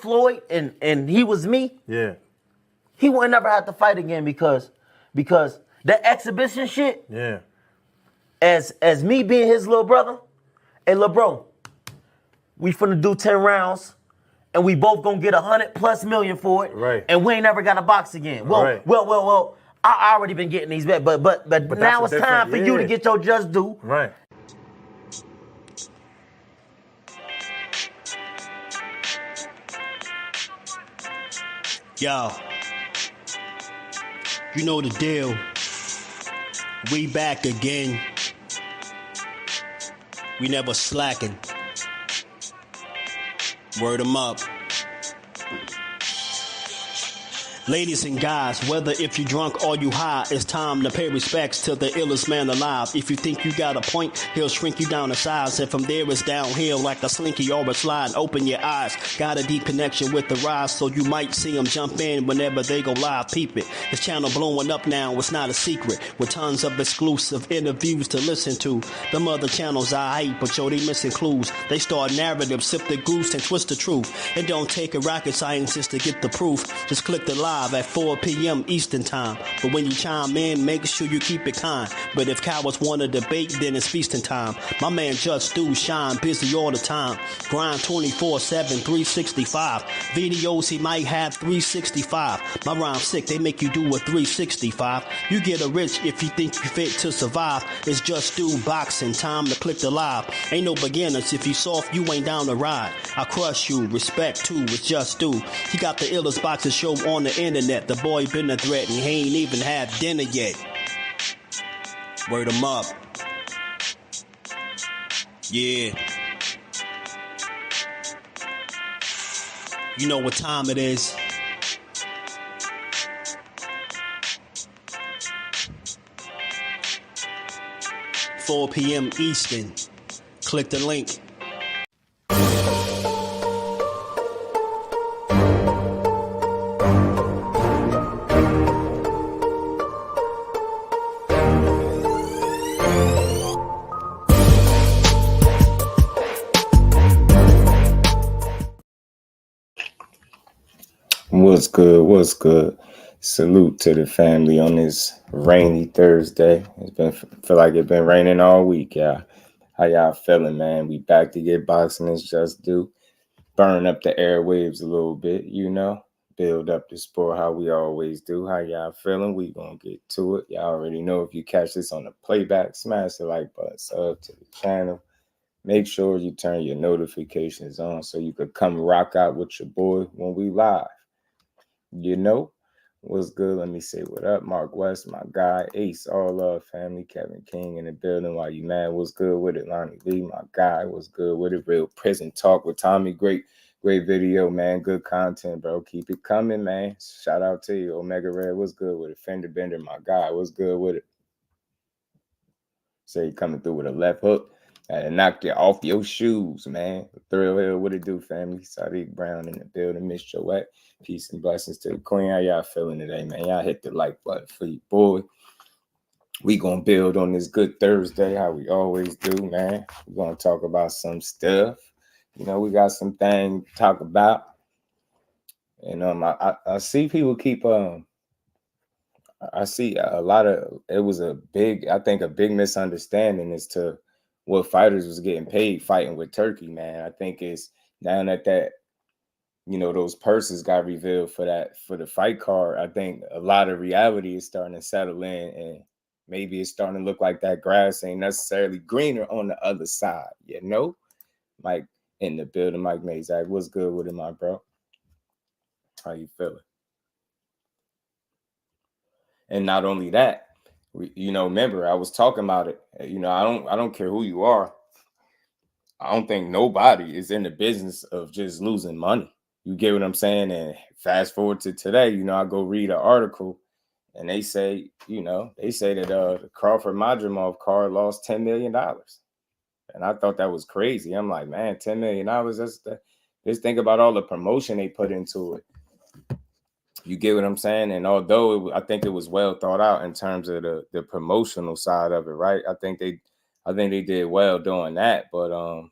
Floyd and he was me, he would never have to fight again because that exhibition shit, as me being his little brother, hey, little bro, we finna do 10 rounds and we both gonna get 100+ million for it, right? And we ain't never got to box again. Well, I already been getting these bets, but now it's time for you to get your just due, right? Yo, you know the deal. We back again. We never slacking. Word 'em up. Ladies and guys, whether if you drunk or you high, it's time to pay respects to the illest man alive. If you think you got a point, he'll shrink you down to size. And from there it's downhill like a slinky or a slide. Open your eyes, got a deep connection with the rise, so you might see them jump in whenever they go live. Peep it, this channel blowing up now, it's not a secret. With tons of exclusive interviews to listen to. Them other channels I hate, but yo, they missing clues. They start narratives, sip the goose and twist the truth. It don't take a rocket scientist to get the proof. Just click the live at 4 p.m. Eastern time. But when you chime in, make sure you keep it kind. But if cowards want to debate, then it's feasting time. My man Jusdueboxing shine busy all the time. Grind 24/7, 365. Videos he might have 365. My rhyme sick, they make you do a 365. You get a rich if you think you fit to survive. It's Jusdueboxing, time to click the live. Ain't no beginners, if you soft, you ain't down to ride. I crush you, respect too, it's Jusdu. He got the illest boxing show on the internet. The boy been a threat and he ain't even had dinner yet. Word 'em up. Yeah. You know what time it is. $4 p.m. Eastern. Click the link. What's good? What's good? Salute to the family on this rainy Thursday. It's been feel like it's been raining all week, y'all. How y'all feeling, man? We back to get boxing as just do. Burn up the airwaves a little bit, you know. Build up the sport how we always do. How y'all feeling? We gonna get to it. Y'all already know if you catch this on the playback, smash the like button, sub to the channel. Make sure you turn your notifications on so you could come rock out with your boy when we live. You know what's good? Let me say what up. Mark West, my guy. Ace, all love, family. Kevin King in the building. While you mad? What's good with it? Lonnie Lee, my guy. What's good with it? Real prison talk with Tommy. Great video, man. Good content, bro. Keep it coming, man. Shout out to you. Omega Red, what's good with it? Fender Bender, my guy. What's good with it? Say coming through with a left hook. And knocked you off your shoes, man. Thrill Hill, what it do, family? Sadiq Brown in the building. Miss Joette. Peace and blessings to the queen. How y'all feeling today, man? Y'all hit the like button for you, boy. We gonna build on this good Thursday, how we always do, man. We're gonna talk about some stuff. You know, we got some things to talk about. And I see people keep I see a lot of it was a big misunderstanding as to what fighters was getting paid fighting with Turkey, man. I think it's now that you know, those purses got revealed for the fight card. I think a lot of reality is starting to settle in, and maybe it's starting to look like that grass ain't necessarily greener on the other side, you know? Mike in the building, Mike Mazak. What's good with it, my bro? How you feeling? And not only that, you know, remember I was talking about it. You know, I don't care who you are. I don't think nobody is in the business of just losing money. You get what I'm saying? And fast forward to today, you know, I go read an article and they say, you know, that the Crawford Madrimov card lost $10 million. And I thought that was crazy. I'm like, man, $10 million. Just think about all the promotion they put into it. You get what I'm saying? And although I think it was well thought out in terms of the promotional side of it, right? I think they did well doing that, but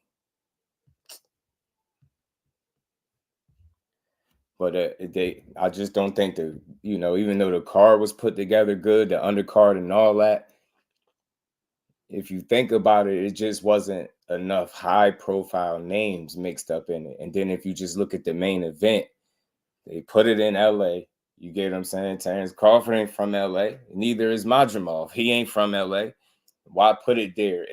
But I just don't think even though the card was put together good, the undercard and all that, if you think about it, it just wasn't enough high-profile names mixed up in it. And then if you just look at the main event, they put it in L.A. You get what I'm saying? Terence Crawford ain't from L.A. Neither is Madrimov. He ain't from L.A. Why put it there?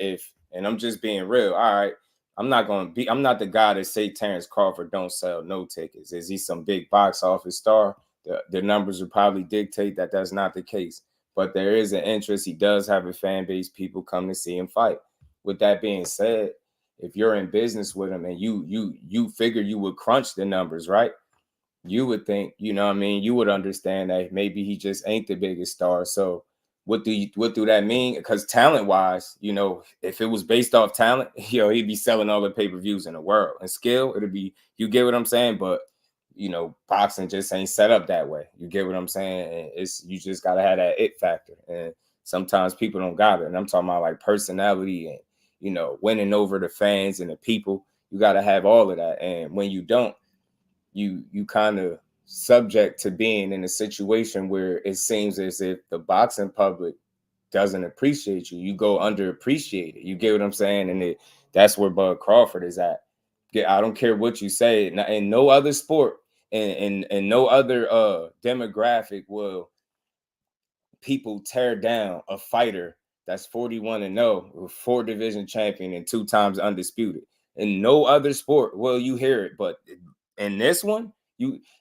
And I'm just being real. All right, I'm not the guy that say Terence Crawford don't sell no tickets. Is he some big box office star? The numbers would probably dictate that that's not the case. But there is an interest. He does have a fan base. People come to see him fight. With that being said, if you're in business with him and you figure you would crunch the numbers, right? You would think, you know what I mean? You would understand that maybe he just ain't the biggest star. So what do that mean? Because talent-wise, if it was based off talent, he'd be selling all the pay-per-views in the world. And skill, it'd be, you get what I'm saying? But, boxing just ain't set up that way. You get what I'm saying? And you just got to have that it factor. And sometimes people don't got it. And I'm talking about like personality and, winning over the fans and the people. You got to have all of that. And when you don't, you kind of subject to being in a situation where it seems as if the boxing public doesn't appreciate you. You go underappreciated. You get what I'm saying? And that's where Bud Crawford is at. I don't care what you say. In no other sport and no other demographic will people tear down a fighter that's 41-0, with 4 division champion and 2 times undisputed. In no other sport will you hear it, but in this one,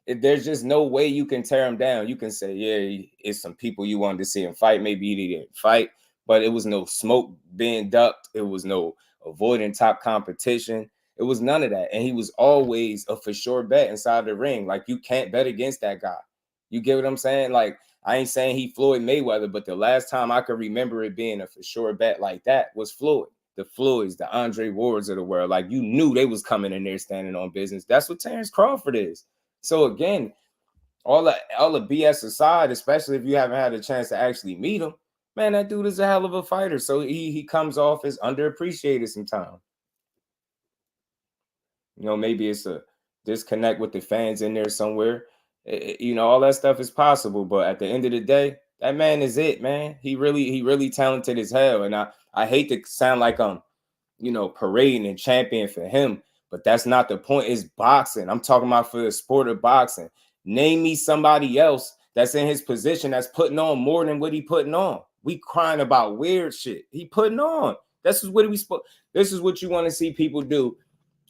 there's just no way you can tear him down. You can say, yeah, it's some people you wanted to see him fight. Maybe he didn't fight, but it was no smoke being ducked. It was no avoiding top competition. It was none of that. And he was always a for sure bet inside the ring. Like, you can't bet against that guy. You get what I'm saying? Like, I ain't saying he Floyd Mayweather, but the last time I could remember it being a for sure bet like that was Floyd. The Floyds, the Andre Wards of the world. Like, you knew they was coming in there standing on business. That's what Terence Crawford is. So again, all the BS aside, especially if you haven't had a chance to actually meet him, man, that dude is a hell of a fighter. So he comes off as underappreciated sometimes. Maybe it's a disconnect with the fans in there somewhere. All that stuff is possible. But at the end of the day, that man is it, man. He really talented as hell. And I hate to sound like I'm, parading and champion for him, but that's not the point. It's boxing. I'm talking about for the sport of boxing. Name me somebody else that's in his position that's putting on more than what he putting on. We crying about weird shit he putting on. This is what you want to see people do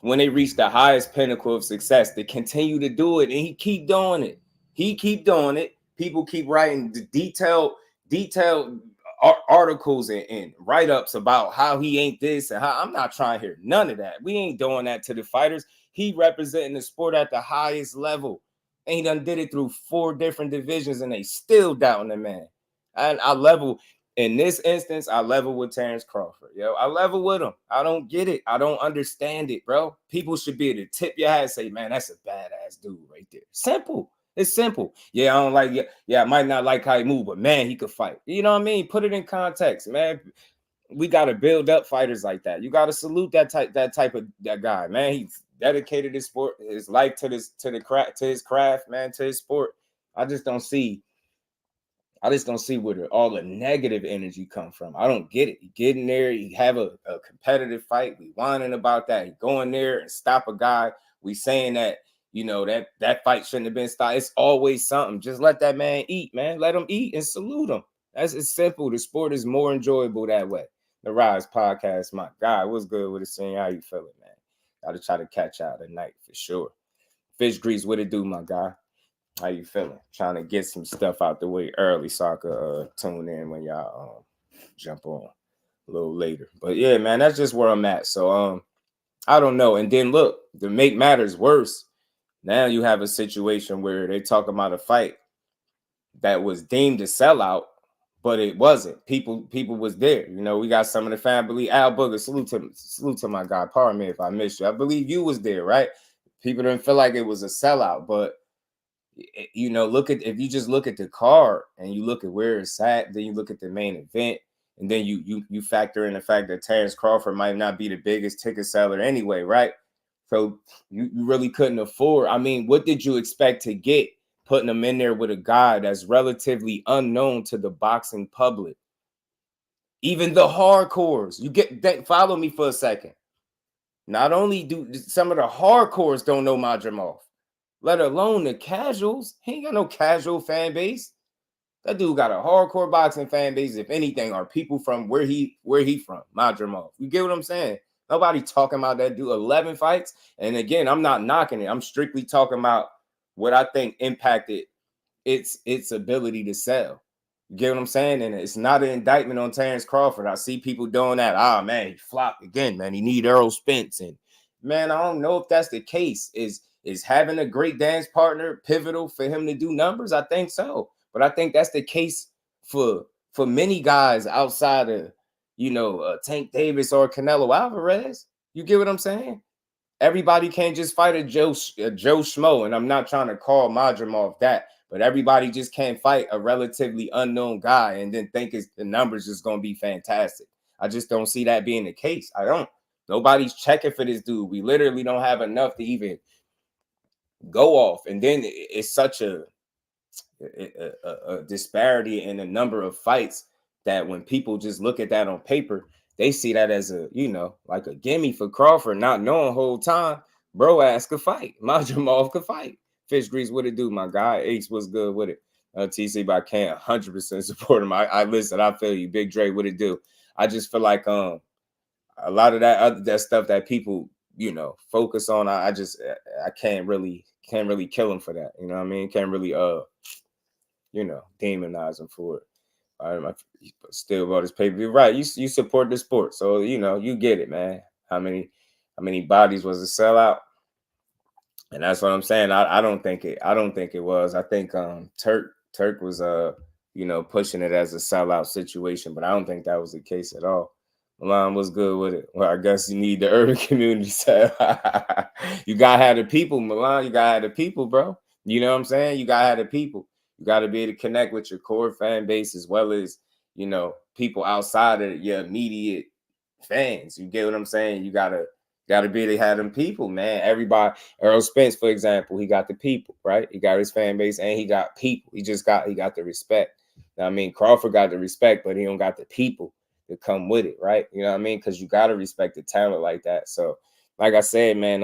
when they reach the highest pinnacle of success. They continue to do it, and he keep doing it. People keep writing the detailed articles and write-ups about how he ain't this and how. I'm not trying to hear none of that. We ain't doing that to the fighters. He representing the sport at the highest level, and he done did it through 4 different divisions, and they still doubting the man. And in this instance, I level with Terence Crawford. I level with him. I don't get it. I don't understand it, bro. People should be able to tip your hat and say, man, that's a badass dude right there. Simple. It's simple. Yeah, I don't like it. Yeah, I might not like how he move, but man, he could fight. You know what I mean? Put it in context, man. We got to build up fighters like that. You got to salute that type of guy, man. He's dedicated his sport, his life to his craft, man, to his sport. I just don't see where all the negative energy come from. I don't get it. You get in there, you have a competitive fight. We whining about that. You go in there and stop a guy. We saying that, that fight shouldn't have been stopped. It's always something. Just let that man eat, man. Let him eat and salute him. It's simple. The sport is more enjoyable that way. The Rise Podcast, my God, what's good with it, seeing how you feeling, man? Got to try to catch out tonight for sure. Fish Grease, what it do, my guy? How you feeling? Trying to get some stuff out the way early so I could tune in when y'all jump on a little later. But yeah, man, that's just where I'm at. So I don't know. And then look, to make matters worse, now you have a situation where they talk about a fight that was deemed a sellout, but it wasn't. People was there. We got some of the family. Al Booger, salute to my guy. Pardon me if I missed you. I believe you was there, right? People didn't feel like it was a sellout, but if you just look at the card and you look at where it's at, then you look at the main event, and then you factor in the fact that Terence Crawford might not be the biggest ticket seller anyway, right? So you really couldn't afford. I mean, what did you expect to get putting him in there with a guy that's relatively unknown to the boxing public? Even the hardcores, follow me for a second. Not only do some of the hardcores don't know Madrimov, let alone the casuals. He ain't got no casual fan base. That dude got a hardcore boxing fan base. If anything, are people from where he from, Madrimov. You get what I'm saying? Nobody talking about that dude. 11 fights. And again, I'm not knocking it. I'm strictly talking about what I think impacted its ability to sell. You get what I'm saying? And it's not an indictment on Terence Crawford. I see people doing that. Ah, man, he flopped again, man. He need Earl Spence. And man, I don't know if that's the case. Is having a great dance partner pivotal for him to do numbers? I think so. But I think that's the case for many guys outside of, Tank Davis or Canelo Alvarez. You get what I'm saying? Everybody can't just fight a Joe Schmo. And I'm not trying to call Madrimov that. But everybody just can't fight a relatively unknown guy and then think the numbers is going to be fantastic. I just don't see that being the case. I don't. Nobody's checking for this dude. We literally don't have enough to even go off. And then it's such a disparity in the number of fights that when people just look at that on paper, they see that as like a gimme for Crawford, not knowing the whole time, bro ass could fight. Madrimov could fight. Fish Grease, what it do, my guy? Ace was good with it. TC, but I can't 100% support him. I listen, I feel you. Big Dre, what it do? I just feel like a lot of that stuff that people, focus on, I can't really kill him for that. You know what I mean? Can't really demonize him for it. I still bought his pay-per-view. Right. You support the sport. So, you get it, man. How many bodies was a sellout? And that's what I'm saying. I don't think it was. I think Turk was pushing it as a sellout situation, but I don't think that was the case at all. Milan was good with it. Well, I guess you need the urban community side. You gotta have the people, Milan. You gotta have the people, bro. You know what I'm saying? You gotta have the people. You gotta be able to connect with your core fan base as well as people outside of your immediate fans. You get what I'm saying? You gotta be able to have them people, man. Everybody, Earl Spence, for example, he got the people, right? He got his fan base and he got people. He got the respect. Now, I mean, Crawford got the respect, but he don't got the people to come with it, right? You know what I mean? Because you gotta respect the talent like that. So, like I said, man,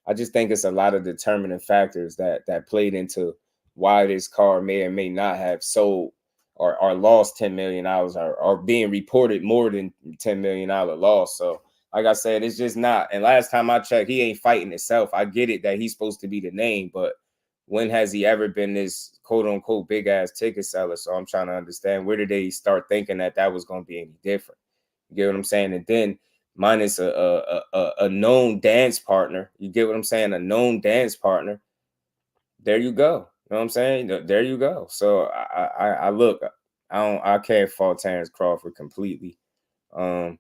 I just think it's a lot of determining factors that played into why this car may or may not have sold or lost $10 million or being reported more than $10 million loss. So, like I said, it's just not. And last time I checked, he ain't fighting itself. I get it that he's supposed to be the name, but when has he ever been this quote unquote big ass ticket seller? So I'm trying to understand, where did they start thinking that was going to be any different? You get what I'm saying? And then minus a known dance partner. You get what I'm saying? A known dance partner. There you go. You know what I'm saying? There you go. So I look, I can't fault Terence Crawford completely. At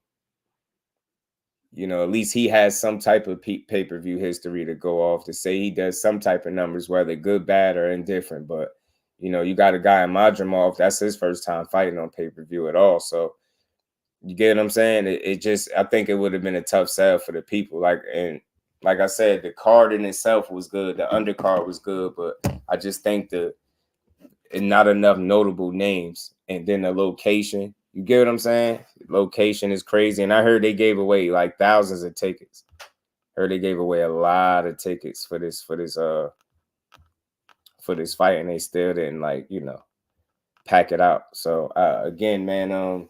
least he has some type of pay-per-view history to go off to say he does some type of numbers, whether good, bad, or indifferent. But, you got a guy in Madrimov, that's his first time fighting on pay-per-view at all. So you get what I'm saying? I think it would have been a tough sell for the people. Like I said, the card in itself was good. The undercard was good, but I just think not enough notable names. And then the location, you get what I'm saying? Location is crazy. And I heard they gave away like thousands of tickets. Heard they gave away a lot of tickets for this fight, and they still didn't pack it out. So again, man,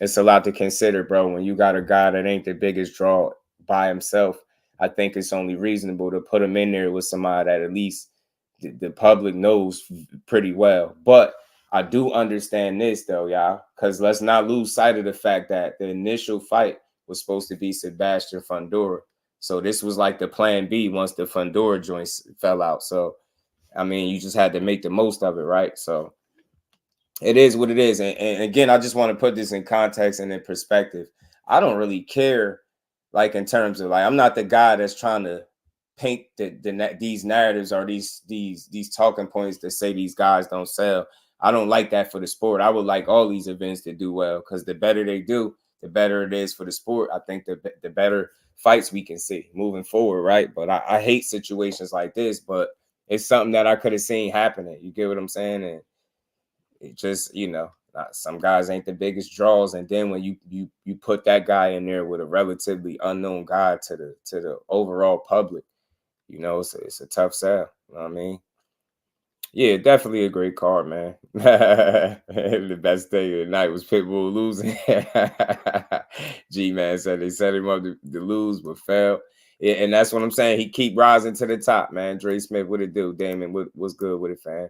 it's a lot to consider, bro. When you got a guy that ain't the biggest draw by himself, I think it's only reasonable to put him in there with somebody that at least the public knows pretty well. But I do understand this, though, y'all, because let's not lose sight of the fact that the initial fight was supposed to be Sebastian Fundora. So this was like the plan B once the Fundora joints fell out. So, I mean, you just had to make the most of it, right? So it is what it is. And again, I just want to put this in context and in perspective. I don't really care, in terms of, I'm not the guy that's trying to paint these narratives or these talking points that say these guys don't sell. I don't like that for the sport. I would like all these events to do well, because the better they do, the better it is for the sport. I think the better fights we can see moving forward, right? But I hate situations like this, but it's something that I could have seen happening. You get what I'm saying? And it just, you know, some guys ain't the biggest draws, and then when you put that guy in there with a relatively unknown guy to the overall public, you know, it's a tough sell. You know what I mean? Yeah, definitely a great card, man. The best day of the night was Pitbull losing. G-Man said they set him up to lose, but fell. Yeah, and that's what I'm saying. He keep rising to the top, man. Dre Smith, what it do? Damon, what's good with it, fam?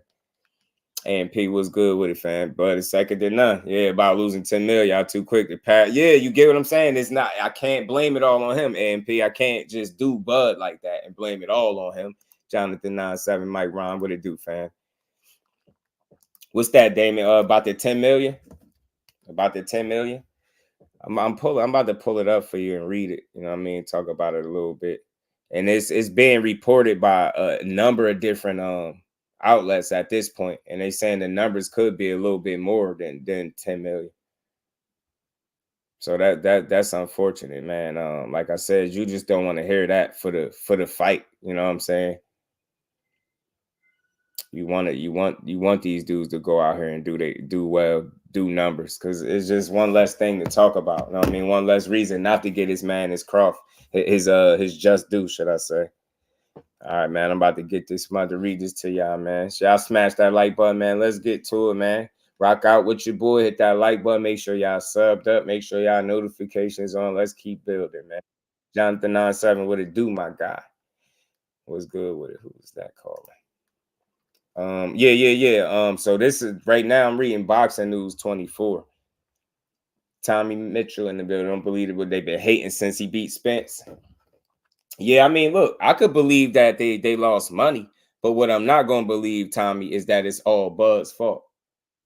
AMP was good with it, fam. But it's second to none. Yeah, about losing 10 mil. Y'all too quick to pass. Yeah, you get what I'm saying? It's not, I can't blame it all on him, AMP. I can't just do Bud like that and blame it all on him. Jonathan 97, Mike Ron, what it do, fam? What's that, Damon? About the 10 million? About the 10 million? I'm about to pull it up for you and read it. You know what I mean? Talk about it a little bit. And it's being reported by a number of different outlets at this point, and they saying the numbers could be a little bit more than 10 million. So that's unfortunate, man. Like I said, you just don't want to hear that for the fight. You know what I'm saying? You want these dudes to go out here and do well, do numbers, because it's just one less thing to talk about. You know what I mean? One less reason not to get his man, his Crawford, his just due, should I say? All right, man. I'm about to get this. I'm about to read this to y'all, man. Y'all smash that like button, man. Let's get to it, man. Rock out with your boy. Hit that like button. Make sure y'all subbed up. Make sure y'all notifications on. Let's keep building, man. Jonathan 97, what it do, my guy? What's good with it? Who's that calling? Yeah. So this is right now. I'm reading Boxing News 24. Tommy Mitchell in the building. Don't believe it, but they've been hating since he beat Spence. Yeah, I mean, look, I could believe that they lost money, but what I'm not gonna believe, Tommy, is that it's all Bud's fault.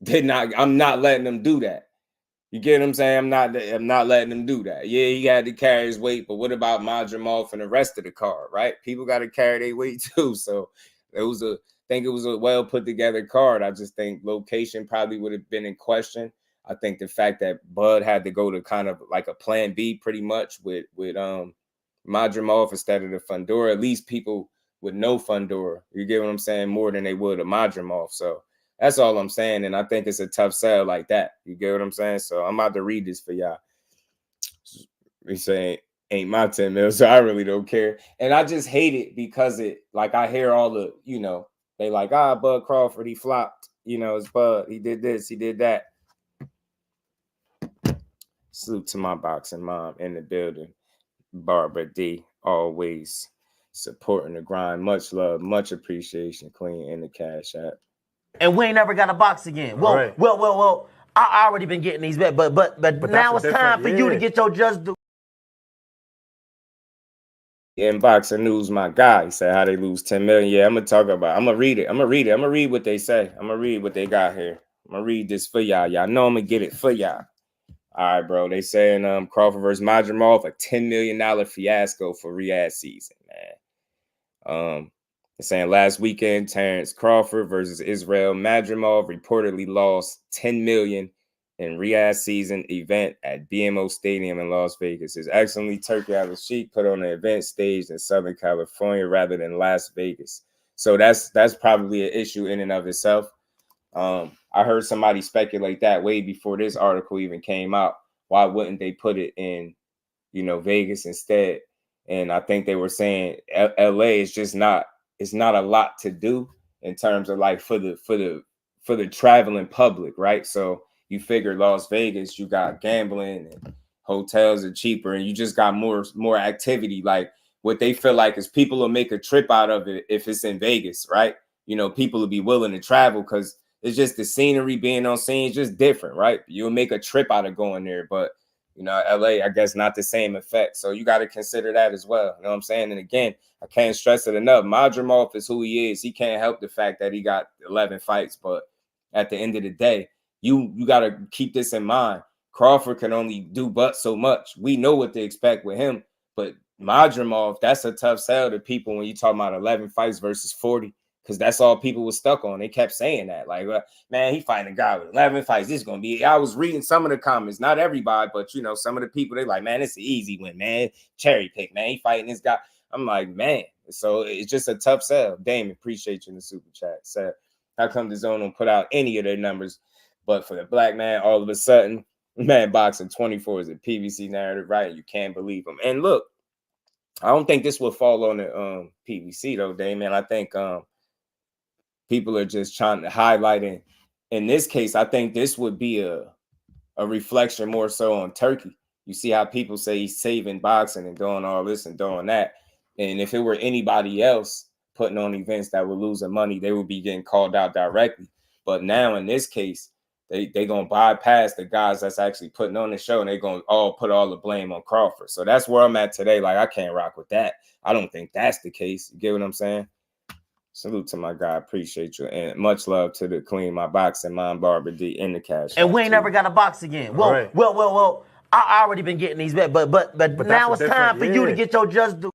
I'm not letting them do that. You get what I'm saying? I'm not letting him do that. Yeah, he had to carry his weight, but what about Madrimov and the rest of the card, right? People got to carry their weight too. So I think it was a well put together card. I just think location probably would have been in question. I think the fact that Bud had to go to kind of like a plan B pretty much with Madrimov instead of the Fundora, at least people would know Fundora. You get what I'm saying? More than they would a Madrimov. So that's all I'm saying. And I think it's a tough sell like that. You get what I'm saying? So I'm about to read this for y'all. He's saying, ain't my 10 mil, so I really don't care. And I just hate it because I hear all the, you know, they like, Bud Crawford, he flopped. You know, it's Bud. He did this, he did that. Salute to my boxing mom in the building. Barbara D, always supporting the grind. Much love, much appreciation, Queen, in the Cash App. And we ain't never got a box again. Well, right. well. I already been getting these bets, but now it's time for you to get your just due. In Boxing News, my guy, he said how they lose 10 million. Yeah, I'm gonna read it. I'm gonna read what they say. I'm gonna read what they got here. I'm gonna read this for y'all. Y'all know I'm gonna get it for y'all. All right, bro. They saying Crawford versus Madrimov, a $10 million fiasco for Riyadh season, man. They're saying last weekend, Terence Crawford versus Israel Madrimov reportedly lost $10 million in Riyadh season event at BMO Stadium in Las Vegas. His excellently Turkey Al-Sheikh put on the event staged in Southern California rather than Las Vegas. So that's probably an issue in and of itself. I heard somebody speculate that way before this article even came out. Why wouldn't they put it in, you know, Vegas instead? And I think they were saying LA is just it's not a lot to do in terms of like for the traveling public, right? So you figure Las Vegas, you got gambling and hotels are cheaper, and you just got more activity. Like what they feel like is people will make a trip out of it if it's in Vegas, right? You know, people will be willing to travel because it's just the scenery being on scene, just different, right? You'll make a trip out of going there, but you know, LA, I guess not the same effect. So you got to consider that as well. You know what I'm saying? And again, I can't stress it enough. Madrimov is who he is. He can't help the fact that he got 11 fights, but at the end of the day, you got to keep this in mind. Crawford can only do but so much. We know what to expect with him, but Madrimov, that's a tough sell to people when you talk about 11 fights versus 40. because that's all people were stuck on. They kept saying that, like, man, he fighting a guy with 11 fights. This is gonna be. I was reading some of the comments, not everybody, but you know, some of the people. They like, man, it's an easy win, man. Cherry pick, man. He fighting this guy. I'm like, man. So it's just a tough sell. Damon, appreciate you in the super chat. So how come the zone don't put out any of their numbers? But for the black man, all of a sudden, man, boxing 24 is a PVC narrative, right? You can't believe them. And look, I don't think this will fall on the PVC though, Damon. I think people are just trying to highlight it. In this case, I think this would be a reflection more so on Turkey. You see how people say he's saving boxing and doing all this and doing that. And if it were anybody else putting on events that were losing money, they would be getting called out directly. But now in this case, they going to bypass the guys that's actually putting on the show, and they're going to all put all the blame on Crawford. So that's where I'm at today. Like, I can't rock with that. I don't think that's the case. You get what I'm saying? Salute to my guy. Appreciate you. And much love to the Queen, my boxing mom, Barbara D, in the cash. And we ain't never got to box again. Well, right. well, I already been getting these bets, but now it's time for you to get your just due.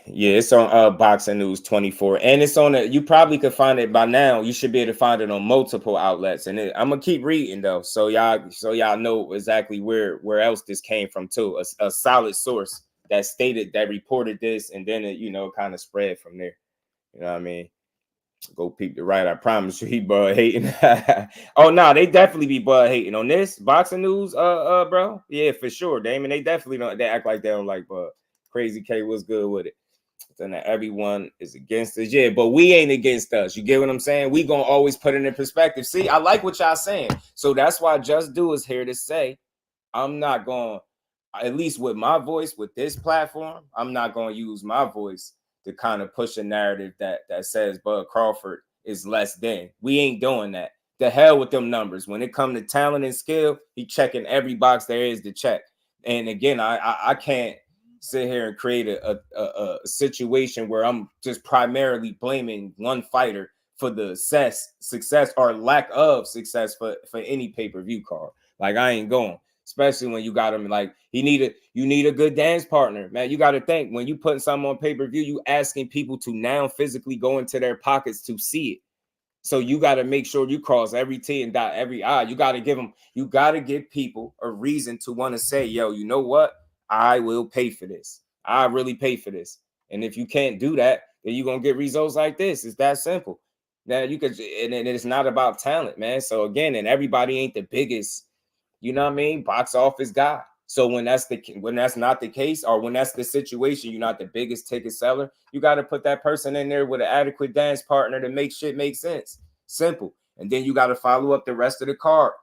Yeah, it's on Boxing News 24, and it's on you probably could find it by now. You should be able to find it on multiple outlets, and I'm gonna keep reading though, so y'all know exactly where else this came from too. A solid source that stated, that reported this, and then it, you know, kind of spread from there. You know what I mean? Go peep the right. I promise you, he bud hating. Oh no, they definitely be bud hating on this Boxing News, bro. Yeah, for sure, Damon. They definitely don't. They act like they don't like Bud. Crazy K was good with it. Then everyone is against us. Yeah, but we ain't against us. You get what I'm saying? We gonna always put it in perspective. See, I like what y'all saying. So that's why Just Do is here to say, I'm not going, at least with my voice, with this platform, I'm not going to use my voice to kind of push a narrative that says Bud Crawford is less than. We ain't doing that. The hell with them numbers. When it comes to talent and skill, he checking every box there is to check. And again, I can't sit here and create a situation where I'm just primarily blaming one fighter for the success or lack of success for any pay-per-view card. Like, I ain't going, especially when you got him like you need a good dance partner, man. You got to think, when you putting something on pay-per-view, you asking people to now physically go into their pockets to see it. So you got to make sure you cross every T and dot every I. You got to give people a reason to want to say, yo, you know what? I will pay for this. I really pay for this. And if you can't do that, then you're going to get results like this. It's that simple. Now you could, and it's not about talent, man. So again, and everybody ain't the biggest, you know what I mean, box office guy. So when that's not the case, or when that's the situation, you're not the biggest ticket seller, you got to put that person in there with an adequate dance partner to make shit make sense. Simple. And then you got to follow up the rest of the card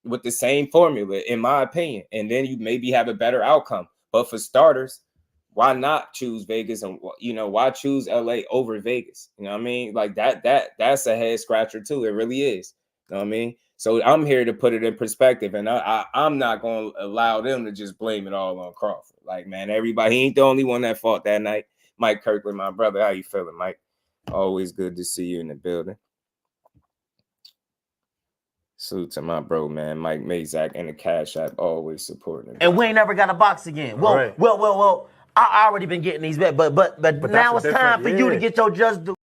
with the same formula, in my opinion, and then you maybe have a better outcome. But for starters, why not choose Vegas? And, you know, why choose LA over Vegas? You know what I mean? Like that's a head scratcher too. It really is. You know what I mean? So I'm here to put it in perspective, and I'm not going to allow them to just blame it all on Crawford. Like, man, everybody, he ain't the only one that fought that night. Mike Kirkland, my brother, how you feeling, Mike? Always good to see you in the building. Salute to my bro, man, Mike Mazak, and the Cash App, always supporting him. And we ain't never got to box again. Well, right. well, I already been getting these bets, but now it's time for you to get your just due.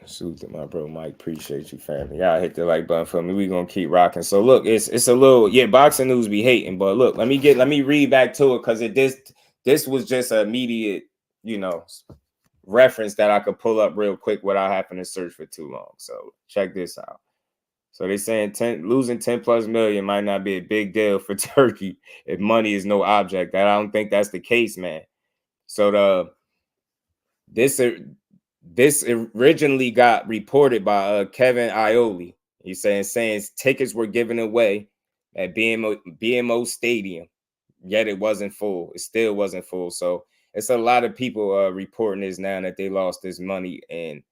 Salute to my bro, Mike. Appreciate you, family. Y'all hit the like button for me. We gonna keep rocking. So look, it's a little, Boxing News be hating, but look, let me read back to it, because this was just an immediate, you know, reference that I could pull up real quick without having to search for too long. So check this out. So they're saying losing 10 plus million might not be a big deal for Turkey if money is no object. I don't think that's the case, man. So this originally got reported by Kevin Ioli. He's saying tickets were given away at BMO Stadium, yet it wasn't full. It still wasn't full. So it's a lot of people reporting this now, that they lost this money. And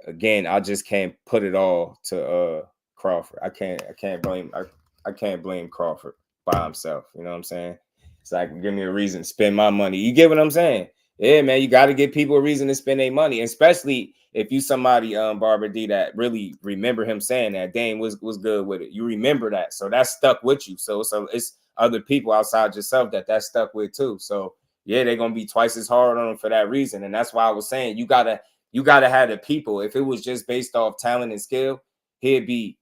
again, I just can't put it all to Crawford. I can't blame Crawford by himself. You know what I'm saying? It's like, give me a reason to spend my money. You get what I'm saying? Yeah, man, you got to give people a reason to spend their money, especially if you somebody, Barbara D, that really remember him saying that. Dane was good with it. You remember that, so that stuck with you. So it's other people outside yourself that stuck with too. So yeah, they're gonna be twice as hard on him for that reason. And that's why I was saying you gotta have the people. If it was just based off talent and skill, he'd be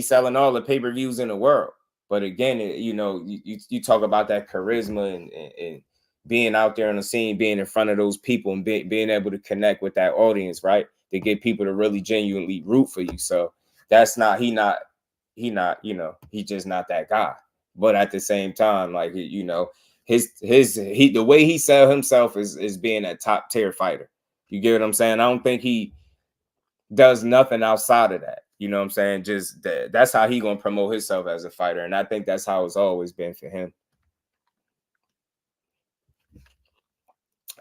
selling all the pay-per-views in the world. But again, you know, you talk about that charisma and being out there on the scene, being in front of those people, and being able to connect with that audience, right? To get people to really genuinely root for you. So that's not he you know, he's just not that guy. But at the same time, like, you know, the way he sell himself is being a top tier fighter. You get what I'm saying? I don't think he does nothing outside of that. You know what I'm saying? Just that's how he gonna promote himself as a fighter. And I think that's how it's always been for him.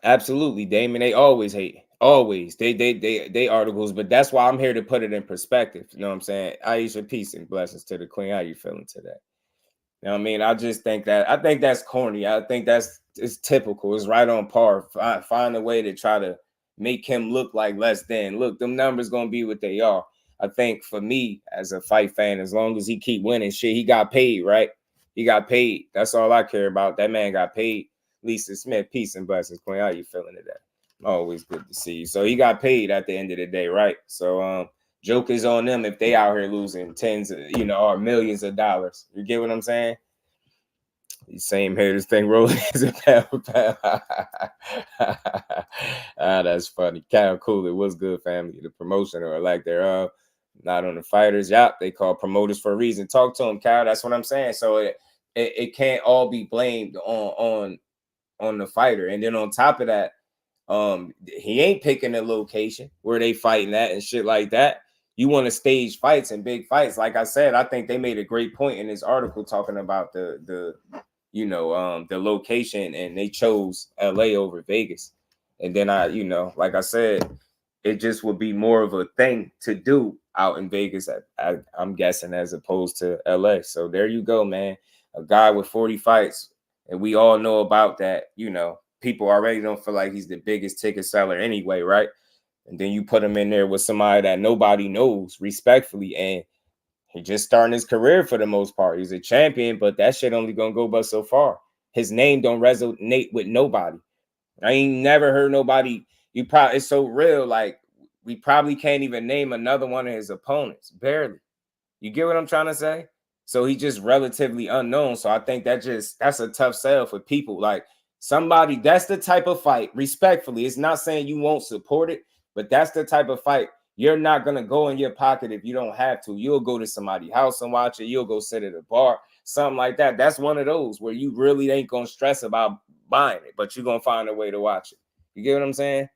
Absolutely, Damon. They always hate. Always. They articles, but that's why I'm here to put it in perspective. You know what I'm saying? Aisha, peace and blessings to the queen. How you feeling today? You know what I mean? I just think that's corny. I think it's typical. It's right on par. Find a way to try to make him look like less than. Look, them numbers gonna be what they are. I think for me as a fight fan, as long as he keep winning shit, he got paid, right? He got paid. That's all I care about. That man got paid. Lisa Smith, peace and blessings, queen. How you feeling today? Always good to see you. So he got paid at the end of the day, right? So joke is on them if they out here losing tens of, you know, or millions of dollars. You get what I'm saying? Same here, this thing rolling is a pound. That's funny. Kind of cool. It was good, family. The promotion or lack thereof, not on the fighters. Yep, they call promoters for a reason. Talk to them, Cal. That's what I'm saying. So it can't all be blamed on the fighter. And then on top of that, he ain't picking a location where they fighting at and shit like that. You want to stage fights and big fights. Like I said, I think they made a great point in this article talking about the location, and they chose LA over Vegas. And then like I said, it just would be more of a thing to do out in Vegas, I'm guessing, as opposed to LA. So there you go, man. A guy with 40 fights, and we all know about that, you know. People already don't feel like he's the biggest ticket seller anyway, right? And then you put him in there with somebody that nobody knows, respectfully, and he just starting his career for the most part. He's a champion, but that shit only gonna go but so far. His name don't resonate with nobody. I ain't never heard nobody. It's so real, like we probably can't even name another one of his opponents, barely. You get what I'm trying to say? So he's just relatively unknown. So I think that's a tough sell for people. Like somebody, that's the type of fight, respectfully. It's not saying you won't support it, but that's the type of fight you're not going to go in your pocket if you don't have to. You'll go to somebody's house and watch it. You'll go sit at a bar, something like that. That's one of those where you really ain't going to stress about buying it, but you're going to find a way to watch it. You get what I'm saying?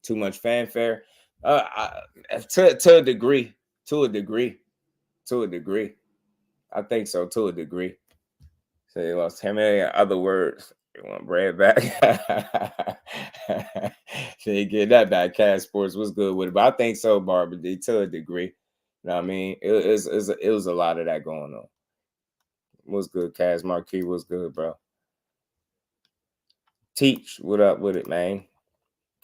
Too much fanfare. To a degree. I think so, to a degree. So they lost 10 million. Other words, they want bread back. They get that back. Cash Sports was good with it. But I think so, Barbara, to a degree. You know what I mean? It was a lot of that going on. What's good, Cash Marquis? What's good, bro? Teach, what up with it, man?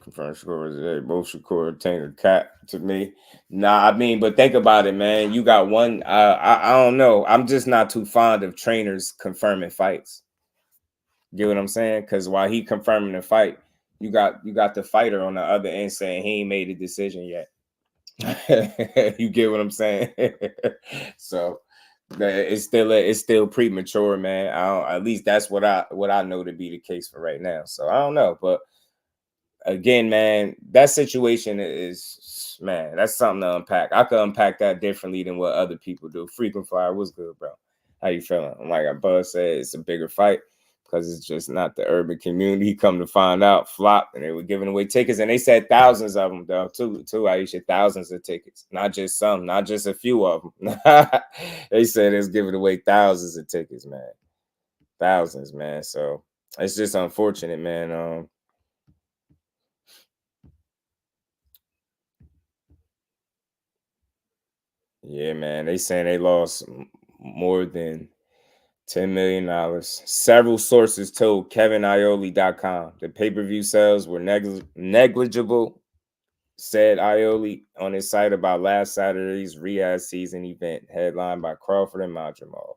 Confirmed Shakur, both Shakur Tanger cat to me. Nah, I mean, but think about it, man. You got one. I don't know. I'm just not too fond of trainers confirming fights. Get what I'm saying? Because while he confirming the fight, you got the fighter on the other end saying he ain't made a decision yet. You get what I'm saying? So it's still premature, man. At least that's what I know to be the case for right now. So I don't know, but again, man, that situation is, man, that's something to unpack. I could unpack that differently than what other people do. Frequent Flyer, what's good, bro? How you feeling? Like our Buzz said, it's a bigger fight because it's just not the urban community. Come to find out, flop, and they were giving away tickets, and they said thousands of them, though, too. Aisha, thousands of tickets, not just some, not just a few of them. They said it's giving away thousands of tickets, man. Thousands, man. So it's just unfortunate, man. Yeah, man. They saying they lost more than $10 million. Several sources told KevinIoli.com the pay-per-view sales were negligible, said Ioli on his site about last Saturday's Riyadh season event headlined by Crawford and Madrimov.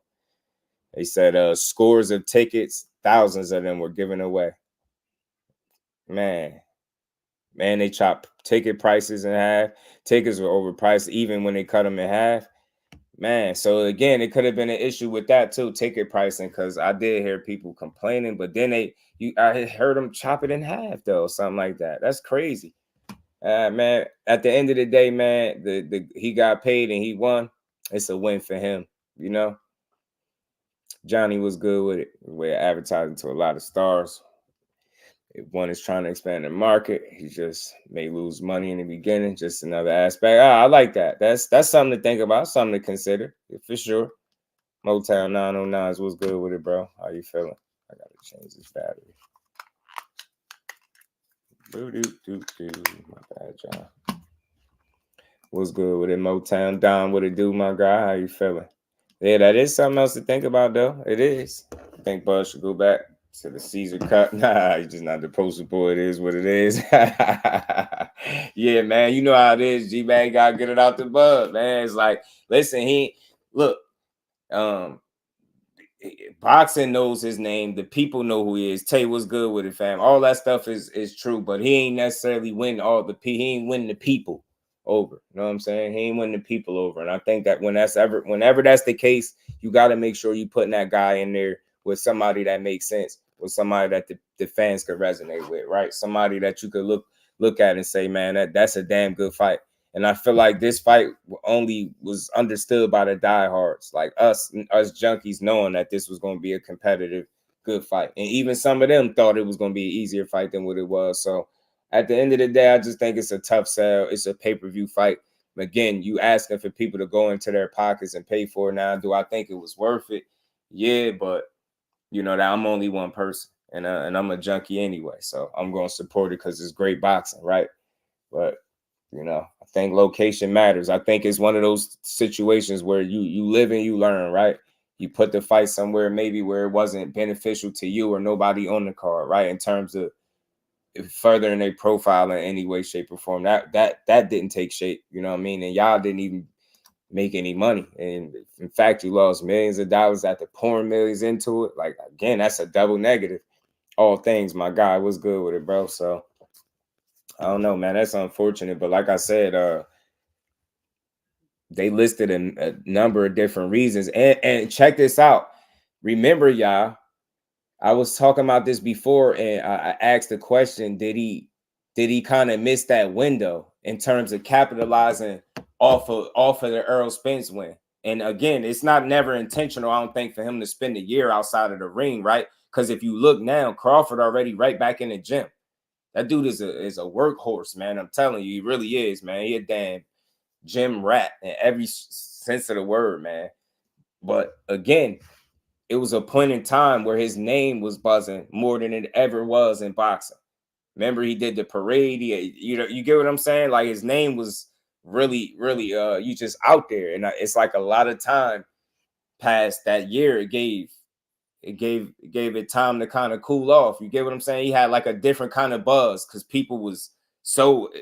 They said scores of tickets, thousands of them were given away. Man, they chopped ticket prices in half. Tickets were overpriced even when they cut them in half. Man, so again, it could have been an issue with that too, ticket pricing, because I did hear people complaining, but then I heard them chop it in half though, something like that. That's crazy. Man, at the end of the day, man, he got paid and he won. It's a win for him, you know. Johnny was good with it. We're advertising to a lot of stars. If one is trying to expand the market, he just may lose money in the beginning. Just another aspect. I like that. That's something to think about, something to consider for sure. Motown 909s, what's good with it, bro? How you feeling? I gotta change this battery. My bad, John. What's good with it, Motown? Don, what it do, my guy? How you feeling? Yeah, that is something else to think about, though. It is. I think Buzz should go back to the Caesar Cup. Nah, he's just not the poster boy. It is what it is. Yeah, man. You know how it is. G-Man got to get it out the bud, man. It's like, listen, look, boxing knows his name. The people know who he is. Tay, what's good with it, fam? All that stuff is true, but he ain't necessarily win he ain't win the people over. You know what I'm saying? He ain't win the people over. And I think that whenever that's the case, you got to make sure you putting that guy in there with somebody that makes sense, with somebody that the fans could resonate with, right? Somebody that you could look at and say, man, that's a damn good fight. And I feel like this fight only was understood by the diehards, like us junkies, knowing that this was going to be a competitive, good fight. And even some of them thought it was going to be an easier fight than what it was. So at the end of the day, I just think it's a tough sell. It's a pay-per-view fight. Again, you asking for people to go into their pockets and pay for it now. Do I think it was worth it? Yeah, but you know that I'm only one person, and I'm a junkie anyway. So I'm going to support it because it's great boxing, right? But you know, I think location matters. I think it's one of those situations where you live and you learn, right? You put the fight somewhere maybe where it wasn't beneficial to you or nobody on the card, right? In terms of furthering their profile in any way, shape, or form. That didn't take shape, you know what I mean? And y'all didn't even make any money. And in fact, you lost millions of dollars after pouring millions into it. Like, again, that's a double negative. All things, my guy, was good with it, bro. So I don't know, man. That's unfortunate. But like I said, they listed a number of different reasons. And check this out. Remember, y'all, I was talking about this before, and I asked the question, did he kind of miss that window in terms of capitalizing off of the Errol Spence win? And again, it's never intentional, I don't think, for him to spend a year outside of the ring, right? Because if you look now, Crawford already right back in the gym. That dude is a workhorse, man. I'm telling you, he really is, man. He a damn gym rat in every sense of the word, man. But again, it was a point in time where his name was buzzing more than it ever was in boxing. Remember, he did the parade. You get what I'm saying? Like, his name was really, really, you just out there. And it's like a lot of time past that year. It gave it time to kind of cool off. You get what I'm saying? He had like a different kind of buzz because people was so,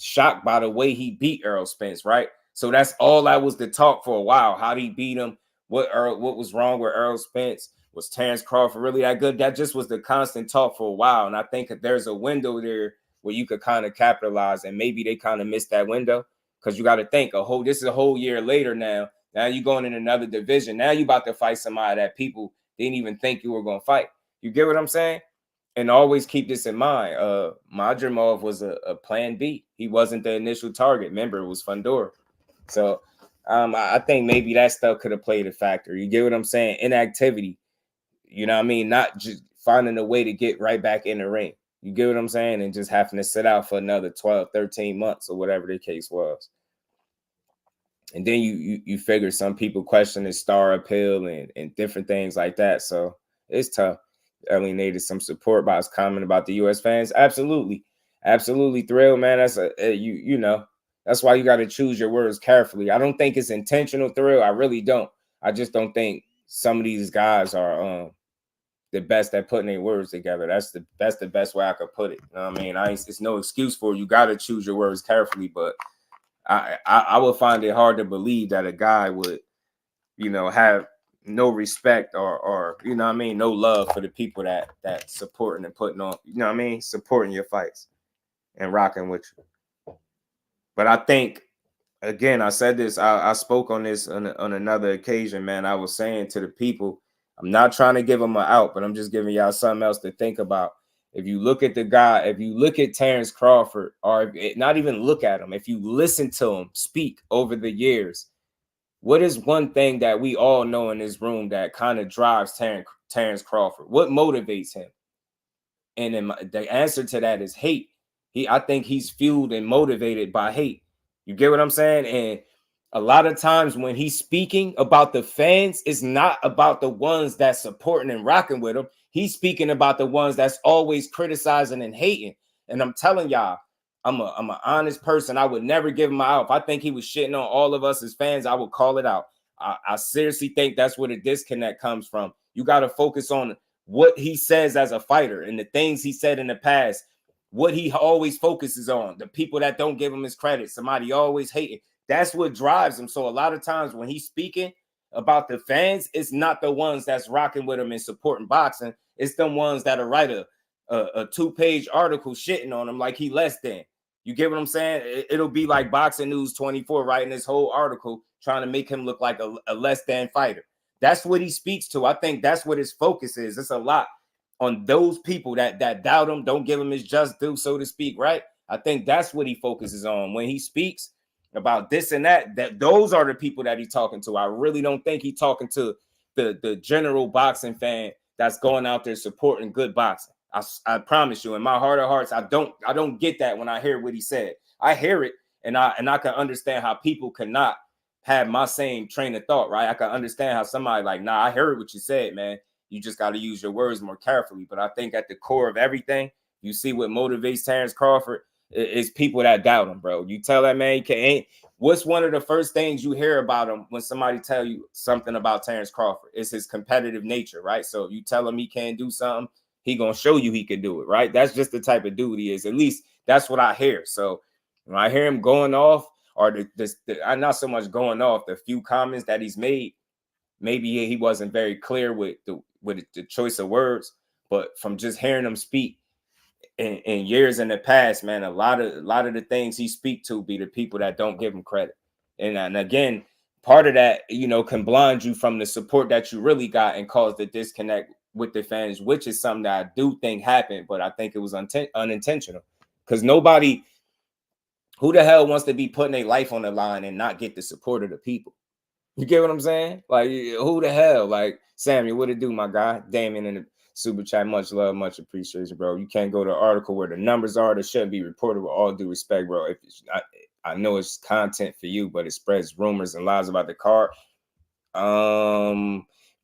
shocked by the way he beat Errol Spence, right? So that's all that was the talk for a while. How'd he beat him? What was wrong with Errol Spence? Was Terence Crawford really that good? That just was the constant talk for a while. And I think that there's a window there where you could kind of capitalize, and maybe they kind of missed that window because you got to think this is a whole year later now. Now you're going in another division. Now you about to fight somebody that people didn't even think you were going to fight. You get what I'm saying? And always keep this in mind. Madrimov was a plan B. He wasn't the initial target. Remember, it was Fundora. So I think maybe that stuff could have played a factor. You get what I'm saying? Inactivity. You know what I mean? Not just finding a way to get right back in the ring. You get what I'm saying? And just having to sit out for another 12, 13 months or whatever the case was. And then you figure some people question his star appeal and different things like that. So it's tough. I mean, needed some support by his comment about the U.S. fans. Absolutely. Absolutely thrilled, man. That's that's why you got to choose your words carefully. I don't think it's intentional thrill. I really don't. I just don't think some of these guys are the best at putting their words together. That's the best way I could put it. You know what I mean? It's no excuse for it. You got to choose your words carefully, but I would find it hard to believe that a guy would, have no respect or you know what I mean, no love for the people that supporting and putting on, you know what I mean, supporting your fights and rocking with you. But I think, again, I said this, I spoke on this on another occasion, man. I was saying to the people, I'm not trying to give them an out, but I'm just giving y'all something else to think about. If you look at the guy, if you look at Terence Crawford, or not even look at him, if you listen to him speak over the years, what is one thing that we all know in this room that kind of drives Terence Crawford? What motivates him? And then the answer to that is hate. I think he's fueled and motivated by hate. You get what I'm saying? And a lot of times when he's speaking about the fans, it's not about the ones that's supporting and rocking with him. He's speaking about the ones that's always criticizing and hating. And I'm telling y'all, I'm an honest person. I would never give him out. If I think he was shitting on all of us as fans, I would call it out. I seriously think that's where the disconnect comes from. You got to focus on what he says as a fighter and the things he said in the past, what he always focuses on, the people that don't give him his credit, somebody always hating. That's what drives him. So a lot of times when he's speaking about the fans, it's not the ones that's rocking with him and supporting boxing. It's the ones that are write a 2-page article shitting on him like he less than. You get what I'm saying? It'll be like Boxing News 24 writing this whole article trying to make him look like a less than fighter. That's what he speaks to. I think that's what his focus is. It's a lot on those people that doubt him, don't give him his just due, so to speak, right? I think that's what he focuses on when he speaks about this and that those are the people that he's talking to. I really don't think he's talking to the general boxing fan that's going out there supporting good boxing. I promise you, in my heart of hearts, I don't get that when I hear what he said. I hear it, and I can understand how people cannot have my same train of thought, right? I can understand how somebody like, nah, I heard what you said, man. You just got to use your words more carefully. But I think at the core of everything, you see what motivates Terence Crawford is people that doubt him, bro. You tell that man he can't. What's one of the first things you hear about him when somebody tell you something about Terence Crawford? It's his competitive nature, right? So if you tell him he can't do something, he gonna show you he can do it, right? That's just the type of dude he is. At least that's what I hear. So when I hear him going off, or I'm not so much going off, the few comments that he's made, maybe he wasn't very clear with the choice of words, but from just hearing him speak in years in the past, man, a lot of the things he speak to be the people that don't give him credit. And again, part of that, you know, can blind you from the support that you really got and cause the disconnect with the fans, which is something that I do think happened, but I think it was unintentional. Because nobody, who the hell wants to be putting their life on the line and not get the support of the people? You get what I'm saying? Like, who the hell? Like, Samuel, what it do, my guy? Damien in the super chat, much love, much appreciation, bro. You can't go to an article where the numbers are. That shouldn't be reported, with all due respect, bro. If it's, I know it's content for you, but it spreads rumors and lies about the card.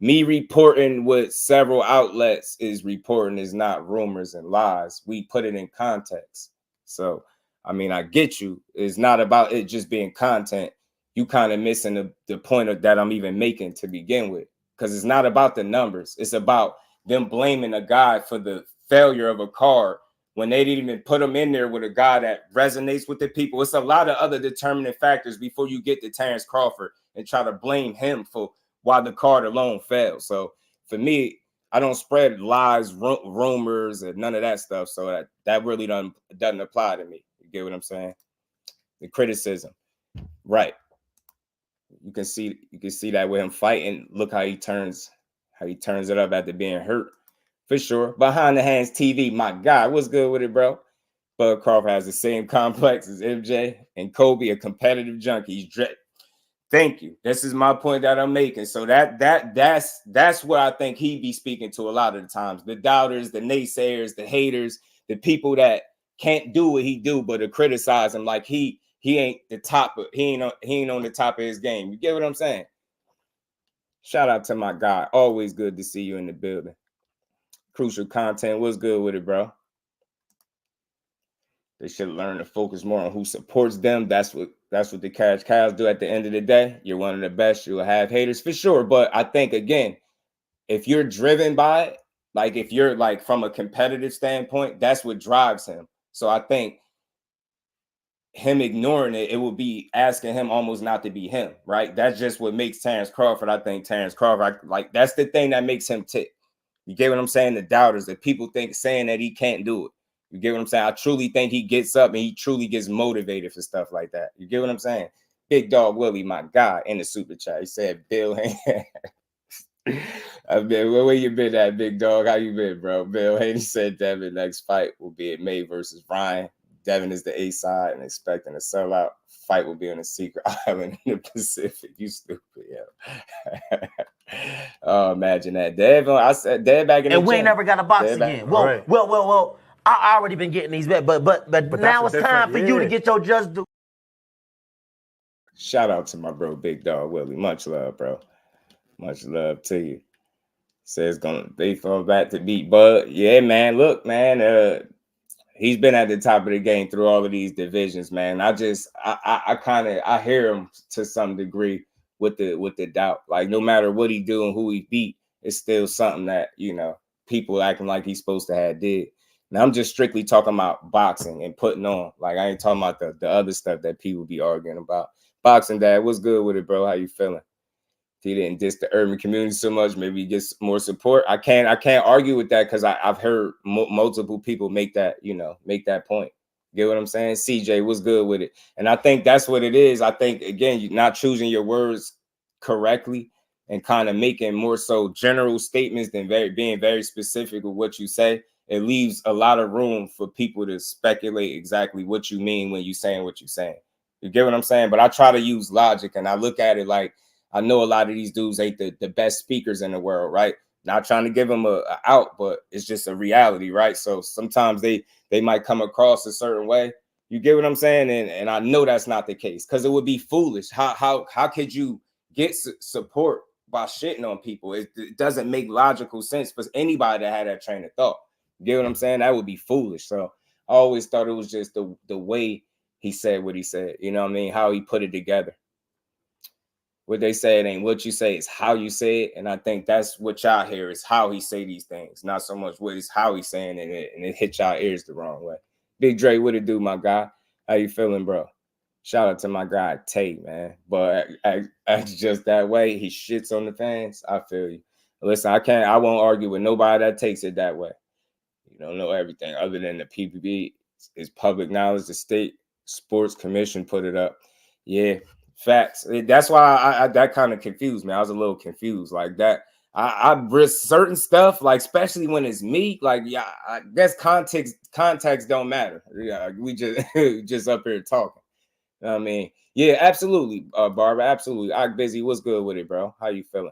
Me reporting what several outlets is reporting is not rumors and lies. We put it in context. So, I mean, I get you. It's not about it just being content. You kind of missing the point of that I'm even making to begin with, because it's not about the numbers. It's about them blaming a guy for the failure of a card when they didn't even put him in there with a guy that resonates with the people. It's a lot of other determining factors before you get to Terence Crawford and try to blame him for why the card alone failed. So for me, I don't spread lies, rumors, and none of that stuff. So that really doesn't apply to me. You get what I'm saying? The criticism, right? You can see that with him fighting. Look how he turns it up after being hurt. For sure. Behind the hands TV, my God, what's good with it, bro? Bud Crawford has the same complex as MJ and Kobe, a competitive junkie. He's Thank you. This is my point that I'm making. So that's what I think he be speaking to a lot of the times. The doubters, the naysayers, the haters, the people that can't do what he do, but to criticize him like he ain't the top of, he ain't on the top of his game. You get what I'm saying? Shout out to my guy. Always good to see you in the building. Crucial content. What's good with it, bro? They should learn to focus more on who supports them. That's what the cash cows do at the end of the day. You're one of the best. You'll have haters for sure. But I think, again, if you're driven by it, like if you're like from a competitive standpoint, that's what drives him. So I think him ignoring it, it would be asking him almost not to be him, right? That's just what makes Terence Crawford. I think Terence Crawford, like that's the thing that makes him tick. You get what I'm saying? The doubters, that people think saying that he can't do it. You get what I'm saying? I truly think he gets up and he truly gets motivated for stuff like that. You get what I'm saying? Big Dog Willie, my guy, in the super chat. He said, Bill, I've been, where you been at, Big Dog? How you been, bro? Bill Haney said Devin next fight will be at May versus Ryan. Devin is the A side and expecting a sellout. Fight will be on a secret island in the Pacific. You stupid, yo. Oh, imagine that. Devin, I said Dev back in the and we gym. ain't never got a box again. Well. I already been getting these bets, but now it's time for you to get your just do. Shout out to my bro, Big Dog Willie. Much love, bro. Much love to you. Says they fall back to beat Bud. Yeah, man. Look, man. He's been at the top of the game through all of these divisions, man. I hear him to some degree with the doubt. Like no matter what he do and who he beat, it's still something that, you know, people acting like he's supposed to have did. Now I'm just strictly talking about boxing and putting on. Like I ain't talking about the other stuff that people be arguing about. Boxing, Dad, what's good with it, bro? How you feeling? If he didn't diss the urban community so much, maybe he gets more support. I can't argue with that because I've heard multiple people make that point. Get what I'm saying? CJ, what's good with it? And I think that's what it is. I think, again, you're not choosing your words correctly and kind of making more so general statements than being very specific with what you say. It leaves a lot of room for people to speculate exactly what you mean when you're saying what you're saying. You get what I'm saying? But I try to use logic and I look at it like, I know a lot of these dudes ain't the best speakers in the world, right? Not trying to give them a out, but it's just a reality, right? So sometimes they might come across a certain way. You get what I'm saying? And I know that's not the case because it would be foolish. How could you get support by shitting on people? It doesn't make logical sense for anybody that had that train of thought. You get what I'm saying? That would be foolish. So I always thought it was just the way he said what he said. You know what I mean? How he put it together. What they say, it ain't what you say, it's how you say it. And I think that's what y'all hear is how he say these things, not so much what is how he's saying it, and it hit y'all ears the wrong way. Big Dre, what it do, my guy? How you feeling, bro? Shout out to my guy, Tate, man. But acts just that way. He shits on the fans. I feel you. Listen, I won't argue with nobody that takes it that way. You don't know everything other than the PPB is public knowledge. The state sports commission put it up. Yeah. Facts. That's why I that kind of confused me. I was a little confused like that. I risk certain stuff, like especially when it's me. Like, yeah, I guess context don't matter. Yeah, we just up here talking. You know what I mean, yeah, absolutely, Barbara, absolutely. I'm busy. What's good with it, bro? How you feeling?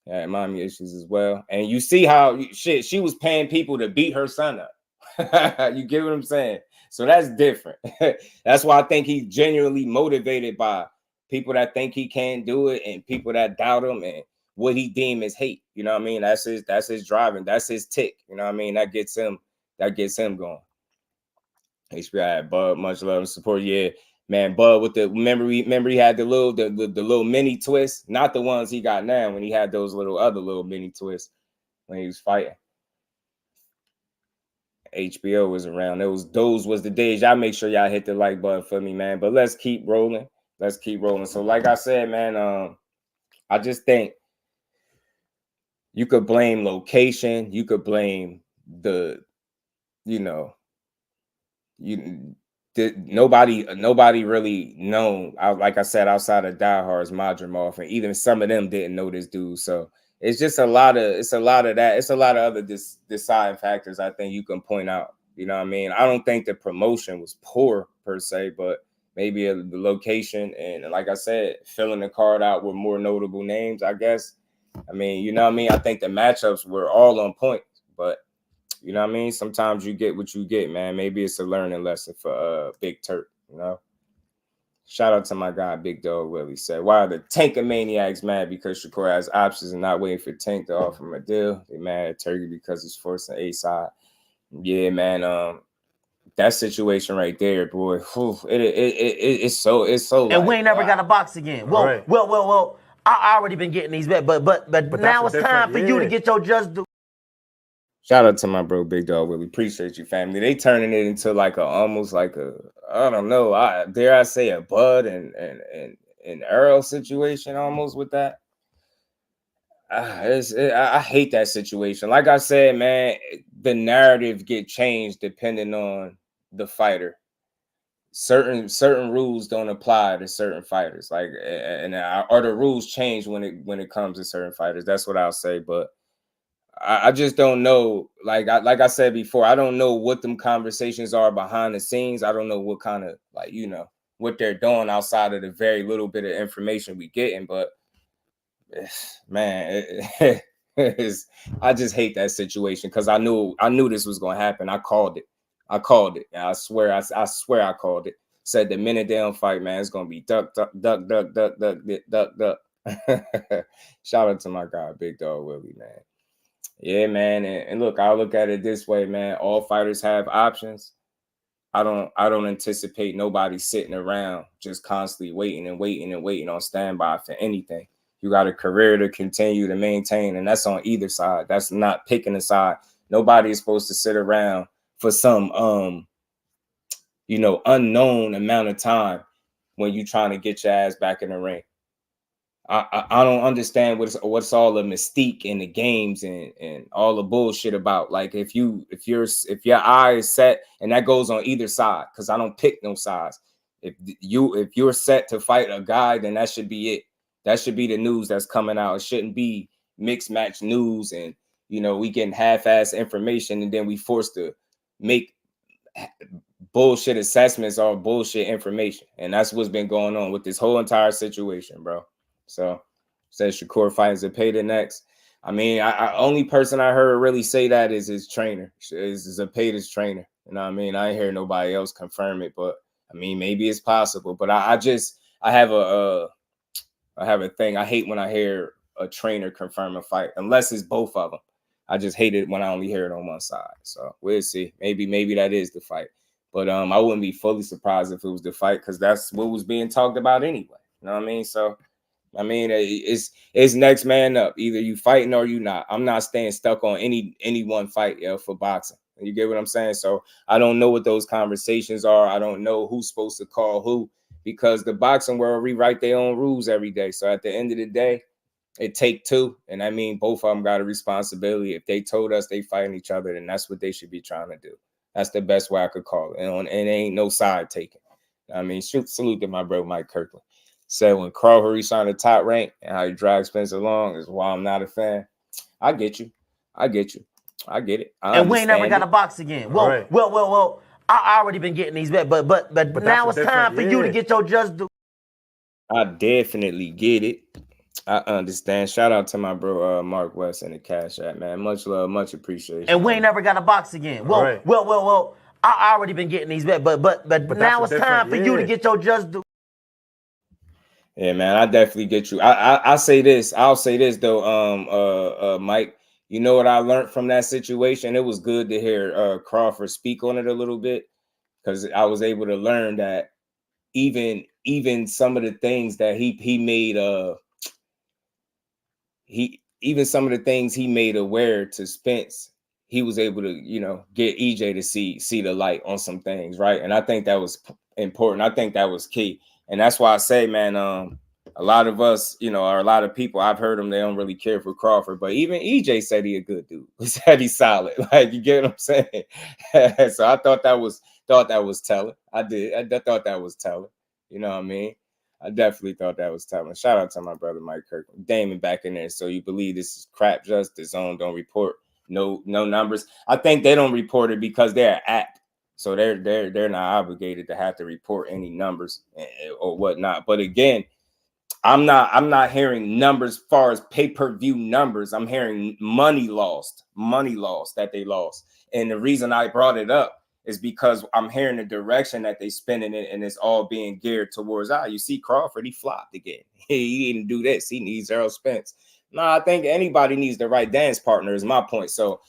Yeah, mommy issues as well. And you see how she was paying people to beat her son up. You get what I'm saying? So that's different. That's why I think he's genuinely motivated by people that think he can't do it and people that doubt him and what he deem as hate. You know what I mean? That's his driving. That's his tick. You know what I mean? That gets him going. HBI, Bud, much love and support. Yeah, man, Bud with the memory he had the little mini twists, not the ones he got now when he had those other little mini twists when he was fighting. HBO was around. Those was the days. Y'all make sure y'all hit the like button for me, man. But let's keep rolling. So like I said, man, I just think you could blame location. You could blame nobody really known. Like I said, outside of diehards, Madrimov, and even some of them didn't know this dude. So it's just a lot of that. It's a lot of other deciding factors I think you can point out. You know what I mean? I don't think the promotion was poor per se, but maybe the location and, like I said, filling the card out with more notable names, I guess. I mean, you know what I mean? I think the matchups were all on point, but you know what I mean? Sometimes you get what you get, man. Maybe it's a learning lesson for Big Turk, you know? Shout out to my guy, Big Dog Willie. Said, why are the Tankamaniacs mad because Shakur has options and not waiting for Tank to offer him a deal? They mad at Turkey because he's forcing A side. Yeah, man. That situation right there, boy. It's so. And we ain't never got a box again. Well. I already been getting these bets, but now it's time for you to get your just do. Shout out to my bro, Big Dog Willie. Appreciate you, family. They turning it into like almost like a, I don't know, dare I say a Bud and Earl situation almost with that. I hate that situation. Like I said, man, the narrative get changed depending on the fighter. Certain rules don't apply to certain fighters, like or the rules change when it comes to certain fighters. That's what I'll say. But I just don't know. Like I said before, I don't know what them conversations are behind the scenes. I don't know what kind of what they're doing outside of the very little bit of information we getting. But man, I just hate that situation because I knew this was gonna happen. I called it. I swear I called it. Said the minute they don't fight, man, it's gonna be duck. Shout out to my guy, Big Dog Willie, man. Yeah, man. And look, I'll look at it this way, man. All fighters have options. I don't anticipate nobody sitting around just constantly waiting on standby for anything. You got a career to continue to maintain, and that's on either side. That's not picking a side. Nobody is supposed to sit around for some unknown amount of time when you're trying to get your ass back in the ring. I don't understand what's all the mystique in the games and all the bullshit about. Like if your eye is set, and that goes on either side, because I don't pick no sides. If you're set to fight a guy, then that should be it. That should be the news that's coming out. It shouldn't be mixed match news and we getting half-ass information and then we forced to make bullshit assessments or bullshit information. And that's what's been going on with this whole entire situation, bro. So says Shakur fights Zepeda next. I mean, I only person I heard really say that is his trainer, is Zepeda's trainer. You know what I mean? I ain't hear nobody else confirm it, but I mean, maybe it's possible. But I have a thing. I hate when I hear a trainer confirm a fight, unless it's both of them. I just hate it when I only hear it on one side. So we'll see. Maybe that is the fight. But I wouldn't be fully surprised if it was the fight, because that's what was being talked about anyway. You know what I mean? So I mean, it's next man up. Either you fighting or you not. I'm not staying stuck on any one fight, for boxing. You get what I'm saying? So I don't know what those conversations are. I don't know who's supposed to call who, because the boxing world rewrite their own rules every day. So at the end of the day, it take two. And I mean, both of them got a responsibility. If they told us they fighting each other, then that's what they should be trying to do. That's the best way I could call it. And ain't no side taking. I mean, salute to my bro, Mike Kirkland. Said when Crawford signed the top rank and how he dragged Spencer along is why I'm not a fan. I get you. I get it. And we ain't never got to box again. Well, right. well. I already been getting these back, but now it's time for you to get your just due. I definitely get it. I understand. Shout out to my bro Mark West in the Cash App, man. Much love, much appreciation. And we ain't never got to box again. Well, right. well. I already been getting these back, but now it's time for you to get your just due. Yeah, man, I definitely get you. I'll say this though, Mike. You know what I learned from that situation? It was good to hear Crawford speak on it a little bit, because I was able to learn that even some of the things that he made even some of the things he made aware to Spence, he was able to get EJ to see the light on some things, right? And I think that was important. I think that was key. And that's why I say, man, a lot of us, or a lot of people, I've heard them, they don't really care for Crawford. But even EJ said he a good dude. He said he's solid. Like, you get what I'm saying? So I thought that was telling. I did. I thought that was telling. You know what I mean? I definitely thought that was telling. Shout out to my brother Mike Kirkland. Damon back in there. So you believe this is crap? Just the zone don't report no numbers. I think they don't report it because they're an app. So they're not obligated to have to report any numbers or whatnot. But again, I'm not hearing numbers as far as pay-per-view numbers. I'm hearing money lost that they lost. And the reason I brought it up is because I'm hearing the direction that they spending it, and it's all being geared towards, you see Crawford, he flopped again. He didn't do this. He needs Errol Spence. No, I think anybody needs the right dance partner is my point. So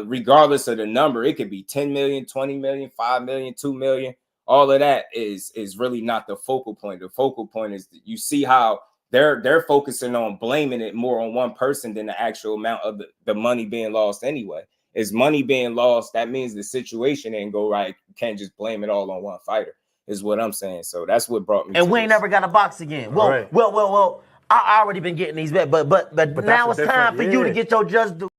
regardless of the number, it could be 10 million, 20 million, 5 million, 2 million. All of that is really not the focal point. The focal point is that you see how they're focusing on blaming it more on one person than the actual amount of the money being lost anyway. Is money being lost? That means the situation didn't go right. You can't just blame it all on one fighter, is what I'm saying. So that's what brought me. And we ain't never got to box again. Well. I already been getting these bets, but now it's time for you to get your just due.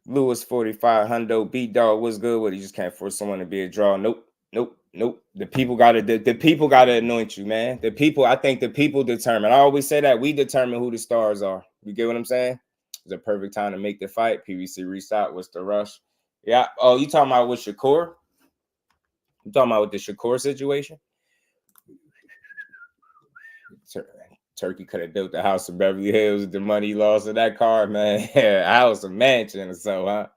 Lewis 45 Hundo B Dog, what's good? What, you just can't force someone to be a draw? Nope. The people gotta anoint you, man. The people, I think the people determine. I always say that we determine who the stars are. You get what I'm saying? It's a perfect time to make the fight. PVC restart. What's the rush? Yeah. Oh, you talking about with Shakur? You talking about with the Shakur situation? Turkey could have built the house in Beverly Hills with the money he lost in that car, man. House, a mansion or so, huh?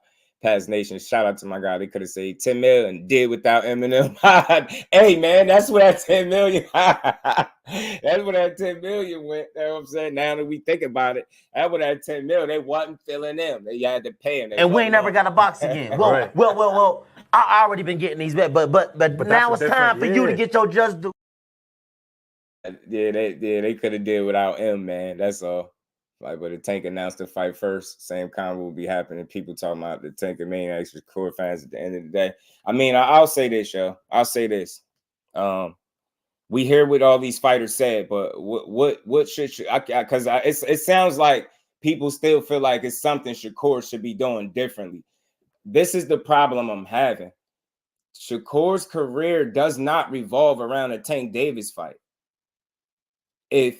Past Nation, shout out to my guy. They could have saved 10 million and did without Eminem. Hey, man, that's where that 10 million. That's where that 10 million went. You know what I'm saying? Now that we think about it, that's where that 10 million, they wasn't filling them. They had to pay them. And we ain't never got to box again. Well. I already been getting these bets, but now it's time for you to get your just due. Yeah, they could have did without him, man. That's all. Like, but the Tank announced the fight first. Same convo will be happening. People talking about the Tank and Maniacs for core fans at the end of the day. I mean, I'll say this, yo. I'll say this. We hear what all these fighters said, but what should because it sounds like people still feel like it's something Shakur should be doing differently. This is the problem I'm having. Shakur's career does not revolve around a Tank Davis fight. If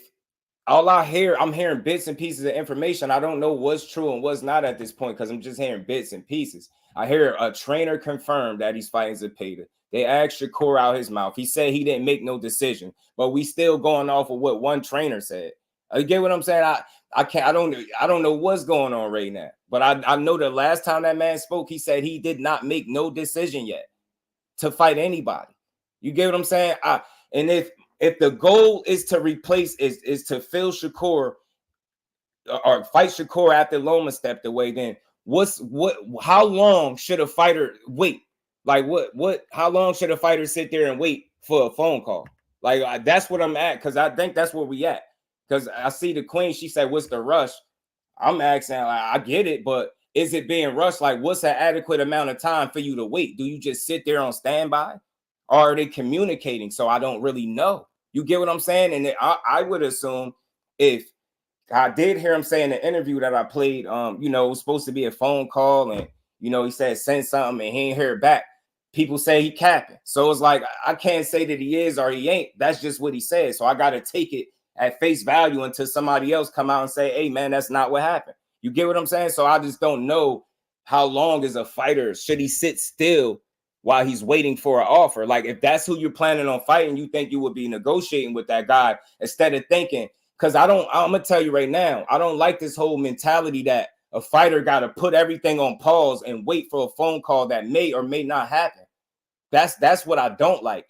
all I'm hearing bits and pieces of information. I don't know what's true and what's not at this point because I'm just hearing bits and pieces. I hear a trainer confirmed that he's fighting Zepeda. They asked Shakur out his mouth. He said he didn't make no decision, but we still going off of what one trainer said. You get what I'm saying? I don't know what's going on right now, but I know the last time that man spoke, he said he did not make no decision yet to fight anybody. You get what I'm saying? And if the goal is to replace is to fill Shakur or fight Shakur after Loma stepped away, then how long should a fighter wait? Like how long should a fighter sit there and wait for a phone call? Like that's what I'm at, because I think that's where we at. Because I see the Queen, she said, what's the rush? I'm asking, like, I get it, but is it being rushed? Like, what's an adequate amount of time for you to wait? Do you just sit there on standby? Or are they communicating? So I don't really know. You get what I'm saying? And I would assume, if I did hear him say in the interview that I played, it was supposed to be a phone call, and he said send something and he ain't hear it back. People say he capping. So it's like, I can't say that he is or he ain't. That's just what he said. So I got to take it at face value until somebody else come out and say, hey, man, that's not what happened. You get what I'm saying? So I just don't know how long is a fighter. Should he sit still while he's waiting for an offer? Like, if that's who you're planning on fighting, you think you would be negotiating with that guy instead of thinking, because I'm going to tell you right now, I don't like this whole mentality that a fighter got to put everything on pause and wait for a phone call that may or may not happen. That's what I don't like.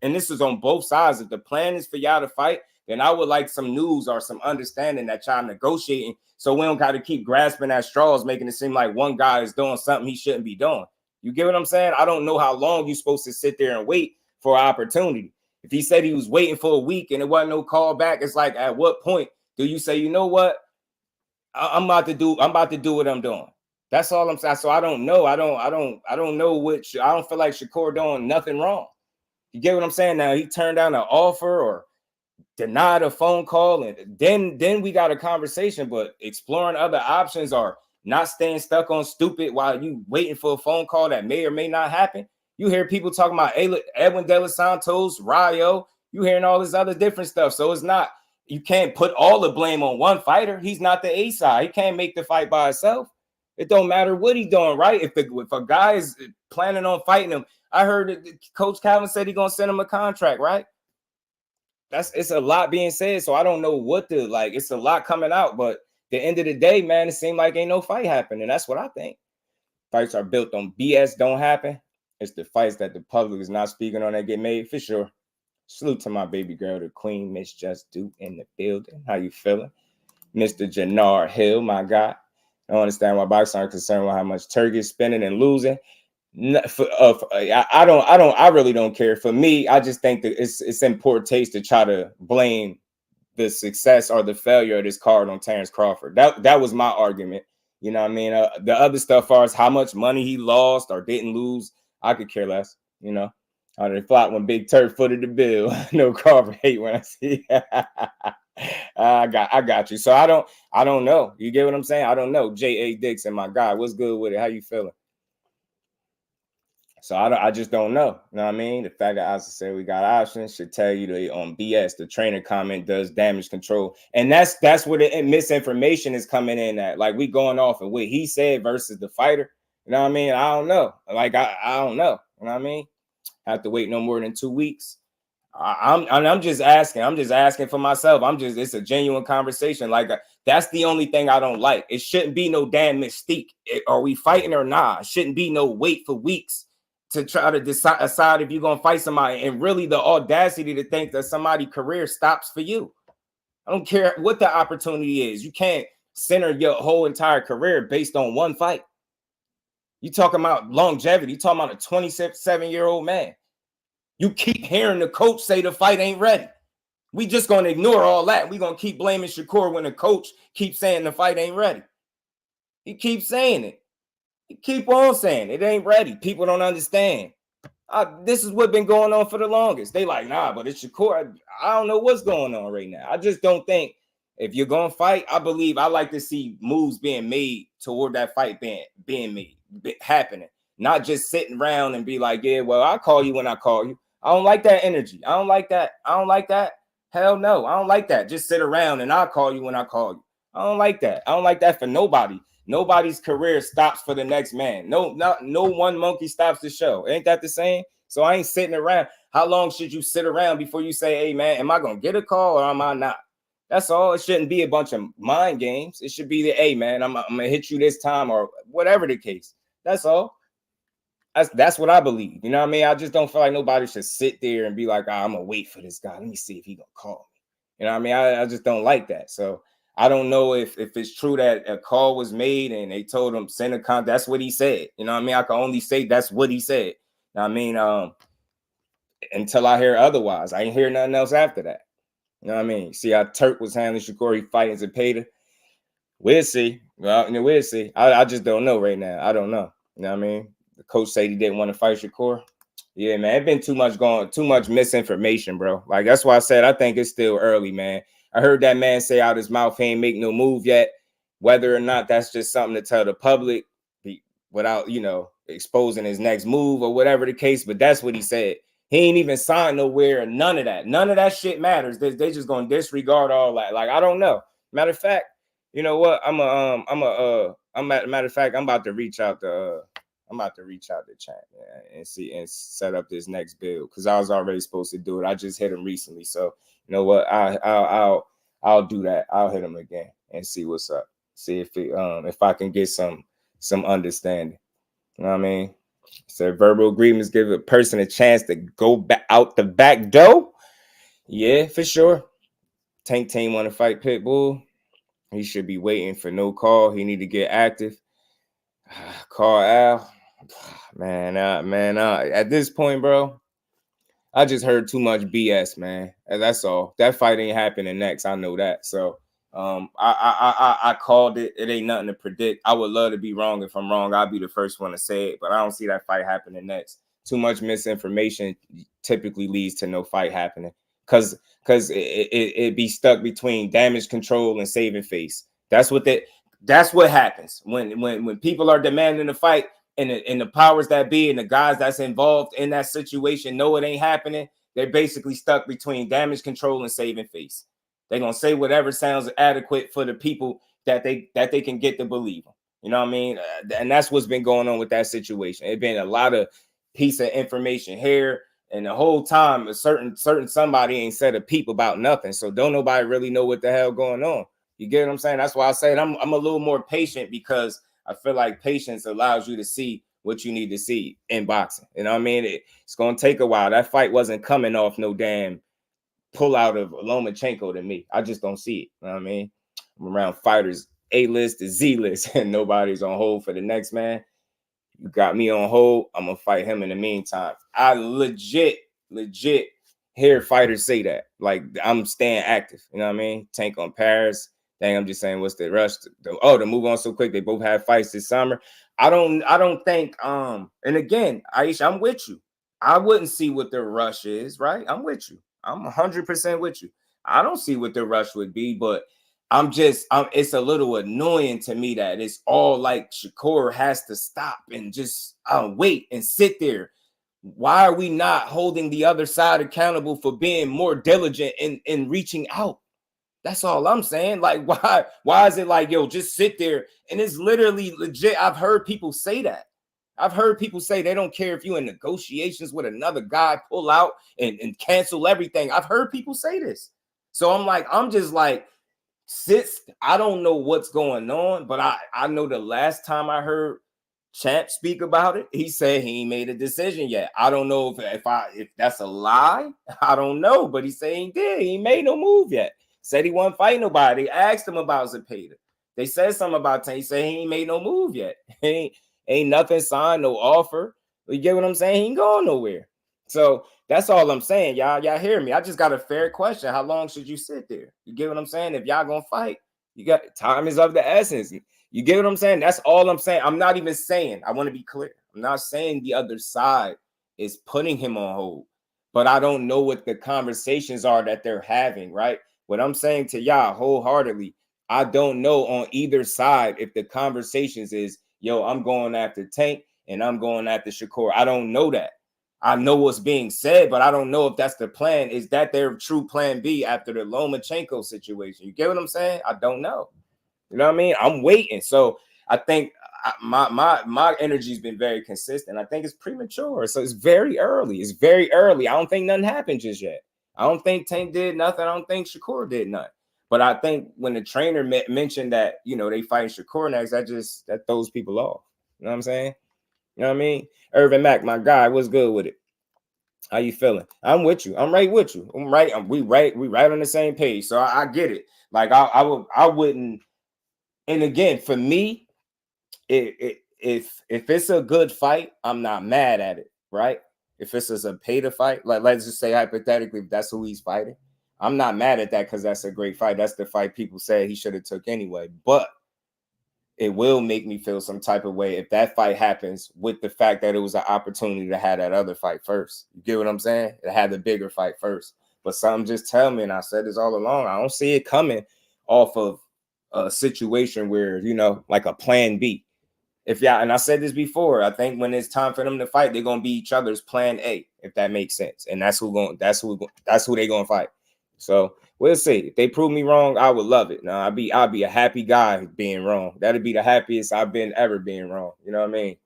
And this is on both sides. If the plan is for y'all to fight, then I would like some news or some understanding that y'all negotiating, so we don't got to keep grasping at straws, making it seem like one guy is doing something he shouldn't be doing. You get what I'm saying? I don't know how long you're supposed to sit there and wait for an opportunity. If he said he was waiting for a week and it wasn't no call back, it's like, at what point do you say, you know what? I'm about to do what I'm doing. That's all I'm saying. So I don't know. I don't know which. I don't feel like Shakur doing nothing wrong. You get what I'm saying? Now he turned down an offer or denied a phone call, and then we got a conversation. But exploring other options or not staying stuck on stupid while you waiting for a phone call that may or may not happen. You hear people talking about Edwin De Los Santos, Rayo. You hearing all this other different stuff. So it's not, you can't put all the blame on one fighter. He's not the A side. He can't make the fight by himself. It don't matter what he's doing, right? If a guy is planning on fighting him, I heard that Coach Calvin said he's gonna send him a contract, right? It's a lot being said, so I don't know what to like. It's a lot coming out, but at the end of the day, man, it seemed like ain't no fight happening. That's what I think. Fights are built on BS don't happen. It's the fights that the public is not speaking on that get made, for sure. Salute to my baby girl, the Queen, Miss Jusdu in the building. How you feeling? Mr. Jannard Hill, my guy. I don't understand why boxers aren't concerned with how much Turkey is spending and losing. I really don't care. For me, I just think that it's in poor taste to try to blame the success or the failure of this card on Terence Crawford. That was my argument. You know what I mean? The other stuff, as far as how much money he lost or didn't lose, I could care less. You know, I flopped when Big Turd footed the bill. No Crawford hate when I see. I got you. So I don't know. You get what I'm saying? I don't know. J.A. Dixon, my guy, what's good with it? How you feeling? So I just don't know. You know what I mean? The fact that I said we got options should tell you that on BS, the trainer comment does damage control. And that's where the misinformation is coming in at. Like we going off of what he said versus the fighter. You know what I mean? I don't know. Like I don't know. You know what I mean? Have to wait no more than 2 weeks. I'm just asking. I'm just asking for myself. It's a genuine conversation. Like that's the only thing I don't like. It shouldn't be no damn mystique. Are we fighting or not? It shouldn't be no wait for weeks to try to decide if you're going to fight somebody, and really the audacity to think that somebody's career stops for you. I don't care what the opportunity is. You can't center your whole entire career based on one fight. You talking about longevity. You talking about a 27-year-old man. You keep hearing the coach say the fight ain't ready. We just going to ignore all that. We're going to keep blaming Shakur when the coach keeps saying the fight ain't ready. He keeps saying it. Keep on saying it ain't ready. People don't understand. This is what's been going on for the longest. They like, nah, but it's Shakur. I don't know what's going on right now. I just don't think if you're going to fight, I like to see moves being made toward that fight being made, happening. Not just sitting around and be like, yeah, well, I'll call you when I call you. I don't like that energy. I don't like that. Hell no. I don't like that. Just sit around and I'll call you when I call you. I don't like that. I don't like that for nobody. Nobody's career stops for the next man. No one monkey stops the show. Ain't that the same? So I ain't sitting around. How long should you sit around before you say, hey, man, am I going to get a call or am I not? That's all. It shouldn't be a bunch of mind games. It should be the, hey, man, I'm going to hit you this time or whatever the case. That's all. That's what I believe. You know what I mean? I just don't feel like nobody should sit there and be like, I'm going to wait for this guy. Let me see if he going to call me. You know what I mean? I just don't like that. So I don't know if it's true that a call was made and they told him send a con. That's what he said. You know what I mean? I can only say that's what he said. You know what I mean? Until I hear otherwise. I ain't hear nothing else after that. You know what I mean? See how Turk was handling Shakur, he fighting Zepeda. We'll see. Well, we'll see. I just don't know right now. I don't know. You know what I mean? The coach said he didn't want to fight Shakur. Yeah, man. It's been too much misinformation, bro. Like, that's why I said I think it's still early, man. I heard that man say out his mouth he ain't make no move yet. Whether or not that's just something to tell the public without, exposing his next move or whatever the case. But that's what he said. He ain't even signed nowhere or none of that. None of that shit matters. They just gonna disregard all that. Like, I don't know. Matter of fact, you know what? Matter of fact, I'm about to reach out to chat, man, and see and set up this next build because I was already supposed to do it. I just hit him recently, so you know what? I'll do that. I'll hit him again and see what's up. See if I can get some understanding. You know what I mean? So verbal agreements give a person a chance to go back out the back door. Yeah, for sure. Tank Team want to fight Pitbull. He should be waiting for no call. He need to get active. Call Al. Man, at this point, bro, I just heard too much BS, man. And that's all. That fight ain't happening next. I know that. So I called it. It ain't nothing to predict. I would love to be wrong. If I'm wrong, I'll be the first one to say it. But I don't see that fight happening next. Too much misinformation typically leads to no fight happening. Because it be stuck between damage control and saving face. That's what happens when people are demanding a fight and the powers that be and the guys that's involved in that situation know it ain't happening. They're basically stuck between damage control and saving face. They're gonna say whatever sounds adequate for the people that they can get to believe them. You know what I mean? And that's what's been going on with that situation. It's been a lot of piece of information here. And the whole time, a certain somebody ain't said a peep about nothing. So don't nobody really know what the hell going on. You get what I'm saying? That's why I said I'm a little more patient because I feel like patience allows you to see what you need to see in boxing. You know what I mean? It's going to take a while. That fight wasn't coming off no damn pull out of Lomachenko to me. I just don't see it. You know what I mean? I'm around fighters A-list to Z-list and nobody's on hold for the next man. You got me on hold. I'm going to fight him in the meantime. I legit hear fighters say that. Like, I'm staying active. You know what I mean? Tank on Paris. Dang, I'm just saying, what's the rush? To move on so quick. They both have fights this summer. I don't think. And again, Aisha, I'm with you. I wouldn't see what the rush is, right? I'm with you. I'm 100% with you. I don't see what the rush would be, but it's a little annoying to me that it's all like Shakur has to stop and just wait and sit there. Why are we not holding the other side accountable for being more diligent in reaching out? That's all I'm saying. Like, why is it like, yo, just sit there? And it's literally legit. I've heard people say that. I've heard people say they don't care if you're in negotiations with another guy, pull out and cancel everything. I've heard people say this. So I'm just like, I don't know what's going on, but I know the last time I heard Champ speak about it, he said he ain't made a decision yet. I don't know if that's a lie. I don't know, but he said he did. He ain't made no move yet. Said he won't fight nobody. They asked him about Zepeda. They said something about Tank. He said he ain't made no move yet. Ain't nothing signed, no offer. You get what I'm saying? He ain't going nowhere. So that's all I'm saying, y'all. Y'all hear me? I just got a fair question. How long should you sit there? You get what I'm saying? If y'all gonna fight, you got time is of the essence. You get what I'm saying? That's all I'm saying. I'm not even saying, I want to be clear. I'm not saying the other side is putting him on hold, but I don't know what the conversations are that they're having, right? What I'm saying to y'all wholeheartedly, I don't know on either side if the conversations is, yo, I'm going after Tank and I'm going after Shakur. I don't know that. I know what's being said, but I don't know if that's the plan. Is that their true plan B after the Lomachenko situation? You get what I'm saying? I don't know. You know what I mean? I'm waiting. So I think my energy's been very consistent. I think it's premature. So it's very early. It's very early. I don't think nothing happened just yet. I don't think Tank did nothing. I don't think Shakur did nothing. But I think when the trainer mentioned that, you know, they fight Shakur next, that throws people off. You know what I'm saying? You know what I mean? Irvin Mack, my guy, what's good with it? How you feeling? I'm with you. I'm right with you. I'm right. We right on the same page. So I get it. Like I wouldn't. And again, for me, if it's a good fight, I'm not mad at it, right? If it's a pay to fight, like let's just say hypothetically, if that's who he's fighting, I'm not mad at that because that's a great fight. That's the fight people said he should have took anyway. But it will make me feel some type of way if that fight happens with the fact that it was an opportunity to have that other fight first. You get what I'm saying? It had the bigger fight first. But something just tell me, and I said this all along, I don't see it coming off of a situation where, you know, like a plan B. If y'all, and I said this before, I think when it's time for them to fight, they're gonna be each other's plan A, if that makes sense. And that's who they gonna fight. So we'll see. If they prove me wrong, I would love it. Now I'll be a happy guy being wrong. That'd be the happiest I've been ever being wrong. You know what I mean?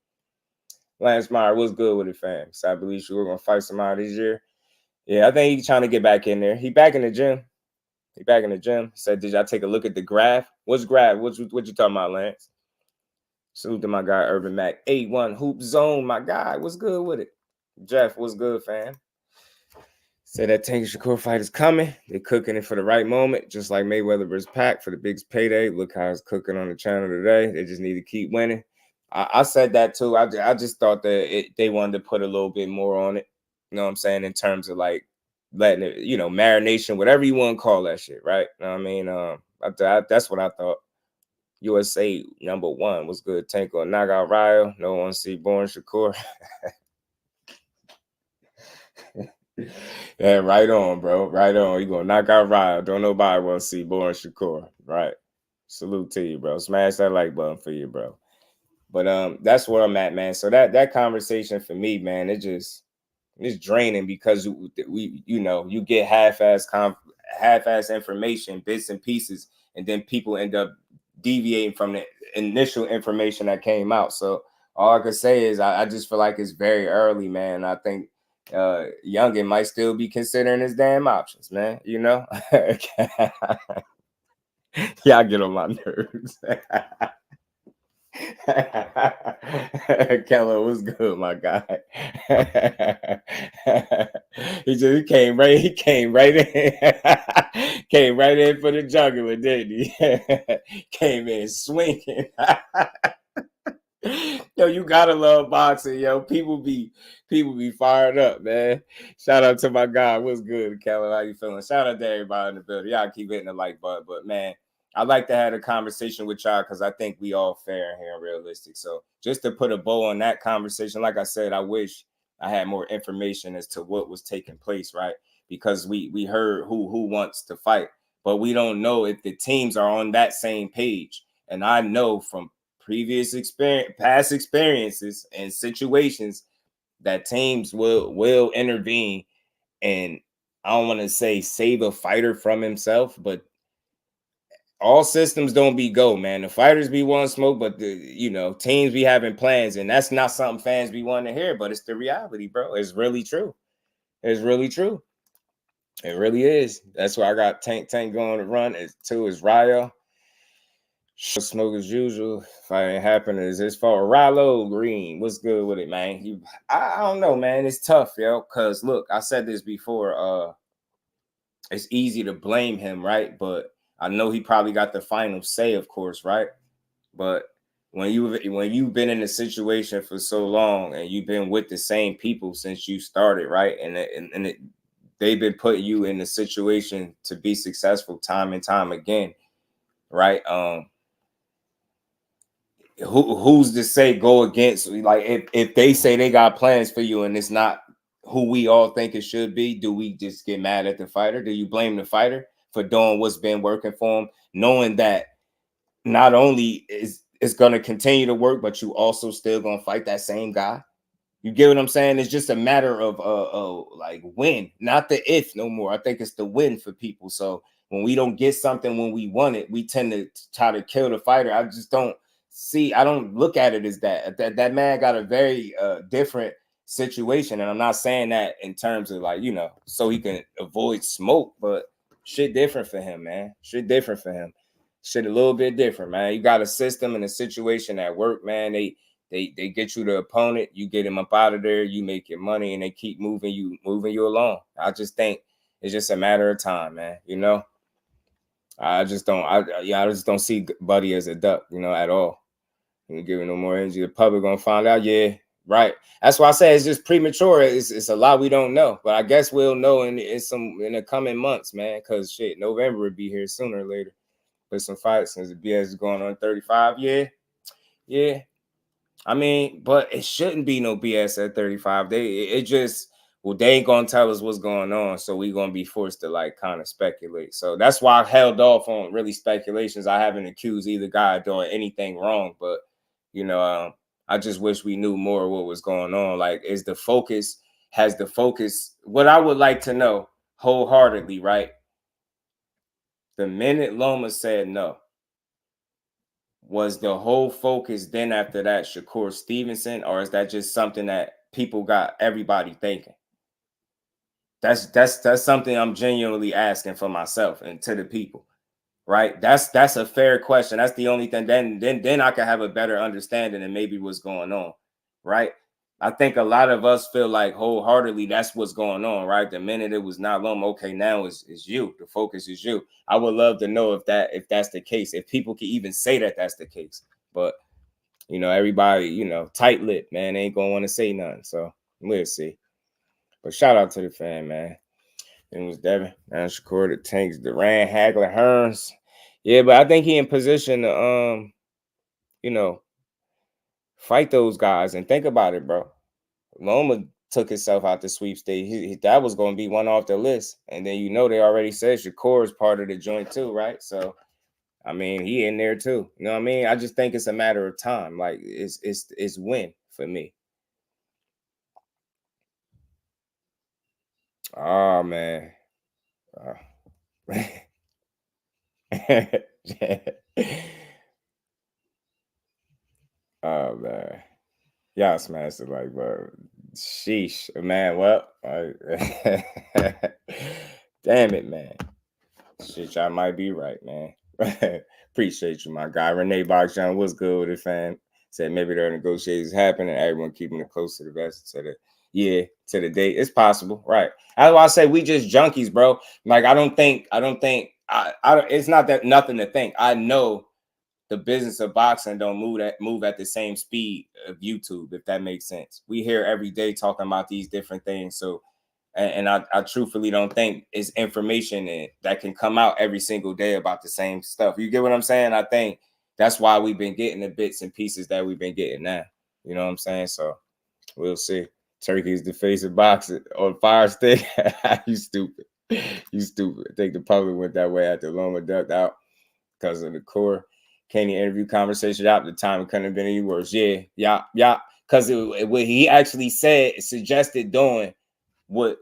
Lance Meyer, what's good with it, fam? So I believe we're gonna fight somebody this year. Yeah, I think he's trying to get back in there. He back in the gym. Said, did y'all take a look at the graph? What's graph? What you talking about, Lance? Salute to my guy, Urban Mac. 8-1 Hoop Zone, my guy. What's good with it? Jeff, what's good, fam? Say that Tank Shakur fight is coming. They're cooking it for the right moment, just like Mayweather versus Pac for the biggest payday. Look how it's cooking on the channel today. They just need to keep winning. I said that too. I just thought that they wanted to put a little bit more on it. You know what I'm saying? In terms of like letting it, you know, marination, whatever you want to call that shit, right? You know what I mean? That's what I thought. USA #1 was good. Tank on knockout Ryo. No one see born Shakur. Yeah, right on, bro. Right on. You gonna knock out Ryo. Don't nobody want to see born Shakur. Right. Salute to you, bro. Smash that like button for you, bro. But that's where I'm at, man. So that conversation for me, man, it's draining because we you know, you get half-ass information, bits and pieces, and then people end up deviating from the initial information that came out. So all I could say is I just feel like it's very early, man. I think Youngin might still be considering his damn options, man. You know, y'all get on my nerves. Keller was good, my guy. he came right in. Came right in for the jugular, didn't he? Came in swinging. Yo, you gotta love boxing, yo. People be fired up, man. Shout out to my guy. What's good, Kelly? How you feeling? Shout out to everybody in the building. Y'all keep hitting the like button, but man, I like to have a conversation with y'all because I think we all fair here and realistic. So just to put a bow on that conversation, like I said, I wish I had more information as to what was taking place, right? Because we heard who wants to fight, but we don't know if the teams are on that same page. And I know from past experiences and situations that teams will intervene, and I don't want to say save a fighter from himself, but all systems don't be go, man. The fighters be wanting smoke, but the teams be having plans, and that's not something fans be wanting to hear, but it's the reality, bro. It's really true. It's really true. It really is. That's why I got Tank going to run. Two is Ryo. Smoke as usual. If I ain't happen, is his fault. Rilo Green, what's good with it, man? I don't know, man. It's tough, yo. Cause look, I said this before. It's easy to blame him, right? But I know he probably got the final say, of course, right? But when you've been in a situation for so long and you've been with the same people since you started, right? And they've been putting you in a situation to be successful time and time again, right? Who's to say go against, like, if they say they got plans for you and it's not who we all think it should be, do we just get mad at the fighter? Do you blame the fighter for doing what's been working for him, knowing that not only is it's going to continue to work, but you also still going to fight that same guy? You get what I'm saying? It's just a matter of like when, not the if no more. I think it's the when for people. So when we don't get something when we want it, we tend to try to kill the fighter. I just don't I don't look at it as that man got a very different situation. And I'm not saying that in terms of like, so he can avoid smoke, but shit different for him, man. Shit different for him. Shit a little bit different, man. You got a system and a situation at work, man. They get you the opponent, you get him up out of there, you make your money, and they keep moving you along. I just think it's just a matter of time, man. I just don't see Buddy as a duck, at all. You give him no more energy. The public gonna find out. Yeah, right. That's why I say it's just premature. It's a lot we don't know, but I guess we'll know in the coming months, man. Because shit, November would be here sooner or later with some fights since the BS is going on 35. Yeah. I mean, but it shouldn't be no BS at 35. They ain't gonna tell us what's going on, so we're gonna be forced to like kind of speculate. So that's why I held off on really speculations. I haven't accused either guy of doing anything wrong, but I just wish we knew more of what was going on. Like, has the focus? What I would like to know wholeheartedly, right? The minute Loma said no, was the whole focus then after that Shakur Stevenson, or is that just something that people got everybody thinking? That's something I'm genuinely asking for myself and to the people, right? That's a fair question. That's the only thing. Then I can have a better understanding and maybe what's going on, right? I think a lot of us feel like wholeheartedly that's what's going on, right? The minute it was not Loma, okay, now it's you. The focus is you. I would love to know if that's the case, if people can even say that that's the case. But everybody, tight-lipped, man, they ain't gonna want to say nothing. So we'll see. But shout out to the fan, man. It was Devin, and Shakur, the Tanks, Duran, Hagler, Hearns. Yeah, but I think he in position to fight those guys. And think about it, bro. Loma took himself out the sweepstakes. That was going to be one off the list. And then they already said Shakur is part of the joint too, right? So I mean, he in there too. You know what I mean? I just think it's a matter of time. Like it's win for me. Oh man. Oh man. Y'all smashed it like, bro. Sheesh, man. Well, damn it, man. Shit, y'all might be right, man. Appreciate you, my guy. Renee Boxjohn, what's good with it, fam? Said maybe there are negotiations happening, everyone keeping it close to the vest to the date. It's possible, right? That's why I say we just junkies, bro. Like I don't think it's not that nothing to think. I know the business of boxing don't move at the same speed of YouTube, if that makes sense. We hear every day talking about these different things. So, and I truthfully don't think it's information that can come out every single day about the same stuff. You get what I'm saying? I think that's why we've been getting the bits and pieces that we've been getting now. You know what I'm saying? So we'll see. Turkey's the face of boxing on Fire Stick. You stupid. You stupid. I think the public went that way after Loma ducked out because of the core. Kenny interview conversation at the time, it couldn't have been any worse. Yeah. Because what he actually suggested doing what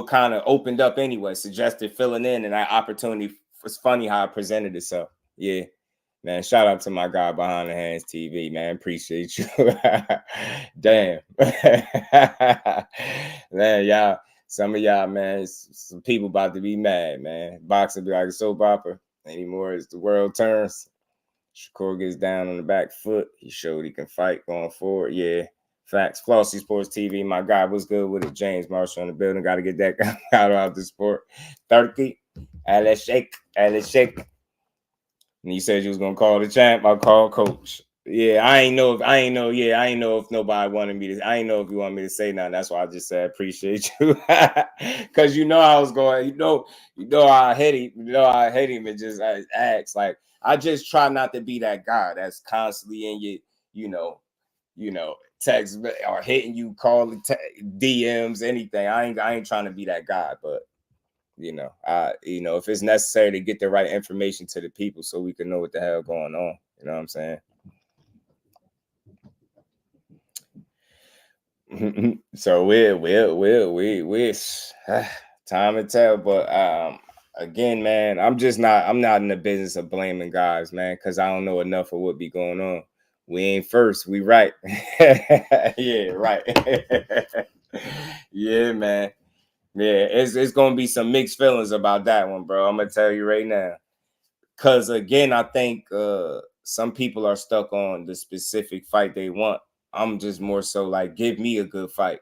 kind of opened up anyway, suggested filling in, and that opportunity was funny how it presented itself. Yeah. Man, shout out to my guy behind the hands TV, man. Appreciate you. Damn. Man, y'all, some of y'all, man, some people about to be mad, man. Boxing be like a soap opera anymore as the world turns. Shakur gets down on the back foot. He showed he can fight going forward. Yeah. Facts. Flossy Sports TV, my guy, what's good with it? James Marshall in the building. Got to get that out the sport. Turkey. Let's shake. And you said you was gonna call the champ. I call coach. Yeah, I ain't know if nobody wanted me to. I ain't know if you want me to say nothing. That's why I just said appreciate you, because you know I was going. You know I hit him. I hit him and just ask. Like I just try not to be that guy that's constantly in your, text or hitting you, calling DMs, anything. I ain't trying to be that guy, but. If it's necessary to get the right information to the people so we can know what the hell going on. You know what I'm saying? So we time to tell. But again, man, I'm not in the business of blaming guys, man, because I don't know enough of what be going on. We ain't first, we right. Yeah, right. Yeah, man. Yeah, it's gonna be some mixed feelings about that one, bro. I'm gonna tell you right now. Cause again, I think some people are stuck on the specific fight they want. I'm just more so like, give me a good fight.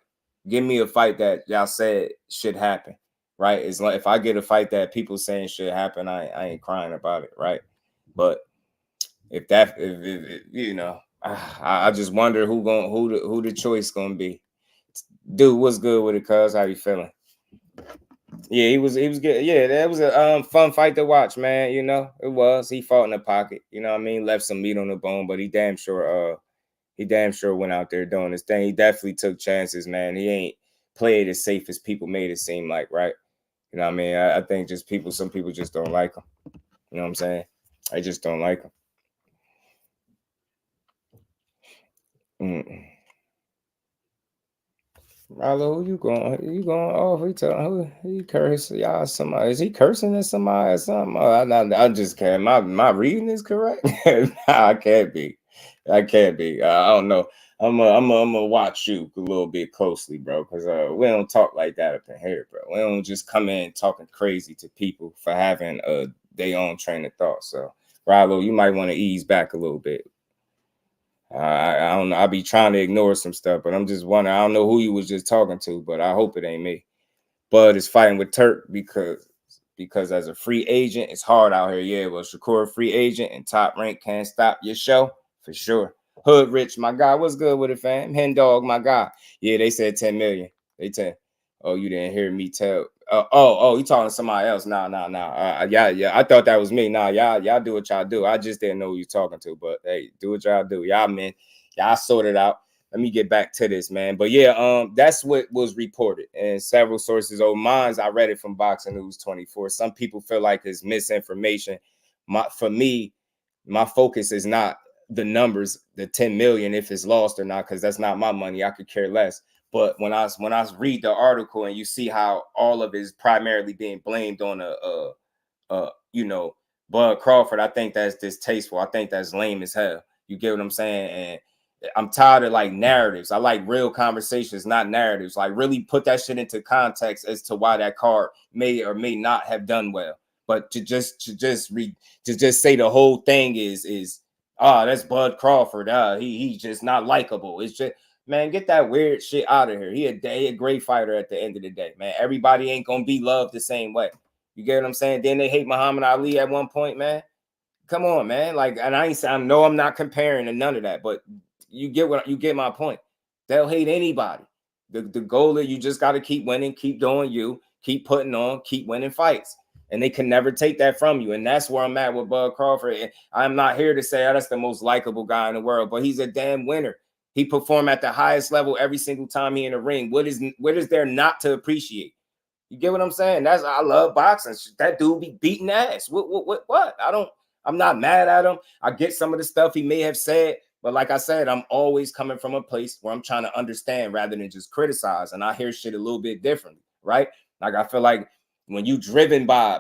Give me a fight that y'all said should happen, right? It's like if I get a fight that people saying should happen, I ain't crying about it, right? But if I just wonder who the choice gonna be. Dude, what's good with it, cuz? How you feeling? Yeah, he was good. Yeah, that was a fun fight to watch, man. It was. He fought in the pocket. You know what I mean? Left some meat on the bone, but he damn sure went out there doing his thing. He definitely took chances, man. He ain't played as safe as people made it seem like, right? You know what I mean? I think some people just don't like him. You know what I'm saying? I just don't like him. Rallo, who you going off? He curse y'all somebody. Is he cursing at somebody or something? I just can't. My reading is correct? Nah, I can't be. I don't know. I'm gonna watch you a little bit closely, bro, because we don't talk like that up in here, bro. We don't just come in talking crazy to people for having their own train of thought. So, Rallo, you might want to ease back a little bit. I don't know. I'll be trying to ignore some stuff, but I'm just wondering. I don't know who you was just talking to, but I hope it ain't me. Bud is fighting with Turk because as a free agent, it's hard out here. Yeah, well, Shakur, free agent and Top Rank can't stop your show for sure. Hood Rich, my guy, what's good with it, fam? Hen Dog, my guy. Yeah, they said 10 million. They 10. Oh, you didn't hear me tell. You talking to somebody else? Nah. Yeah. I thought that was me. Nah, y'all do what y'all do. I just didn't know who you talking to. But hey, do what y'all do. Y'all sort it out. Let me get back to this, man. But yeah, that's what was reported in several sources. Mine's I read it from Boxing News 24. Some people feel like it's misinformation. For me, my focus is not the numbers, the 10 million, if it's lost or not, because that's not my money. I could care less. But when I read the article and you see how all of it is primarily being blamed on Bud Crawford, I think that's distasteful. I think that's lame as hell. You get what I'm saying? And I'm tired of like narratives. I like real conversations, not narratives. Like really put that shit into context as to why that card may or may not have done well. But to just say the whole thing is that's Bud Crawford. He's just not likable. It's just, man, get that weird shit out of here. He a great fighter at the end of the day, man. Everybody ain't gonna be loved the same way. You get what I'm saying? Then they hate Muhammad Ali at one point, man. Come on, man. Like, and I know I'm not comparing to none of that, but you get my point. They'll hate anybody. The goal is you just got to keep winning, keep doing you, keep putting on, keep winning fights. And they can never take that from you. And that's where I'm at with Bud Crawford. And I'm not here to say, oh, that's the most likable guy in the world, but he's a damn winner. He performed at the highest level every single time he in the ring. What is there not to appreciate? You get what I'm saying? I love boxing. That dude be beating ass. What? I'm not mad at him. I get some of the stuff he may have said, but like I said, I'm always coming from a place where I'm trying to understand rather than just criticize. And I hear shit a little bit differently, right? Like I feel like when you driven by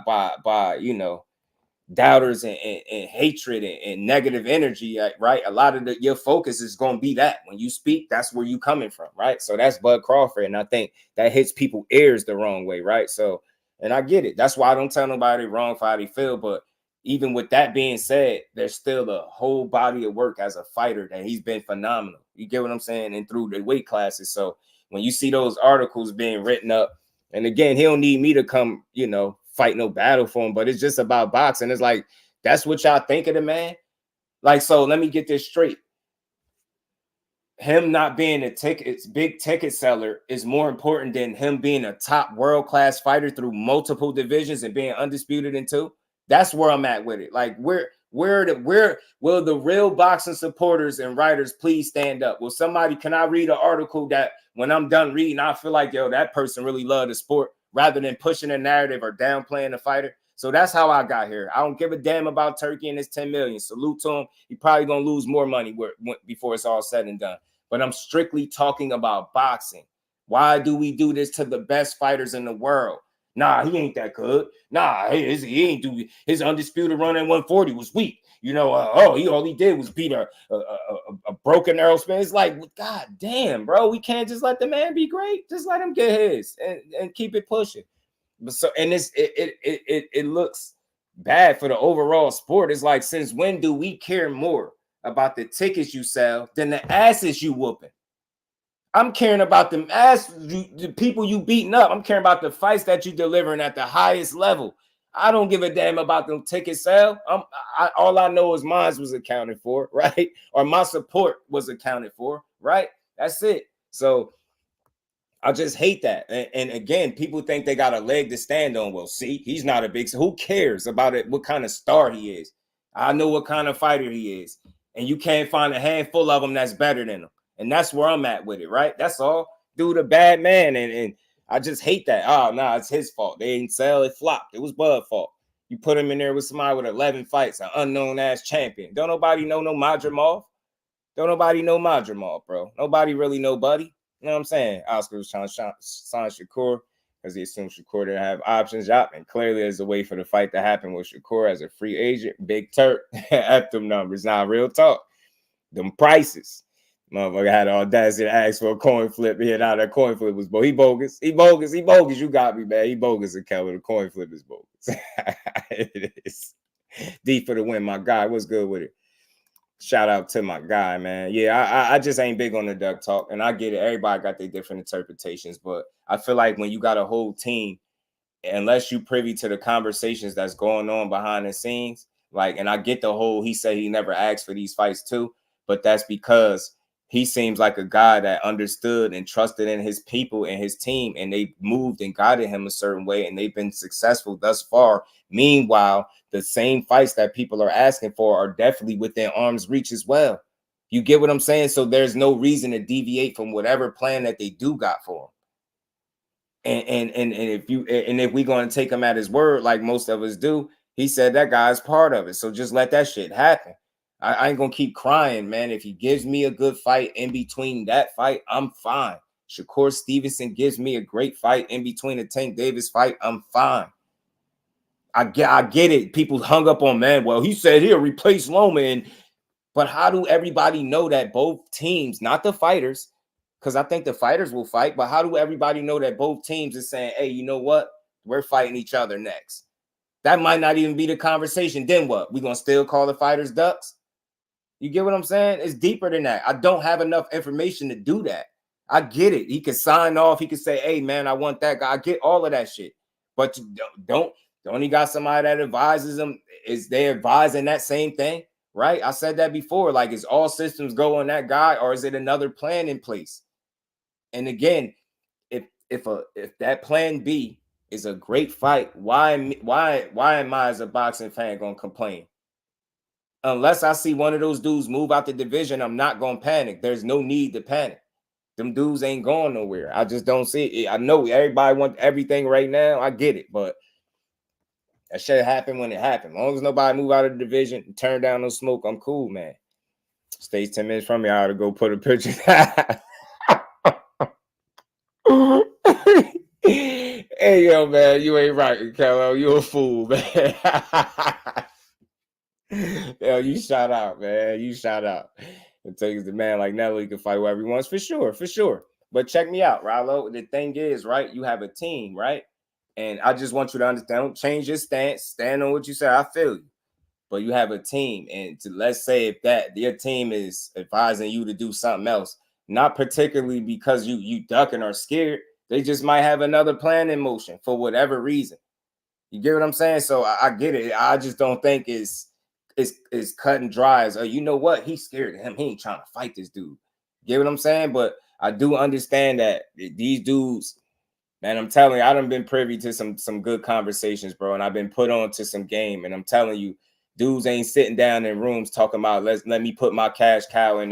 doubters and hatred and negative energy, right? A lot of your focus is going to be that when you speak, that's where you coming from, right? So that's Bud Crawford. And I think that hits people's ears the wrong way, right? So, and I get it. That's why I don't tell nobody wrong for how they feel. But even with that being said, there's still a whole body of work as a fighter that he's been phenomenal. You get what I'm saying? And through the weight classes. So when you see those articles being written up, and again, he don't need me to come, fight no battle for him, but it's just about boxing. It's like, that's what y'all think of the man. Like, so let me get this straight. Him not being big ticket seller is more important than him being a top world-class fighter through multiple divisions and being undisputed in two. That's where I'm at with it. Like, where will the real boxing supporters and writers please stand up? Can I read an article that when I'm done reading, I feel like, yo, that person really loved the sport, rather than pushing a narrative or downplaying the fighter? So that's how I got here. I don't give a damn about Turkey and his 10 million. Salute to him. He probably going to lose more money before it's all said and done. But I'm strictly talking about boxing. Why do we do this to the best fighters in the world? Nah, he ain't that good. Nah, he ain't do his undisputed run at 140 was weak. All he did was beat a broken aerospace. It's like, God damn, bro, we can't just let the man be great. Just let him get his and keep it pushing. But so, and it looks bad for the overall sport. It's like, since when do we care more about the tickets you sell than the asses you whooping? I'm caring about the people you beating up. I'm caring about the fights that you delivering at the highest level. I don't give a damn about the ticket sale. All I know is mine was accounted for, right? Or my support was accounted for, right? That's it. So I just hate that. And again, people think they got a leg to stand on. Well, see, he's not a big, who cares about it? What kind of star he is? I know what kind of fighter he is. And you can't find a handful of them that's better than him. And that's where I'm at with it, right? That's all. Dude, a bad man. And I just hate that. Oh, no, it's his fault. They didn't sell, it flopped. It was Bud's fault. You put him in there with somebody with 11 fights, an unknown ass champion. Don't nobody know no Madrimov. Don't nobody know Madrimov, bro. Nobody really know Buddy. You know what I'm saying? Oscar was trying to sign Shakur because he assumed Shakur didn't have options. Yup, and clearly there's a way for the fight to happen with Shakur as a free agent. Big Turk at them numbers. Now, real talk. Them prices. Motherfucker had the audacity to ask for a coin flip. That coin flip was bogus. He bogus. You got me, man. He bogus, Keller. The coin flip is bogus. It is. D for the win, my guy. What's good with it? Shout out to my guy, man. Yeah, I just ain't big on the duck talk, and I get it. Everybody got their different interpretations, but I feel like when you got a whole team, unless you privy to the conversations that's going on behind the scenes, like, and I get the whole, he said he never asked for these fights too, but that's because he seems like a guy that understood and trusted in his people and his team, and they moved and guided him a certain way, and they've been successful thus far. Meanwhile, the same fights that people are asking for are definitely within arm's reach as well. You get what I'm saying? So there's no reason to deviate from whatever plan that they do got for him. And if we're going to take him at his word, like most of us do, he said that guy's part of it. So just let that shit happen. I ain't gonna keep crying, man. If he gives me a good fight in between that fight, I'm fine. Shakur Stevenson gives me a great fight in between the Tank Davis fight, I'm fine. I get it. People hung up on, man, well, he said he'll replace Loma. But how do everybody know that both teams, not the fighters, because I think the fighters will fight, but how do everybody know that both teams is saying, hey, you know what? We're fighting each other next. That might not even be the conversation. Then what? We gonna still call the fighters ducks? You get what I'm saying? It's deeper than that. I don't have enough information to do that. I get it. He could sign off. He could say, hey, man, I want that guy. I get all of that shit. But don't Don't he got somebody that advises him? Is they advising that same thing? Right? I said that before. Like, is all systems go on that guy, or is it another plan in place? And again, if that plan B is a great fight, why am I as a boxing fan gonna complain? Unless I see one of those dudes move out the division, I'm not gonna panic. There's no need to panic. Them dudes ain't going nowhere. I just don't see it. I know everybody wants everything right now. I get it, but that shit happened when it happened. As long as nobody move out of the division and turn down no smoke, I'm cool, man. Stays 10 minutes from me. I ought to go put a picture. Hey, yo, man, you ain't right, Canelo. You a fool, man. Yo, you shout out, man. You shout out. It takes the man like Nelly, he can fight whoever he wants, for sure, for sure. But check me out, Rallo. The thing is, right, you have a team, right? And I just want you to understand, don't change your stance. Stand on what you say. I feel you. But you have a team. And let's say if that your team is advising you to do something else, not particularly because you ducking or scared, they just might have another plan in motion for whatever reason. You get what I'm saying? So I get it. I just don't think it's cut and dry as, you know what? He's scared of him. He ain't trying to fight this dude. You get what I'm saying? But I do understand that these dudes, man, I'm telling you, I done been privy to some good conversations, bro. And I've been put on to some game. And I'm telling you, dudes ain't sitting down in rooms talking about let me put my cash cow in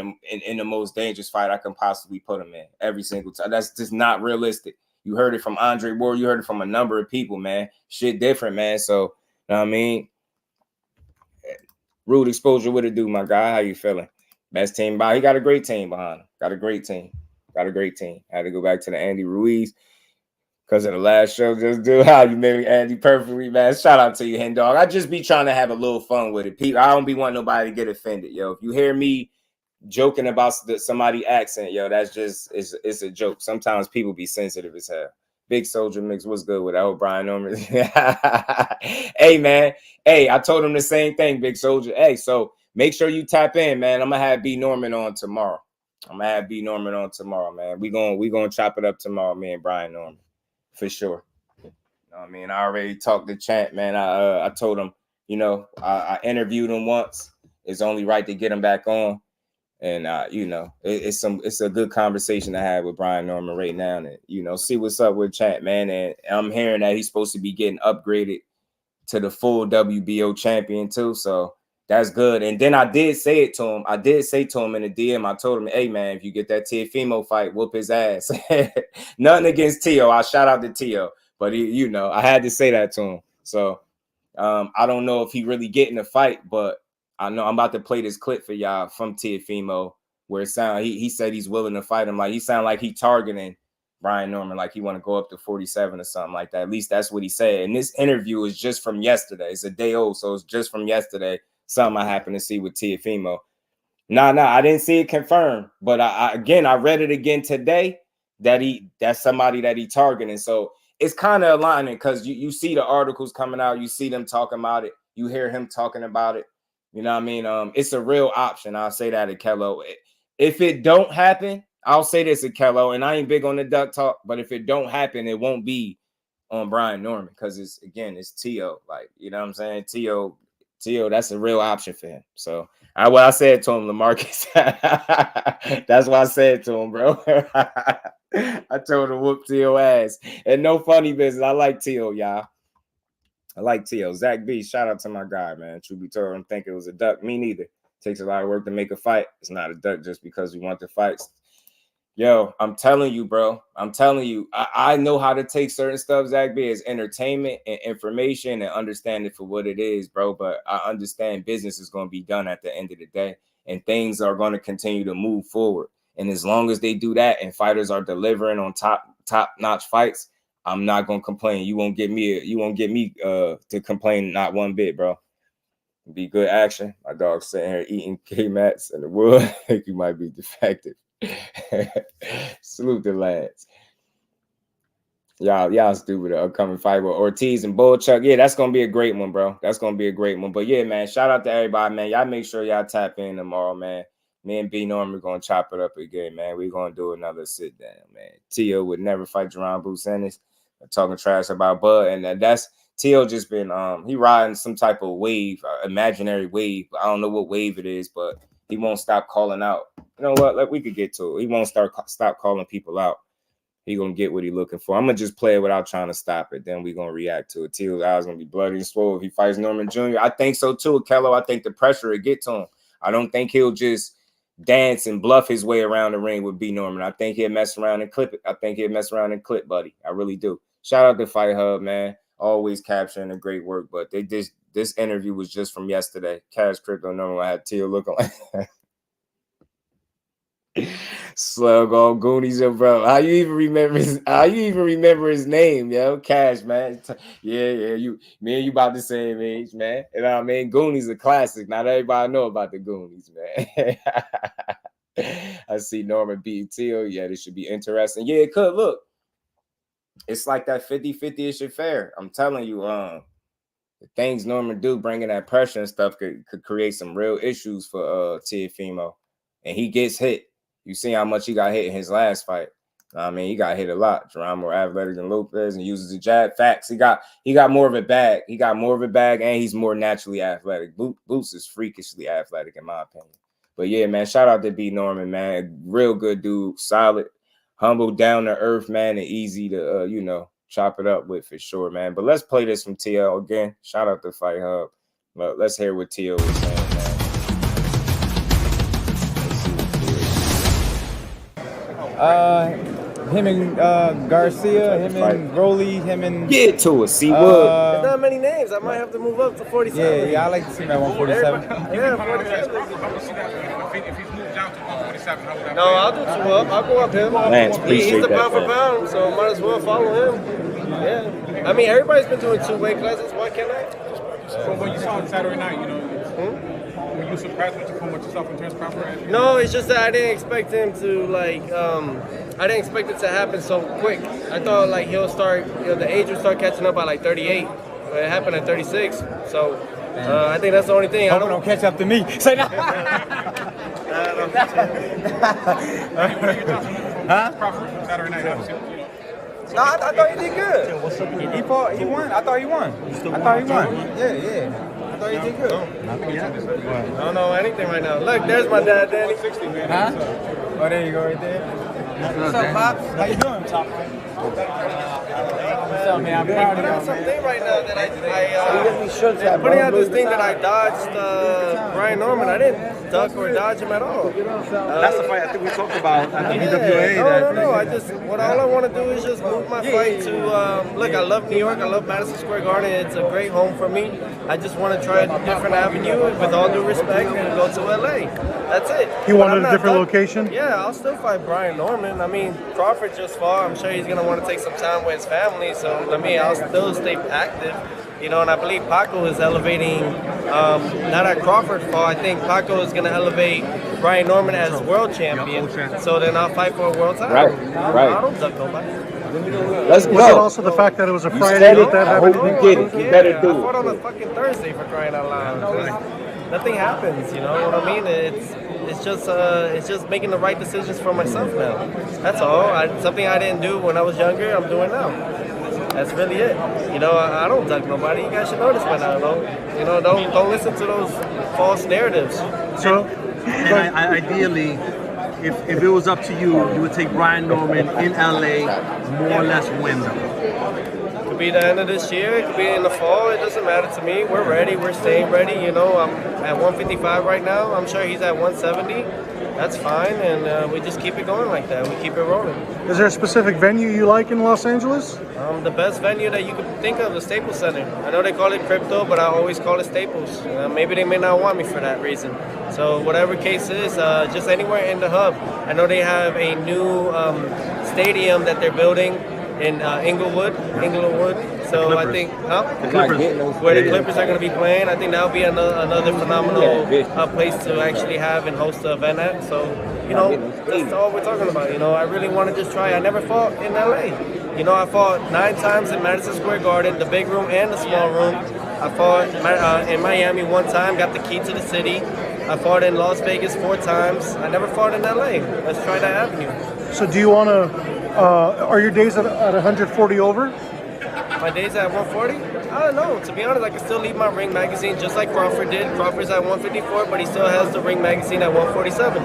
the most dangerous fight I can possibly put him in every single time. That's just not realistic. You heard it from Andre Ward. You heard it from a number of people, man. Shit different, man. So, you know what I mean? Rude exposure, what it do, my guy? How you feeling? Best team by. He got a great team behind him. Got a great team. Got a great team. I had to go back to the Andy Ruiz because of the last show. Just do how you made me Andy perfectly, man. Shout out to you, Hen Dog. I just be trying to have a little fun with it. People, I don't be wanting nobody to get offended, yo. If you hear me joking about somebody accent, yo, that's just it's a joke. Sometimes people be sensitive as hell. Big Soldier Mix, what's good with that? Oh, Brian Norman. Hey, man. Hey, I told him the same thing, Big Soldier. Hey, so make sure you tap in, man. I'm gonna have B Norman on tomorrow. Man. We gonna chop it up tomorrow, me and Brian Norman, for sure. You know what I mean? I already talked to Champ, man. I told him, you know, I interviewed him once. It's only right to get him back on. And you know, it's a good conversation to have with Brian Norman right now, and you know, see what's up with Champ, man. And I'm hearing that he's supposed to be getting upgraded to the full WBO champion too, so that's good. And then I did say to him in the DM. I told him, hey man, if you get that Teofimo fight, whoop his ass. Nothing against Teo. I shout out to Teo, but he, you know, I had to say that to him. So I don't know if he really getting a fight, but I know I'm about to play this clip for y'all from Teofimo where it sound he said he's willing to fight him. Like he sound like he targeting Brian Norman, like he want to go up to 47 or something like that. At least that's what he said. And this interview is just from yesterday. It's a day old, so it's just from yesterday. Something I happened to see with Teofimo. Nah, I didn't see it confirmed, but I read it again today that's somebody that he targeting. So it's kind of aligning because you see the articles coming out, you see them talking about it, you hear him talking about it. You know what I mean? It's a real option. I'll say that at Kello. If it don't happen, I'll say this at Kello, and I ain't big on the duck talk, but if it don't happen, it won't be on Brian Norman because it's Teo. Like, you know what I'm saying? Teo, that's a real option for him. So I said to him, LaMarcus. That's what I said to him, bro. I told him whoop Teo ass. And no funny business. I like Teo, y'all. I like Teo. Zach B, shout out to my guy, man. Truth be told, I don't think it was a duck. Me neither. Takes a lot of work to make a fight. It's not a duck just because we want the fights. Yo, I'm telling you, bro. I'm telling you, I know how to take certain stuff, Zach B, as entertainment and information and understand it for what it is, bro. But I understand business is going to be done at the end of the day, and things are going to continue to move forward. And as long as they do that and fighters are delivering on top-notch fights, I'm not gonna complain. You won't get me to complain not one bit, bro. Be good action. My dog's sitting here eating K-Mats in the wood. I think you might be defective. Salute the lads. Y'all stupid. Upcoming fight with Ortiz and Bullchuck. Yeah, that's gonna be a great one, bro. That's gonna be a great one. But yeah, man, shout out to everybody, man. Y'all make sure y'all tap in tomorrow, man. Me and B Norman gonna chop it up again, man. We're gonna do another sit down, man. Teo would never fight Jerron Bruce Ennis. Talking trash about Bud, and Teal just been he riding some type of wave, imaginary wave. I don't know what wave it is, but he won't stop calling out. You know what? Like we could get to it. He won't stop calling people out. He gonna get what he looking for. I'm gonna just play it without trying to stop it. Then we gonna react to it. Teal's eyes gonna be bloody and swole if he fights Norman Jr. I think so too, Kello. I think the pressure will get to him. I don't think he'll just dance and bluff his way around the ring with B Norman. I think he'll mess around and clip it. I think he'll mess around and clip, buddy. I really do. Shout out to Fight Hub, man. Always capturing the great work. But this interview was just from yesterday. Cash Crypto number I had Teal looking like Slug on Goonies, yo, bro. How you even remember his name, yo? Cash, man. Yeah. Me and you about the same age, man. And I mean, Goonies a classic. Not everybody know about the Goonies, man. I see Norman beating Teal. Yeah, this should be interesting. Yeah, it could. Look, it's like that 50-50-ish affair. I'm telling you, the things Norman do, bringing that pressure and stuff, could create some real issues for Teofimo. And he gets hit. You see how much he got hit in his last fight. I mean, he got hit a lot. Jerome more athletic than Lopez and uses the jab. Facts. He got more of a bag. He got more of a bag, and he's more naturally athletic. Boots is freakishly athletic, in my opinion. But yeah, man, shout out to B Norman, man. Real good dude, solid, humble, down to earth, man, and easy to chop it up with for sure, man. But let's play this from TL again. Shout out to Fight Hub. But let's hear what TL was saying. Him and Garcia, him and Rolly, him and... Get to it, see what? There's not many names. I might have to move up to 47. Yeah, I like to see him at 147. Yeah, 47. If he's moved down to 147, how would that No, I'll do 2 up. I'll go up him. Lance, He's the that, pound for pound, so might as well follow him. Yeah. I mean, everybody's been doing 2 weight classes. Why can't I? So when you saw on Saturday night, were you surprised with yourself in terms of Crawford? No, it's just that I didn't expect him to I didn't expect it to happen so quick. I thought he'll start, the age would start catching up by 38, but it happened at 36. So I think that's the only thing. I don't catch up to me. Say that. Crawford from Saturday night, No, I thought he did good. He won. I thought he won. Yeah. I thought he did good. I don't know anything right now. Look, there's my dad, Danny. Huh? Oh, there you go, right there. What's up, Bob? How you doing, Top? What's up, man? I'm proud of you, man. Something right now that putting out this thing that I dodged Brian Norman. I didn't duck or dodge him at all. That's the fight I think we talked about at the BWA. No. All I want to do is just move my fight to. Look, I love New York. I love Madison Square Garden. It's a great home for me. I just want to try a different avenue, with all due respect, and go to LA. That's it. You wanted a different location? Yeah, I'll still fight Brian Norman. I mean, Crawford just fought. I'm sure he's gonna want to take some time with his family. So I'll still stay active. And I believe Paco is elevating, now that Crawford fought, I think Paco is going to elevate Brian Norman as world champion. So then I'll fight for a world title. Right. I don't duck nobody. Let's go. Was it also the fact that it was a Friday? I hope you get it. You better do I fought on a fucking Thursday for crying out loud. Nothing happens, you know what I mean? It's just making the right decisions for myself now. That's all. Something I didn't do when I was younger, I'm doing now. That's really it. I don't duck nobody. You guys should know this by now, don't listen to those false narratives. So, ideally, if it was up to you, you would take Brian Norman in LA, more or less when though? Could be the end of this year. It could be in the fall. It doesn't matter to me. We're ready. We're staying ready. I'm at 155 right now. I'm sure he's at 170. That's fine, and we just keep it going like that. We keep it rolling. Is there a specific venue you like in Los Angeles? The best venue that you could think of, the Staples Center. I know they call it Crypto, but I always call it Staples. Maybe they may not want me for that reason. So whatever case is, just anywhere in the hub. I know they have a new stadium that they're building in Inglewood. So I think, where the Clippers are going to be playing. I think that'll be another phenomenal place to actually have and host the event at. So, that's all we're talking about. I really want to just try. I never fought in LA. I fought 9 times in Madison Square Garden, the big room and the small room. I fought in Miami 1 time, got the key to the city. I fought in Las Vegas 4 times. I never fought in LA. Let's try that avenue. So do you want to, are your days at 140 over? My days at 140? I don't know. To be honest, I can still leave my ring magazine just like Crawford did. Crawford's at 154, but he still has the ring magazine at 147.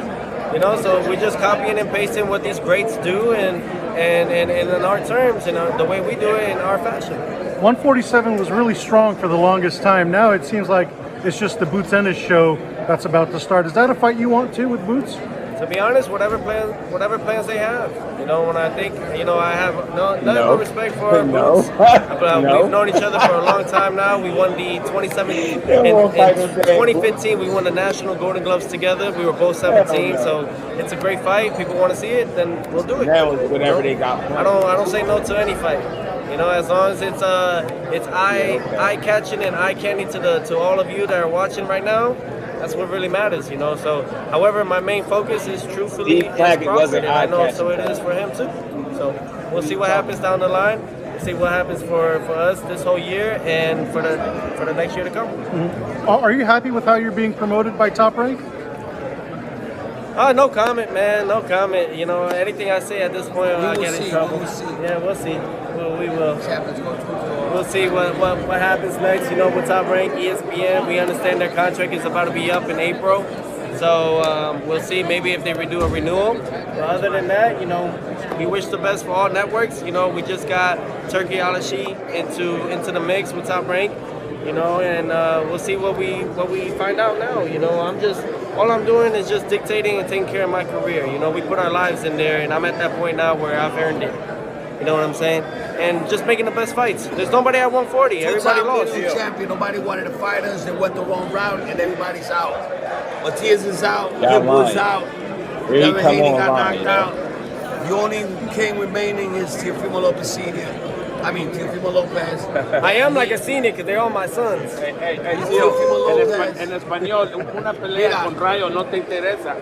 You know, so we're just copying and pasting what these greats do, and in our terms, and the way we do it in our fashion. 147 was really strong for the longest time. Now it seems like it's just the Boots Ennis show that's about to start. Is that a fight you want too with Boots? To be honest, whatever plans they have. You know, when I think, you know, I have nothing but respect for Boots. But we've known each other for a long time now. We won the 2017, in 2015, we won the National Golden Gloves together. We were both 17, so it's a great fight. People want to see it, then we'll do it. Whatever they got. I don't say no to any fight. You know, as long as it's eye catching and eye candy to all of you that are watching right now. That's what really matters, you know. So, however, my main focus is truthfully Crawford, and I know so it is for him too. So we'll see what happens down the line. We'll see what happens for us this whole year and for the next year to come. Mm-hmm. Are you happy with how you're being promoted by Top Rank? No comment, man. No comment. You know, anything I say at this point, I'll get in trouble. Yeah, we'll see. We will. We'll see what happens next. You know, with Top Rank, ESPN, we understand their contract is about to be up in April. So we'll see maybe if they do a renewal. But other than that, you know, we wish the best for all networks. You know, we just got Turkey Alashi into the mix with Top Rank. You know, and we'll see what we find out now. You know, all I'm doing is just dictating and taking care of my career. You know, we put our lives in there, and I'm at that point now where I've earned it. You know what I'm saying? And just making the best fights. There's nobody at 140. Everybody lost. Champion. Nobody wanted to fight us. They went the wrong route, and everybody's out. Matias is out. Gibbo's out. Devin Haney got knocked out. The only king remaining is Teofimo Lopez Sr. Teofimo Lopez. I am like a senior because they're all my sons. Teofimo Lopez. En español, una pelea con Rayo no te interesa.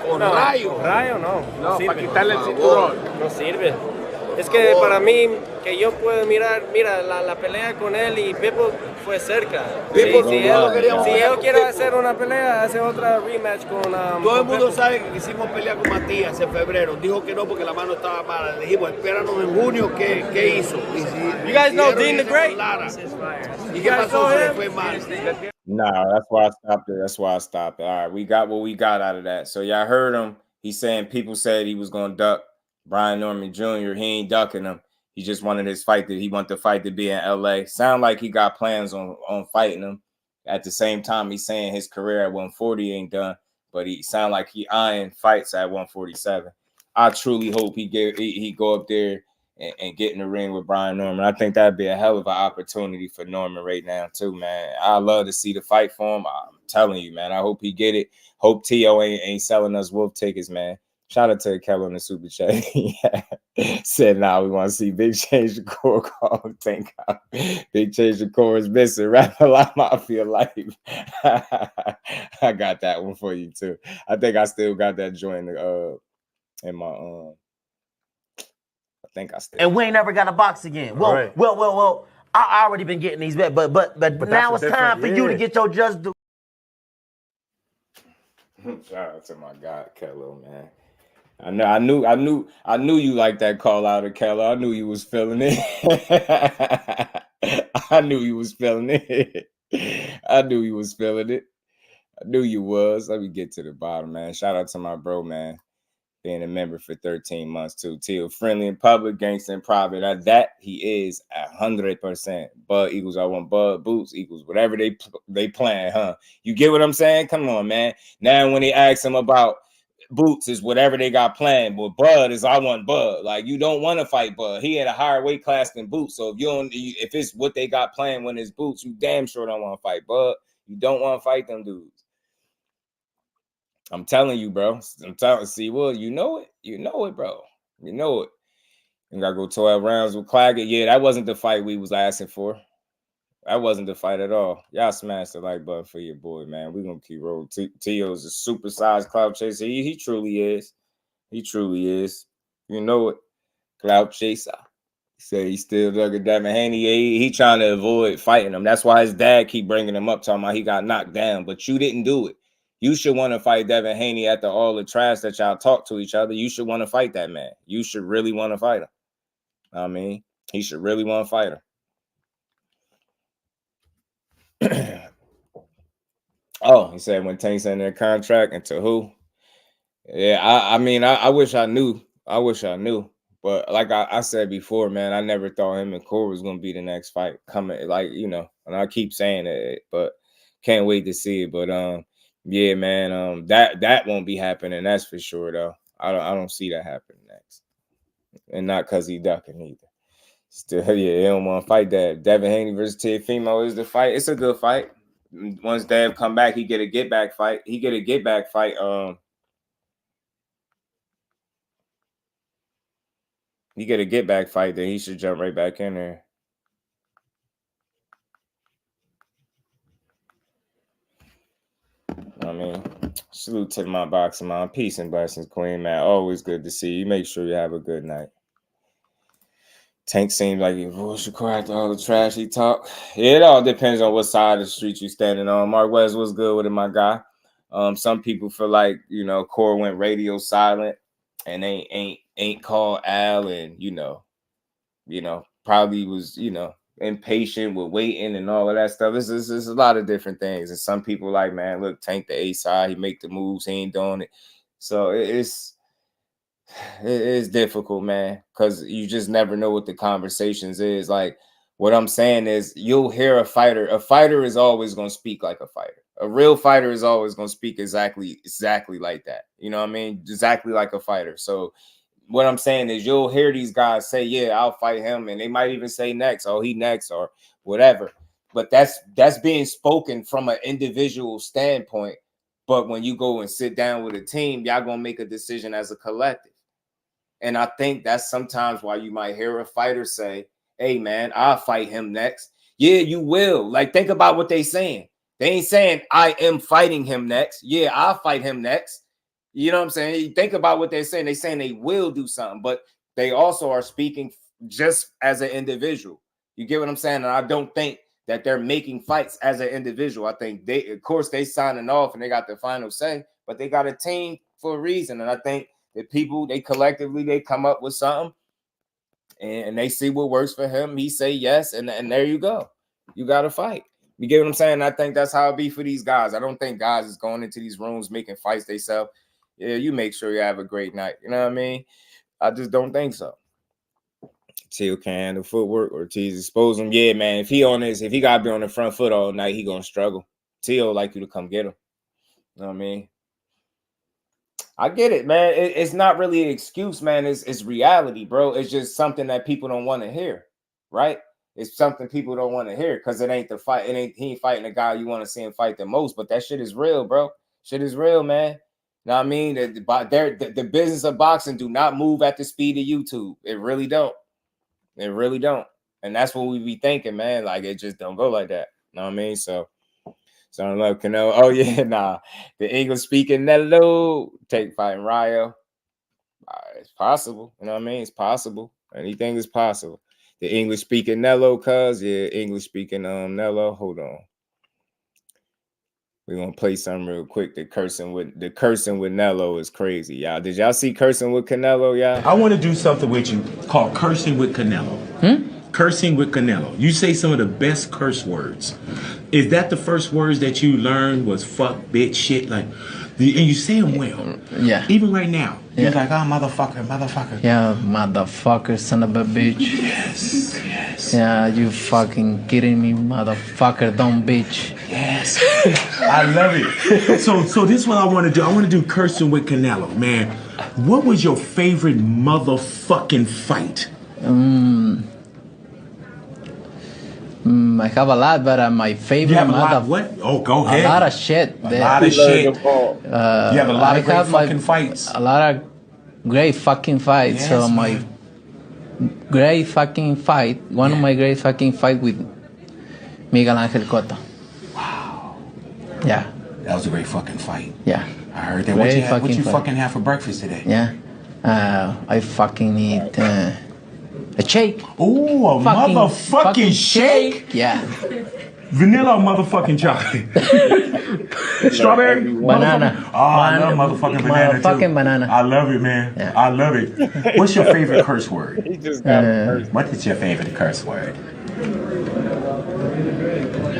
Con Rayo. Rayo no. No, para quitarle el cinturón. No sirve. Es que para mí, que yo puedo mira la pelea con él y Pipo fue cerca. Si él quiere hacer una pelea, hace otra rematch con... Todo el mundo sabe que quisimos pelear con Matías en febrero. Dijo que no porque la mano estaba mala. Le dijimos, espéranos en junio, ¿qué hizo? You guys know Dean the Great? ¿Y qué pasó? Se le fue mal. Nah, that's why I stopped it. All right, we got what we got out of that. So y'all heard him. He's saying people said he was going to duck Brian Norman Jr. He ain't ducking him. He just wanted his fight he wanted the fight to be in LA. Sound like he got plans on fighting him. At the same time, he's saying his career at 140 ain't done, but he sound like he eyeing fights at 147. I truly hope he go up there and get in the ring with Brian Norman. I think that'd be a hell of an opportunity for Norman right now too, man. I love to see the fight for him. I'm telling you, man. I hope he get it. Hope T.O. ain't selling us wolf tickets, man. Shout out to Kelly on the super chat. Said, nah, we want to see Big Change Shakur call. Thank God. Big Change Shakur is missing. Rap a lot, Mafia Life. I got that one for you, too. I think I still got that joint in my I think I still. And we ain't never got a box again. Well, right. well. I already been getting these, but now it's time for you to get your just do. Shout out to my guy, Kello, man. I knew you like that call out of Kello. I knew you was feeling it. I knew you was feeling it. I knew you was feeling it. I knew you was. Let me get to the bottom, man. Shout out to my bro, man. Being a member for 13 months too. Teal, friendly in public, gangster in private. That he is 100%. Bud equals I want Bud. Boots equals whatever they plan, huh? You get what I'm saying? Come on, man. Now when they ask him about Boots is whatever they got planned, but Bud is I want Bud. Like you don't want to fight Bud. He had a higher weight class than Boots. So if it's what they got planned when it's Boots, you damn sure don't want to fight Bud. You don't want to fight them dudes. I'm telling you, bro. See, well, you know it. You know it, bro. You know it. You gotta go 12 rounds with Claggett. Yeah, that wasn't the fight we was asking for. That wasn't the fight at all. Y'all smash the like button for your boy, man. We're going to keep rolling. Tio's a supersized clout chaser. He truly is. He truly is. You know it. Clout chaser. Say he still dug at Devin Haney. He trying to avoid fighting him. That's why his dad keep bringing him up, talking about he got knocked down. But you didn't do it. You should want to fight Devin Haney after all the trash that y'all talk to each other. You should want to fight that man. You should really want to fight him. I mean, he should really want to fight him. Oh, he said when Tank signed their contract and to who? Yeah, I mean, I wish I knew. I wish I knew. But like I said before, man, I never thought him and Core was gonna be the next fight coming. Like, you know, and I keep saying it, but can't wait to see it. But yeah, man, that won't be happening. That's for sure, though. I don't see that happening next, and not because he ducking either. Still, yeah, he don't want to fight that. Devin Haney versus Teofimo is the fight. It's a good fight. Once Dev come back, he get a get back fight. He get a get back fight. He get a get back fight, then he should jump right back in there. I mean, salute to my boxing mom. Peace and blessings, Queen, man. Always good to see you. Make sure you have a good night. Tank seems like he Shakur after all the trash he talk. It all depends on what side of the street you standing on. Mark West was good with it, my guy. Some people feel like, you know, Core went radio silent and ain't called Al, and you know, probably was, you know, impatient with waiting and all of that stuff. It's a lot of different things. And some people like, man, look, Tank the A side, he make the moves, he ain't doing it. So it's difficult, man, because you just never know what the conversations is. Like, what I'm saying is, you'll hear a fighter. A fighter is always going to speak like a fighter. A real fighter is always going to speak exactly like that. You know what I mean? Exactly like a fighter. So what I'm saying is, you'll hear these guys say, yeah, I'll fight him. And they might even say next, oh, he next or whatever. But that's being spoken from an individual standpoint. But when you go and sit down with a team, y'all going to make a decision as a collective. And I think that's sometimes why you might hear a fighter say, hey, man, I'll fight him next. Yeah, you will. Like, think about what they saying. They ain't saying, I am fighting him next. Yeah, I'll fight him next. You know what I'm saying? You think about what they're saying. They're saying they will do something, but they also are speaking just as an individual. You get what I'm saying? And I don't think that they're making fights as an individual. I think they, of course, they signing off and they got the final say, but they got a team for a reason. And I think the people, they collectively, they come up with something and they see what works for him. He say yes, and there you go. You got to fight. You get what I'm saying? I think that's how it be for these guys. I don't think guys is going into these rooms making fights themselves. Yeah, you make sure you have a great night. You know what I mean? I just don't think so. Teal can handle footwork, or Tease expose him. Yeah, man. If he got to be on the front foot all night, he going to struggle. Teal like you to come get him. You know what I mean? I get it, man. It's not really an excuse, man. It's reality, bro. It's just something that people don't want to hear, right? It's something people don't want to hear because it ain't the fight. He ain't fighting the guy you want to see him fight the most. But that shit is real, bro. Shit is real, man. You know what I mean? The business of boxing do not move at the speed of YouTube. It really don't. It really don't. And that's what we be thinking, man. Like, it just don't go like that. You know what I mean? So I don't know, Canelo. Oh, yeah, nah. The English-speaking Canelo take fighting Rayo. It's possible. You know what I mean? It's possible. Anything is possible. The English-speaking Nello, English-speaking Nello. Hold on. We're going to play something real quick. The cursing with Nello is crazy, y'all. Did y'all see Cursing with Canelo, y'all? I want to do something with you called Cursing with Canelo. Cursing with Canelo. You say some of the best curse words. Is that the first words that you learned was fuck, bitch, shit? Like, and you say them well. Yeah. Even right now. You're like, oh, motherfucker. Yeah, motherfucker, son of a bitch. Yes. Yeah, you fucking kidding me, motherfucker, dumb bitch. Yes. I love it. So this is what I want to do. I want to do Cursing with Canelo, man. What was your favorite motherfucking fight? I have a lot, but my favorite. You have a lot. What? Oh, go ahead. A lot of shit. You have a lot of great fucking fights. A lot of great fucking fights. Yes, so my great fucking fight, one of my great fucking fight with Miguel Angel Cotto. Wow. Yeah. That was a great fucking fight. Yeah. I heard that. What you fucking have for breakfast today? Yeah. I fucking eat a shake. Ooh, a motherfucking shake? Yeah. Vanilla or motherfucking chocolate? Strawberry? Banana. Oh, I love motherfucking banana too. Banana. I love it, man. Yeah. I love it. What's your favorite curse word? He just got What is your favorite curse word?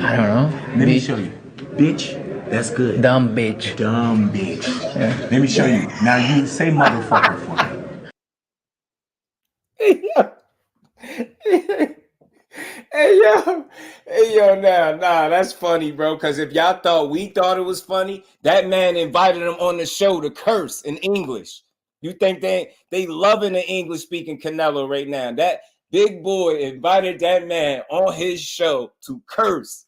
I don't know. Let me show you. Bitch, that's good. Dumb bitch. Dumb bitch. Yeah. Let me show you. Now you say motherfucker for me. Hey yo, nah, that's funny, bro. Because if y'all thought we thought it was funny, that man invited him on the show to curse in English. You think they loving the English speaking Canelo right now? That big boy invited that man on his show to curse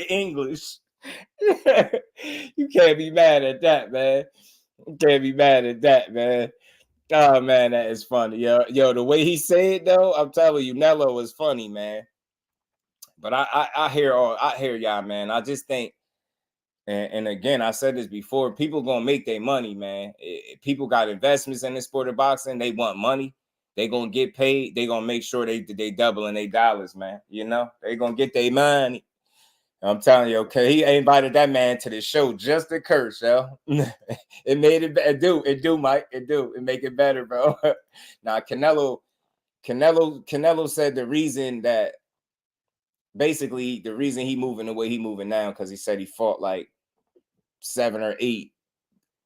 English. You can't be mad at that, man. You can't be mad at that, man. Oh man, that is funny. Yo, the way he said it though, I'm telling you, Nello is funny, man. But I hear y'all, man. I just think, and again, I said this before, people gonna make their money, man. People got investments in the sport of boxing. They want money. They gonna get paid. They gonna make sure they doubling their dollars, man. You know, they gonna get their money. I'm telling you, okay, he invited that man to the show just to curse, yo. It made it do, Mike. It make it better, bro. Now, Canelo said the reason he moving the way he moving now, because he said he fought like 7 or 8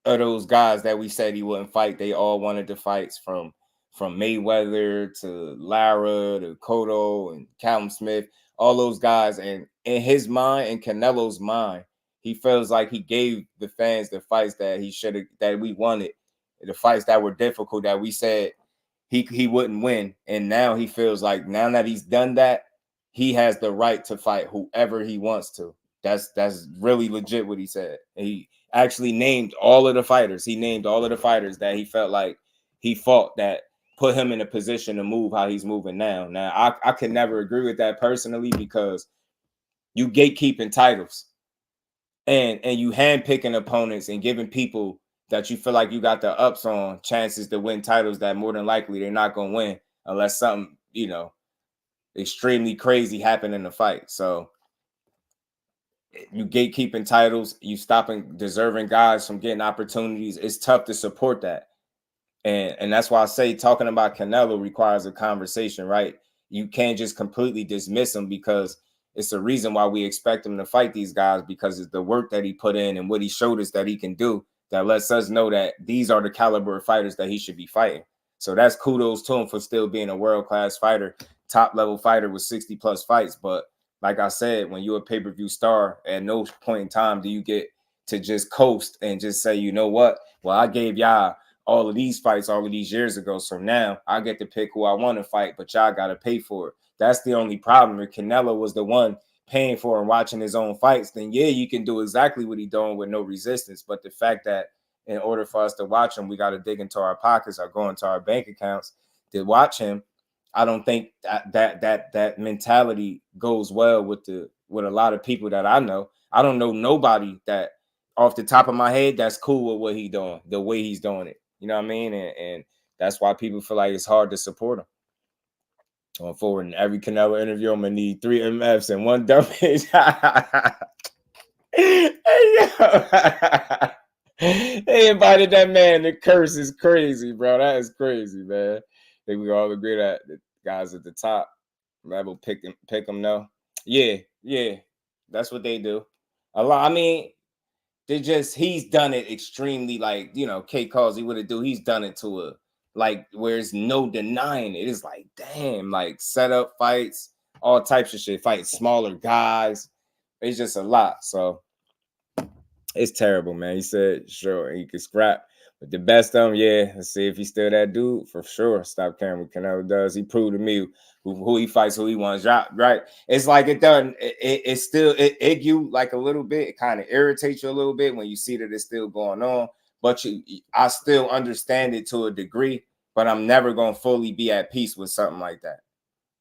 of those guys that we said he wouldn't fight. They all wanted the fights from Mayweather to Lara to Cotto and Callum Smith, all those guys. And in his mind, in Canelo's mind, he feels like he gave the fans the fights that that we wanted, the fights that were difficult, that we said he wouldn't win. And now he feels like, now that he's done that, he has the right to fight whoever he wants to. That's really legit what he said. He actually named all of the fighters. He named all of the fighters that he felt like he fought that put him in a position to move how he's moving now. Now, I could never agree with that personally, because you gatekeeping titles and you handpicking opponents and giving people that you feel like you got the ups on chances to win titles that more than likely they're not going to win unless something, extremely crazy happened in the fight. So you gatekeeping titles, you stopping deserving guys from getting opportunities. It's tough to support that. And that's why I say talking about Canelo requires a conversation, right? You can't just completely dismiss him, because it's the reason why we expect him to fight these guys, because it's the work that he put in and what he showed us that he can do that lets us know that these are the caliber of fighters that he should be fighting. So that's kudos to him for still being a world-class fighter, top-level fighter with 60-plus fights. But like I said, when you're a pay-per-view star, at no point in time do you get to just coast and just say, you know what? Well, I gave y'all all of these fights all of these years ago, so now I get to pick who I want to fight, but y'all got to pay for it. That's the only problem. If Canelo was the one paying for and watching his own fights, then yeah, you can do exactly what he's doing with no resistance. But the fact that in order for us to watch him, we got to dig into our pockets or go into our bank accounts to watch him, I don't think that mentality goes well with a lot of people that I know. I don't know nobody that off the top of my head that's cool with what he's doing, the way he's doing it. You know what I mean? And that's why people feel like it's hard to support him. Going forward, in every Canelo interview, I'm going to need 3 MFs and 1 dumbbell. They invited that man to curse. Is crazy, bro. That is crazy, man. I think we all agree that the guys at the top level pick them though. Yeah. That's what they do. A lot. I mean, he's done it extremely, like, K Causey would do. He's done it to a, like, where there's no denying it. It's like, damn, like set up fights, all types of shit, fight smaller guys. It's just a lot. So it's terrible, man. He said, sure, he could scrap. But the best of him, yeah, let's see if he's still that dude, for sure. Stop caring what Canelo does. He proved to me who he fights, who he wants, right? It's like it doesn't, it still, it egg you like a little bit. It kind of irritates you a little bit when you see that it's still going on. But I still understand it to a degree, but I'm never going to fully be at peace with something like that.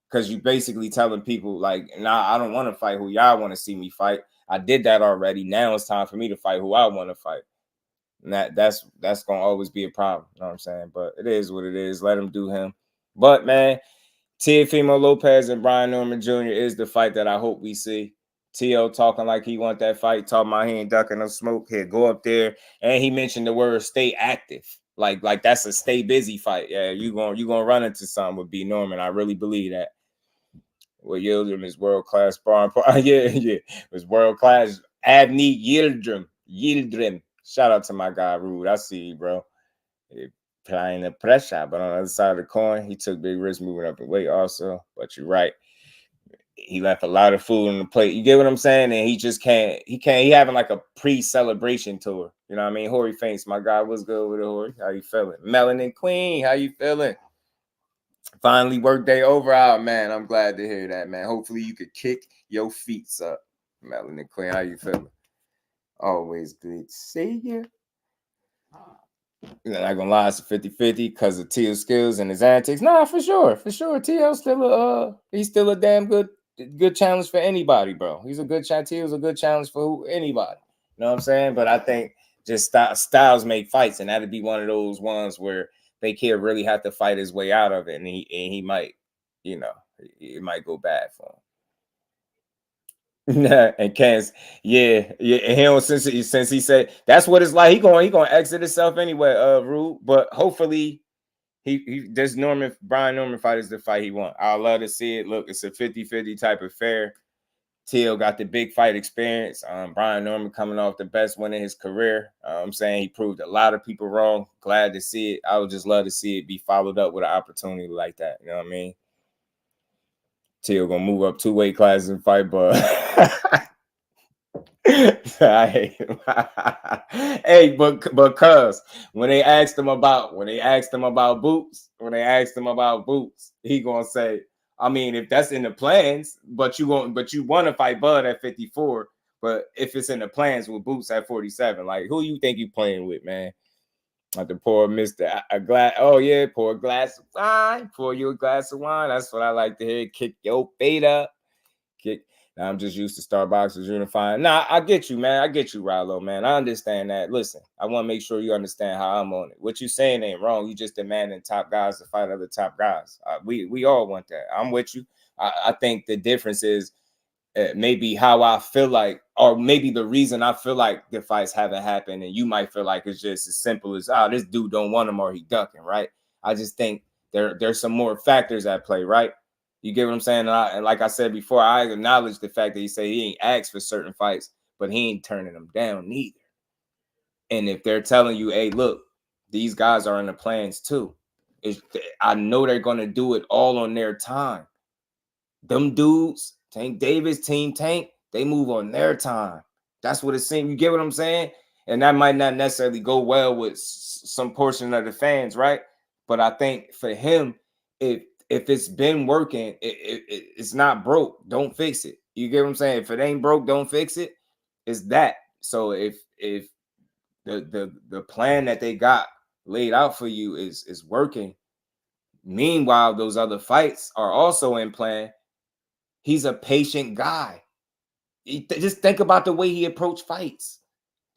Because you basically telling people, like, nah, I don't want to fight who y'all want to see me fight. I did that already. Now it's time for me to fight who I want to fight. And that's going to always be a problem. You know what I'm saying? But it is what it is. Let him do him. But, man, Teofimo Lopez and Brian Norman Jr. is the fight that I hope we see. Teo talking like he want that fight, talking about he ain't ducking no smoke. He'll go up there. And he mentioned the word stay active. Like that's a stay busy fight. Yeah, you gonna run into something with B. Norman. I really believe that. Well, Yildirim is world-class sparring partner. Yeah. Was world-class. Avni Yildirim. Shout out to my guy, Rude. I see you, bro. Applying the pressure. But on the other side of the coin, he took big risks moving up in weight also. But you're right. He left a lot of food on the plate. You get what I'm saying? And he just can't. He having like a pre-celebration tour. You know what I mean? Hori Faints, my guy. What's good with it, Hori? How you feeling? Melanin Queen, how you feeling? Finally, workday over out, man. I'm glad to hear that, man. Hopefully, you could kick your feet up. Melanin Queen, how you feeling? Always good to see you. You're not gonna lie, it's a 50-50 because of Teal's skills and his antics. Nah, for sure. Teal's still he's still a damn good challenge for anybody, bro. He's a good challenge. Teal's a good challenge for anybody. You know what I'm saying? But I think just styles make fights, and that'd be one of those ones where they can't really have to fight his way out of it, and he might, you know, it might go bad for him. And Kans, yeah. And he don't since he said that's what it's like. He gonna exit himself anyway, Rude. But hopefully there's Brian Norman fight is the fight he wants. I love to see it. Look, it's a 50-50 type of fair. Teal got the big fight experience. Brian Norman coming off the best win in his career. I'm saying he proved a lot of people wrong. Glad to see it. I would just love to see it be followed up with an opportunity like that. You know what I mean? Teal gonna move up 2 weight classes and fight, but hey, but cuz when they asked him about boots, he gonna say, I mean, if that's in the plans, but you want to fight Bud at 54, but if it's in the plans with Boots at 47, like who you think you playing with, man? Like the poor Mr. A glass. Oh yeah, pour a glass of wine. Pour you a glass of wine. That's what I like to hear. Kick your feet up. Now, I'm just used to Starbucks unifying. Nah, I get you, man. I get you, Rallo, man. I understand that. Listen, I want to make sure you understand how I'm on it. What you saying ain't wrong. You just demanding top guys to fight other top guys. We all want that. I'm with you. I think the difference is maybe how I feel like, or maybe the reason I feel like the fights haven't happened, and you might feel like it's just as simple as, this dude don't want him or he ducking, right? I just think there's some more factors at play, right? You get what I'm saying? And like I said before, I acknowledge the fact that he said he ain't asked for certain fights, but he ain't turning them down neither. And if they're telling you, hey, look, these guys are in the plans too, I know they're going to do it all on their time. Them dudes, Tank Davis, Team Tank, they move on their time. That's what it seems. You get what I'm saying? And that might not necessarily go well with some portion of the fans, right? But I think for him, if it's been working, it's not broke, don't fix it. You get what I'm saying? If it ain't broke, don't fix it. It's that. So if the plan that they got laid out for you is working, meanwhile, those other fights are also in plan. He's a patient guy. Just think about the way he approached fights.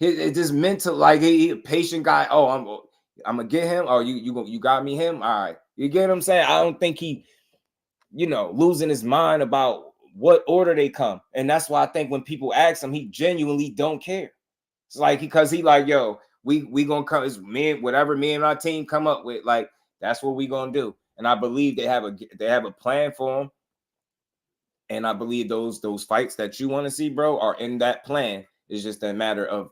It's just mental, like he a patient guy. Oh, I'm gonna get him. Oh, you got me him. All right, you get what I'm saying? I don't think he, losing his mind about what order they come, and that's why I think when people ask him, he genuinely don't care. It's like because he like, yo, we gonna come. It's whatever me and our team come up with, like that's what we gonna do. And I believe they have a plan for him. And I believe those fights that you want to see, bro, are in that plan. It's just a matter of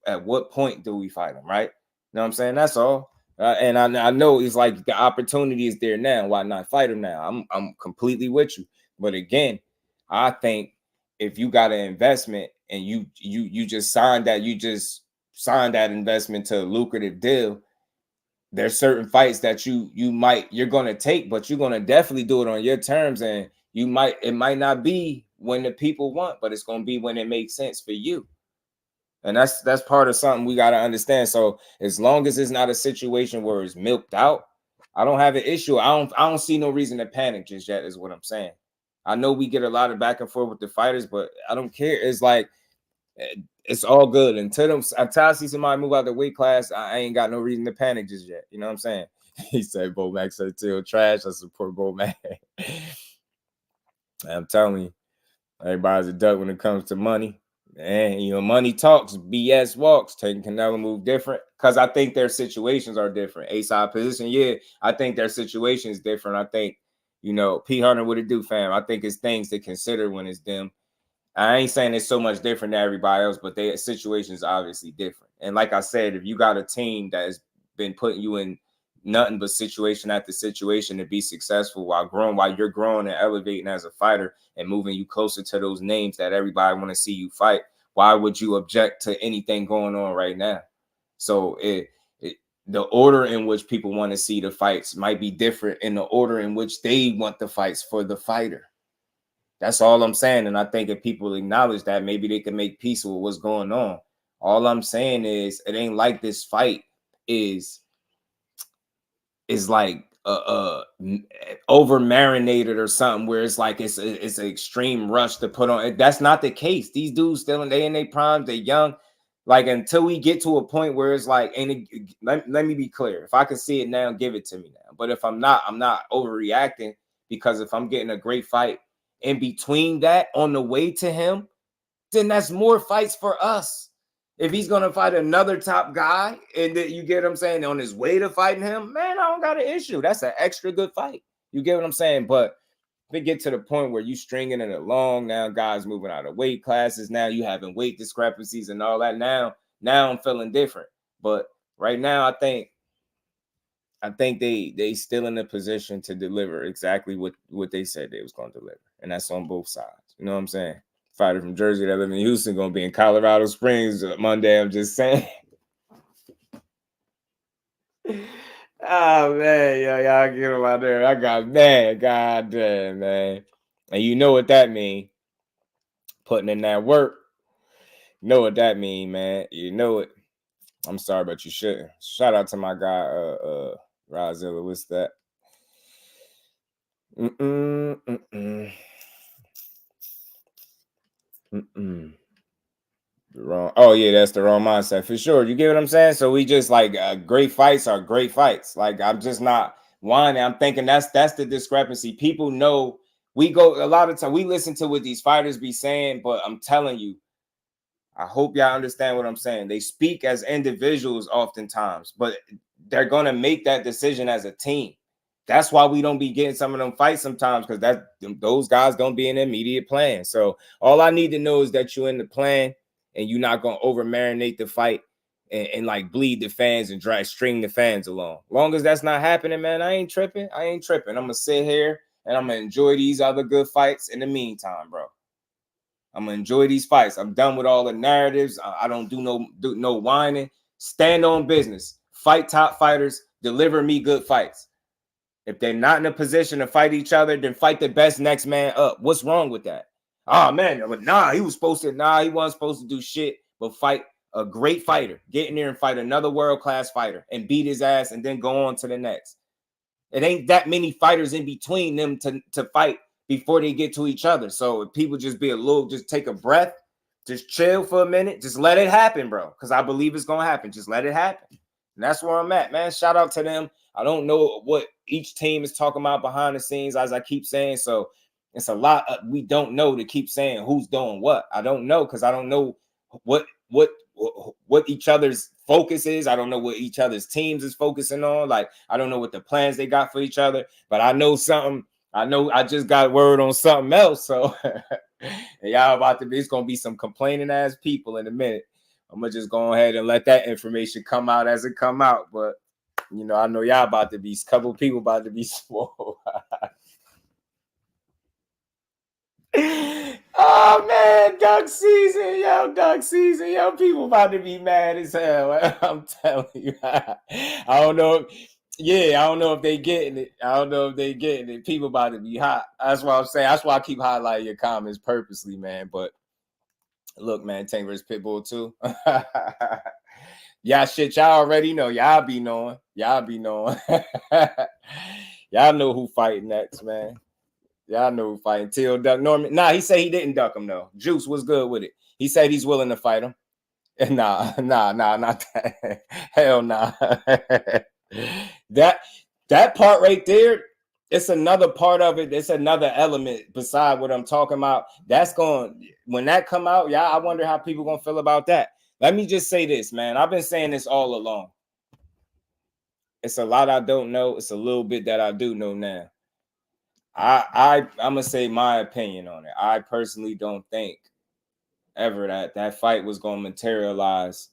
at what point do we fight them, right? You know what I'm saying? That's all. And I know it's like the opportunity is there now. Why not fight him now? I'm completely with you. But again, I think if you got an investment and you just signed that investment to a lucrative deal, there's certain fights that you're gonna take, but you're gonna definitely do it on your terms, and it might not be when the people want, but it's gonna be when it makes sense for you. And that's part of something we gotta understand. So as long as it's not a situation where it's milked out, I don't have an issue. I don't see no reason to panic just yet, is what I'm saying. I know we get a lot of back and forth with the fighters, but I don't care. It's like it's all good until I see somebody move out the weight class. I ain't got no reason to panic just yet. You know what I'm saying? He said, "Bo Max said till trash." I support Bo Max. I'm telling you, everybody's a duck when it comes to money. And money talks, BS walks. Taking Canelo move different because I think their situations are different. A-side position, yeah, I think their situation is different. I think You know, P. Hunter, what it do, fam? I think it's things to consider when it's them. I ain't saying it's so much different than everybody else, but their situation is obviously different. And like I said, if you got a team that has been putting you in nothing but situation after situation to be successful while you're growing and elevating as a fighter and moving you closer to those names that everybody want to see you fight, why would you object to anything going on right now? So the order in which people want to see the fights might be different in the order in which they want the fights for the fighter. That's all I'm saying. And I think if people acknowledge that, maybe they can make peace with what's going on. All I'm saying is it ain't like this fight is like over marinated or something where it's like it's an extreme rush to put on. That's not the case. These dudes still in their primes, they're young. Like until we get to a point where it's like, let me be clear. If I can see it now, give it to me now. But if I'm not overreacting, because if I'm getting a great fight in between that on the way to him, then that's more fights for us. If he's going to fight another top guy and that, you get what I'm saying, on his way to fighting him, man, I don't got an issue. That's an extra good fight. You get what I'm saying? But if it get to the point where you stringing it along, now guys moving out of weight classes, now you having weight discrepancies and all that, now I'm feeling different. But right now, I think they still in the position to deliver exactly what they said they was going to deliver. And that's on both sides. You know what I'm saying? Fighter from Jersey that live in Houston going to be in Colorado Springs Monday. I'm just saying. Oh, man. Y'all get him out there. I got mad. God damn, man. And you know what that mean. Putting in that work. You know what that mean, man. You know it. I'm sorry, but you shouldn't. Shout out to my guy, Rozilla. What's that? Wrong. Oh yeah, that's the wrong mindset for sure. You get what I'm saying? So we just like great fights are great fights. Like I'm just not whining. I'm thinking that's the discrepancy. People know we go a lot of time. We listen to what these fighters be saying, but I'm telling you, I hope y'all understand what I'm saying. They speak as individuals oftentimes, but they're gonna make that decision as a team. That's why we don't be getting some of them fights sometimes, because those guys don't be in the immediate plan. So all I need to know is that you're in the plan and you're not gonna over marinate the fight and like bleed the fans and string the fans along. Long as that's not happening, man, I ain't tripping. I'm gonna sit here and I'm gonna enjoy these other good fights in the meantime, bro. I'm gonna enjoy these fights. I'm done with all the narratives. I don't do no whining. Stand on business. Fight top fighters. Deliver me good fights. If they're not in a position to fight each other, then fight the best next man up. What's wrong with that? Oh man, he wasn't supposed to do shit but fight a great fighter. Get in there and fight another world-class fighter and beat his ass and then go on to the next. It ain't that many fighters in between them to fight before they get to each other. So if people just just take a breath, just chill for a minute, just let it happen, bro. Because I believe it's gonna happen. Just let it happen. And that's where I'm at, man. Shout out to them. I don't know what each team is talking about behind the scenes, as I keep saying. So it's a lot we don't know to keep saying who's doing what. I don't know, because I don't know what each other's focus is. I don't know what each other's teams is focusing on. Like, I don't know what the plans they got for each other, but I know something. I know I just got word on something else. So y'all it's going to be some complaining ass people in a minute. I'm going to just go ahead and let that information come out as it come out. But, you know, I know y'all about to be, a couple people about to be swole. Oh man, duck season, yo, people about to be mad as hell. I'm telling you. I don't know if they getting it. People about to be hot. That's what I'm saying. That's why I keep highlighting your comments purposely, man. But look, man, Tank vs. Pitbull too. Y'all already know. Y'all be knowing. Y'all know who fighting next, man. Y'all know who fighting. Till duck Norman. Nah, he said he didn't duck him though. Juice was good with it. He said he's willing to fight him. Nah, not that. Hell nah. That part right there, it's another part of it. It's another element beside what I'm talking about. When that come out, yeah, I wonder how people gonna feel about that. Let me just say this, man. I've been saying this all along. It's a lot I don't know. It's a little bit that I do know now. I'm gonna say my opinion on it. I personally don't think ever that fight was gonna materialize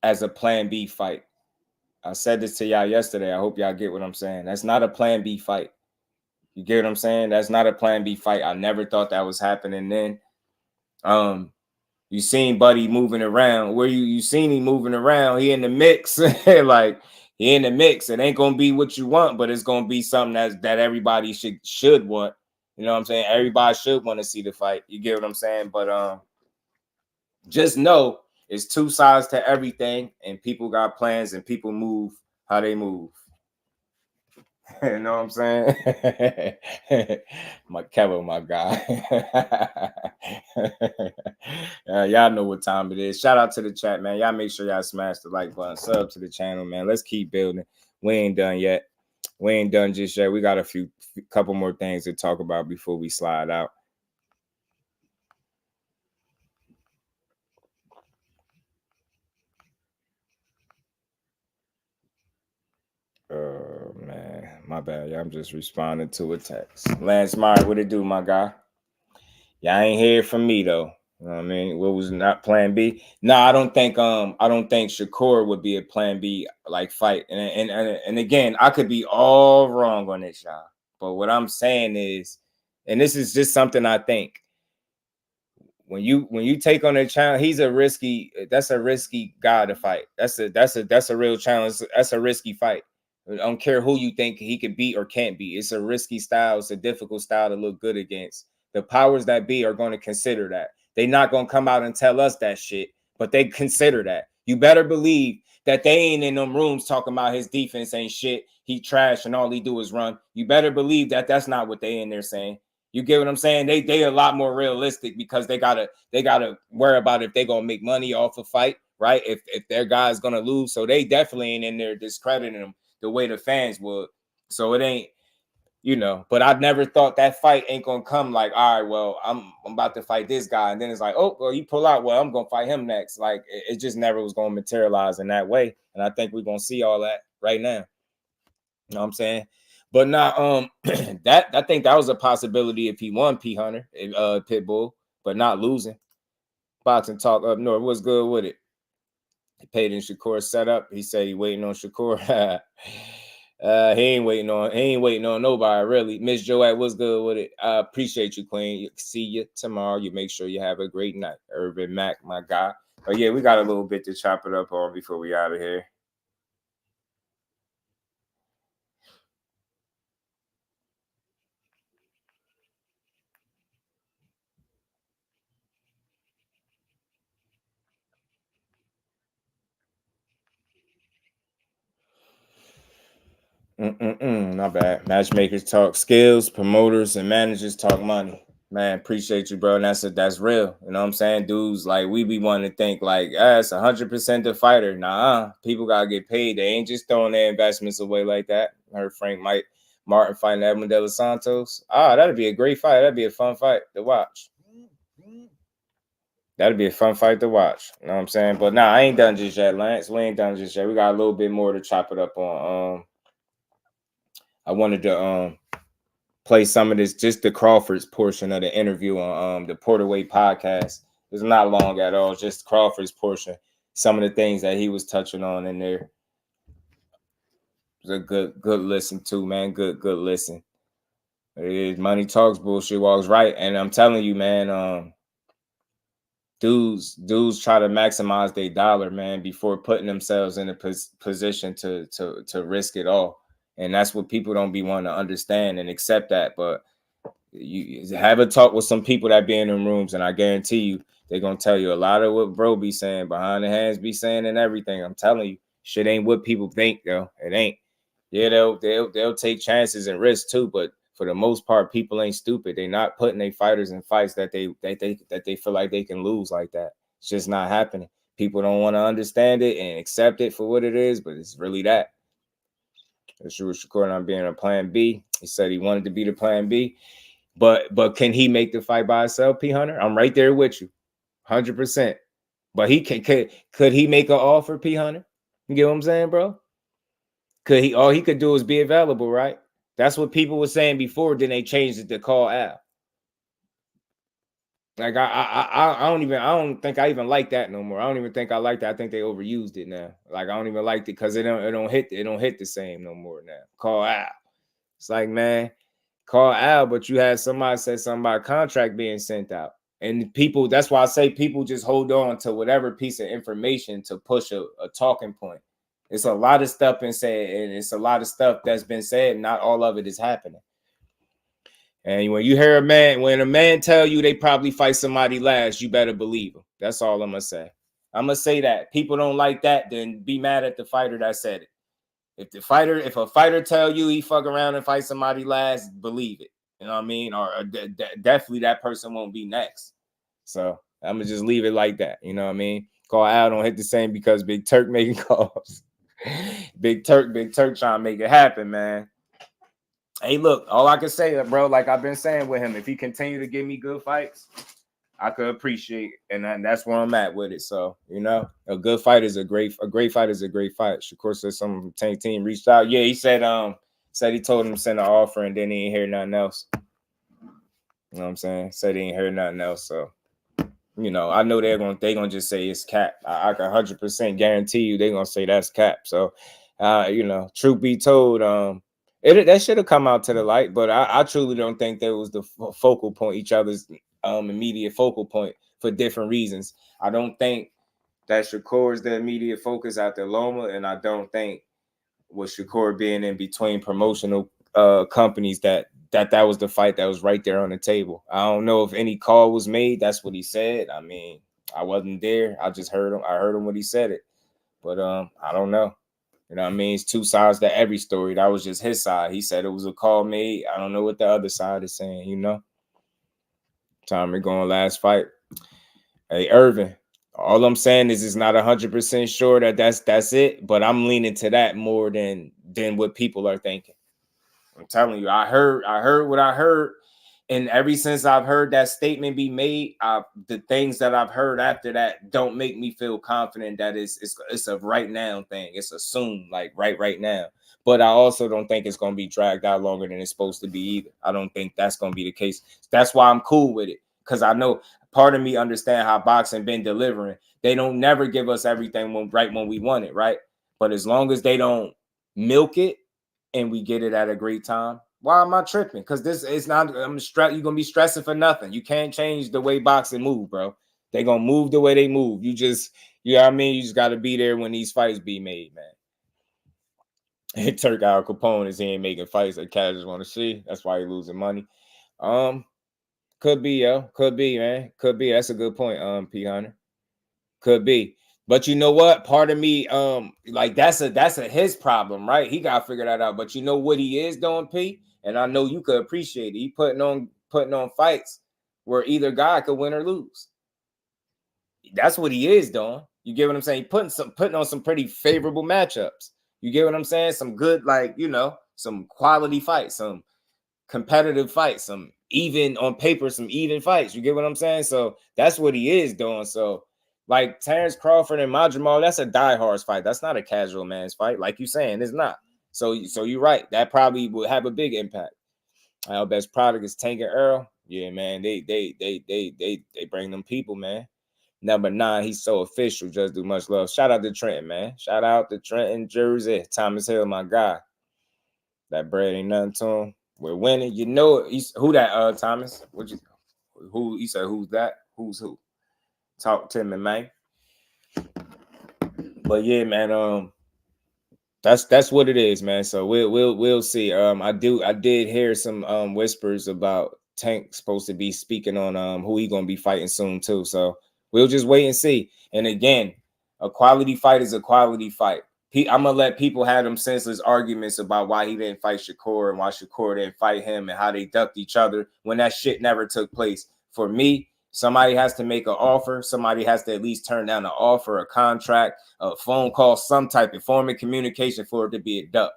as a plan B fight. I said this to y'all yesterday. I hope y'all get what I'm saying. That's not a plan B fight. You get what I'm saying? That's not a plan B fight. I never thought that was happening then. You seen Buddy moving around. Where you seen him moving around? He in the mix. Like he in the mix. It ain't gonna be what you want, but it's gonna be something that everybody should want. You know what I'm saying? Everybody should want to see the fight. You get what I'm saying? But just know it's two sides to everything, and people got plans, and people move how they move. You know what I'm saying? My Kevo, my guy. Y'all know what time it is. Shout out to the chat, man. Y'all make sure y'all smash the like button, sub to the channel, man. Let's keep building. We ain't done yet. We ain't done just yet. We got a couple more things to talk about before we slide out. Oh man, my bad. I'm just responding to a text. Lance Meyer, what it do, my guy? Y'all ain't hear from me though. You know what I mean? What was not plan B? No, I don't think Shakur would be a plan B like fight. And again, I could be all wrong on this, y'all. But what I'm saying is, and this is just something I think. When you take on a challenge, that's a risky guy to fight. That's a real challenge. That's a risky fight. I don't care who you think he could beat or can't beat. It's a risky style. It's a difficult style to look good against. The powers that be are going to consider that. They're not going to come out and tell us that shit, but they consider that. You better believe that they ain't in them rooms talking about his defense ain't shit. He trash and all he do is run. You better believe that that's not what they in there saying. You get what I'm saying? They a lot more realistic because they gotta worry about if they gonna make money off a fight, right? If their guy's gonna lose. So they definitely ain't in there discrediting them the way the fans would. So it ain't, but I never thought that fight ain't gonna come like, all right, well, I'm about to fight this guy, and then it's like, oh, well, you pull out, well, I'm gonna fight him next. Like it just never was gonna materialize in that way. And I think we're gonna see all that right now. You know what I'm saying? But not that I think that was a possibility if he won P Hunter, Pitbull, but not losing. Boxing Talk up north. What's good with it? He paid in Shakur setup. He said he waiting on Shakur. He ain't waiting on nobody really. Miss Joette, what's good with it? I appreciate you, Queen. See you tomorrow. You make sure you have a great night. Urban Mac, my guy. But yeah, we got a little bit to chop it up on before we out of here. Not bad. Matchmakers talk skills, promoters and managers talk money. Man, appreciate you, bro. And that's real. You know what I'm saying? Dudes, like, we be wanting to think like, it's 100% the fighter. Nah, people gotta get paid. They ain't just throwing their investments away like that. I heard Frank Martin fighting Edmund De Los Santos. That'd be a great fight. That'd be a fun fight to watch. That'd be a fun fight to watch. You know what I'm saying? But nah, I ain't done just yet, Lance. We ain't done just yet. We got a little bit more to chop it up on. I wanted to play some of this, just the Crawford's portion of the interview on the Porterway podcast. It's not long at all, just Crawford's portion. Some of the things that he was touching on in there. It was a good listen too, man. Good listen. It is money talks, bullshit walks right. And I'm telling you, man, dudes try to maximize their dollar, man, before putting themselves in a position to risk it all. And that's what people don't be wanting to understand and accept that. But you have a talk with some people that be in them rooms, and I guarantee you, they're going to tell you a lot of what bro be saying, behind the hands be saying and everything. I'm telling you, shit ain't what people think, though. It ain't. Yeah, they'll take chances and risks too, but for the most part, people ain't stupid. They're not putting their fighters in fights that they feel like they can lose like that. It's just not happening. People don't want to understand it and accept it for what it is, but it's really that. Shakur not being a plan B. He said he wanted to be the plan B, but can he make the fight by himself, P Hunter? I'm right there with you, 100%. But could he make an offer, P Hunter? You get what I'm saying, bro? Could he? All he could do is be available, right? That's what people were saying before. Then they changed it to call Al. Like I don't think I even like that no more. I don't even think I like that. I think they overused it now. Like I don't even like it because it don't hit the same no more now. Call Al. It's like, man, call Al, but you had somebody say something about contract being sent out. And people, that's why I say people just hold on to whatever piece of information to push a talking point. It's a lot of stuff been said, and it's a lot of stuff that's been said. Not all of it is happening. And when you hear when a man tell you they probably fight somebody last, you better believe him. That's all I'm gonna say. I'm gonna say that. People don't like that, then be mad at the fighter that said it. If a fighter tell you he fuck around and fight somebody last, believe it. You know what I mean? Or definitely that person won't be next. So I'm gonna just leave it like that. You know what I mean? Call Al don't hit the same because Big Turk making calls. Big Turk trying to make it happen, man. Hey, look, all I can say, bro, like I've been saying with him, if he continue to give me good fights, I could appreciate it, and that's where I'm at with it. So, you know, a good fight is a great fight is a great fight. Shakur said some from Tank Team reached out. Yeah, he said he told him to send an offer and then he ain't hear nothing else. You know what I'm saying? Said he ain't heard nothing else. So, you know, I know they're gonna just say it's cap. I can 100% guarantee you they're gonna say that's cap. So, you know, truth be told, that should have come out to the light, but I truly don't think that was the focal point, each other's immediate focal point for different reasons. I don't think that Shakur is the immediate focus after Loma, and I don't think with Shakur being in between promotional companies that was the fight that was right there on the table. I don't know if any call was made. That's what he said. I mean, I wasn't there. I just heard him. I heard him when he said it, but I don't know. You know what I mean? It's two sides to every story. That was just his side. He said it was a call made. I don't know what the other side is saying, you know? Time we're going last fight. Hey, Irvin, all I'm saying is it's not 100% sure that's it, but I'm leaning to that more than what people are thinking. I'm telling you, I heard what I heard. And ever since I've heard that statement be made, the things that I've heard after that don't make me feel confident that it's a right now thing. It's assumed like right now. But I also don't think it's going to be dragged out longer than it's supposed to be either. I don't think that's going to be the case. That's why I'm cool with it, because I know part of me understand how boxing been delivering. They don't never give us everything when we want it, right? But as long as they don't milk it and we get it at a great time, why am I tripping? Because this is not, you're going to be stressing for nothing. You can't change the way boxing move, bro. They're going to move the way they move. You know what I mean? You just got to be there when these fights be made, man. Turk Al Capone is he ain't making fights that casuals want to see. That's why he losing money. Could be, yo. Could be, man. Could be. That's a good point, P. Hunter. Could be. But you know what? Part of me, like that's his problem, right? He got to figure that out. But you know what he is doing, P? And I know you could appreciate it. He putting on fights where either guy could win or lose. That's what he is doing. You get what I'm saying? Putting on some pretty favorable matchups. You get what I'm saying? Some good, like, you know, some quality fights, some competitive fights, some even on paper, some even fights. You get what I'm saying? So that's what he is doing. So like Terence Crawford and Madrimov, that's a diehard fight. That's not a casual man's fight. Like you saying, it's not. So you're right. That probably will have a big impact. Our best product is Tank and Earl. Yeah, man. They bring them people, man. Number 9, he's so official. Just do much love. Shout out to Trenton, man. Shout out to Trenton, Jersey. Thomas Hill, my guy. That bread ain't nothing to him. We're winning. You know who that Thomas? Who he said who's that? Who's who? Talk to me, man. But yeah, man, that's what it is, man. So we'll see. I did hear some whispers about Tank supposed to be speaking on who he gonna be fighting soon too. So we'll just wait and see. And again, a quality fight is a quality fight. I'm gonna let people have them senseless arguments about why he didn't fight Shakur and why Shakur didn't fight him and how they ducked each other when that shit never took place. For me, somebody has to make an offer. Somebody has to at least turn down an offer, a contract, a phone call, some type of form of communication for it to be a duck.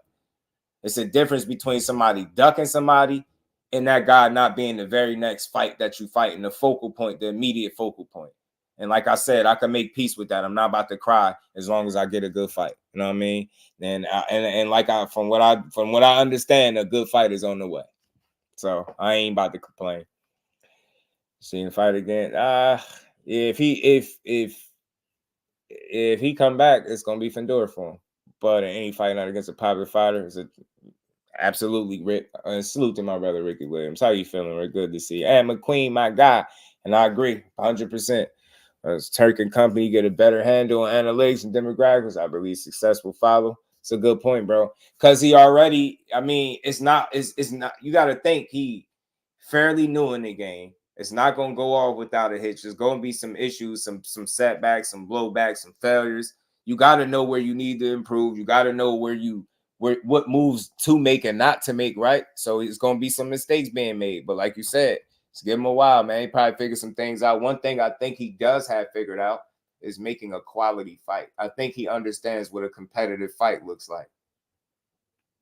It's a difference between somebody ducking somebody and that guy not being the very next fight that you fight in the focal point, the immediate focal point. And like I said, I can make peace with that. I'm not about to cry as long as I get a good fight. You know what I mean? And like from what I understand, a good fight is on the way. So I ain't about to complain. Seeing the fight again. If he come back, it's gonna be Fundora for him. But in any fight not against a popular fighter is absolutely Rick. Salute to my brother Ricky Williams. How you feeling? Rick? Good to see you. And McQueen, my guy, and I agree 100%. As Turk and company get a better handle on analytics and demographics, I believe successful follow. It's a good point, bro. Because he already, I mean, it's not. You got to think he fairly new in the game. It's not gonna go off without a hitch. There's gonna be some issues, some setbacks, some blowbacks, some failures. You got to know where you need to improve. You got to know what moves to make and not to make, right? So it's gonna be some mistakes being made. But like you said, just give him a while, man. He probably figure some things out. One thing I think he does have figured out is making a quality fight. I think he understands what a competitive fight looks like.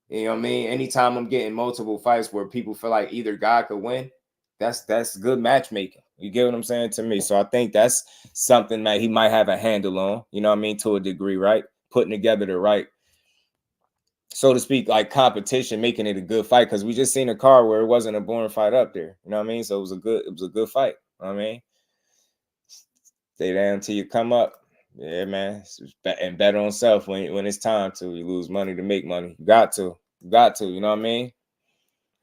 You know what I mean? Anytime I'm getting multiple fights where people feel like either guy could win, that's good matchmaking. You get what I'm saying to me? So I think that's something that he might have a handle on, you know what I mean, to a degree, right? Putting together the right, so to speak, like competition, making it a good fight. Because we just seen a card where it wasn't a boring fight up there. You know what I mean? So it was a good fight. You know what I mean? Stay down till you come up. Yeah, man. And bet on self when it's time to. You lose money to make money. You got to. You know what I mean?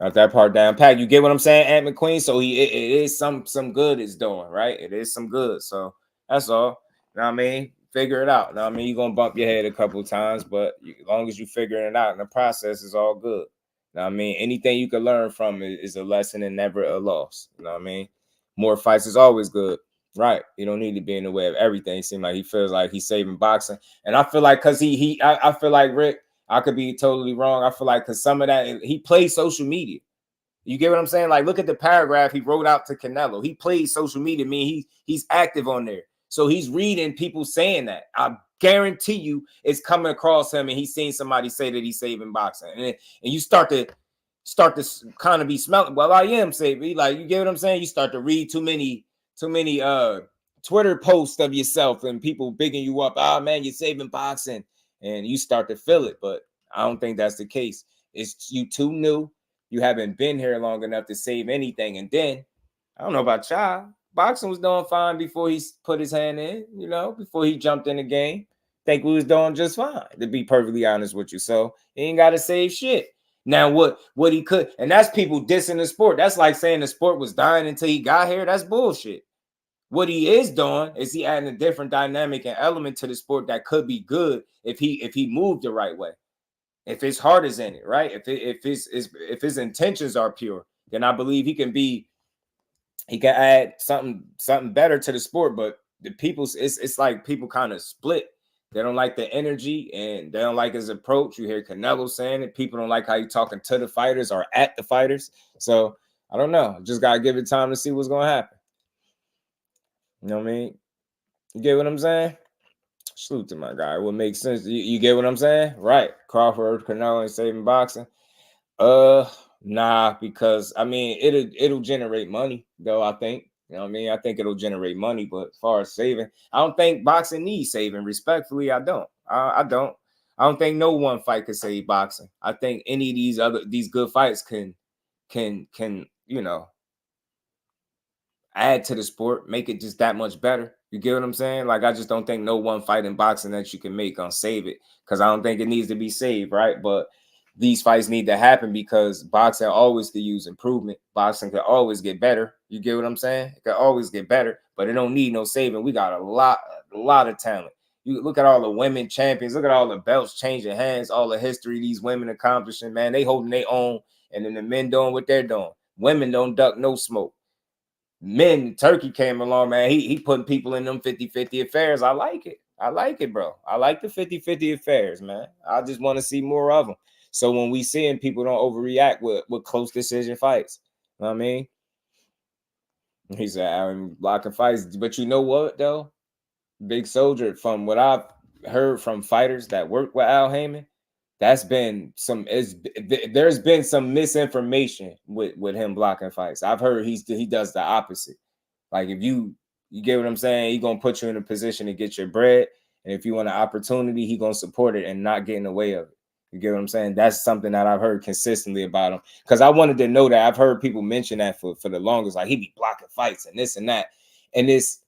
Got that part down pat. You get what I'm saying, Ant McQueen? So it is some good it's doing, right? It is some good. So that's all. You know what I mean? Figure it out. You know what I mean? You're going to bump your head a couple of times, but as long as you figure it out in the process, it's all good. You know what I mean? Anything you can learn from it is a lesson and never a loss. You know what I mean? More fights is always good. Right. You don't need to be in the way of everything. It seems like he feels like he's saving boxing. And I feel like because I feel like Rick, I could be totally wrong. I feel like because some of that, he plays social media. You get what I'm saying? Like, look at the paragraph he wrote out to Canelo. He plays social media. I mean, he's active on there. So he's reading people saying that. I guarantee you it's coming across him and he's seeing somebody say that he's saving boxing. And you start to kind of be smelling. Well, I am saving. Like, you get what I'm saying? You start to read too many Twitter posts of yourself and people bigging you up. Oh, man, you're saving boxing. And you start to feel it. But I don't think that's the case. It's you too new. You haven't been here long enough to save anything. And then, I don't know about y'all, boxing was doing fine before he put his hand in, you know, before he jumped in the game. Think we was doing just fine, to be perfectly honest with you. So he ain't got to save shit. Now, what he could, and that's people dissing the sport. That's like saying the sport was dying until he got here. That's bullshit. What he is doing is he adding a different dynamic and element to the sport that could be good if he moved the right way. If his heart is in it, right? If his intentions are pure, then I believe he can add something better to the sport. But the it's like people kind of split. They don't like the energy and they don't like his approach. You hear Canelo saying it. People don't like how he's talking to the fighters or at the fighters. So I don't know. Just gotta give it time to see what's gonna happen. You know what I mean? You get what I'm saying? Salute to my guy. It would make sense. You get what I'm saying? Right. Crawford, Canelo, and saving boxing. Nah, because I mean it'll generate money, though, I think. You know what I mean? I think it'll generate money, but as far as saving, I don't think boxing needs saving. Respectfully, I don't. I don't think no one fight could save boxing. I think any of these good fights can, you know, add to the sport, make it just that much better. You get what I'm saying? Like, I just don't think no one fight in boxing that you can make on save it, because I don't think it needs to be saved, right? But these fights need to happen because boxing always could use improvement. Boxing could always get better. You get what I'm saying? It could always get better, but it don't need no saving. We got a lot of talent. You look at all the women champions, look at all the belts changing hands, all the history these women accomplishing, man. They holding their own, and then the men doing what they're doing. Women don't duck no smoke. Men, Turkey came along, man. He putting people in them 50-50 affairs. I like it, bro. I like the 50-50 affairs, man. I just want to see more of them. So when we see them, people don't overreact with close decision fights. You know what I mean? He said, I'm blocking fights. But you know what, though? Big Soldier, from what I've heard from fighters that work with Al Heyman, there's been some misinformation with him blocking fights. I've heard he does the opposite. Like, if you get what I'm saying, he's gonna put you in a position to get your bread, And if you want an opportunity, he gonna support it and not get in the way of it. You get what I'm saying? That's something that I've heard consistently about him. Because I wanted to know that. I've heard people mention that for the longest. Like, he be blocking fights and this and that. And it's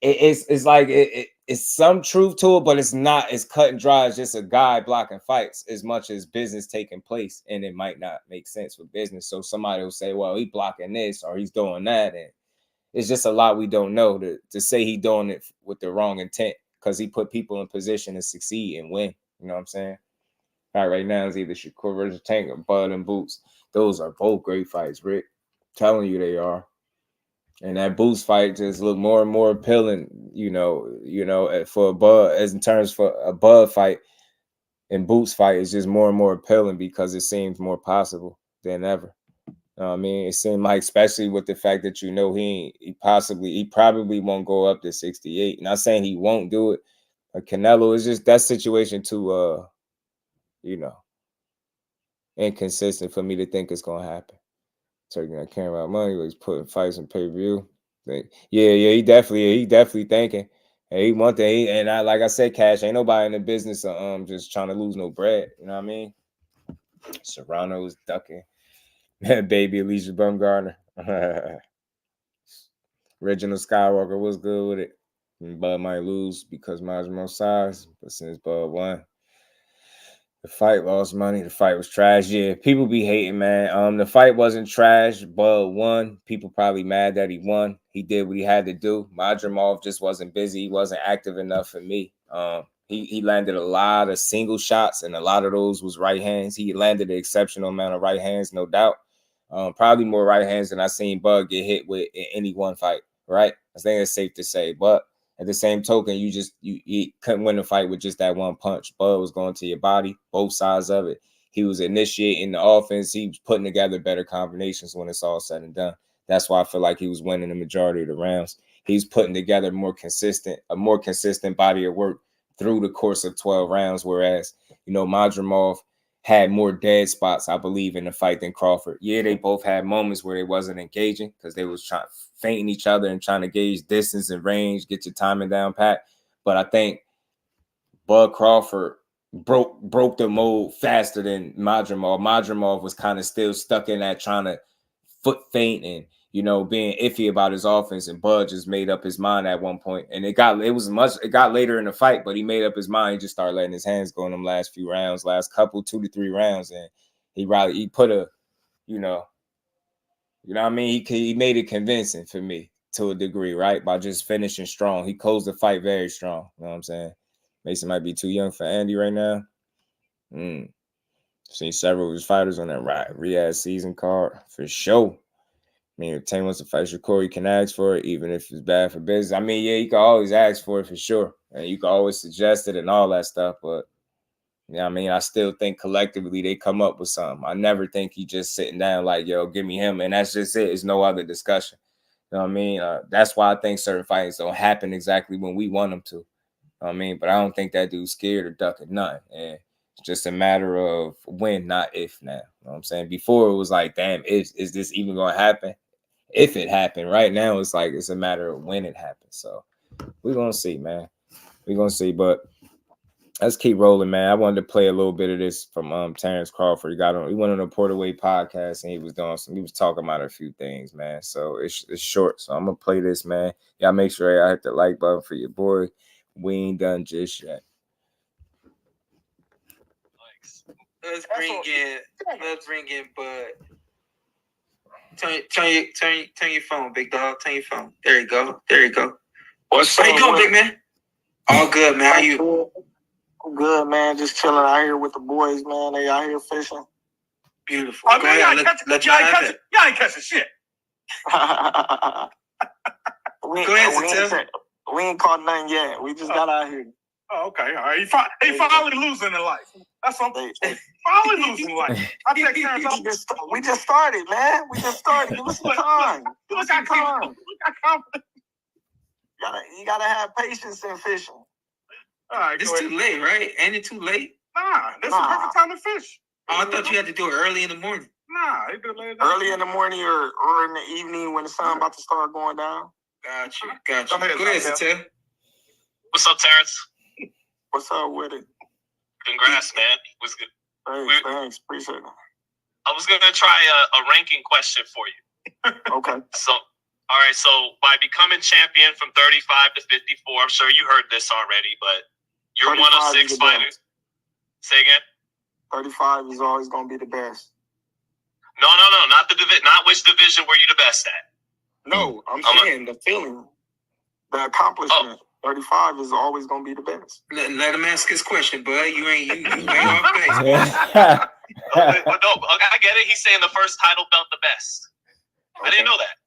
like it's some truth to it, but it's not as cut and dry as just a guy blocking fights as much as business taking place. And it might not make sense for business. So somebody will say, well, he blocking this or he's doing that. And it's just a lot we don't know to say he doing it with the wrong intent, because he put people in position to succeed and win. You know what I'm saying? All right now it's either Shakur versus Tank or Bud and Boots. Those are both great fights, Rick. I'm telling you they are. And that Boots fight just look more and more appealing, you know, for a Bud, as in terms for a Bud fight and Boots fight is just more and more appealing because it seems more possible than ever. I mean, it seemed like, especially with the fact that, you know, he probably won't go up to 68. Not saying he won't do it. But Canelo is just that situation too, you know, inconsistent for me to think it's gonna happen. Taking that camera out money, he's putting fights in pay-per-view. Yeah, he definitely thinking. And he want that. And like I said, Cash, ain't nobody in the business of just trying to lose no bread. You know what I mean? Serrano's ducking. Baby Alicia Bumgarner. Reginald Skywalker was good with it. And Bud might lose because Madrimov size, but since Bud won, the fight lost money. The fight was trash. Yeah, people be hating, man. The fight wasn't trash. Bud won. People probably mad that he won. He did what he had to do. Madrimov just wasn't busy. He wasn't active enough for me. He landed a lot of single shots, and a lot of those was right hands. He landed an exceptional amount of right hands, no doubt. Probably more right hands than I seen Bud get hit with in any one fight, right? I think it's safe to say. But at the same token, you couldn't win the fight with just that one punch. Bud was going to your body, both sides of it. He was initiating the offense. He was putting together better combinations when it's all said and done. That's why I feel like he was winning the majority of the rounds. He's putting together a more consistent body of work through the course of 12 rounds, whereas, you know, Madrimov had more dead spots, I believe, in the fight than Crawford. Yeah, they both had moments where they wasn't engaging because they was feinting each other and trying to gauge distance and range, get your timing down pat. But I think Bud Crawford broke the mold faster than Madrimov. Madrimov was kind of still stuck in that trying to foot feint and, you know, being iffy about his offense, and Bud just made up his mind at one point. And it got later in the fight, but he made up his mind. He just started letting his hands go in them last few rounds, last couple 2 to 3 rounds, and he put a, you know what I mean? He made it convincing for me to a degree, right? By just finishing strong. He closed the fight very strong. You know what I'm saying? Mason might be too young for Andy right now. Seen several of his fighters on that Riyadh season card for sure. I mean, if Tank wants to fight Shakur, he can ask for it, even if it's bad for business. I mean, yeah, you can always ask for it for sure. And you can always suggest it and all that stuff. But, you know what I mean? I still think collectively they come up with something. I never think he just sitting down like, yo, give me him. And that's just it. It's no other discussion. You know what I mean? That's why I think certain fights don't happen exactly when we want them to. You know what I mean? But I don't think that dude's scared or ducking nothing. And it's just a matter of when, not if now. You know what I'm saying? Before it was like, damn, is this even going to happen? If it happened. Right now, it's like it's a matter of when it happens. So we're going to see, man. We're going to see. But let's keep rolling, man. I wanted to play a little bit of this from Terence Crawford. He went on a Porterway podcast and he was talking about a few things, man. So it's short. So I'm going to play this, man. Y'all make sure I hit the like button for your boy. We ain't done just yet. Let's bring in Bud. Turn your phone, big dog. Turn your phone. There you go. What's up? How you doing, big man? All good, man. How you? I'm good, man. Just chilling out here with the boys, man. They out here fishing. Beautiful. Go ahead. Y'all ain't catching shit. We ain't caught nothing yet. We just got out here. Oh, okay. All right. He finally losing in life. That's something. Finally losing in life. I take Terence off. We just started, man. We just started. Give us some time. Look how confident. You gotta have patience in fishing. All right, it's too late, right? Ain't it too late? Nah, this is the perfect time to fish. Oh, I thought you had to do it early in the morning. Nah, you do it later. Early in the morning or in the evening when the sun about to start going down. Got you. Go ahead, Satel. What's up, Terence? What's up with it? Congrats, man. Was good. Thanks. Appreciate it. I was gonna try a ranking question for you. Okay. So, all right. So by becoming champion from 35 to 54, I'm sure you heard this already, but you're one of 6 fighters. Say again. 35 is always gonna be the best. No, not the division. Not which division were you the best at? No, I'm saying the feeling, the accomplishment. 35 is always gonna be the best. Let him ask his question, bud. You ain't off base. But no, I get it. He's saying the first title belt the best. Okay. I didn't know that.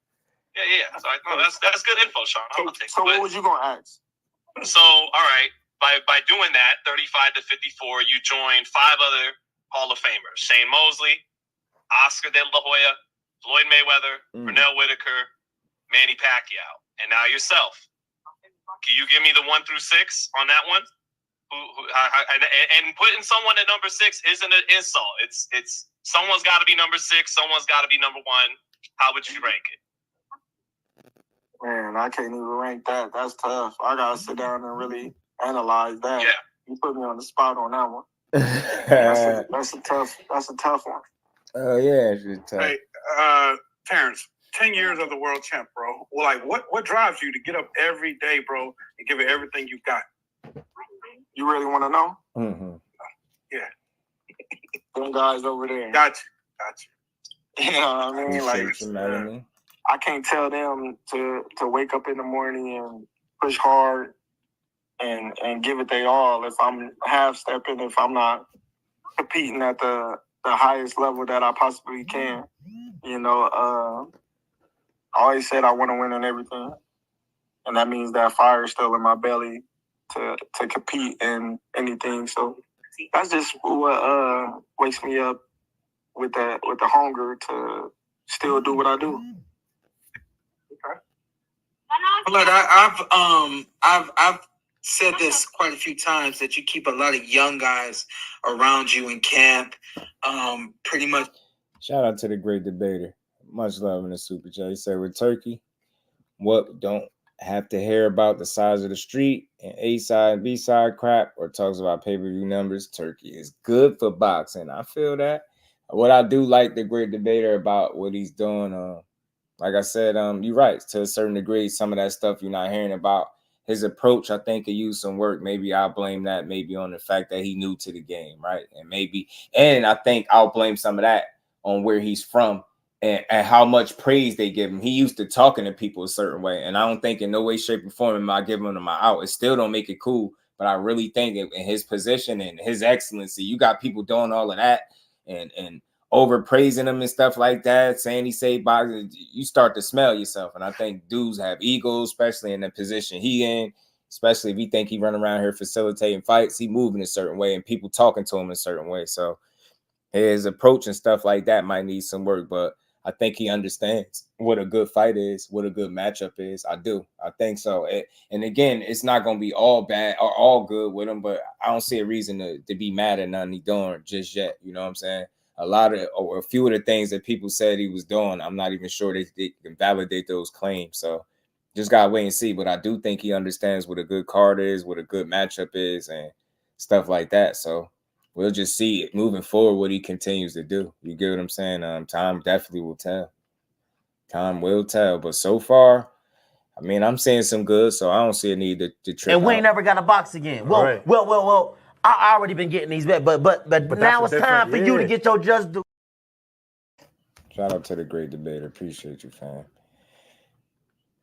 Yeah. So that's good info, Shawn. So what was you gonna ask? So all right, by doing that, 35 to 54, you joined 5 other Hall of Famers: Shane Mosley, Oscar De La Hoya, Floyd Mayweather, Pernell Whitaker, Manny Pacquiao, and now yourself. Can you give me the 1 through 6 on that one? And putting someone at number 6 isn't an insult. It's someone's got to be number 6. Someone's got to be number 1. How would you rank it? Man, I can't even rank that. That's tough. I gotta sit down and really analyze that. Yeah. You put me on the spot on that one. That's a tough one. Oh yeah, it's tough. Hey, Terence, 10 years of the world champ, bro. Well, like, what drives you to get up every day, bro, and give it everything you've got? You really want to know? Mm-hmm. Yeah. Them guys over there. Got you. You know what I mean? Like, I can't tell them to wake up in the morning and push hard and give it their all if I'm half-stepping, if I'm not competing at the highest level that I possibly can. You know, I always said I want to win in everything. And that means that fire is still in my belly to compete in anything. So that's just what wakes me up with the hunger to still do what I do. Look, I've said this quite a few times that you keep a lot of young guys around you in camp. Pretty much. Shout out to the great debater. Much love in the Super Chat. He said with Turkey, what don't have to hear about the size of the street and A side and B side crap, or talks about pay-per-view numbers. Turkey is good for boxing. I feel that. What I do like the great debater about what he's doing. Like I said, you're right. To a certain degree, some of that stuff you're not hearing about. His approach, I think, could use some work. Maybe I'll blame that maybe on the fact that he new to the game, right? And I think I'll blame some of that on where he's from and how much praise they give him. He used to talking to people a certain way, and I don't think in no way, shape, or form am I giving him my out. It still don't make it cool, but I really think in his position and his excellency, you got people doing all of that and overpraising him and stuff like that, saying he saved boxing, you start to smell yourself. And I think dudes have egos, especially in the position he in, especially if you think he run around here facilitating fights, he moving a certain way and people talking to him a certain way. So his approach and stuff like that might need some work, but I think he understands what a good fight is, what a good matchup is. I do. I think so. And again, it's not going to be all bad or all good with him, but I don't see a reason to be mad at nothing he's doing just yet. You know what I'm saying? A few of the things that people said he was doing, I'm not even sure they can validate those claims. So just got to wait and see. But I do think he understands what a good card is, what a good matchup is, and stuff like that. So we'll just see it moving forward what he continues to do. You get what I'm saying? Time definitely will tell. Time will tell. But so far, I mean, I'm seeing some good, so I don't see a need to trip. And we ain't never got to box again. Well, right. well. I already been getting these bets, but now it's time for you to get your just do. Shout out to the great debater. Appreciate you, fam.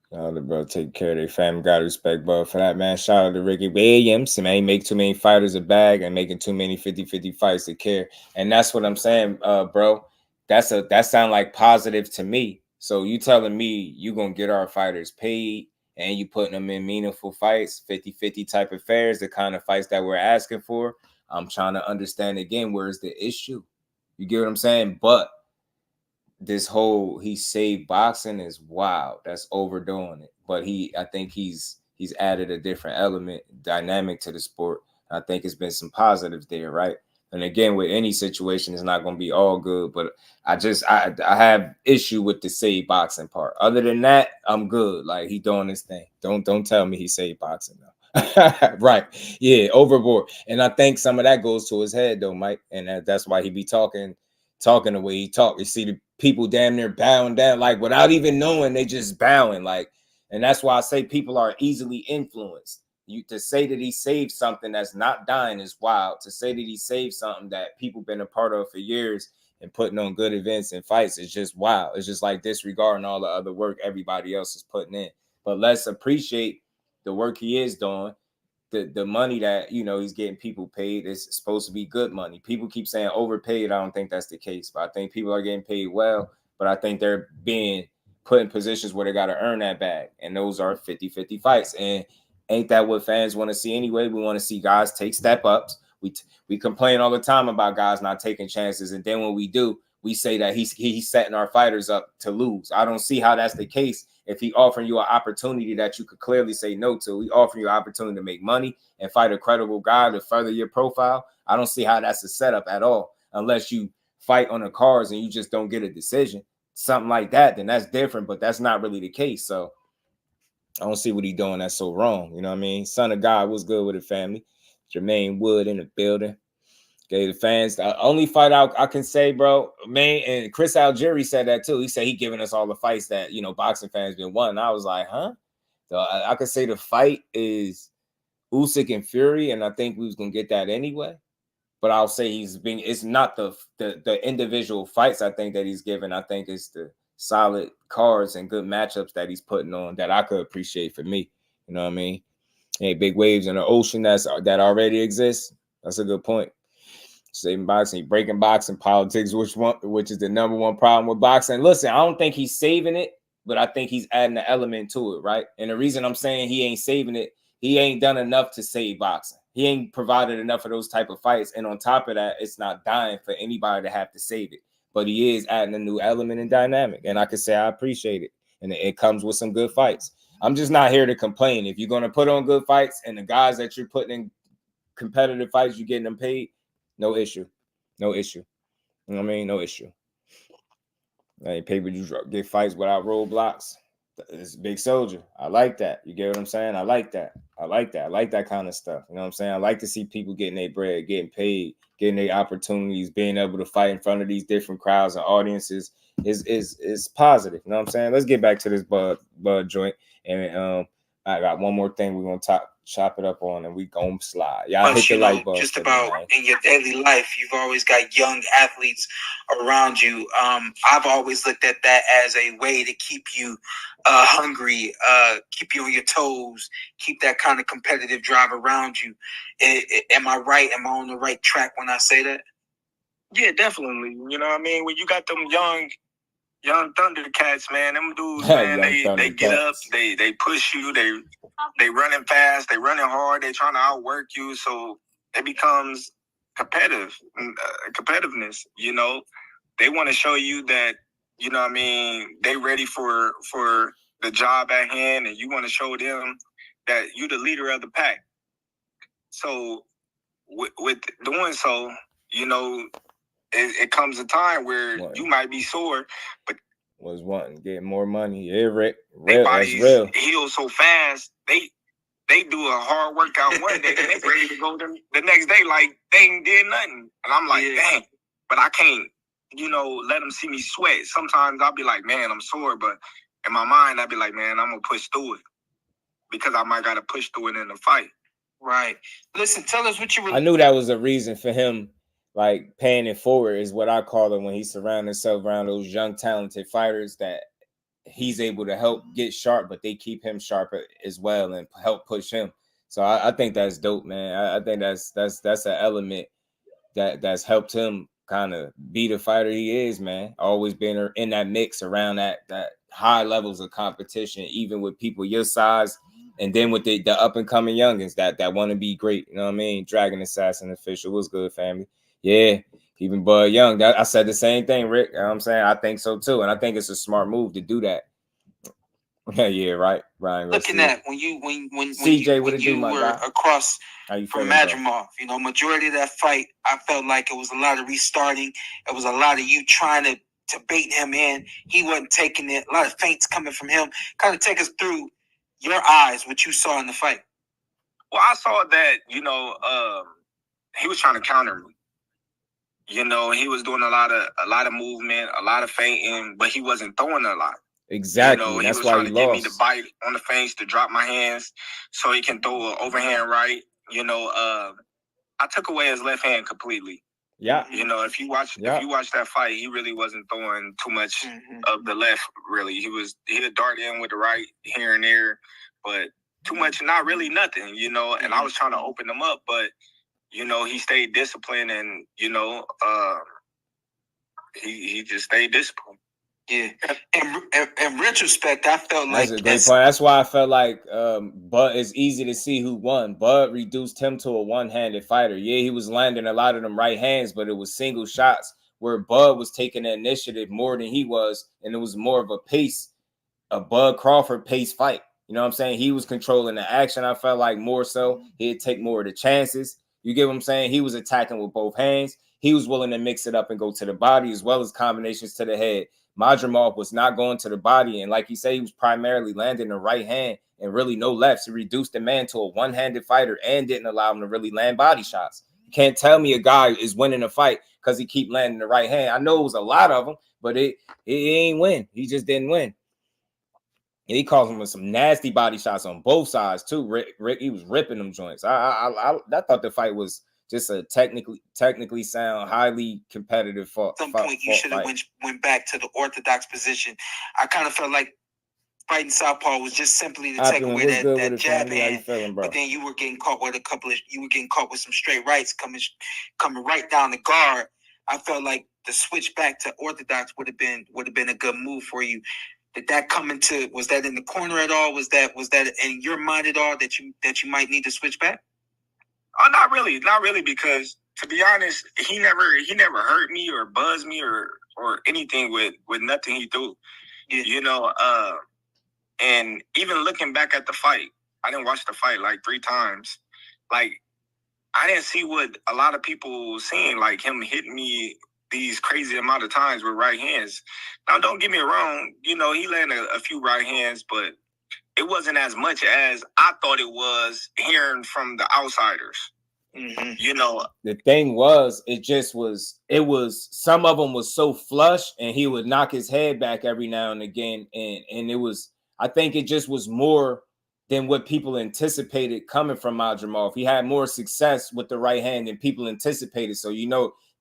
Shout out to bro, take care of their family. Gotta respect, bro, for that, man. Shout out to Ricky Williams. Man, he make too many fighters a bag and making too many 50-50 fights to care. And that's what I'm saying, bro. That sound like positive to me. So you telling me you gonna get our fighters paid and you putting them in meaningful fights, 50-50 type of affairs, the kind of fights that we're asking for. I'm trying to understand again, where's the issue? You get what I'm saying? But this whole he saved boxing is wild. That's overdoing it. But I think he's added a different element, dynamic to the sport. I think it's been some positives there, right? And again, with any situation, it's not going to be all good. But I have issue with the save boxing part. Other than that, I'm good. Like he doing his thing. Don't tell me he saved boxing though. Right. Yeah, overboard. And I think some of that goes to his head though, Mike. And that's why he be talking the way he talk. You see the people damn near bowing down, like without even knowing, they just bowing. Like, and that's why I say people are easily influenced. You to say that he saved something that's not dying is wild. To say that he saved something that people been a part of for years and putting on good events and fights is just wild. It's just like disregarding all the other work everybody else is putting in. But let's appreciate the work he is doing. The money that, you know, he's getting people paid is supposed to be good money. People keep saying overpaid. I don't think that's the case, but I think people are getting paid well, but I think they're being put in positions where they got to earn that bag. And those are 50-50 fights. And ain't that what fans want to see anyway? We want to see guys take step ups. We complain all the time about guys not taking chances. And then when we do, we say that he's setting our fighters up to lose. I don't see how that's the case. If he offering you an opportunity that you could clearly say no to, he offering you an opportunity to make money and fight a credible guy to further your profile. I don't see how that's a setup at all, unless you fight on the cards and you just don't get a decision. Something like that, then that's different, but that's not really the case. So I don't see what he's doing that's so wrong. You know what I mean? Son of God, what's good with the family? Jermaine Wood in the building. Okay, the fans, the only fight I can say, bro, man, and Chris Algieri said that too. He said he giving us all the fights that, you know, boxing fans been wanting. I was like, huh? So I could say the fight is Usyk and Fury, and I think we was gonna get that anyway. But I'll say it's not the individual fights I think that he's giving. I think it's the solid cards and good matchups that he's putting on that I could appreciate for me. You know what I mean? Hey, big waves in the ocean that already exists. That's a good point. Saving boxing, breaking boxing politics, which is the number one problem with boxing. Listen, I don't think he's saving it, but I think he's adding an element to it, right? And the reason I'm saying he ain't saving it, he ain't done enough to save boxing. He ain't provided enough of those type of fights. And on top of that, it's not dying for anybody to have to save it. But he is adding a new element and dynamic. And I can say I appreciate it. And it comes with some good fights. I'm just not here to complain. If you're going to put on good fights and the guys that you're putting in competitive fights, you're getting them paid, no issue. No issue. You know what I mean? No issue. Hey, pay-per-view get fights without roadblocks. It's a big soldier. I like that. You get what I'm saying? I like that. I like that kind of stuff. You know what I'm saying? I like to see people getting their bread, getting paid, getting their opportunities, being able to fight in front of these different crowds and audiences is positive. You know what I'm saying? Let's get back to this bud joint. And I got one more thing we're gonna chop it up on, and we gonna slide. Y'all hit the light bulb. Just about in your daily life, you've always got young athletes around you. I've always looked at that as a way to keep you hungry, keep you on your toes, keep that kind of competitive drive around you. Am I right? Am I on the right track when I say that? Yeah, definitely. You know what I mean? When you got them young Thundercats, man, them dudes, man, they get up, they push you, they running fast, they running hard, they trying to outwork you, so it becomes competitiveness. You know, they want to show you that, you know what I mean, they ready for the job at hand, and you want to show them that you the leader of the pack. So with doing so, you know, it comes a time where you might be sore, but was wanting getting more money. Yeah, Rick. Their bodies heal so fast. They do a hard workout one day, and they ready to go the next day like they ain't did nothing. And I'm like, dang, but I can't, you know, let them see me sweat. Sometimes I'll be like, man, I'm sore, but in my mind, I'll be like, man, I'm gonna push through it because I might gotta push through it in the fight. Right. Listen, tell us what you really. I knew that was a reason for him. Like paying it forward is what I call it when he surrounds himself around those young, talented fighters that he's able to help get sharp, but they keep him sharp as well and help push him. So I think that's dope, man. I think that's an element that's helped him kind of be the fighter he is, man. Always been in that mix around that high levels of competition, even with people your size, and then with the up and coming youngins that want to be great. You know what I mean? Dragon Assassin Official, what's good, family? Yeah, keeping Bud young. I said the same thing, Rick. You know what I'm saying? I think so too. And I think it's a smart move to do that. Yeah, right. Ryan. Looking at when you were across from Madrimov, you know, majority of that fight, I felt like it was a lot of restarting. It was a lot of you trying to bait him in. He wasn't taking it. A lot of feints coming from him. Kind of take us through your eyes, what you saw in the fight. Well, I saw that, he was trying to counter me. He was doing a lot of movement, a lot of feinting, but he wasn't throwing a lot. Exactly. That's why he lost. He was trying to get me to bite on the feints, to drop my hands so he can throw an overhand right. I took away his left hand completely. Yeah. If you watch that fight, he really wasn't throwing too much of the left, really. He'd dart in with the right here and there, but too much, not really nothing, and I was trying to open him up, but he stayed disciplined, and he just stayed disciplined. Yeah. In retrospect, I felt that's a great point. That's why I felt like Bud, it's easy to see who won. Bud reduced him to a one-handed fighter. Yeah, he was landing a lot of them right hands, but it was single shots where Bud was taking the initiative more than he was, and it was more of a Bud Crawford pace fight. You know what I'm saying? He was controlling the action. I felt like more so. He'd take more of the chances. You get what I'm saying? He was attacking with both hands. He was willing to mix it up and go to the body as well as combinations to the head. Madrimov was not going to the body, and like you say, he was primarily landing the right hand and really no lefts. He reduced the man to a one-handed fighter and didn't allow him to really land body shots. You can't tell me a guy is winning a fight because he keep landing the right hand. I know it was a lot of them, but it ain't win. He just didn't win. And he caused him with some nasty body shots on both sides too. Rick, he was ripping them joints. I thought the fight was just a technically sound, highly competitive fight. At some point, you should have went back to the orthodox position. I kind of felt like fighting southpaw was just simply to take away that jab hand. But then you were getting caught with some straight rights coming right down the guard. I felt like the switch back to orthodox would have been a good move for you. Did that come was that in the corner at all? Was that in your mind at all that you might need to switch back? Oh, not really, because to be honest, he never hurt me or buzzed me or anything with nothing he threw. Yeah. And even looking back at the fight, I didn't watch the fight like 3 times. Like, I didn't see what a lot of people seen, like him hitting me these crazy amount of times with right hands. Now, don't get me wrong, he landed a few right hands, but it wasn't as much as I thought it was hearing from the outsiders. The thing was, it was some of them was so flush, and he would knock his head back every now and again, and it was, I think it just was more than what people anticipated coming from Madrimov. He had more success with the right hand than people anticipated. So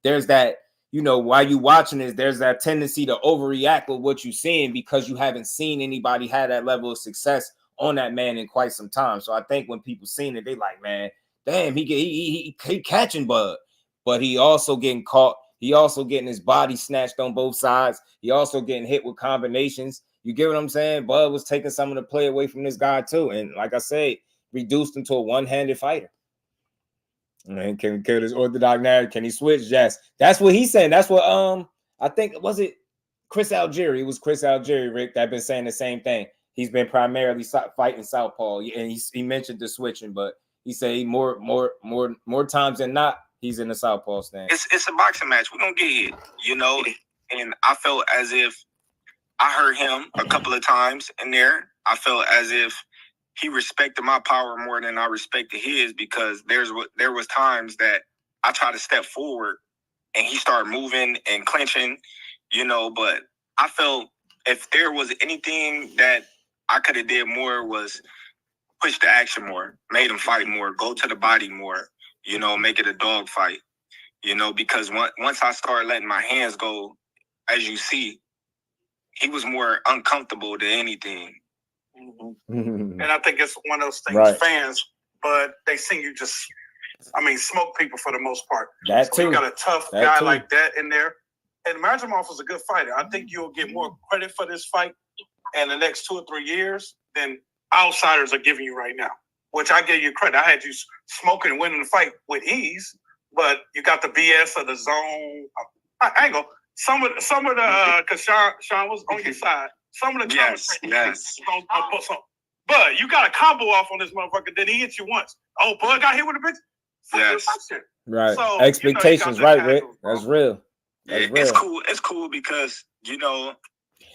there's that. While you watching this, there's that tendency to overreact with what you're seeing because you haven't seen anybody have that level of success on that man in quite some time. So I think when people seen it, they like, man, damn, he catching Bud, but he also getting caught. He also getting his body snatched on both sides. He also getting hit with combinations. You get what I'm saying? Bud was taking some of the play away from this guy too, and like I said, reduced him to a one-handed fighter. Man, can kill this orthodox narrative? Can he switch? Yes. That's what he's saying. That's what I think, was it Chris Algieri? It was Chris Algieri, Rick, that been saying the same thing. He's been primarily fighting southpaw, and he mentioned the switching, but he said more times than not, he's in the southpaw stand. It's a boxing match. We're gonna get hit, and I felt as if I hurt him a couple of times in there. I felt as if he respected my power more than I respected his, because there was times that I tried to step forward and he started moving and clinching, but I felt if there was anything that I could have did more was push the action more, made him fight more, go to the body more, make it a dog fight, because once I started letting my hands go, as you see, he was more uncomfortable than anything. And I think it's one of those things, fans, but they see you just, smoke people for the most part. You got a tough guy like that in there. And Madrimov is a good fighter. I think you'll get more credit for this fight in the next 2 or 3 years than outsiders are giving you right now, which I give you credit. I had you smoking and winning the fight with ease, but you got the BS of the zone. I ain't gonna. Some of the, because Shawn was on your side. Some of the yes. But you got a combo off on this motherfucker. Then he hit you once. Oh, Bud got hit with a bitch. Yes. Right. So, expectations, right, Rick? That's real. That's real. It's cool because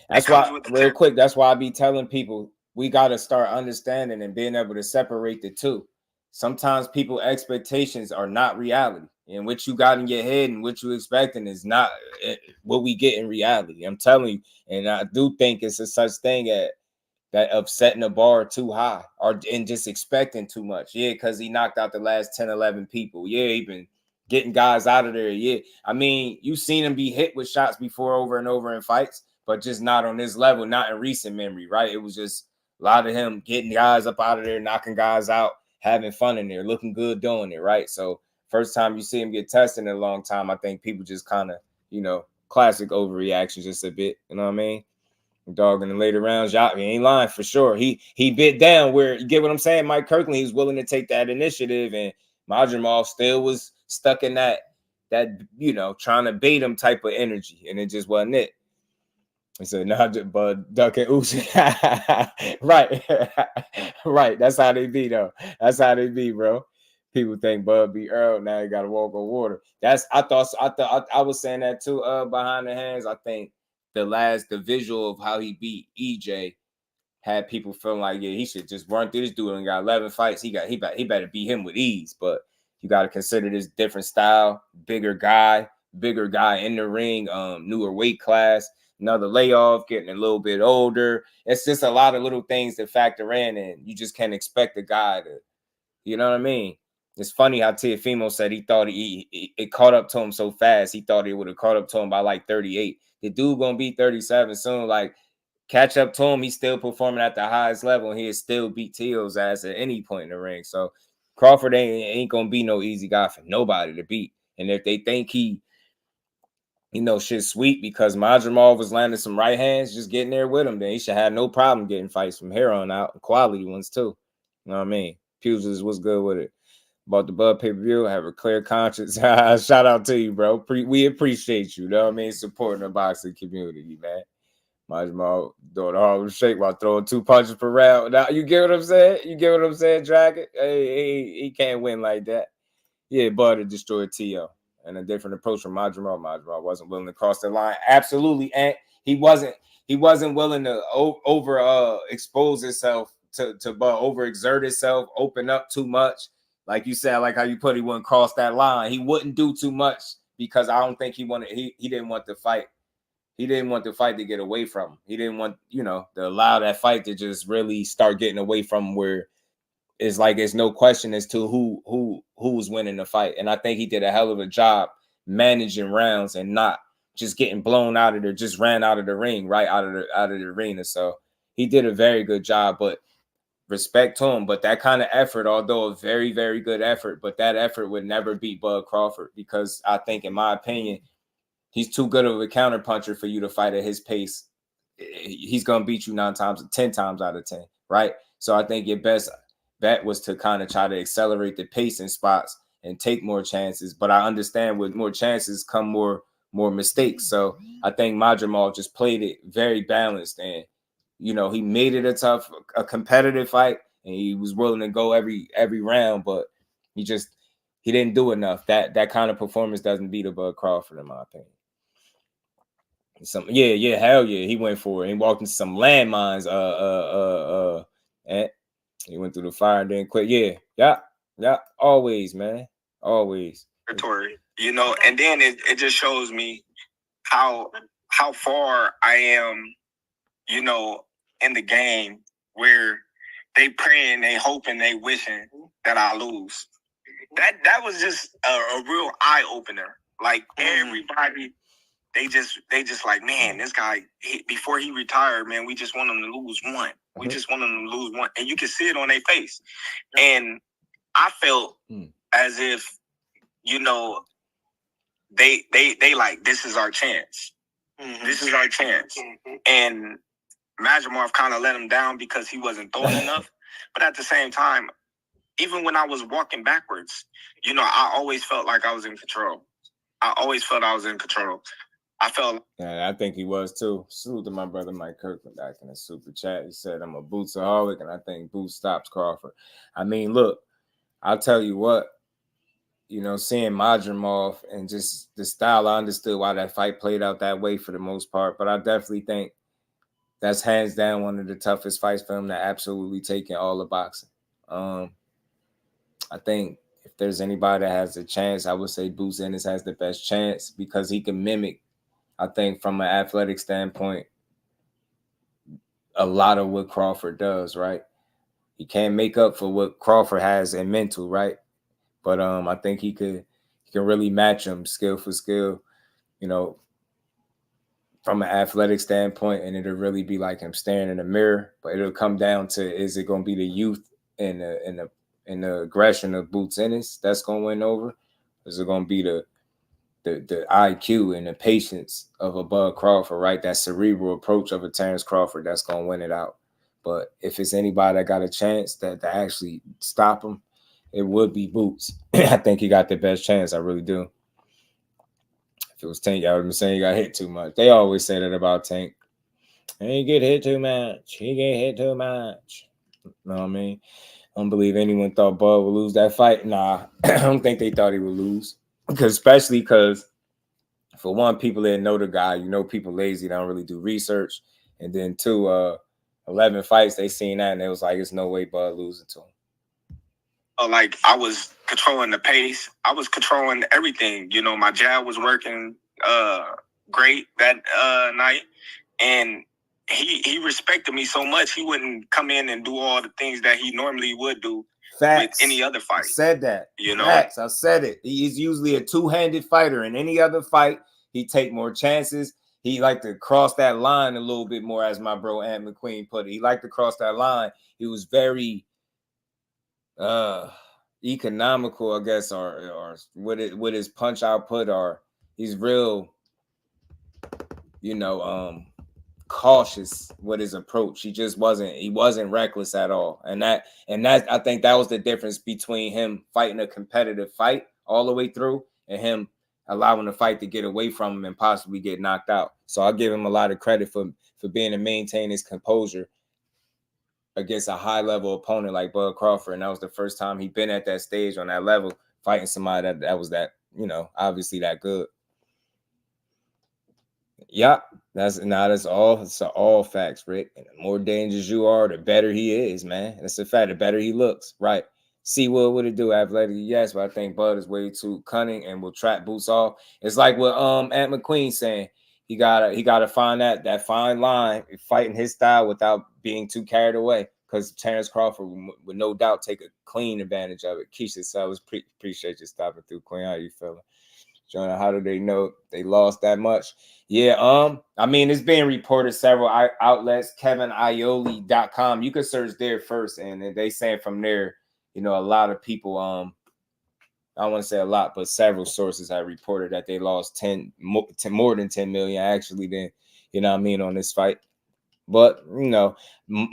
that's why. Real quick, that's why I be telling people we got to start understanding and being able to separate the two. sometimes people expectations are not reality. And what you got in your head and what you expecting is not what we get in reality. I'm telling you. And I do think it's a such thing as that of setting the bar too high and just expecting too much. Yeah, because he knocked out the last 10, 11 people. Yeah, he been getting guys out of there. Yeah. I mean, you've seen him be hit with shots before over and over in fights, but just not on this level, not in recent memory, right? It was just a lot of him getting guys up out of there, knocking guys out, having fun in there, looking good doing it, right? So first time you see him get tested in a long time, I think people just kind of, classic overreaction just a bit, you know what I mean? Dog in the later rounds, y'all, he ain't lying for sure. He bit down where, you get what I'm saying? Mike Kirkland, he was willing to take that initiative, and Madrimov still was stuck in that trying to bait him type of energy, and it just wasn't it. He said, "Nah, but Duck and Usyk." Right. Right. That's how they be, though. That's how they be, bro. People think Bud be Earl. Now you gotta walk on water. I was saying that too. Behind the hands, I think the visual of how he beat EJ had people feeling like, yeah, he should just run through this dude and got 11 fights. He better beat him with ease. But you got to consider this different style, bigger guy in the ring, newer weight class, another layoff, getting a little bit older. It's just a lot of little things that factor in, and you just can't expect a guy to, you know what I mean? It's funny how Teofimo said he thought it caught up to him so fast. He thought it would have caught up to him by like 38. The dude gonna be 37 soon. Like, catch up to him. He's still performing at the highest level, and he'll still beat Teo's ass at any point in the ring. So Crawford ain't gonna be no easy guy for nobody to beat. And if they think he, shit's sweet because Madrimov was landing some right hands, just getting there with him, then he should have no problem getting fights from here on out, quality ones too. You know what I mean? Pugilist was good with it. About the Bud pay-per-view, have a clear conscience. Shout out to you, bro. We appreciate you. You know what I mean? Supporting the boxing community, man. Madrimov doing a Harlem Shake while throwing 2 punches per round. Now, you get what I'm saying? Dragon? Hey, he can't win like that. Yeah, Bud destroyed Tio. And a different approach from Madrimov. Madrimov wasn't willing to cross the line. Absolutely. And he wasn't willing to expose himself to Bud, overexert himself, open up too much. Like you said, like how you put, he wouldn't cross that line. He wouldn't do too much because I don't think he didn't want the fight. He didn't want the fight to get away from him. He didn't want, to allow that fight to just really start getting away from him, where it's like there's no question as to who was winning the fight. And I think he did a hell of a job managing rounds and not just getting blown out of there, just ran out of the ring, right out of the arena. So he did a very good job, but respect to him. But that kind of effort, although a very, very good effort, but that effort would never beat Bud Crawford, because I think, in my opinion, he's too good of a counter puncher for you to fight at his pace. He's going to beat you 10 times out of 10, right? So I think your best bet was to kind of try to accelerate the pace in spots and take more chances. But I understand with more chances come more mistakes. So I think Madrimov just played it very balanced, and he made it a competitive fight, and he was willing to go every round, but he didn't do enough. That kind of performance doesn't beat a Bud Crawford, in my opinion. Hell yeah, he went for it. He walked into some landmines. And he went through the fire and then quit. Yeah. Always, man. Always. And then it just shows me how far I am, in the game, where they praying, they hoping, they wishing that I lose. That was just a real eye opener. Like, everybody, they just like, man, this guy, before he retired, man, we just want him to lose one. We just want him to lose one, and you can see it on their face. And I felt as if, they like, this is our chance. This is our chance. And Madrimov kind of let him down because he wasn't throwing enough. But at the same time, even when I was walking backwards, I always felt like I was in control. Yeah, I think he was too. Salute to my brother Mike Kirkland back in the super chat. He said, I'm a bootsaholic, and I think Boots stops Crawford. I mean, look, I'll tell you what, seeing Madrimov and just the style, I understood why that fight played out that way for the most part, but I definitely think that's hands down one of the toughest fights for him to absolutely take in all of boxing. I I think if there's anybody that has a chance, I would say Boots Ennis has the best chance because he can mimic, I think, from an athletic standpoint, a lot of what Crawford does, right? He can't make up for what Crawford has in mental, right? But I think he can really match him skill for skill, you know, from an athletic standpoint, and it'll really be like him staring in the mirror. But it'll come down to, is it going to be the youth and the aggression of Boots Ennis that's going to win over? Is it going to be the IQ and the patience of a Bud Crawford, right? That cerebral approach of a Terence Crawford that's going to win it out. But if it's anybody that got a chance to actually stop him, it would be Boots. I think he got the best chance. I really do. If it was Tank, I would have been saying he got hit too much. They always say that about Tank. He get hit too much. He get hit too much. You know what I mean? I don't believe anyone thought Bud would lose that fight. Nah, I don't think they thought he would lose. Especially because, for one, people didn't know the guy. You know, people lazy, don't really do research. And then two, 11 fights, they seen that, and it was like, there's no way Bud losing to him. Like, I was controlling the pace. I was controlling everything. You know, my jab was working great that night. And he respected me so much, he wouldn't come in and do all the things that he normally would do. Facts. With any other fight. I said that. You know? Facts. I said it. He's usually a two-handed fighter. In any other fight, he take more chances. He like to cross that line a little bit more, as my bro Ant McQueen put it. He liked to cross that line. He was very economical, I guess, or with his punch output, or he's real, you know, cautious with his approach. He wasn't reckless at all. And that I think that was the difference between him fighting a competitive fight all the way through and him allowing the fight to get away from him and possibly get knocked out. So I'll give him a lot of credit for being to maintain his composure against a high level opponent like Bud Crawford. And that was the first time he'd been at that stage on that level, fighting somebody that was that, you know, obviously that good. Yeah, that's all. It's all facts, Rick. And the more dangerous you are, the better he is, man. That's a fact. The better he looks, right? See what would it do athletically? Yes, but I think Bud is way too cunning and will trap Boots off. It's like what Ant McQueen saying. He gotta find that fine line, fighting his style without being too carried away. Because Terence Crawford would no doubt take a clean advantage of it. Keisha, so I appreciate you stopping through, Queen. How you feeling? Jonah, how do they know they lost that much? Yeah, I mean, it's being reported several outlets, KevinIoli.com. You could search there first, and they saying from there, you know, a lot of people, I don't want to say a lot, but several sources have reported that they lost more than 10 million actually then, you know what I mean, on this fight. But, you know,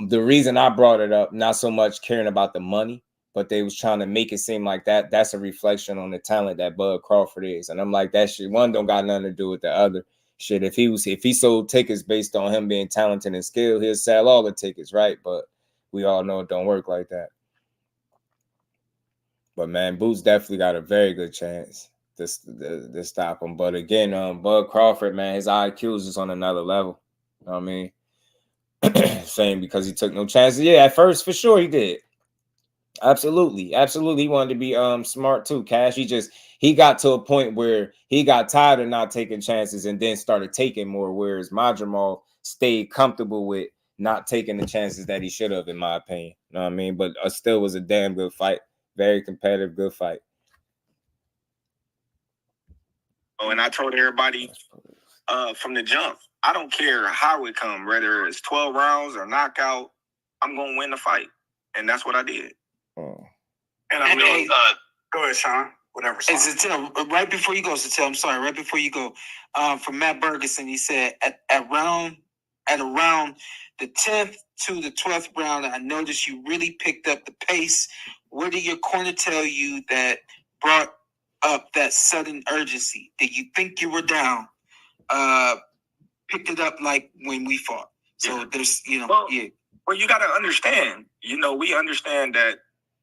the reason I brought it up, not so much caring about the money, but they was trying to make it seem like that's a reflection on the talent that Bud Crawford is. And I'm like, that shit, one don't got nothing to do with the other. Shit, if he sold tickets based on him being talented and skilled, he'll sell all the tickets, right? But we all know it don't work like that. But man, Boots definitely got a very good chance to stop him. But again, Bud Crawford, man, his IQ is just on another level. You know what I mean? Saying because he took no chances. Yeah, at first, for sure, he did. Absolutely. He wanted to be smart too, Cash. He got to a point where he got tired of not taking chances and then started taking more, whereas Madrimov stayed comfortable with not taking the chances that he should have, in my opinion. You know what I mean? But still was a damn good fight. Very competitive, good fight. Oh, and I told everybody from the jump, I don't care how it come, whether it's 12 rounds or knockout, I'm going to win the fight. And that's what I did. Oh. And I mean, go ahead, Shawn. Whatever. Hey, Zatel, right before you go, Zatel, I'm sorry, right before you go, from Matt Bergeson, he said at around the 10th to the 12th round, I noticed you really picked up the pace. What did your corner tell you that brought up that sudden urgency? Did you think you were down? Picked it up like when we fought. So there's, you know, Well, you got to understand, you know, we understand that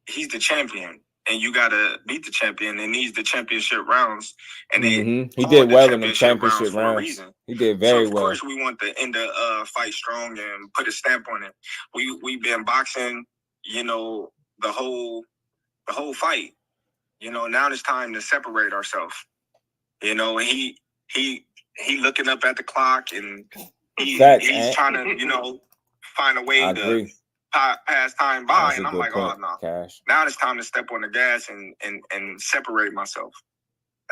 he's the champion and you got to beat the champion and needs the championship rounds. And he did well in the championship rounds. He did very well. Of course, we want to end the fight strong and put a stamp on it. We've been boxing, you know, the whole the whole fight. You know, now it's time to separate ourselves. You know, he looking up at the clock and he's trying to, you know, find a way to pass time by. And I'm like, oh no. Now it's time to step on the gas and separate myself.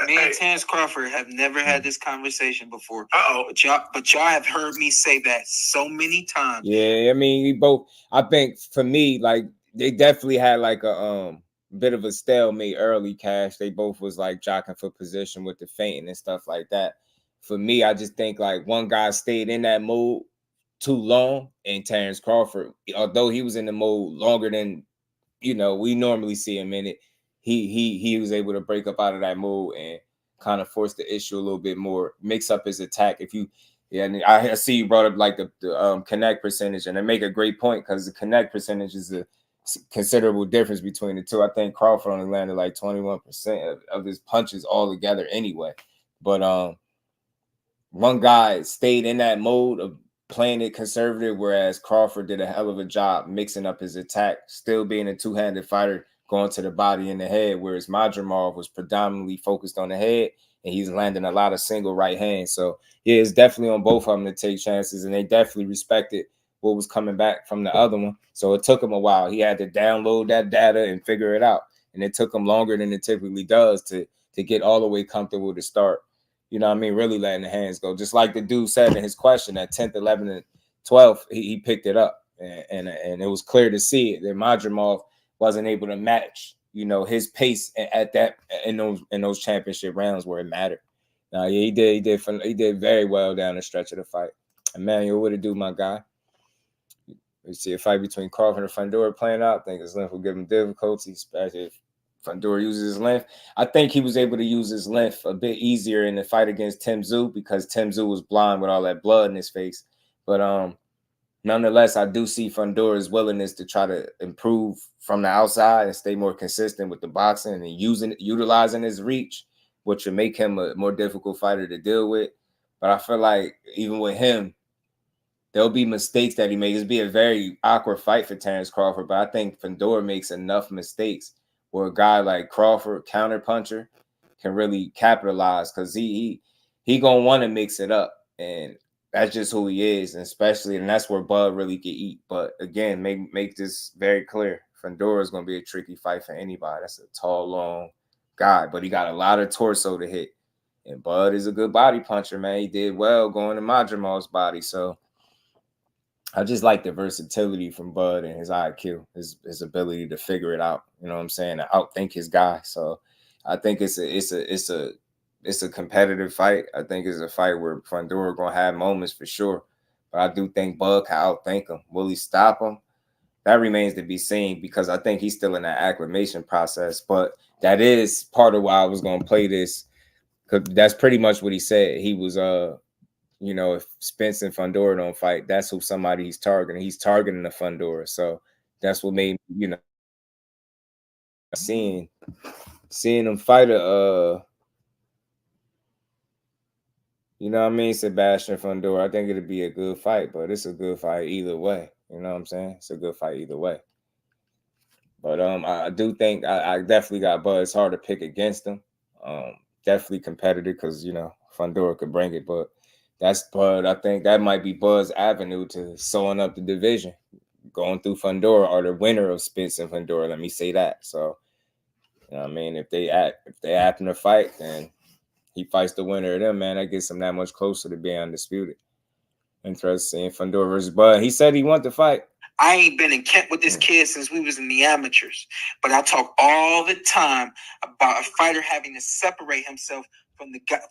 Me and Terence Crawford have never had this conversation before. But y'all have heard me say that so many times. Yeah, I mean, we both. I think for me, like they definitely had like a bit of a stalemate early. Cash. They both was like jockeying for position with the feinting and stuff like that. For me, I just think like one guy stayed in that mode too long, and Terence Crawford, although he was in the mode longer than we normally see him in it, he was able to break up out of that mode and kind of force the issue a little bit more, mix up his attack. And I see you brought up like the connect percentage, and I make a great point because the connect percentage is a considerable difference between the two. I think Crawford only landed like 21% of his punches all together anyway. But one guy stayed in that mode of playing it conservative, whereas Crawford did a hell of a job mixing up his attack, still being a two-handed fighter, going to the body and the head, whereas Madrimov was predominantly focused on the head, and he's landing a lot of single right hands. So, yeah, it's definitely on both of them to take chances, and they definitely respected what was coming back from the other one. So it took him a while. He had to download that data and figure it out, and it took him longer than it typically does to get all the way comfortable to start. You know what I mean? Really letting the hands go. Just like the dude said in his question, at 10th, 11th, and 12th, he picked it up. And it was clear to see it that Madrimov wasn't able to match, his pace at that in those championship rounds where it mattered. Yeah, he did very well down the stretch of the fight. Emmanuel, what it do, my guy? We see a fight between Crawford and Fundora playing out. I think his length will give him difficulty, especially if Fundora uses his length. I think he was able to use his length a bit easier in the fight against Tim Tszyu because Tim Tszyu was blind with all that blood in his face. But nonetheless, I do see Fundora's willingness to try to improve from the outside and stay more consistent with the boxing and utilizing his reach, which would make him a more difficult fighter to deal with. But I feel like even with him, there'll be mistakes that he makes. It'll be a very awkward fight for Terence Crawford, but I think Fundora makes enough mistakes where a guy like Crawford, counterpuncher, can really capitalize because he gonna want to mix it up, and that's just who he is, and that's where Bud really can eat. But again, make this very clear: Fundora is gonna be a tricky fight for anybody. That's a tall, long guy, but he got a lot of torso to hit, and Bud is a good body puncher, man. He did well going to Madrimov's body, so I just like the versatility from Bud and his IQ, his ability to figure it out. You know what I'm saying? To outthink his guy. So I think it's a competitive fight. I think it's a fight where Fundora gonna have moments for sure. But I do think Bud can outthink him. Will he stop him? That remains to be seen because I think he's still in that acclimation process. But that is part of why I was gonna play this, because that's pretty much what he said. He was if Spence and Fundora don't fight, that's who somebody he's targeting. He's targeting the Fundora. So that's what made seeing him fight Sebastian Fundora. I think it'd be a good fight, but it's a good fight either way. You know what I'm saying? It's a good fight either way. But I do think I definitely got Bud. It's hard to pick against him. Definitely competitive because Fundora could bring it, but that's Bud. I think that might be Bud's avenue to sewing up the division, going through Fundora, or the winner of Spence and Fundora. Let me say that. So, if they happen to fight, then he fights the winner of them. Man, that gets him that much closer to being undisputed. Interesting. Fundora versus Bud. He said he wanted to fight. I ain't been in camp with this kid since we was in the amateurs, but I talk all the time about a fighter having to separate himself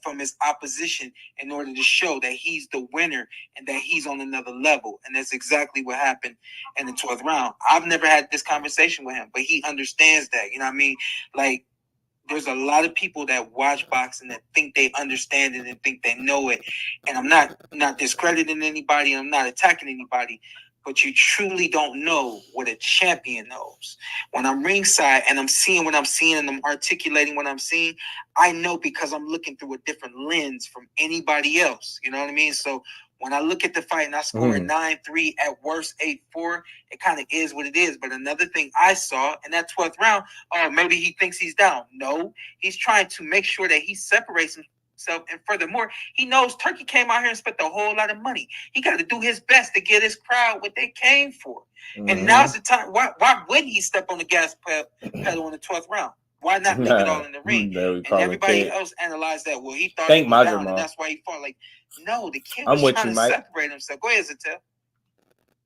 from his opposition in order to show that he's the winner and that he's on another level. And that's exactly what happened in the 12th round. I've never had this conversation with him, but he understands that. You know what I mean? Like, there's a lot of people that watch boxing that think they understand it and think they know it. And I'm not discrediting anybody. I'm not attacking anybody. But you truly don't know what a champion knows. When I'm ringside and I'm seeing what I'm seeing and I'm articulating what I'm seeing, I know because I'm looking through a different lens from anybody else. You know what I mean? So When I look at the fight and I score 9-3, at worst 8-4, it kind of is what it is. But another thing I saw in that 12th round, maybe he thinks he's down. No, he's trying to make sure that he separates himself. And furthermore, he knows Turkey came out here and spent a whole lot of money. He got to do his best to get his crowd what they came for. And now's the time. Why would he step on the gas pedal in the 12th round? Why not leave it all in the ring? And everybody else analyzed that. Well, he thought he was down, and that's why he fought. Like, no, the kid was trying to separate himself. Go ahead, Zatel.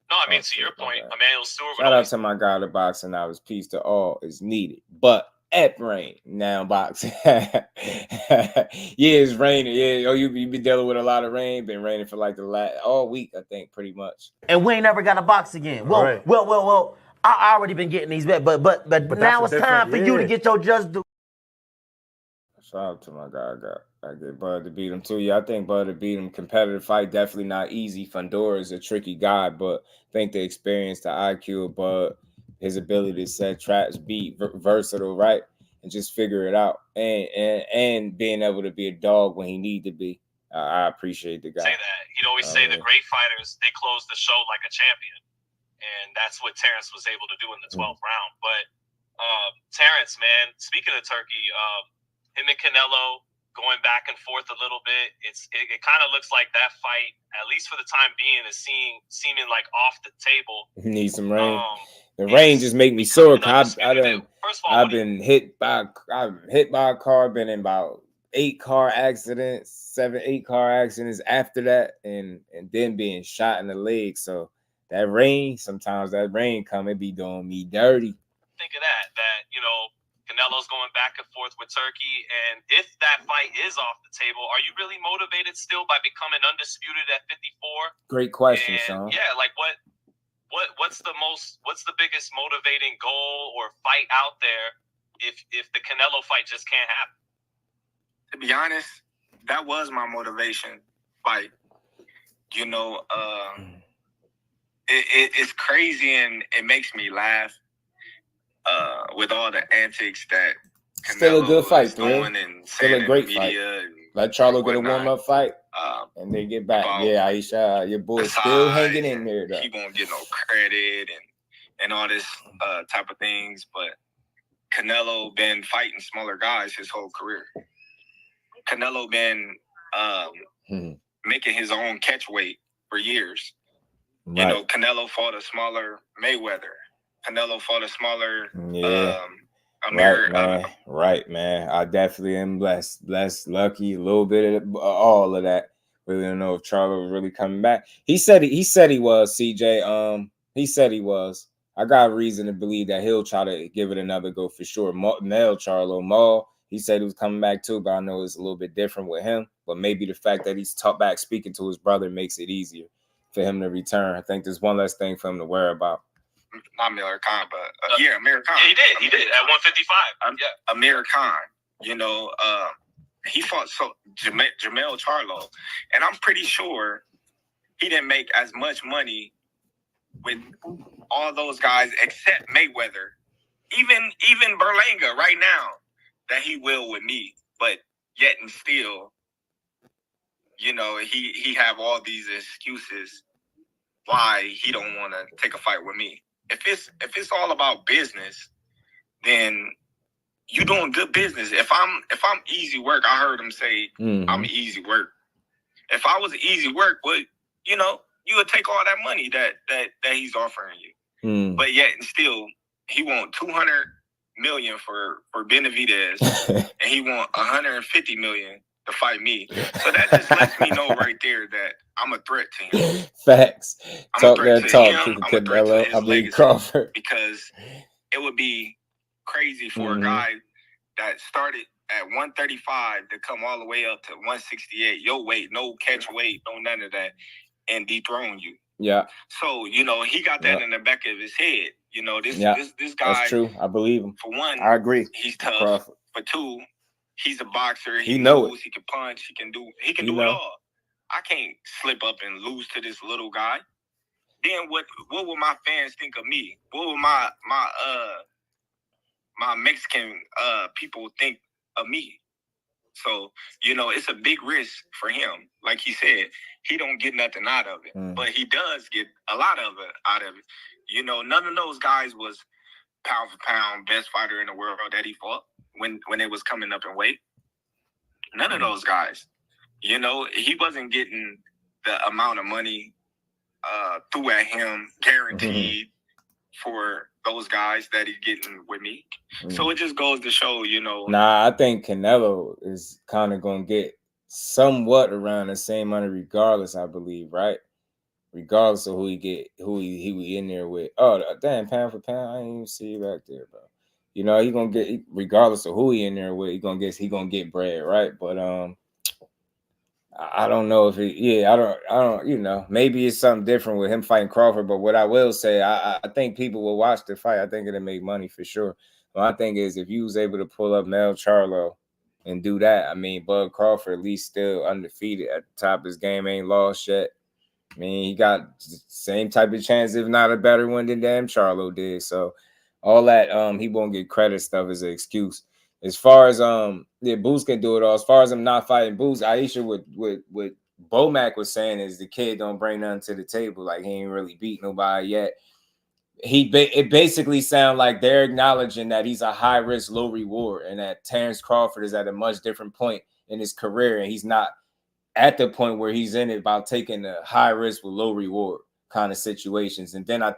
No, I mean, to your point, Emmanuel Stewart. Shout out to my guy, the boxing hours. Peace to all is needed. But at rain now boxing. Yeah, it's raining. Yeah, you be dealing with a lot of rain. Been raining for like the last all week, I think, pretty much. And we ain't never got a box again. Well. I already been getting these back, but now it's time for you to get your just do. Shout out to my guy. I get Bud to beat him too. Yeah, I think Bud to beat him. Competitive fight, definitely not easy. Fundora is a tricky guy, but I think the experience, the IQ of Bud, his ability to set traps, be versatile, right, and just figure it out, and being able to be a dog when he need to be. I appreciate the guy. Say that. He'd always say the great fighters, they close the show like a champion. And that's what Terence was able to do in the 12th round. But Terence, man, speaking of Turkey, him and Canelo going back and forth a little bit. It kind of looks like that fight, at least for the time being, is seeming like off the table. Need some rain. The rain just make me sore. I've been hit by a car. Been in about 8 car accidents, 7-8 car accidents after that, and then being shot in the leg. So. That rain, sometimes that rain come, it be doing me dirty. Think of that, Canelo's going back and forth with Turkey. And if that fight is off the table, are you really motivated still by becoming undisputed at 54? Great question, Shawn. Yeah, like what's the biggest motivating goal or fight out there if the Canelo fight just can't happen? To be honest, that was my motivation fight. It's crazy and it makes me laugh with all the antics that Canelo still a good fight, doing and still a great fight. Let Charlo get a warm-up fight and then get back. Yeah, Aisha, your boy's still hanging in there. Though. He won't get no credit and all this type of things, but Canelo been fighting smaller guys his whole career. Canelo been making his own catch weight for years. Right. Canelo fought a smaller Mayweather. Canelo fought a smaller Right, man. I definitely am blessed, lucky, a little bit of all of that. Really don't know if Charlo was really coming back. He said he was, CJ. He said he was. I got reason to believe that he'll try to give it another go for sure. Mel Charlo, Maul, he said he was coming back too, but I know it's a little bit different with him. But maybe the fact that he's back speaking to his brother makes it easier for him to return. I think there's one less thing for him to worry about. Not Amir Khan, but Amir Khan. Yeah, he did at 155. Amir Khan, he fought Jamel Charlo, and I'm pretty sure he didn't make as much money with all those guys except Mayweather, even Berlanga right now, that he will with me. But yet and still, he have all these excuses why he don't want to take a fight with me. If it's all about business, then you doing good business. If I'm easy work, I heard him say I'm easy work. If I was easy work, you would take all that money that he's offering you. But yet and still, he want $200 million for Benavidez, and he want $150 million to fight me. So that just lets me know right there that I'm a threat to him. Facts. Talk that talk to Canelo. I mean Crawford. Because it would be crazy for a guy that started at 135 to come all the way up to 168. Your weight, no catch weight, no none of that, and dethrone you. Yeah. So, he got that in the back of his head. This guy. That's true. I believe him. For one, I agree. He's tough. Crawford. For two, he's a boxer. He knows it. He can punch. He can do it all. I can't slip up and lose to this little guy. Then what will my fans think of me? What will my Mexican people think of me? So, it's a big risk for him. Like he said, he don't get nothing out of it, but he does get a lot of it out of it. None of those guys was pound for pound best fighter in the world that he fought when it was coming up in weight. None of those guys. He wasn't getting the amount of money threw at him guaranteed for those guys that he's getting with me. So it just goes to show, Nah, I think Canelo is kind of gonna get somewhat around the same money regardless, I believe, right? Regardless of who he in there with. Oh, damn, pound for pound, I ain't even see you back there, bro. He gonna get, regardless of who he in there with, he gonna get bread, right? But I don't know if I don't, maybe it's something different with him fighting Crawford. But what I will say, I think people will watch the fight. I think it'll make money for sure. My thing is, if you was able to pull up Mel Charlo and do that, I mean, Bud Crawford at least still undefeated at the top of his game, ain't lost yet. I mean, he got the same type of chance, if not a better one than damn Charlo did. So all that he won't get credit stuff as an excuse. As far as Boots can do it all. As far as him not fighting Boots, Aisha what Bomac was saying is the kid don't bring nothing to the table. Like he ain't really beat nobody yet. It basically sounds like they're acknowledging that he's a high risk, low reward, and that Terence Crawford is at a much different point in his career, and he's not at the point where he's in it about taking the high risk with low reward kind of situations. And then I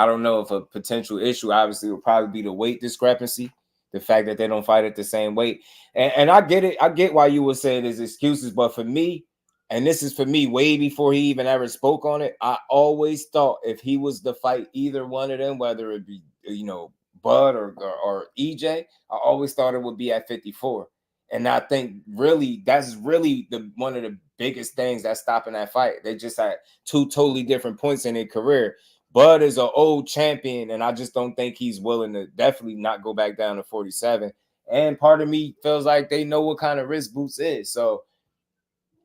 don't know if a potential issue obviously would probably be the weight discrepancy, the fact that they don't fight at the same weight. And I get it. I get why you would say there's excuses, but for me, and this is for me way before he even ever spoke on it, I always thought if he was to fight either one of them, whether it be, Bud or EJ, I always thought it would be at 54. And I think really that's really one of the biggest things that's stopping that fight. They just had two totally different points in their career. Bud is an old champion, and I just don't think he's willing to definitely not go back down to 47. And part of me feels like they know what kind of risk Boots is. So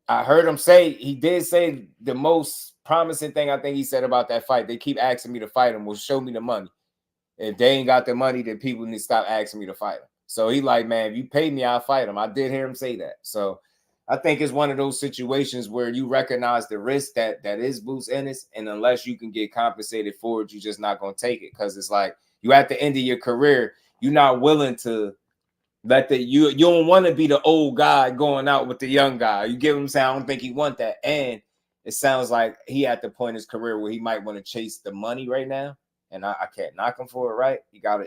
I heard him say, he did say the most promising thing I think he said about that fight. They keep asking me to fight him. Well, show me the money. If they ain't got the money, then people need to stop asking me to fight him. So he like, man, if you pay me, I'll fight him. I did hear him say that. So I think it's one of those situations where you recognize the risk that is Boots Innis, and unless you can get compensated for it, you're just not going to take it, because it's like you at the end of your career, you're not willing to let you don't want to be the old guy going out with the young guy. You give him saying, I don't think he want that. And it sounds like he at the point in his career where he might want to chase the money right now. And I can't knock him for it, right? He got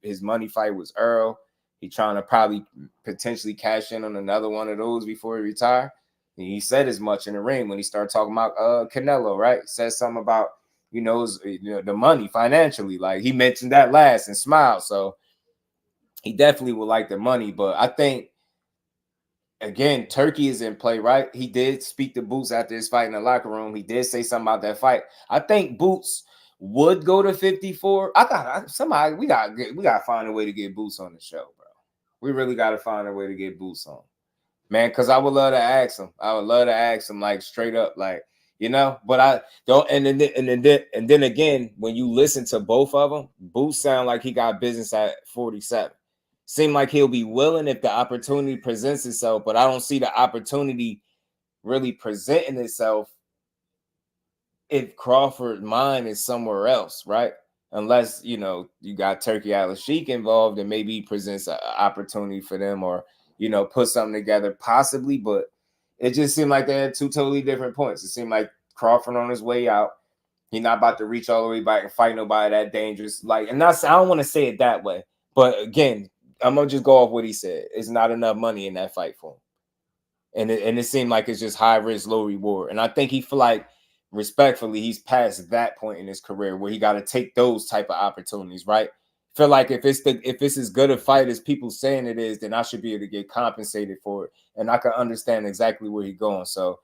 his money fight was Earl. He trying to probably potentially cash in on another one of those before he retire. And he said as much in the ring when he started talking about Canelo, right? He said something about, the money financially. Like he mentioned that last and smiled. So he definitely would like the money. But I think, again, Turkey is in play, right? He did speak to Boots after his fight in the locker room. He did say something about that fight. I think Boots would go to 54. We gotta find a way to get Boots on the show, bro. We really gotta find a way to get Boots on, man. Because I would love to ask him. I would love to ask him, like, straight up, like, But I don't. And then again, when you listen to both of them, Boots sound like he got business at 47. Seem like he'll be willing if the opportunity presents itself, but I don't see the opportunity really presenting itself if Crawford's mind is somewhere else, right? Unless, you got Turkey Al-Sheikh involved and maybe he presents an opportunity for them or, put something together possibly. But it just seemed like they had two totally different points. It seemed like Crawford on his way out. He's not about to reach all the way back and fight nobody that dangerous. I don't want to say it that way. But again, I'm going to just go off what he said. It's not enough money in that fight for him. And it seemed like it's just high risk, low reward. And I think he feel like, respectfully, he's past that point in his career where he got to take those type of opportunities, right? Feel like if it's as good a fight as people saying it is, then I should be able to get compensated for it, and I can understand exactly where he's going. So,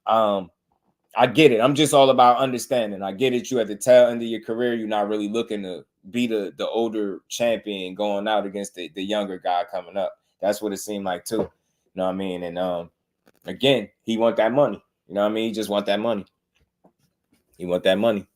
I get it. I'm just all about understanding. I get it. You at the tail end of your career, you're not really looking to be the older champion going out against the younger guy coming up. That's what it seemed like too. You know what I mean? And again, he want that money. You know what I mean? He just want that money. He want that money.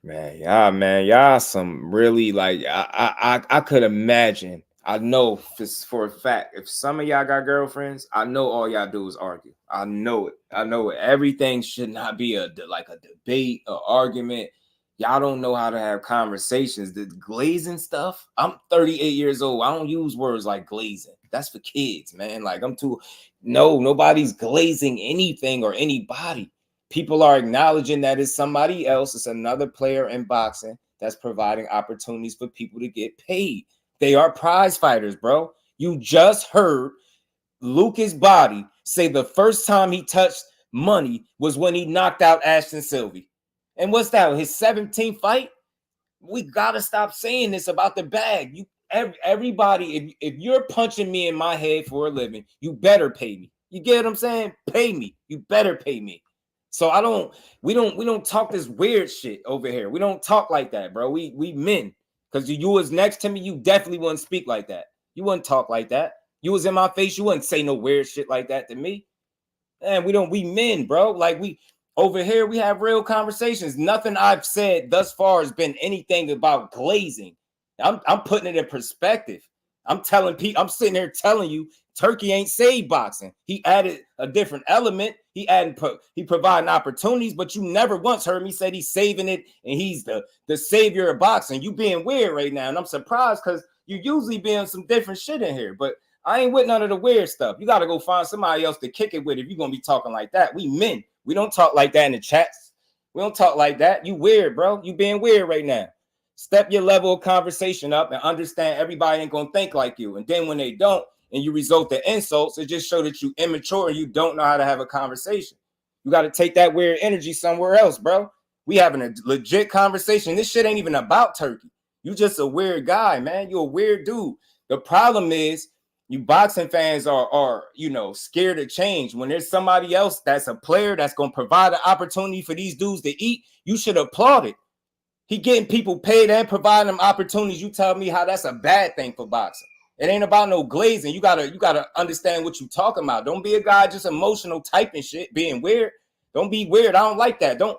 Man, y'all some really like I could imagine. I know for a fact, if some of y'all got girlfriends, I know all y'all do is argue. I know it. Everything should not be a debate or argument. Y'all don't know how to have conversations. The glazing stuff. I'm 38 years old. I don't use words like glazing. That's for kids, man. Like nobody's glazing anything or anybody. People are acknowledging that it's somebody else. It's another player in boxing that's providing opportunities for people to get paid. They are prize fighters, bro. You just heard Lucas Body say the first time he touched money was when he knocked out Ashton Sylvie. And what's that? His 17th fight? We gotta stop saying this about the bag. Everybody, if you're punching me in my head for a living, you better pay me. You get what I'm saying? Pay me. You better pay me. So we don't talk this weird shit over here. We don't talk like that, bro. We men. Because you was next to me, you definitely wouldn't speak like that. You wouldn't talk like that. You was in my face, you wouldn't say no weird shit like that to me. Man, we men, bro. Like over here, we have real conversations. Nothing I've said thus far has been anything about glazing. I'm putting it in perspective. I'm sitting here telling you, Turkey ain't saved boxing. He added a different element. He providing opportunities, but you never once heard me say he's saving it and he's the savior of boxing. You being weird right now, and I'm surprised because you usually be on some different shit in here, but I ain't with none of the weird stuff. You got to go find somebody else to kick it with if you're going to be talking like that. We men. We don't talk like that in the chats. We don't talk like that. You weird, bro. You being weird right now. Step your level of conversation up and understand everybody ain't going to think like you. And then when they don't and you result to insults, it just shows that you immature and you don't know how to have a conversation. You got to take that weird energy somewhere else, bro. We having a legit conversation. This shit ain't even about Turkey. You just a weird guy, man. You a weird dude. The problem is you boxing fans are scared of change. When there's somebody else that's a player that's going to provide an opportunity for these dudes to eat, you should applaud it. He getting people paid and providing them opportunities. You tell me how that's a bad thing for boxing. It ain't about no glazing. You gotta understand what you talking about. Don't be a guy just emotional typing shit, being weird. Don't be weird. I don't like that. Don't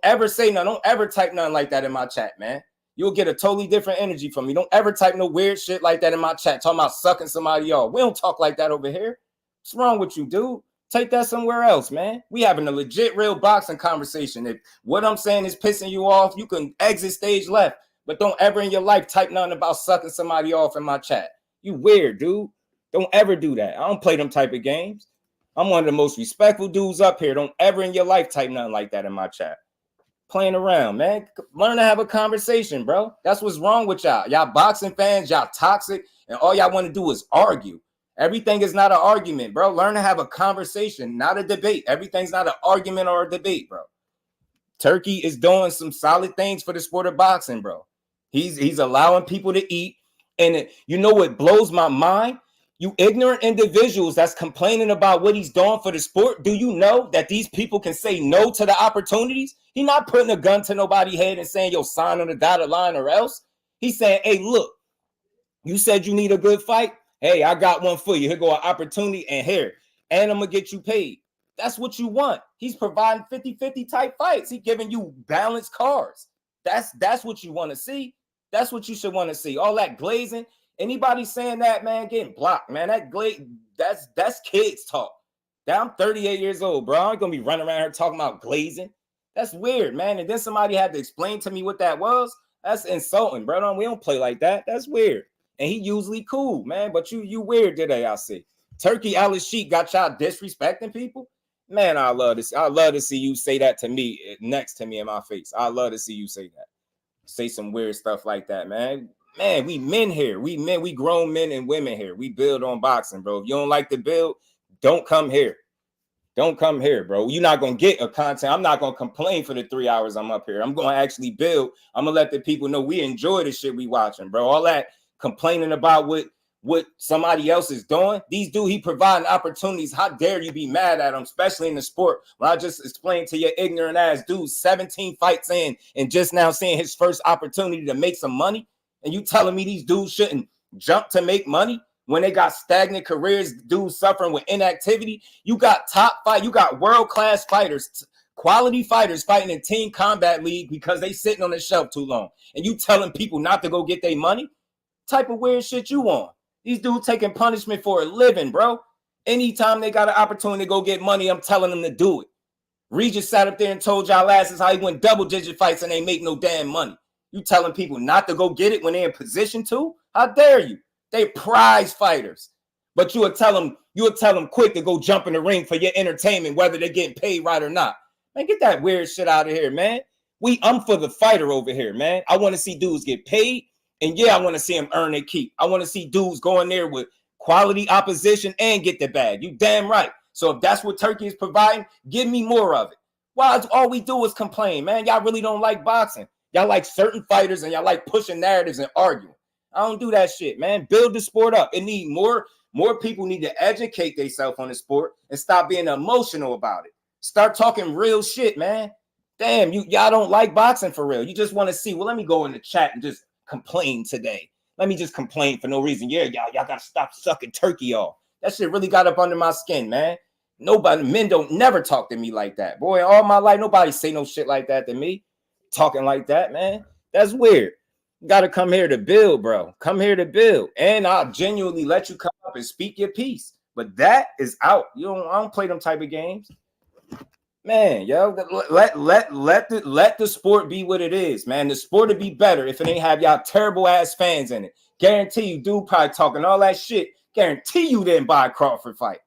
ever say nothing. Don't ever type nothing like that in my chat, man. You'll get a totally different energy from me. Don't ever type no weird shit like that in my chat, talking about sucking somebody off. We don't talk like that over here. What's wrong with you, dude? Take that somewhere else, man. We having a legit, real boxing conversation. If what I'm saying is pissing you off, you can exit stage left. But don't ever in your life type nothing about sucking somebody off in my chat. You weird, dude. Don't ever do that. I don't play them type of games. I'm one of the most respectful dudes up here. Don't ever in your life type nothing like that in my chat. Playing around, man. Learn to have a conversation, bro. That's what's wrong with y'all. Y'all boxing fans, y'all toxic, and all y'all want to do is argue. Everything is not an argument, bro. Learn to have a conversation, not a debate. Everything's not an argument or a debate, bro. Turkey is doing some solid things for the sport of boxing, bro. He's allowing people to eat. And you know what blows my mind? You ignorant individuals that's complaining about what he's doing for the sport. Do you know that these people can say no to the opportunities? He's not putting a gun to nobody's head and saying, yo, sign on the dotted line or else. He's saying, hey, look, you said you need a good fight. Hey, I got one for you. Here go an opportunity and here. And I'm going to get you paid. That's what you want. He's providing 50-50 type fights. He's giving you balanced cards. That's what you want to see. That's what you should want to see. All that glazing. Anybody saying that, man, getting blocked, man. That's kids talk. I'm 38 years old, bro. I ain't gonna be running around here talking about glazing. That's weird, man. And then somebody had to explain to me what that was. That's insulting, bro. We don't play like that. That's weird. And he usually cool, man. But you weird today, I see. Turkey Alice Sheik got y'all disrespecting people. Man, I love this. I love to see you say that to me next to me in my face. I love to see you say that. Say some weird stuff like that, man. Man, we men here. We men, we grown men and women here. We build on boxing, bro. If you don't like the build, don't come here. Don't come here, bro. You're not going to get a content. I'm not going to complain for the 3 hours I'm up here. I'm going to actually build. I'm going to let the people know we enjoy the shit we watching, bro. All that complaining about what somebody else is doing. These dudes, he providing opportunities. How dare you be mad at him, especially in the sport? When I just explained to your ignorant ass dude, 17 fights in and just now seeing his first opportunity to make some money. And you telling me these dudes shouldn't jump to make money when they got stagnant careers, dudes suffering with inactivity? You got top fight, you got world-class fighters quality fighters fighting in team combat league because they sitting on the shelf too long. And you telling people not to go get their money? Type of weird shit you on. These dudes taking punishment for a living, bro. Anytime they got an opportunity to go get money, I'm telling them to do it. Regis sat up there and told y'all asses how he went double-digit fights and they make no damn money. You telling people not to go get it when they're in position to? How dare you? They prize fighters. But you would tell them quick to go jump in the ring for your entertainment, whether they're getting paid right or not. Man, get that weird shit out of here, man. I'm for the fighter over here, man. I want to see dudes get paid. And yeah, I want to see them earn their keep. I want to see dudes go in there with quality opposition and get the bag. You damn right. So if that's what Turkey is providing, give me more of it. Why all we do is complain, man? Y'all really don't like boxing. Y'all like certain fighters and y'all like pushing narratives and arguing. I don't do that shit, man. Build the sport up. It need more people need to educate themselves on the sport and stop being emotional about it. Start talking real shit, man. Damn, y'all don't like boxing for real. You just want to see, well, let me go in the chat and just complain today. Let me just complain for no reason. Yeah, y'all got to stop sucking Turkey off. That shit really got up under my skin, man. Men don't never talk to me like that. Boy, all my life, nobody say no shit like that to me. Talking like that, man. That's weird. You got to come here to build, bro. Come here to build. And I'll genuinely let you come up and speak your piece. But that is out. I don't play them type of games. Man, yo, let the sport be what it is, man. The sport would be better if it ain't have y'all terrible ass fans in it. Guarantee you, dude probably talking all that shit. Guarantee you didn't buy a Crawford fight.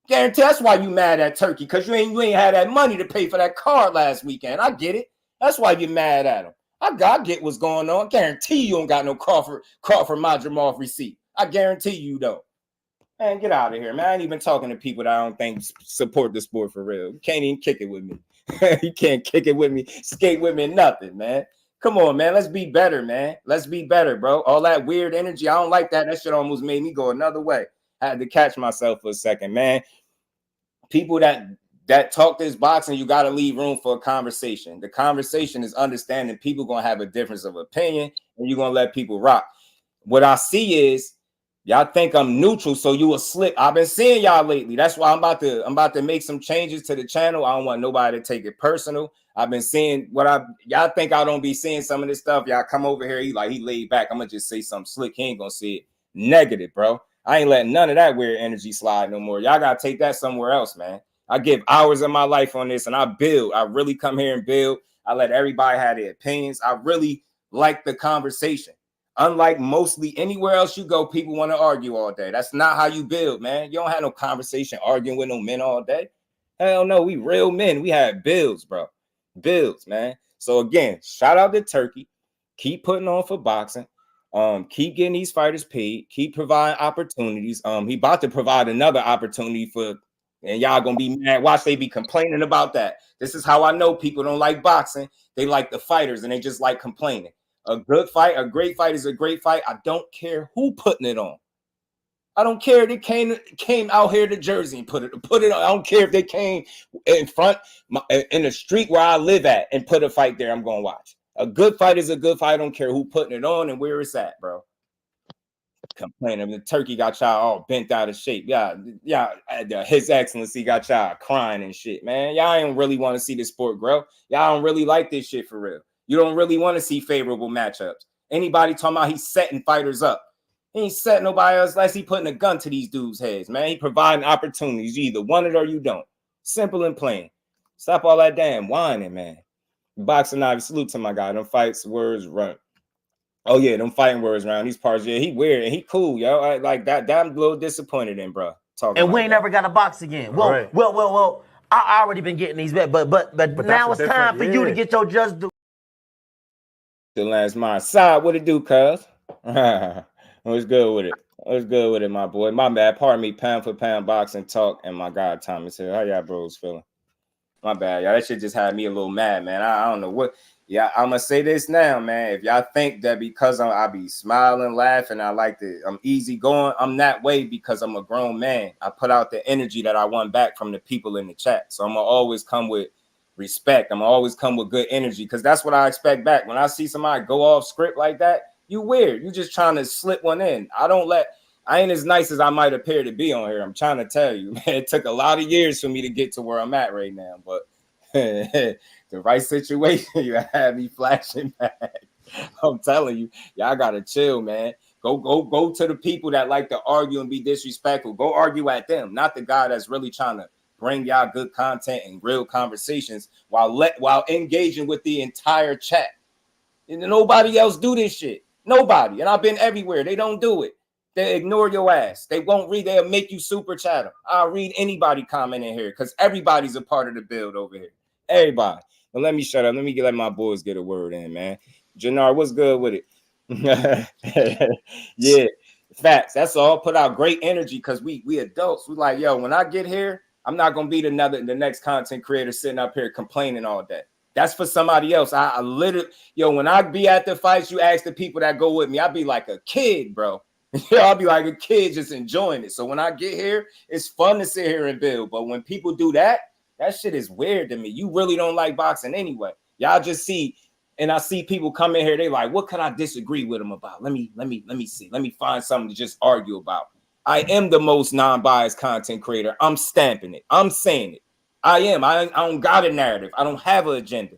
Guarantee that's why you mad at Turkey, because you ain't had that money to pay for that card last weekend. I get it. That's why you're mad at him. I get what's going on. Guarantee you don't got no Crawford Madrimov receipt. I guarantee you don't. Man, get out of here, man. I ain't even talking to people that I don't think support the sport for real. You can't even kick it with me. You can't kick it with me, skate with me, nothing, man. Come on, man. Let's be better, man. Let's be better, bro. All that weird energy, I don't like that. That shit almost made me go another way. I had to catch myself for a second, man. People that talk this boxing, you got to leave room for a conversation. The conversation is understanding people going to have a difference of opinion, and you're going to let people rock. What I see is y'all think I'm neutral, so you will slip. I've been seeing y'all lately. That's why I'm about to make some changes to the channel. I don't want nobody to take it personal. I've been seeing y'all think I don't be seeing some of this stuff. Y'all come over here, he laid back. I'm gonna just say something slick. He ain't gonna see it. Negative, bro. I ain't letting none of that weird energy slide no more. Y'all gotta take that somewhere else, man. I give hours of my life on this and I build. I really come here and build. I let everybody have their opinions. I really like the conversation. Unlike mostly anywhere else you go, people want to argue all day. That's not how you build, man. You don't have no conversation arguing with no men all day. Hell no, we real men. We have builds, bro. Builds, man. So again, shout out to Turkey. Keep putting on for boxing. Keep getting these fighters paid. Keep providing opportunities. He about to provide another opportunity for, and y'all gonna be mad. Watch they be complaining about that. This is how I know people don't like boxing. They like the fighters and they just like complaining. A good fight, a great fight is a great fight. I don't care who putting it on. I don't care if they came out here to Jersey and put it on. I don't care if they came in front in the street where I live at and put a fight there. I'm gonna watch. A good fight is a good fight. I don't care who putting it on and where it's at, bro. Complaining the Turkey got y'all all bent out of shape. Yeah, His Excellency got y'all crying and shit, man. Y'all ain't really want to see this sport grow. Y'all don't really like this shit for real. You don't really want to see favorable matchups. Anybody talking about he's setting fighters up. He ain't setting nobody else unless he putting a gun to these dudes' heads, man. He providing opportunities. You either want it or you don't. Simple and plain. Stop all that damn whining, man. Boxing Ivy, salute to my guy. Them fights, words, run. Oh, yeah, them fighting words around these parts. Yeah, he weird and he cool, yo. I like that. I'm a little disappointed in, bro. And we ain't never got a box again. Well, right. well. I already been getting these back, but now it's time for you to get your just do. The last my side, what it do, cuz? What's good with it? What's good with it, my boy? My bad. Pardon me, pound for pound boxing talk. And my God, Thomas here. How y'all bros feeling? My bad, y'all. That shit just had me a little mad, man. I don't know what. Yeah, I'm gonna say this now, man. If y'all think that because I be smiling, laughing, I'm easy going, I'm that way because I'm a grown man. I put out the energy that I want back from the people in the chat. So I'm gonna always come with respect. I'm gonna always come with good energy because that's what I expect back. When I see somebody go off script like that, you weird. You just trying to slip one in. I ain't as nice as I might appear to be on here. I'm trying to tell you, man. It took a lot of years for me to get to where I'm at right now, but the right situation, you had me flashing back. I'm telling you, y'all gotta chill, man. Go to the people that like to argue and be disrespectful. Go argue at them, not the guy that's really trying to bring y'all good content and real conversations while engaging with the entire chat. And nobody else do this shit. Nobody. And I've been everywhere. They don't do it. They ignore your ass. They won't read. They'll make you super chatter. I'll read anybody comment in here because everybody's a part of the build over here. Everybody. But let me shut up. Let me let my boys get a word in, man. Jannar, what's good with it? Yeah, facts. That's all. Put out great energy because we adults. We like, yo, when I get here, I'm not gonna be the next content creator sitting up here complaining all day. That's for somebody else. I literally, yo, when I be at the fights, you ask the people that go with me, I be like a kid, bro. I'll be like a kid just enjoying it. So when I get here, it's fun to sit here and build. But when people do that shit is weird to me. You really don't like boxing anyway. Y'all just see, and I see people come in here, they like, what can I disagree with them about? Let me see. Let me find something to just argue about. I am the most non-biased content creator. I'm stamping it. I'm saying it. I am. I don't got a narrative. I don't have an agenda.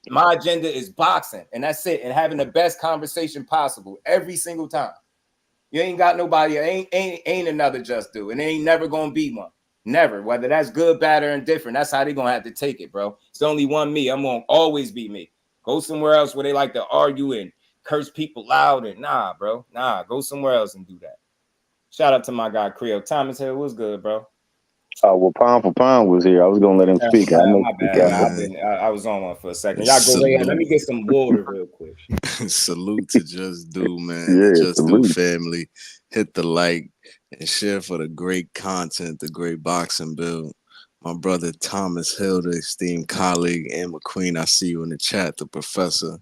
My agenda is boxing, and that's it. And having the best conversation possible every single time. You ain't got nobody. Ain't another Just Do, and ain't never gonna be one. Never. Whether that's good, bad, or indifferent, that's how they gonna have to take it, bro. It's only one me. I'm gonna always be me. Go somewhere else where they like to argue and curse people loud, and nah, bro. Nah, go somewhere else and do that. Shout out to my guy Creo. Thomas Hill, what's good, bro? Well, Pound for Pound was here. I was gonna let him speak. My bad. I was on one for a second. Y'all go ahead. Let me get some water real quick. Salute to Just Do, man. Yeah, The Just Do family. Hit the like and share for the great content, the great boxing build. My brother Thomas Hill, the esteemed colleague, and McQueen, I see you in the chat, the professor.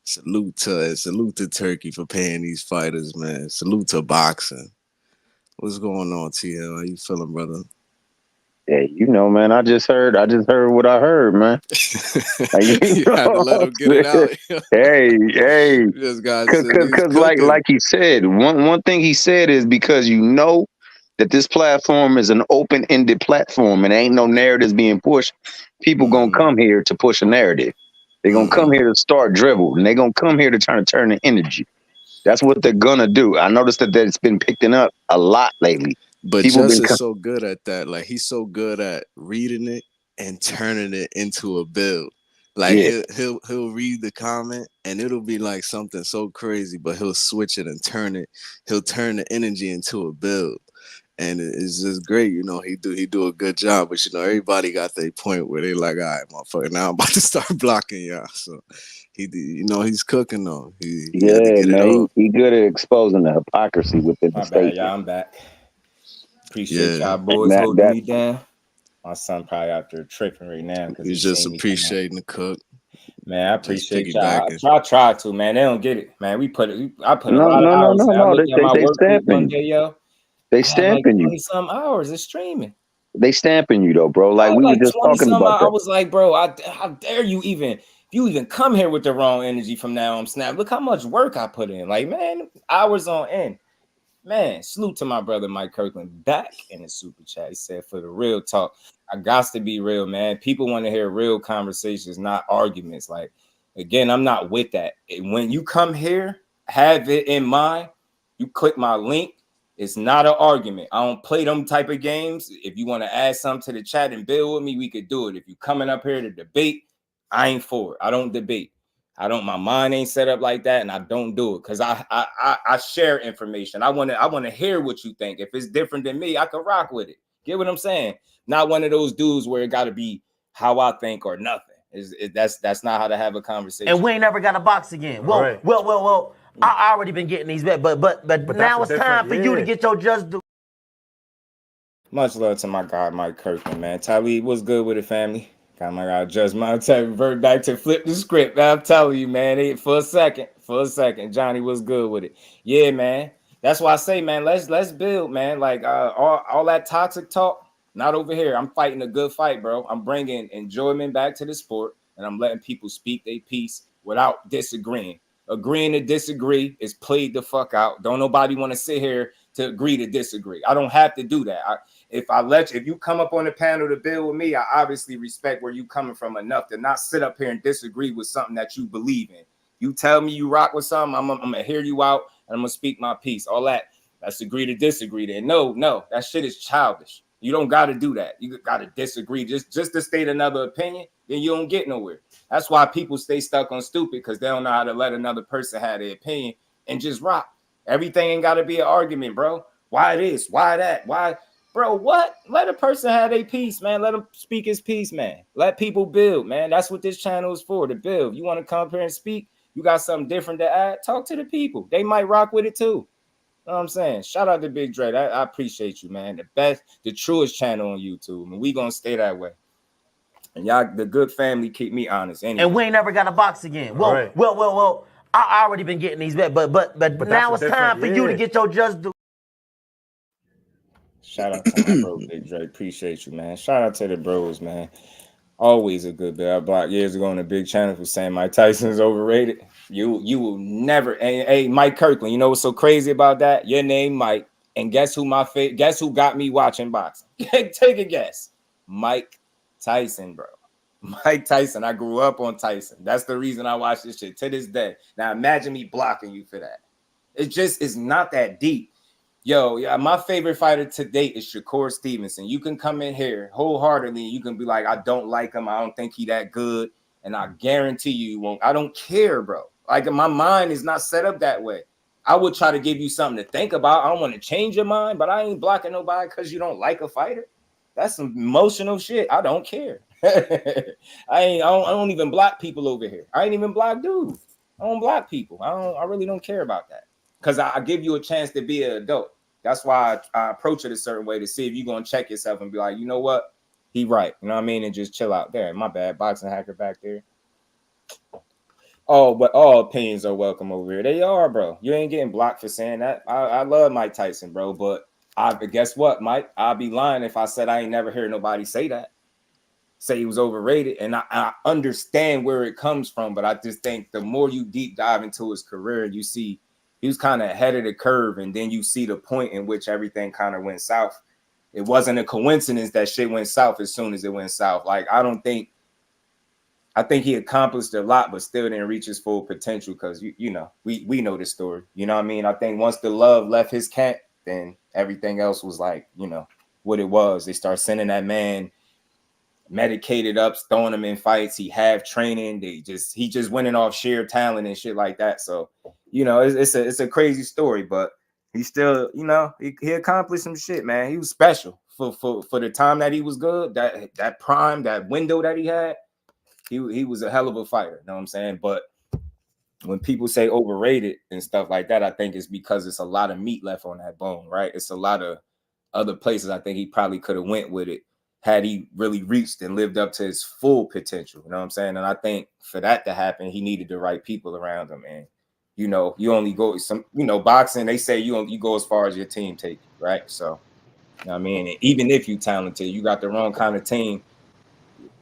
Salute to Turkey for paying these fighters, man. Salute to boxing. What's going on, TL? How you feeling, brother? Yeah, you know, man. I just heard what I heard, man. You had to let him get it out. Hey. Because like he said, one thing he said is because you know that this platform is an open-ended platform and ain't no narratives being pushed. People gonna come here to push a narrative. They're gonna come here to start dribble, and they're gonna come here to try to turn the energy. That's what they're gonna do. I noticed that it's been picking up a lot lately. But Just is so good at that. Like, he's so good at reading it and turning it into a build. Like, he'll read the comment and it'll be like something so crazy, but he'll switch it and turn it. He'll turn the energy into a build. And it's just great, you know. He do a good job, but you know, everybody got their point where they like, all right, motherfucker, now I'm about to start blocking y'all. So he's cooking though. He had to get it off. He good at exposing the hypocrisy within the state. Yeah, I'm back. Appreciate y'all boys holding me down. My son probably out there tripping right now because he's just appreciating the cook. Man, I appreciate y'all. I try to, man. They don't get it, man. I put a lot of hours. I looked at my work week one day, yo. They stamping you. 20-some hours of streaming. They stamping you though, bro. Like we were just talking about that. I was like, bro, how dare you even? If you even come here with the wrong energy from now on Snap, look how much work I put in. Like, man, hours on end. Man, salute to my brother Mike Kirkland back in the super chat. He said, for the real talk, I got to be real, man. People want to hear real conversations, not arguments. Like, again, I'm not with that. When you come here, have it in mind. You click my link. It's not an argument. I don't play them type of games. If you want to add something to the chat and build with me, we could do it. If you coming up here to debate, I ain't for it. I don't debate. My mind ain't set up like that, and I don't do it because I share information. I want to hear what you think. If it's different than me, I can rock with it. Get what I'm saying? Not one of those dudes where it got to be how I think or nothing. That's not how to have a conversation. And we ain't never got a box again. Well. I already been getting these bet, but now it's time for you to get your Just Do. Much love to my guy Mike Kirkland, man. Talib, what's good with it, family? Got my guy Just revert back to flip the script. Man, I'm telling you, man. For a second, Johnny, what's good with it? Yeah, man. That's why I say, man, let's build, man. Like all that toxic talk, not over here. I'm fighting a good fight, bro. I'm bringing enjoyment back to the sport, and I'm letting people speak their piece without disagreeing. Agreeing to disagree is played the fuck out. Don't nobody want to sit here to agree to disagree. I don't have to do that. if you come up on the panel to build with me, I obviously respect where you coming from enough to not sit up here and disagree with something that you believe in. You tell me you rock with something, I'm gonna hear you out and I'm gonna speak my piece. All that's agree to disagree. Then no, that shit is childish. You don't got to do that. You got to disagree just to state another opinion. Then you don't get nowhere. That's why people stay stuck on stupid, because they don't know how to let another person have their opinion and just rock. Everything ain't got to be an argument, bro. Why this? Why that? Why, bro? What? Let a person have their piece, man. Let him speak his piece, man. Let people build, man. That's what this channel is for, to build. You want to come here and speak? You got something different to add? Talk to the people. They might rock with it too. You know what I'm saying? Shout out to Big Dre. I appreciate you, man. The best, the truest channel on YouTube. And we gonna stay that way. And y'all, the good family, keep me honest. Anyway. And we ain't never got a box again. Well, right. well. I already been getting these back, but now it's time for you to get your just do. Shout out to my bro, Big Dre. Appreciate you, man. Shout out to the bros, man. Always a good bit. I blocked years ago on a big channel for saying Mike Tyson's overrated. You will never. Hey, Mike Kirkland. You know what's so crazy about that? Your name, Mike, and guess who guess who got me watching boxing? Take a guess. Mike Tyson, bro. Mike Tyson. I grew up on Tyson. That's the reason I watch this shit to this day. Now imagine me blocking you for that. It's not that deep. Yo, yeah, my favorite fighter to date is Shakur Stevenson. You can come in here wholeheartedly. You can be like, I don't like him. I don't think he that good. And I guarantee you won't. I don't care, bro. Like, my mind is not set up that way. I would try to give you something to think about. I don't want to change your mind, but I ain't blocking nobody because you don't like a fighter. That's some emotional shit. I don't care. I don't even block people over here. I ain't even block dudes. I don't block people. I really don't care about that. Because I give you a chance to be an adult. That's why I approach it a certain way to see if you're going to check yourself and be like, you know what? He right. You know what I mean? And just chill out there. My bad. Boxing hacker back there. Oh, but all opinions are welcome over here. They are, bro. You ain't getting blocked for saying that. I love Mike Tyson, bro. But guess what, Mike? I'd be lying if I said I ain't never heard nobody say that. Say he was overrated. And I understand where it comes from. But I just think the more you deep dive into his career, you see he was kind of ahead of the curve, and then you see the point in which everything kind of went south. It wasn't a coincidence that shit went south as soon as it went south. Like, I think he accomplished a lot, but still didn't reach his full potential because, you know, we know the story. You know what I mean? I think once the love left his camp, then everything else was like, you know, what it was. They start sending that man medicated up, throwing him in fights. He have training. He just winning off sheer talent and shit like that. So, you know, it's a crazy story, but he still, you know, he accomplished some shit, man. He was special for the time that he was good. That prime, that window that he had, he was a hell of a fighter. You know what I'm saying? But when people say overrated and stuff like that, I think it's because it's a lot of meat left on that bone, right? It's a lot of other places I think he probably could have went with it had he really reached and lived up to his full potential. You know what I'm saying? And I think for that to happen, he needed the right people around him. And, you know, you only go boxing, they say you go as far as your team take you, right? So, you know what I mean? And even if you talented, you got the wrong kind of team,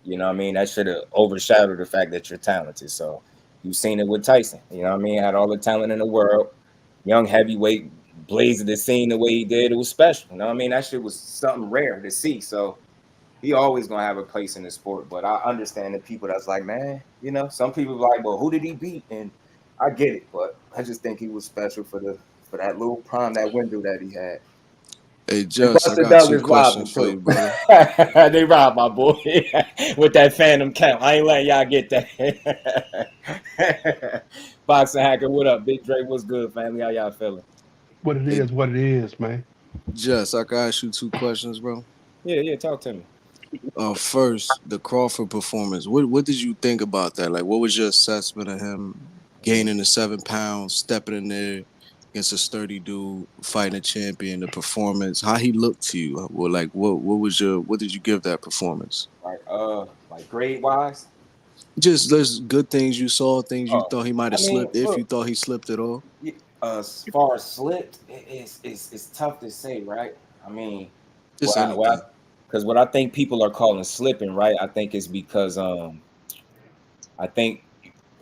you know what I mean? That should have overshadowed the fact that you're talented. So you've seen it with Tyson, you know what I mean? Had all the talent in the world, young heavyweight, blazed the scene the way he did. It was special. You know what I mean? That shit was something rare to see. So he always gonna have a place in the sport. But I understand the people that's like, man, you know, some people are like, well, who did he beat? And I get it, but I just think he was special for that little prime, that window that he had. Hey, Just, I got 2 questions for you, brother. They robbed my boy with that phantom count. I ain't letting y'all get that. Boxing hacker, what up? Big Dre, what's good, family? How y'all feeling? What it is, man. Just, I can ask you 2 questions, bro. Yeah, talk to me. First, the Crawford performance. What did you think about that? Like, what was your assessment of him gaining the 7 pounds, stepping in there against a sturdy dude, fighting a champion, the performance, how he looked to you? Well, like, what did you give that performance? Like grade wise? Just there's good things you saw, things you thought he might have slipped, if you thought he slipped at all. As far as slipped, it's tough to say, right? I mean, because what I think people are calling slipping, right? I think it's because I think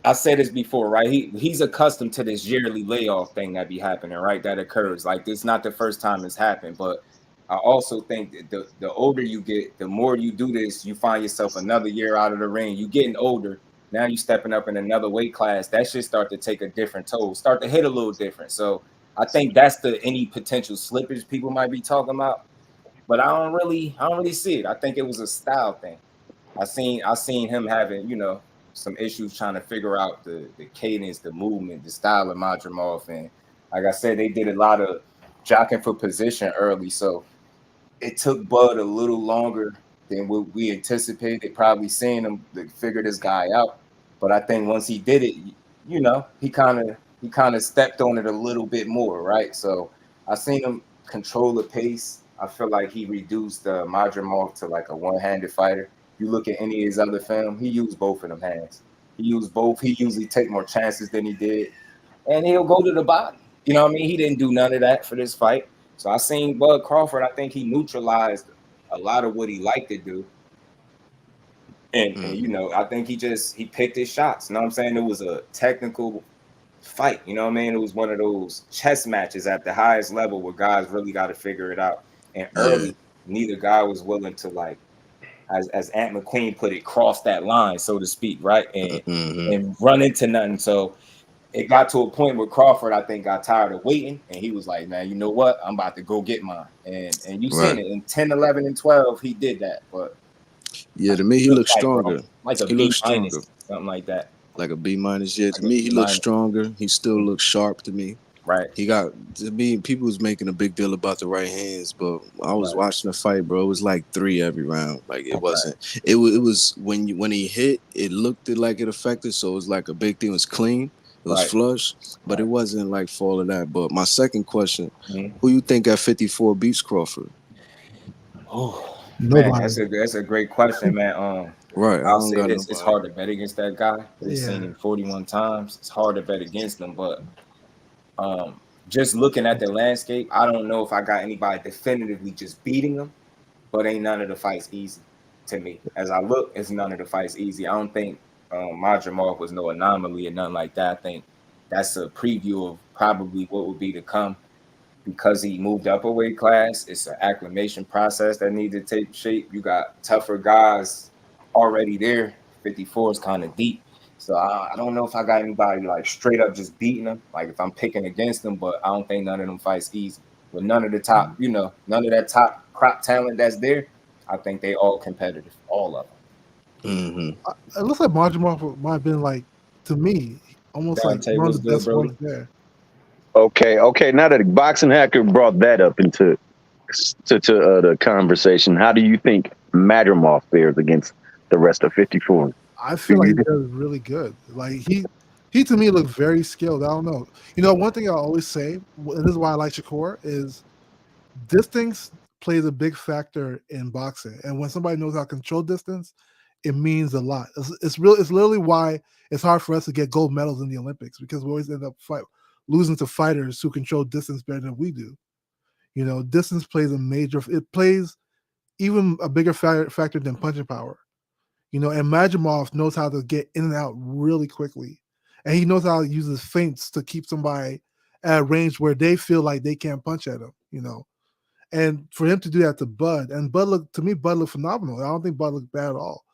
I said this before, right? He's accustomed to this yearly layoff thing that be happening, right? That occurs. Like, it's not the first time it's happened, but I also think that the older you get, the more you do this, you find yourself another year out of the ring. You getting older. Now you stepping up in another weight class. That should start to take a different toll, start to hit a little different. So I think that's any potential slippage people might be talking about. But I don't really see it. I think it was a style thing. I seen him having, some issues trying to figure out the cadence, the movement, the style of Madrimov. And like I said, they did a lot of jockeying for position early. So it took Bud a little longer than what we anticipated. Probably seeing him to figure this guy out. But I think once he did it, he kind of stepped on it a little bit more, right? So I seen him control the pace. I feel like he reduced Madrimov to like a one-handed fighter. You look at any of his other film, he used both of them hands. He used both. He usually take more chances than he did. And he'll go to the body. You know what I mean? He didn't do none of that for this fight. So I seen Bud Crawford, I think he neutralized a lot of what he liked to do. And I think he picked his shots. You know what I'm saying? It was a technical fight. You know what I mean? It was one of those chess matches at the highest level where guys really got to figure it out. And early, neither guy was willing to, like, as Ant McQueen put it, cross that line, so to speak, right? And run into nothing. So it got to a point where Crawford, I think, got tired of waiting, and he was like, man, you know what? I'm about to go get mine. And you seen it in 10, 11, and 12, he did that. But yeah, to me, he looked stronger. Like a B minus, something like that. Like a B minus, yeah. To me, he looked stronger. He still looks sharp to me. Right. He got, to me, people was making a big deal about the right hands, but I was watching the fight, bro. It was like 3 every round. Like it wasn't. It was when he hit, it looked like it affected. So it was like a big thing. It was clean. It was flush, but it wasn't like for all of that. But my second question: who you think at 54 beats Crawford? Oh, man, that's a great question, man. Right. I'll say this: it's hard to bet against that guy. We've seen him 41 times. It's hard to bet against him, but just looking at the landscape, I don't know if I got anybody definitively just beating him, but ain't none of the fights easy to me. As I look, it's none of the fights easy. I don't think Madrimov was no anomaly or nothing like that. I think that's a preview of probably what would be to come because he moved up a weight class. It's an acclimation process that needs to take shape. You got tougher guys already there. 54 is kind of deep. So I don't know if I got anybody like straight up just beating them, like if I'm picking against them, but I don't think none of them fights easy. But none of the top, none of that top crop talent that's there, I think they all competitive, all of them. It looks like Madrimov might have been like, to me, almost like one of the best ones there. Okay. Now that Boxing Hacker brought that up into the conversation, how do you think Madrimov fares against the rest of 54? I feel like he does really good. Like he to me looks very skilled. I don't know. One thing I always say, and this is why I like Shakur, is distance plays a big factor in boxing. And when somebody knows how to control distance, it means a lot. It's literally why it's hard for us to get gold medals in the Olympics, because we always end up losing to fighters who control distance better than we do. Distance plays it plays even a bigger factor than punching power. And Madrimov knows how to get in and out really quickly. And he knows how to use his feints to keep somebody at a range where they feel like they can't punch at him, And for him to do that to Bud, and Bud looked phenomenal. I don't think Bud looked bad at all,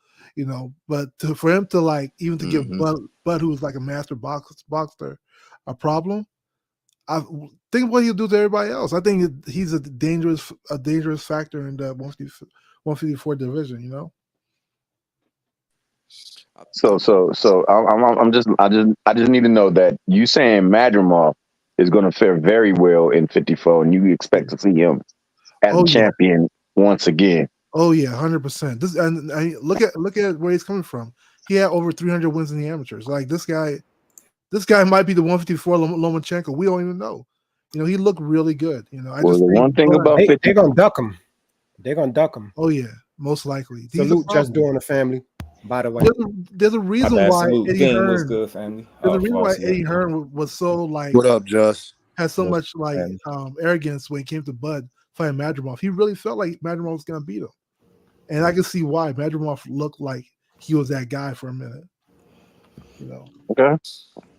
But for him to even to give Bud, who's like a master boxer, a problem, I think what he'll do to everybody else. I think he's a dangerous factor in the 154 division, So I just need to know that you saying Madrimov is going to fare very well in 54, and you expect to see him as a champion once again. Oh yeah, 100%. This and look at where he's coming from. He had over 300 wins in the amateurs. Like this guy might be the 154 Lomachenko. We don't even know. He looked really good. One thing about they're gonna duck him. They're gonna duck him. Oh yeah, most likely. Salute just doing the family. By the way, there's a reason why Eddie Hearn was good, family. There's a reason why Eddie Hearn was so like. What up, Just? Has so much like arrogance when it came to Bud fighting Madrimov. He really felt like Madrimov was gonna beat him, and I can see why Madrimov looked like he was that guy for a minute. Okay.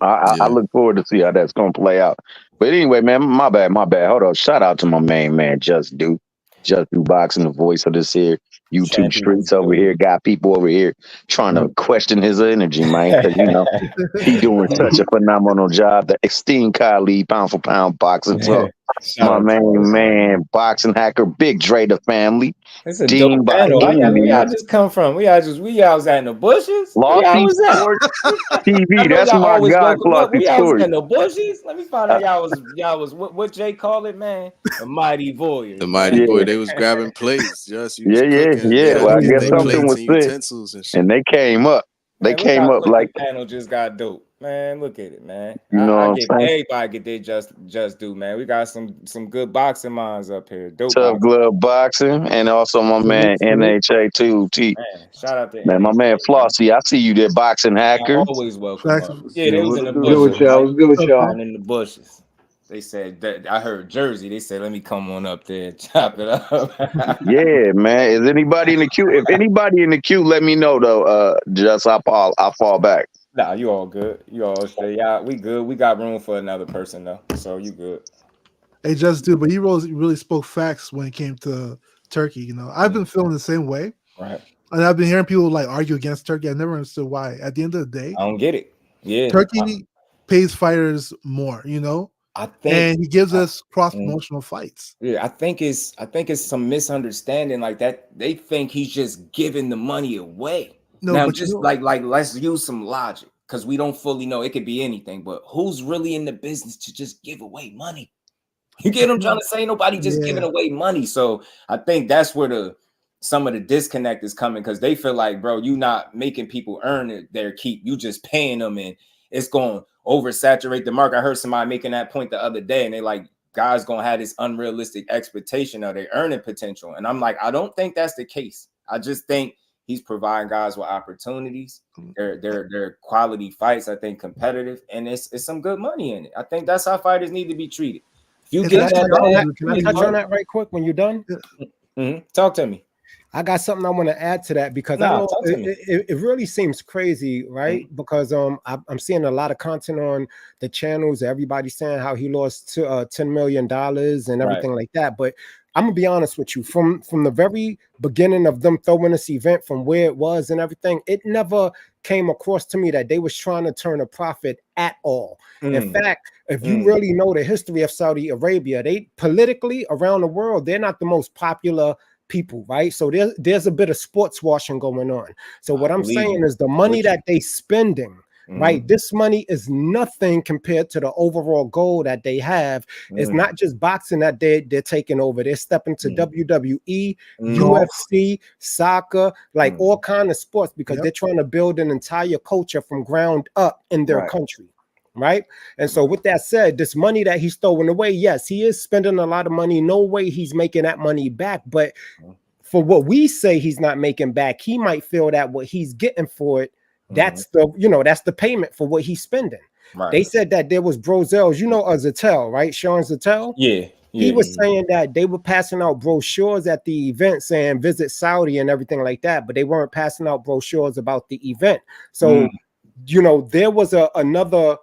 I look forward to see how that's gonna play out. But anyway, man, my bad. Hold on. Shout out to my main man, Just Do. Jusdueboxing, the voice of this here YouTube streets over here. Got people over here trying to question his energy, man, because he doing such a phenomenal job. The esteemed colleague, pound for pound boxing talk. My man, boxing hacker, Big Dre, the family. It's a dope panel. Where y'all just come from? We y'all was at in the bushes. Where y'all was at? TV. That's my guy, Flossy Where y'all was Sports. at the bushes? Let me find out y'all was what Jay call it, man? The mighty warriors. The mighty boy, they was grabbing plates. Just you was cooking. Well, I guess they something was said, utensils and shit. and they came up. They came up like the panel just got dope, man. Look at it, man. I give everybody get their just do, man. We got some good boxing minds up here. Dope Tough glove boxing, and also my man NHA too. Shout out to man, my man Flossy. I see you there, boxing hacker. Always welcome. Yeah, they was in the bushes. Good with y'all. Was good with y'all. In the bushes. They said that I heard Jersey. They said, "Let me come on up there and chop it up." Yeah, man. Is anybody in the queue? If anybody in the queue, let me know though. Just I'll fall back. Nah, you all good. You all straight. Yeah, we good. We got room for another person though, so you good. Hey, but he really spoke facts when it came to Turkey. I've been feeling the same way. Right. And I've been hearing people like argue against Turkey. I never understood why. At the end of the day, I don't get it. Yeah. Turkey pays fighters more, I think, and he gives us cross-promotional fights. Yeah, I think it's some misunderstanding like that. They think he's just giving the money away. No, now, but just like let's use some logic because we don't fully know. It could be anything, but who's really in the business to just give away money? You get what I'm trying to say? Nobody just giving away money. So I think that's where some of the disconnect is coming because they feel like, bro, you not making people earn their keep. You just paying them and it's going to oversaturate the market. I heard somebody making that point the other day and they like, guys going to have this unrealistic expectation of their earning potential. And I'm like, I don't think that's the case. I just think he's providing guys with opportunities. They're quality fights, I think competitive, and it's some good money in it. I think that's how fighters need to be treated. If you get that, can I touch on that right quick when you're done? Talk to me. I got something I want to add to that because I know it really seems crazy, right? Because I'm seeing a lot of content on the channels. Everybody's saying how he lost $10 million and everything like that. But I'm gonna be honest with you, from the very beginning of them throwing this event, from where it was and everything, it never came across to me that they was trying to turn a profit at all. In fact, if you really know the history of Saudi Arabia, they politically around the world, they're not the most popular people, right? So there's a bit of sports washing going on. So what I'm saying is the money that they spending, right? This money is nothing compared to the overall goal that they have. It's not just boxing that they're taking over. They're stepping to WWE, UFC, soccer, like all kind of sports because they're trying to build an entire culture from ground up in their country. Right. And so with that said, this money that he's throwing away, yes, he is spending a lot of money. No way he's making that money back. But for what we say he's not making back, he might feel that what he's getting for it, that's that's the payment for what he's spending. Right. They said that there was brochures, Zattel, right? Shawn Zattel. Yeah. He was saying that they were passing out brochures at the event saying visit Saudi and everything like that, but they weren't passing out brochures about the event. So, there was another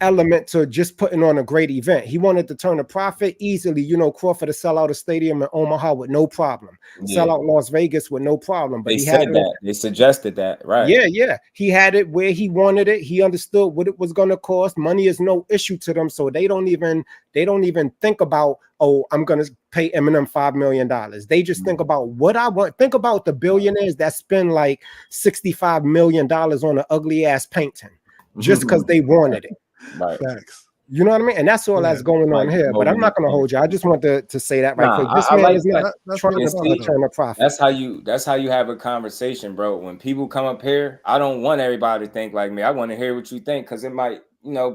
element to just putting on a great event. He wanted to turn a profit easily. Crawford to sell out a stadium in Omaha with no problem. Sell out Las Vegas with no problem. But they said that. They suggested that, right? Yeah. He had it where he wanted it. He understood what it was going to cost. Money is no issue to them, so they don't even think about, oh, I'm going to pay Eminem $5 million. They just think about what I want. Think about the billionaires that spend like $65 million on an ugly ass painting just because they wanted it. Right. Facts. You know what I mean? And that's all that's going on here. But I'm not going to hold you. I just wanted to say that right quick. This man is not trying to turn a profit. That's how you have a conversation, bro. When people come up here, I don't want everybody to think like me. I want to hear what you think because it might,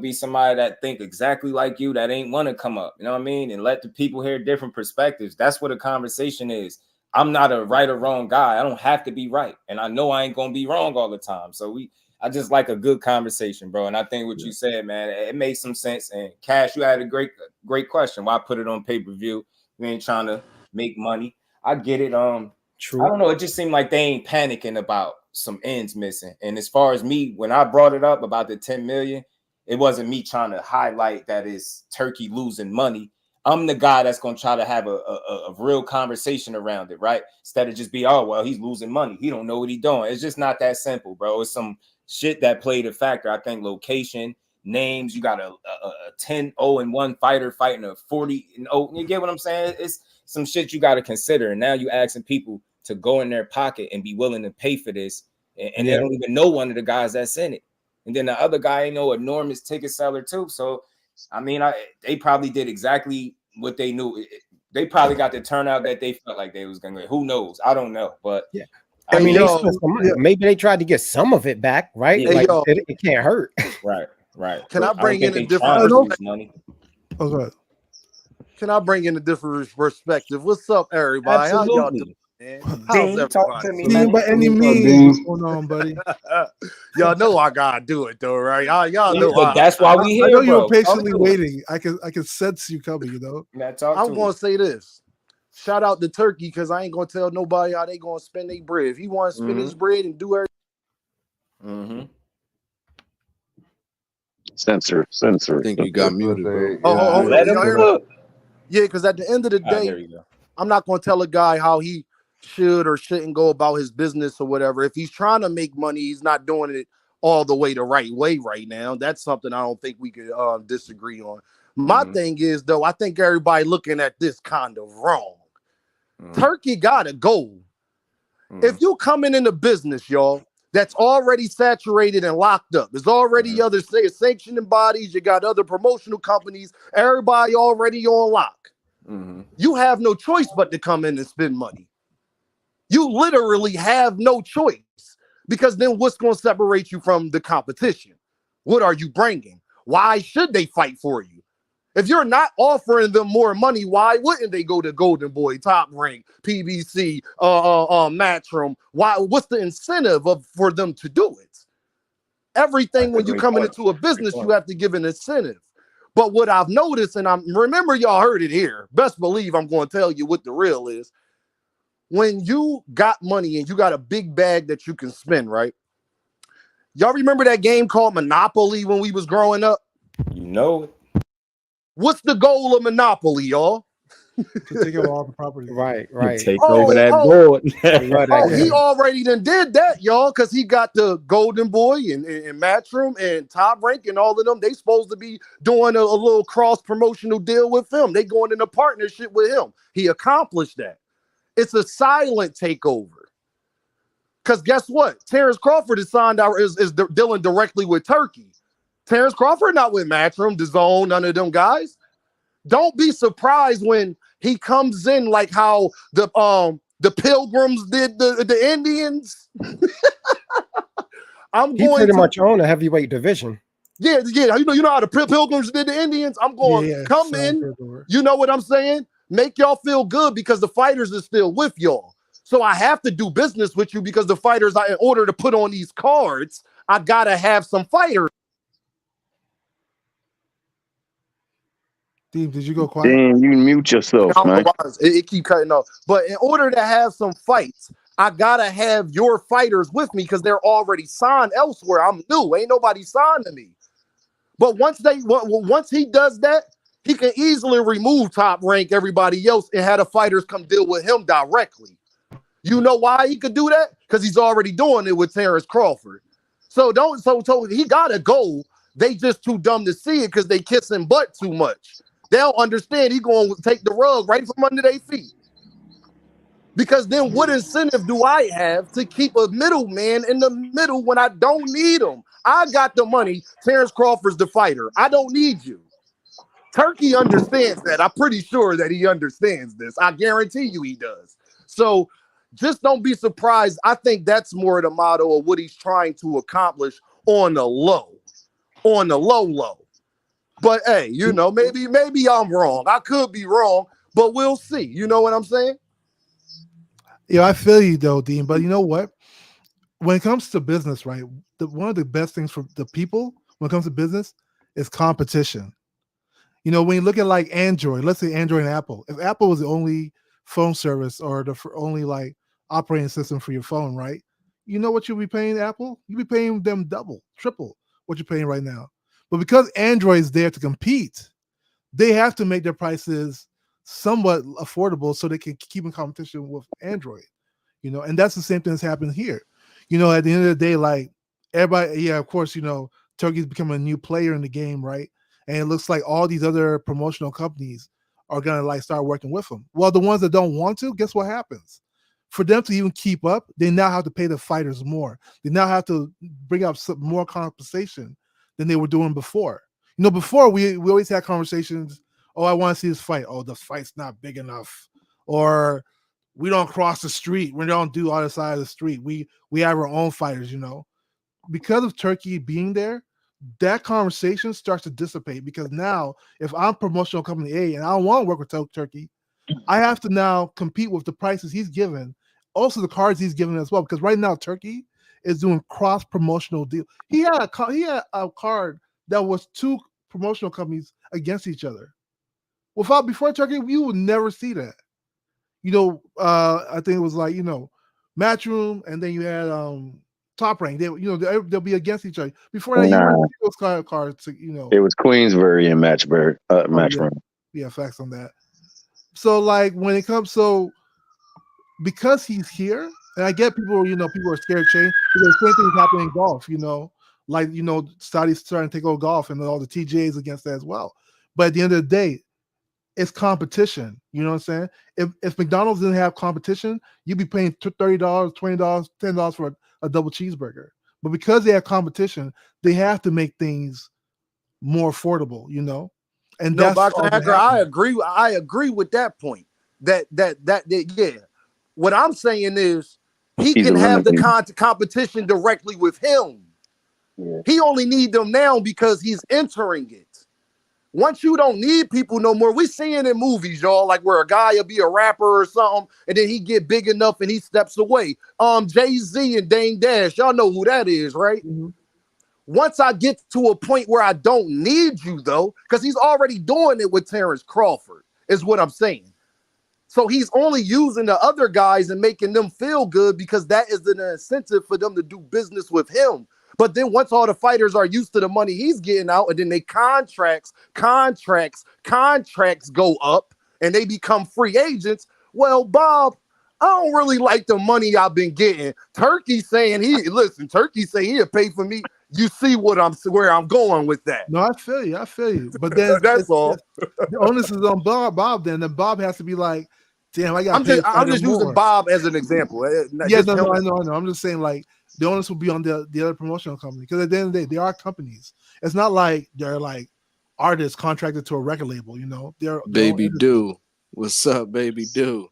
be somebody that think exactly like you that ain't want to come up. You know what I mean? And let the people hear different perspectives. That's what a conversation is. I'm not a right or wrong guy. I don't have to be right. And I know I ain't going to be wrong all the time. So I just like a good conversation, bro. And I think what you said, man, it made some sense. And Cash, you had a great question. Why put it on pay-per-view? We ain't trying to make money. I get it. True. I don't know. It just seemed like they ain't panicking about some ends missing. And as far as me, when I brought it up about the 10 million, it wasn't me trying to highlight that it's Turkey losing money. I'm the guy that's going to try to have a real conversation around it, right? Instead of just be, oh, well, he's losing money. He don't know what he's doing. It's just not that simple, bro. It's some shit that played a factor. I think location, names, you got a 10-0-1 fighter fighting a 40-0. You get what I'm saying? It's some shit you got to consider. And now you asking people to go in their pocket and be willing to pay for this. And they don't even know one of the guys that's in it. And then the other guy ain't no enormous ticket seller too. So, I mean, they probably did exactly what they knew. They probably got the turnout that they felt like they was going to get. Who knows? I don't know. But yeah. I mean, maybe they tried to get some of it back, right? Yeah. Like, it can't hurt. Right. Can I bring in a different money? Okay. Can I bring in a different perspective? What's up, everybody? Absolutely. How y'all doing? How's talk to me, man. By any means, what's going on, buddy? Y'all know I gotta do it though, right? Y'all know that's why we here. I know you're patiently waiting. I can sense you coming. You know. I'm gonna say this. Shout out to Turkey because I ain't gonna tell nobody how they gonna spend their bread. If he want to spend his bread and do everything. Censor. I think you got muted, bro. Yeah, because at the end of the day, I'm not gonna tell a guy how he should or shouldn't go about his business or whatever. If he's trying to make money, he's not doing it all the way the right way right now. That's something I don't think we could disagree on. My thing is, though, I think everybody looking at this kind of wrong. Turkey gotta go. If you coming into business, y'all, that's already saturated and locked up. There's already other sanctioning bodies. You got other promotional companies. Everybody already on lock. You have no choice but to come in and spend money. You literally have no choice because then what's going to separate you from the competition? What are you bringing? Why should they fight for you? If you're not offering them more money, why wouldn't they go to Golden Boy, Top Rank, PBC, Matchroom? Why? What's the incentive for them to do it? Everything when you coming into a business, you have to give an incentive. But what I've noticed, and remember y'all heard it here, best believe I'm going to tell you what the real is. When you got money and you got a big bag that you can spend, right? Y'all remember that game called Monopoly when we was growing up? You know it. What's the goal of Monopoly, y'all? To take over all the property. Right. Take over that board. He already done did that, y'all, because he got the Golden Boy and Matchroom and Top Rank and all of them. They supposed to be doing a little cross-promotional deal with him. They going in a partnership with him. He accomplished that. It's a silent takeover. Because guess what? Terence Crawford is signed out, is dealing directly with Turkey. Terence Crawford not with Matchroom, DAZN, none of them guys. Don't be surprised when he comes in like how the Pilgrims did the Indians. He pretty much own a heavyweight division. Yeah. You know how the Pilgrims did the Indians? I'm going come in. You know what I'm saying? Make y'all feel good because the fighters are still with y'all. So I have to do business with you because the fighters, in order to put on these cards, I gotta have some fighters. Steve, did you go quiet? Damn, you mute yourself, man. It keep cutting off. But in order to have some fights, I gotta have your fighters with me because they're already signed elsewhere. I'm new. Ain't nobody signed to me. But once he does that, he can easily remove Top Rank, everybody else, and have the fighters come deal with him directly. You know why he could do that? Because he's already doing it with Terence Crawford. So he gotta go. They just too dumb to see it because they kissing butt too much. They don't understand he going to take the rug right from under their feet. Because then what incentive do I have to keep a middleman in the middle when I don't need him? I got the money. Terence Crawford's the fighter. I don't need you. Turkey understands that. I'm pretty sure that he understands this. I guarantee you he does. So just don't be surprised. I think that's more the motto of what he's trying to accomplish on the low. On the low. But hey, you know, maybe I'm wrong. I could be wrong, but we'll see. You know what I'm saying? Yeah, I feel you though, Dean. But you know what? When it comes to business, right, one of the best things for the people when it comes to business is competition. You know, when you look at like Android, let's say Android and Apple. If Apple was the only phone service or the only like operating system for your phone, right? You know what you'll be paying Apple? You'll be paying them double, triple what you're paying right now. But because Android is there to compete, they have to make their prices somewhat affordable so they can keep in competition with Android, you know, and that's the same thing that's happened here. You know, at the end of the day, like everybody, yeah, of course, you know, Turkey's becoming a new player in the game, right? And it looks like all these other promotional companies are gonna like start working with them. Well, the ones that don't want to, guess what happens? For them to even keep up, they now have to pay the fighters more. They now have to bring up some more compensation than they were doing before. You know, before we always had conversations. Oh, I want to see this fight. Oh, the fight's not big enough, or we don't cross the street. We don't do other side of the street. We have our own fighters. You know, because of Turkey being there, that conversation starts to dissipate. Because now, if I'm promotional company A and I don't want to work with Turkey, I have to now compete with the prices he's given, also the cards he's given as well. Because right now, Turkey is doing cross promotional deal. He had a card that was 2 promotional companies against each other. Before Turkey, you would never see that. You know, I think it was like, you know, Matchroom, and then you had Top Rank. They, you know, they'll be against each other. Before that, you wouldn't see those cards. You know, it was Queensbury and Matchroom. Yeah, facts on that. So like when it comes, because he's here, and I get people, you know, people are scared of change because the same thing is happening in golf. You know, like, you know, Saudi's starting to take over golf, and all the TJs against that as well. But at the end of the day, it's competition. You know what I'm saying? If McDonald's didn't have competition, you'd be paying $30, $20, $10 for a double cheeseburger. But because they have competition, they have to make things more affordable, you know? And no, that's Boxing Hacker, I agree with that point. That yeah. What I'm saying is he can have the competition directly with him. Yeah. He only need them now because he's entering it. Once you don't need people no more, we seeing in movies, y'all, like where a guy will be a rapper or something, and then he get big enough and he steps away. Jay-Z and Dame Dash, y'all know who that is, right? Mm-hmm. Once I get to a point where I don't need you, though, because he's already doing it with Terence Crawford, is what I'm saying. So he's only using the other guys and making them feel good because that is an incentive for them to do business with him. But then once all the fighters are used to the money he's getting out, and then they contracts go up and they become free agents. Well, Bob, I don't really like the money I've been getting. Turkey saying Turkey say he'll pay for me. You see where I'm going with that. No, I feel you. But then that's all. The onus is on Bob then. Then Bob has to be like, damn, I got. I'm just using Bob as an example. Yeah, no, I know. I'm just saying, like, the onus will be on the other promotional company, because at the end of the day, they are companies. It's not like they're like artists contracted to a record label, you know. They're Baby Do. What's up, Baby Do?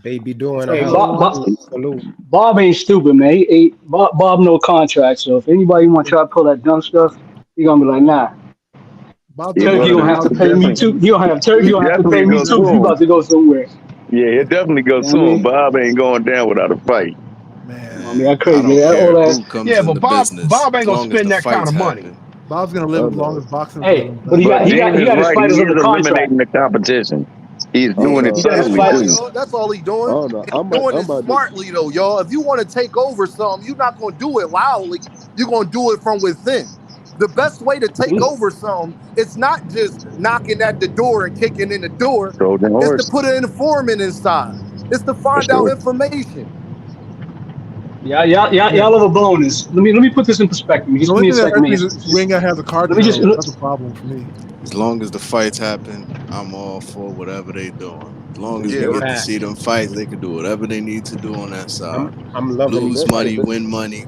Baby doing. Hey, Bob ain't stupid, man. Bob no contract, so if anybody want to try to pull that dumb stuff, he gonna be like, nah. Turkey don't have to pay me too. You don't have to pay me too. You about to go somewhere. Yeah, it definitely goes soon. Bob ain't going down without a fight. Man, I mean, that's crazy. Yeah, but Bob ain't gonna spend that kind of money. Bob's gonna live as long as boxing. Hey, but he got his fighters under contract. Eliminating the competition. He's doing it. That's all he's doing. He's doing it smartly, though, y'all. If you want to take over something, you're not going to do it loudly. You're going to do it from within. The best way to take over something, it's not just knocking at the door and kicking in the door. It's to put an informant inside. It's to find out information. Y'all have a bonus. Let me put this in perspective. Just give me a second. We ain't gonna have the card. That's a problem for me. As long as the fights happen, I'm all for whatever they doing. As long as we get to see them fights, they can do whatever they need to do on that side. I'm loving lose money, win money.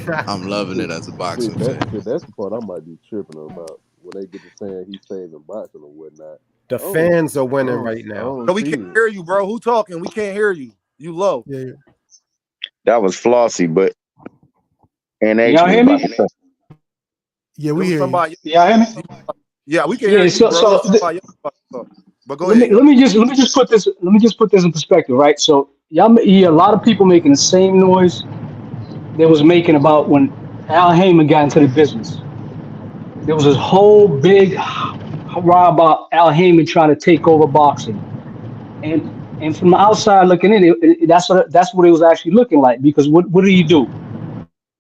I'm loving it as a boxing fan. That's the part I might be tripping about when they get to saying he's saving boxing or whatnot. The fans are winning right now. No, we can't hear you, bro. Who talking? We can't hear you. You low. Yeah. That was Flossie, but y'all hear me? Yeah, we hear you. Y'all hear me? Yeah, we can hear you. But go ahead. Let me just put this in perspective, right? So y'all hear a lot of people making the same noise they was making about when Al Heyman got into the business. There was this whole big hurrah about Al Heyman trying to take over boxing, and from the outside looking in, that's what it was actually looking like. Because what did he do?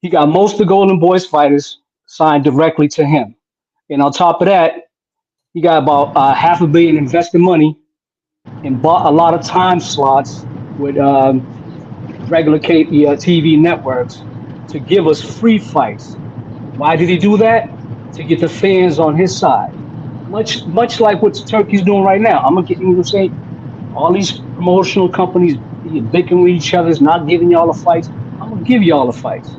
He got most of the Golden Boys fighters signed directly to him, and on top of that, He got about $500 million invested money and bought a lot of time slots with regular TV networks to give us free fights. Why did he do that? To get the fans on his side. Much like what Turkey's doing right now. I'm gonna get you to say all these promotional companies bickering with each other, not giving y'all the fights. I'm gonna give y'all the fights.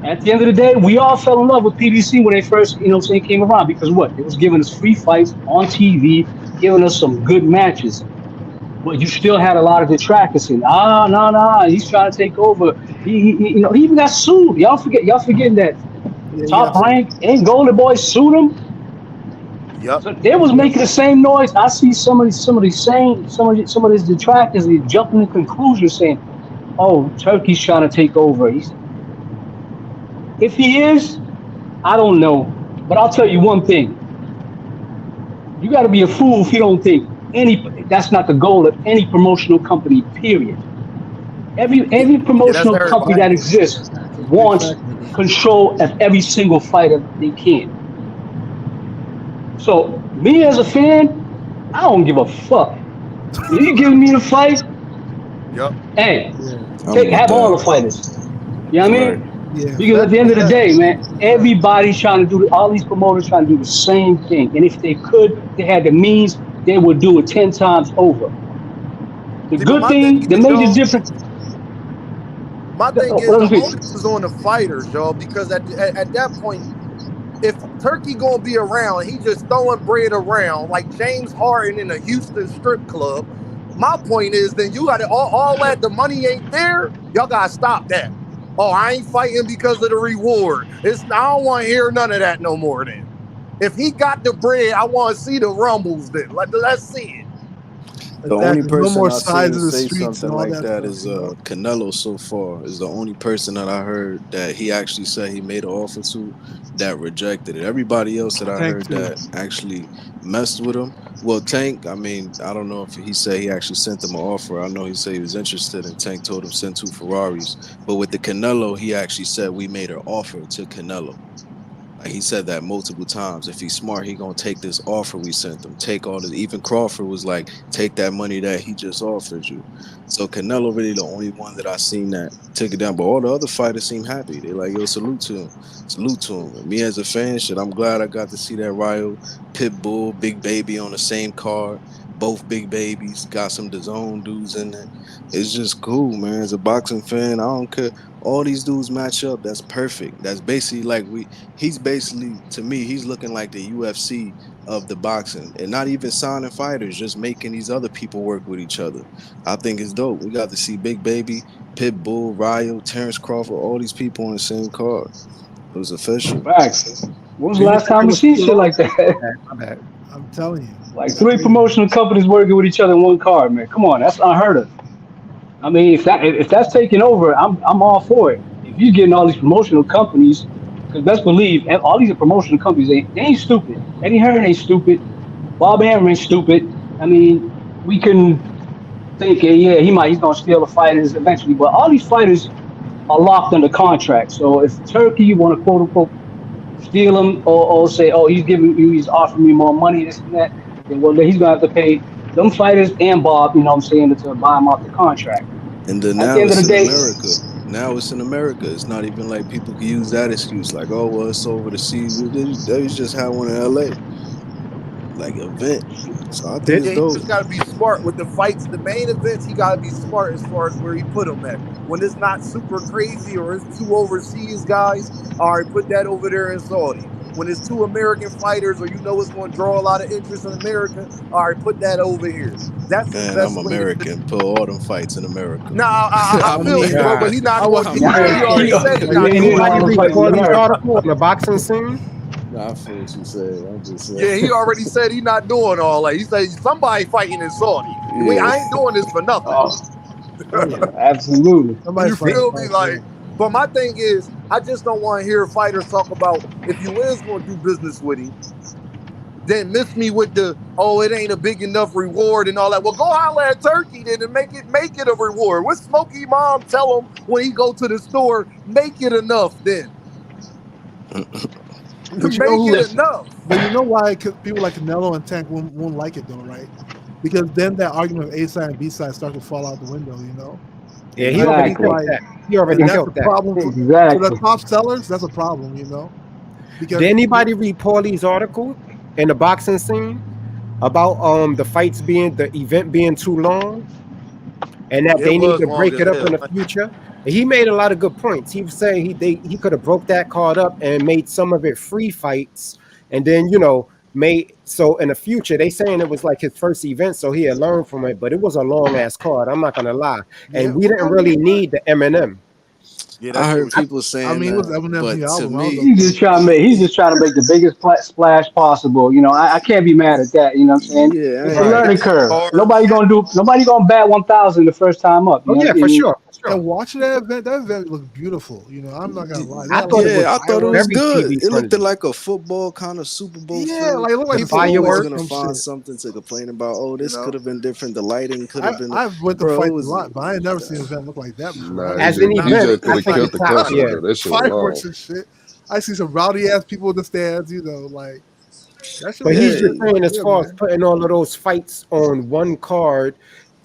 At the end of the day, we all fell in love with PBC when they first, came around because what? It was giving us free fights on TV, giving us some good matches. But you still had a lot of detractors saying, no, he's trying to take over. He even got sued. Y'all forgetting that Top Rank and Golden Boy sued him. Yep. So they was making the same noise. I see some of these detractors, they jumping to conclusions saying, "Oh, Turkey's trying to take over." If he is, I don't know. But I'll tell you one thing: you got to be a fool if you don't think that's not the goal of any promotional company. Period. Every promotional company that exists wants control of every single fighter they can. So me as a fan, I don't give a fuck. If you giving me the fight, hey, have all the fighters. You know what I mean? Yeah. Because at the end of the day, man, everybody's trying to all these promoters trying to do the same thing. And if they could, they had the means, they would do it 10 times over. The good thing, the major difference. My thing is the onus is on the fighters, y'all, because at that point, if Turkey gonna be around, he just throwing bread around like James Harden in a Houston strip club. My point is, then you got all that. The money ain't there. Y'all gotta stop that. Oh, I ain't fighting because of the reward. I don't want to hear none of that no more. Then, if he got the bread, I want to see the rumbles. Then let's see it. The only person more I sides seen of the say streets something and all like that that stuff, is Canelo so far is the only person that I heard that he actually said he made an offer to that rejected it. Everybody else that I heard that actually messed with him. Well, Tank, I mean, I don't know if he said he actually sent him an offer. I know he said he was interested and Tank told him send 2 Ferraris. But with the Canelo, he actually said we made an offer to Canelo. Like he said that multiple times. If he's smart, he gonna take this offer we sent him. Take all this. Even Crawford was like, take that money that he just offered you. So Canelo really the only one that I seen that took it down. But all the other fighters seem happy. They like, yo, salute to him. Salute to him. And me as a fan, shit, I'm glad I got to see that Ryo, Pitbull, Big Baby on the same card. Both big babies. Got some DAZN dudes in there. It's just cool, man. As a boxing fan, I don't care. All these dudes match up. That's perfect. That's basically like he's basically, to me, he's looking like the UFC of the boxing and not even signing fighters, just making these other people work with each other. I think it's dope. We got to see Big Baby, Pitbull, Ryo, Terence Crawford, all these people on the same card. It was official. Facts. When was the last time we seen shit like that? My bad. I'm telling you. Like 3 promotional companies working with each other in one card, man. Come on, that's unheard of. I mean, if that's taking over, I'm all for it. If you're getting all these promotional companies, because best believe all these promotional companies, they ain't stupid. Eddie Hearn ain't stupid. Bob Arum ain't stupid. I mean, we can think, yeah, he's gonna steal the fighters eventually, but all these fighters are locked under contract. So if Turkey want to quote unquote steal them or say, oh, he's offering me more money, this and that, then well, he's gonna have to pay them fighters and Bob, you know what I'm saying, to buy him out the contract. And then now it's in America. Now it's in America. It's not even like people can use that excuse, like, oh, well, it's over the seas. They just had one in LA, like event. So I think it's dope. He just got to be smart with the fights. The main events, he got to be smart as far as where he put them at. When it's not super crazy or it's 2 overseas guys, all right, put that over there in Saudi. When it's 2 American fighters or it's going to draw a lot of interest in America, all right, put that over here. That's the best I'm American. Put all them fights in America. No, I feel you, bro, but he's not going to. He already said he's not doing this article on the boxing scene. Nah, I feel what you said. I'm just saying. Yeah, he already said he's not doing all that. He said somebody fighting in Saudi. Yeah. I ain't doing this for nothing. Absolutely. You feel me? Like, but my thing is, I just don't want to hear fighters talk about if you is going to do business with him, then miss me with the, oh, it ain't a big enough reward and all that. Well, go holler at Turkey then and make it a reward. What Smokey Mom tell him when he go to the store, make it enough then. But you know Make it enough. But you know why people like Canelo and Tank won't like it though, right? Because then that argument of A side and B side starts to fall out the window, you know? Yeah, he already killed that. He already killed that. Problem for the top sellers. That's a problem, you know. Because did anybody read Paulie's article in the boxing scene about the fights the event being too long, and that they need to break it up in the future? He made a lot of good points. He was saying he could have broke that card up and made some of it free fights, and then made so in the future they saying it was like his first event, so he had learned from it, but it was a long ass card. I'm not gonna lie, and we didn't really need the Eminem. Yeah, I heard people saying it was that, Eminem's but to album. me, he's just trying to make the biggest splash possible. You know, I can't be mad at that. You know what I'm saying? Yeah, it's a learning curve. Nobody gonna bat 1,000 the first time up. Oh yeah, for sure. And watching that event looked beautiful. You know, I'm not gonna lie. I thought it was good. It looked like a football kind of Super Bowl. Yeah, like it looked like people always gonna some find shit. something to complain about. Oh, this could have been different. The lighting could have been. I've went to fight a lot, but I ain't never seen an event look like that before. As an event, I think killed the crowd. That shit was fireworks and shit. I see some rowdy ass people in the stands. You know, like. But he's just saying, as far as putting all of those fights on one card,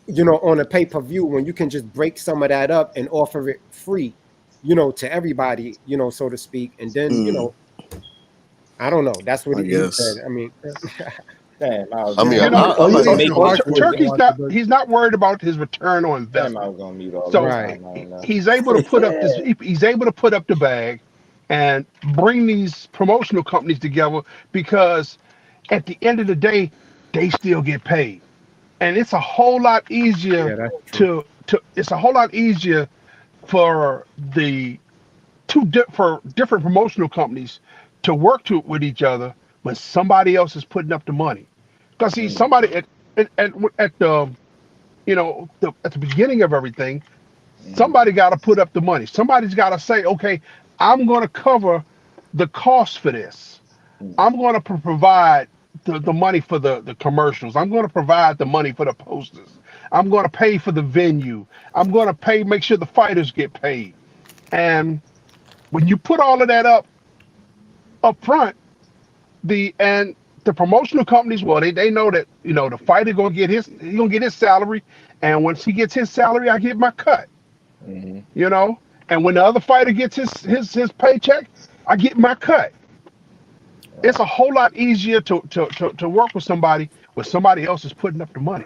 on a pay-per-view, when you can just break some of that up and offer it free, to everybody, so to speak. And then, I don't know. That's what he said. I mean, he's not worried about his return on investment. So he's able to put up he's able to put up the bag and bring these promotional companies together, because at the end of the day, they still get paid. And it's a whole lot easier it's a whole lot easier for the different promotional companies to work with each other when somebody else is putting up the money. Because see, somebody at the at the beginning of everything, somebody got to put up the money. Somebody's got to say, okay, I'm going to cover the cost for this. I'm going to provide the money for the commercials. I'm going to provide the money for the posters. I'm going to pay for the venue. I'm going to make sure the fighters get paid. And when you put all of that up front, the promotional companies, well, they know that the fighter gonna get his salary, and once he gets his salary, I get my cut. And when the other fighter gets his paycheck, I get my cut. It's a whole lot easier to work with somebody when somebody else is putting up the money.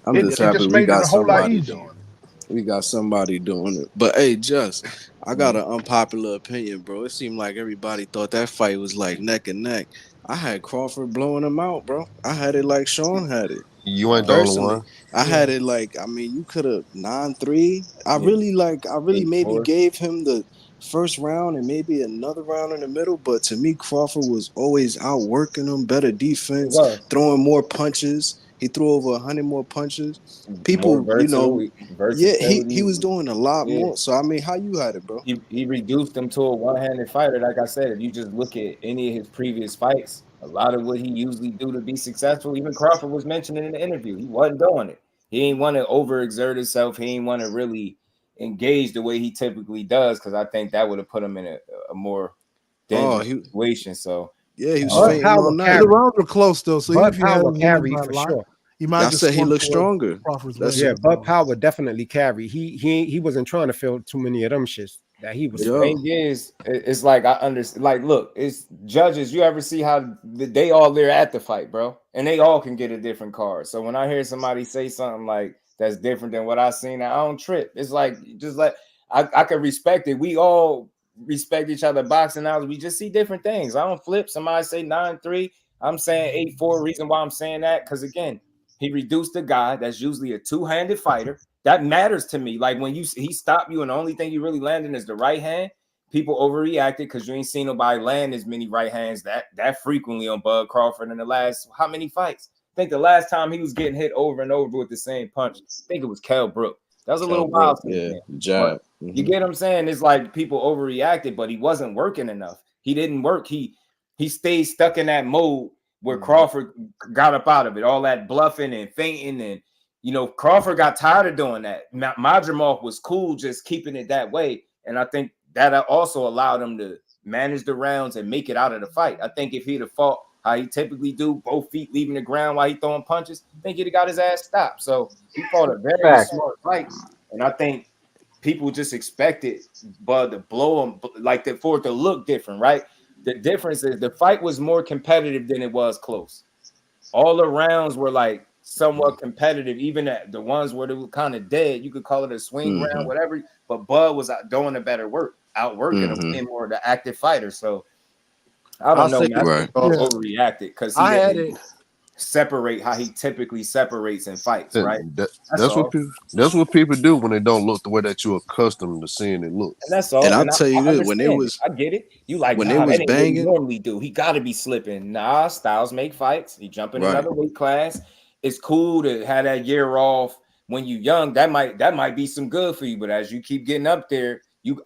I'm just happy we got somebody doing it. We got somebody doing it. But hey, I got an unpopular opinion, bro. It seemed like everybody thought that fight was like neck and neck. I had Crawford blowing him out, bro. I had it like Shawn had it. You ain't the only one. I had it like, I mean, you could have 9-3. I really maybe gave him the first round and maybe another round in the middle, but to me, Crawford was always outworking him, better defense, throwing more punches. He threw over 100 more punches. People, he was doing a lot more. So I mean, how you had it, bro? He reduced him to a one-handed fighter. Like I said, if you just look at any of his previous fights, a lot of what he usually do to be successful, even Crawford was mentioning in the interview, he wasn't doing it. He ain't want to overexert himself. He ain't want to really engage the way he typically does, because I think that would have put him in a more dangerous situation. So yeah, he was fainting all night. The rounds were close though, so Bud Power carry for sure. I said he looked stronger. Bud Power definitely carry. He wasn't trying to fill too many of them shits that he was. The thing is, it's like I understand. Like, look, it's judges. You ever see how they all there at the fight, bro, and they all can get a different card. So when I hear somebody say something like that's different than what I seen, I don't trip. It's like just like I can respect it. We all respect each other boxing hours. We just see different things. I don't flip. Somebody say 9-3. I'm saying 8-4. Reason why I'm saying that, because again, he reduced a guy that's usually a two-handed fighter. That matters to me. Like when he stopped you and the only thing you really landing is the right hand, people overreacted because you ain't seen nobody land as many right hands that frequently on Bud Crawford in the last how many fights? I think the last time he was getting hit over and over with the same punch, I think it was Kell Brook. That was a little wild. Jab. You get what I'm saying? It's like people overreacted, but he wasn't working enough. He didn't work. He stayed stuck in that mode where Crawford got up out of it, all that bluffing and feinting, and Crawford got tired of doing that. Madrimov was cool just keeping it that way, and I think that also allowed him to manage the rounds and make it out of the fight. I think if he'd have fought how he typically do, both feet leaving the ground while he throwing punches, I think he'd have got his ass stopped. So he fought a very smart fight, and I think people just expected Bud to blow him, like for it to look different, right? The difference is the fight was more competitive than it was close. All the rounds were like somewhat competitive, even at the ones where they were kind of dead. You could call it a swing round, whatever. But Bud was doing a better work, outworking him, being more the active fighter. So I don't know, man. Overreacted because he didn't separate how he typically separates in fights, right? That's what people do when they don't look the way that you're accustomed to seeing it look. And that's all. And I'll tell you this: when it was, I get it. You like when it was banging, he normally do. He got to be slipping. Nah, styles make fights. He jump in another weight class. It's cool to have that year off when you're young. That might be some good for you. But as you keep getting up there, you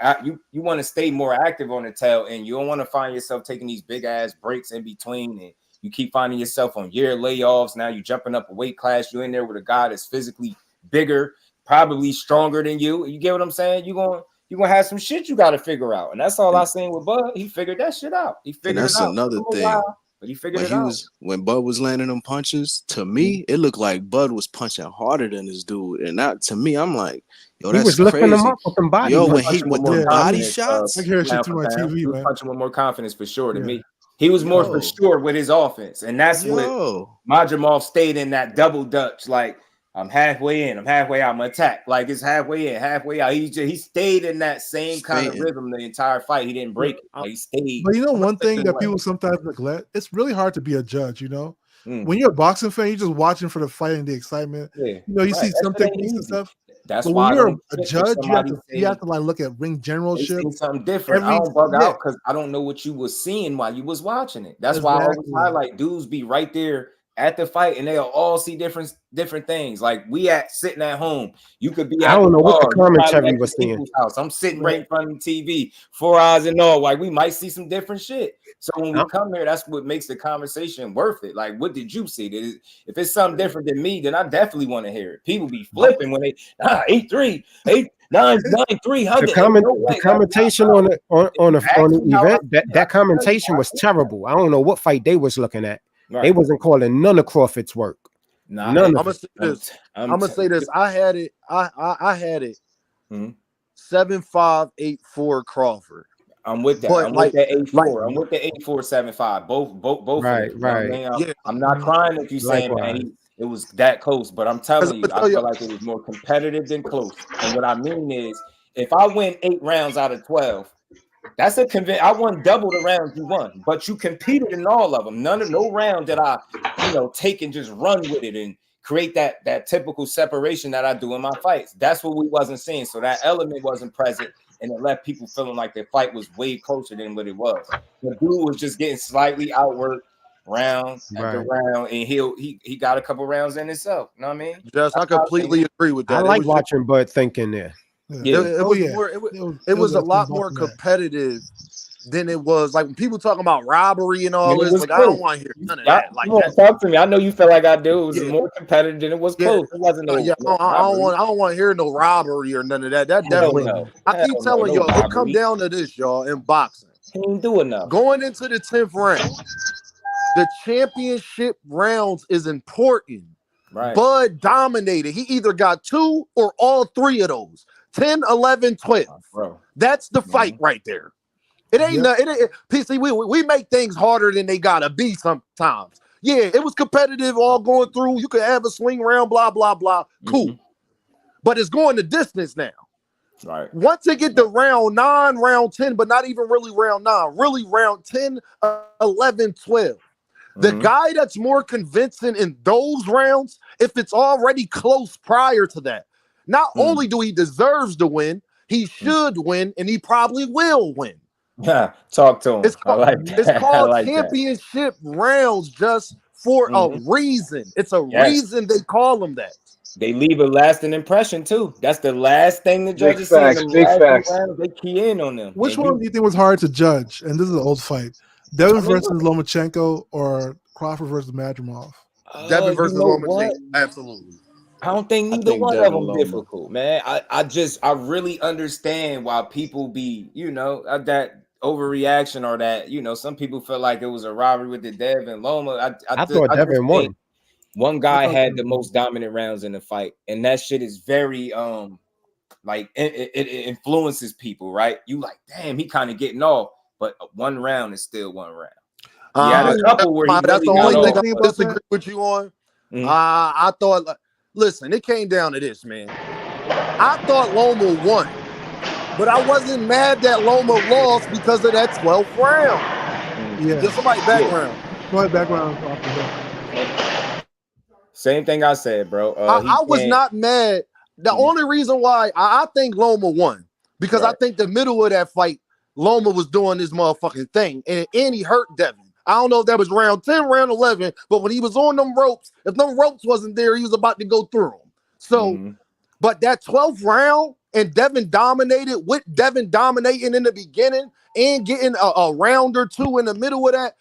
want to stay more active on the tail, and you don't want to find yourself taking these big ass breaks in between. And you keep finding yourself on year layoffs. Now you're jumping up a weight class. You're in there with a guy that's physically bigger, probably stronger than you. You get what I'm saying? You're gonna have some shit you got to figure out. And that's all I seen with Bud. He figured that shit out. He figured and that's it out. Another thing. But he figured it out. When Bud was landing them punches, to me, it looked like Bud was punching harder than this dude. And that, to me, I'm like, yo, that's was lifting him up with some body. Yo, when he with the body shots, I hear shit through my TV, man. Punching with more confidence for sure to me. He was more for sure with his offense, and that's what Madrimov stayed in that double Dutch. Like, I'm halfway in, I'm halfway out, I'm gonna attack. Like, it's halfway in, halfway out. He stayed in that same kind of rhythm the entire fight. He didn't break it. Like, he stayed. But you know, one thing that people sometimes neglect: it's really hard to be a judge. You know, when you're a boxing fan, you're just watching for the fight and the excitement. You know, you see some techniques and stuff. That's but why when you're a judge, you have to like look at ring generalship. Something different. I don't bug out because I don't know what you was seeing while you was watching it. That's why I always highlight dudes be right there at the fight and they'll all see different things. Like we sitting at home. You could be. I don't know what the commentary was seeing. House. I'm sitting right in front of the TV, 4 eyes and all. Like we might see some different shit. So when we come here, that's what makes the conversation worth it. Like, what did you see? If it's something different than me, then I definitely want to hear it. People be flipping when they 8-3, 8-9, 9-3. The commentation on the event, that commentation was terrible. I don't know what fight they was looking at. Right. They wasn't calling none of Crawford's work. Nah, none. I'm gonna say this. I had it. I had it. 7-5-8-4 Crawford. I'm with that. I'm with the 8-4. I'm with the 8-4-7-5. Both. Right. I'm not crying if you saying, man, it was that close. But I'm telling you, I feel like it was more competitive than close. And what I mean is, if I win 8 rounds out of 12, that's a I won double the rounds you won. But you competed in all of them. No round that I, take and just run with it and create that typical separation that I do in my fights. That's what we wasn't seeing. So that element wasn't present. And it left people feeling like their fight was way closer than what it was. The dude was just getting slightly outworked round after round, and he got a couple rounds in himself. You know what I mean? Just I completely agree with that. I like watching Bud thinking there. It was a lot more competitive than it was. Like when people talking about robbery and all this, like I don't want to hear none of that. Like talk to me. I know you feel like I do. It was more competitive than it was close. It wasn't I don't want to hear no robbery or none of that. That definitely. I keep telling y'all, it come down to this, y'all, in boxing. He didn't do enough. Going into the 10th round, the championship rounds is important. Right. Bud dominated. He either got 2 or all 3 of those. 10, 11, 12. Bro. That's the fight right there. It ain't PC. We make things harder than they gotta be sometimes. Yeah, it was competitive all going through. You could have a swing round, blah, blah, blah. Cool. But it's going the distance now. Right. Once it get to round 9, round 10, but not even really round 9, really round 10, 11, 12. The guy that's more convincing in those rounds, if it's already close prior to that, not only do he deserves to win, he should win, and he probably will win. Yeah, talk to him. It's called championship rounds just for a reason. It's a reason they call them that. They leave a lasting impression too. That's the last thing the judges see. Big facts. They key in on them. Which one do you think was hard to judge? And this is an old fight. Devin versus Lomachenko or Crawford versus Madrimov? Devin versus Lomachenko. Absolutely. I don't think neither one of them difficult, man. I really understand why people be, that overreaction or that, you know, some people felt like it was a robbery with the Dev and Loma. I thought Devin won. One guy had the most dominant rounds in the fight, and that shit is very like it influences people, right? You like, damn, he kind of getting off, but one round is still one round. He had a couple where he that's really the only got thing off, I disagree with you on. I thought, listen, it came down to this, man. I thought Loma won, but I wasn't mad that Loma lost because of that 12th round. Yeah. Just somebody background. My background off the hill. Same thing I said, bro. I was not mad. The only reason why I think Loma won, because I think the middle of that fight, Loma was doing this motherfucking thing, and he hurt Devin. I don't know if that was round 10, round 11, but when he was on them ropes, if them ropes wasn't there, he was about to go through them. So, but that 12th round, and Devin dominated, with Devin dominating in the beginning and getting a round or two in the middle of that,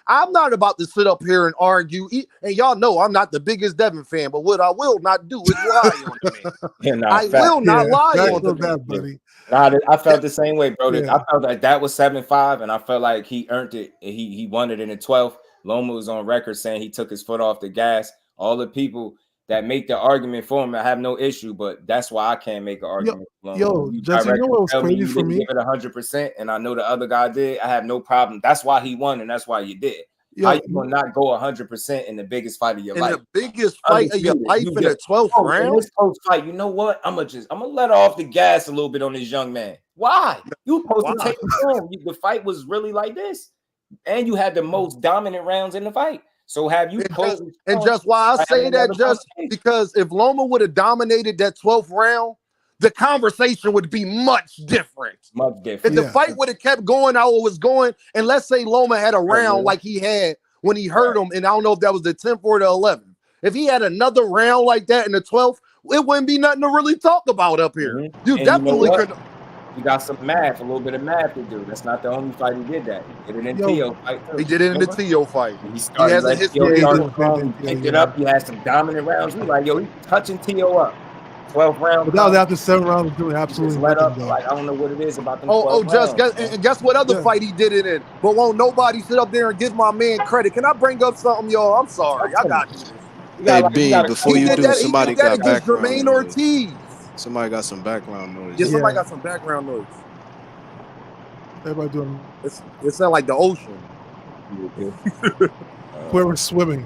I'm not about to sit up here and argue. And y'all know I'm not the biggest Devin fan, but what I will not do is lie on the man. I will not lie on the man, buddy. I felt the same way, bro. I felt like that was 7-5, and I felt like he earned it. He won it in the 12th. Loma was on record saying he took his foot off the gas. All the people that make the argument for him, I have no issue, but that's why I can't make an argument for Loma. Yo, Jesse, you know what was crazy for me? Give it 100%, and I know the other guy did. I have no problem. That's why he won, and that's why you did. How you gonna not go 100% in the biggest fight of your life? The biggest fight of your life in the 12th round? In this close fight, you know what? I'm gonna let off the gas a little bit on this young man. Why? You supposed to take it home. The fight was really like this, and you had the most dominant rounds in the fight. So have you and just why I say that, just because if Loma would have dominated that 12th round, the conversation would be much different. Much different. If the fight would have kept going how it was going, and let's say Loma had a round like he had when he hurt him, and I don't know if that was the 10th or the 11th. If he had another round like that in the 12th, it wouldn't be nothing to really talk about up here. You definitely could. You got some math, a little bit of math to do. That's not the only fight he did that. He did it in Teo fight too. He did it in the Teo fight. He started, he has a history. He picked it up. He had some dominant rounds. We like, yo, he's touching Teo up. 12 rounds. But that was after 7 rounds of doing absolutely let up. nothing. Like, I don't know what it is about them. Guess what other fight he did it in? But won't nobody sit up there and give my man credit? Can I bring up something, y'all? I'm sorry. I got you. Hey, B, before you do, somebody got background Jermaine Ortiz. Somebody got some background noise. Yeah, somebody got some background noise. Everybody doing it sounds like the ocean. Where we're swimming.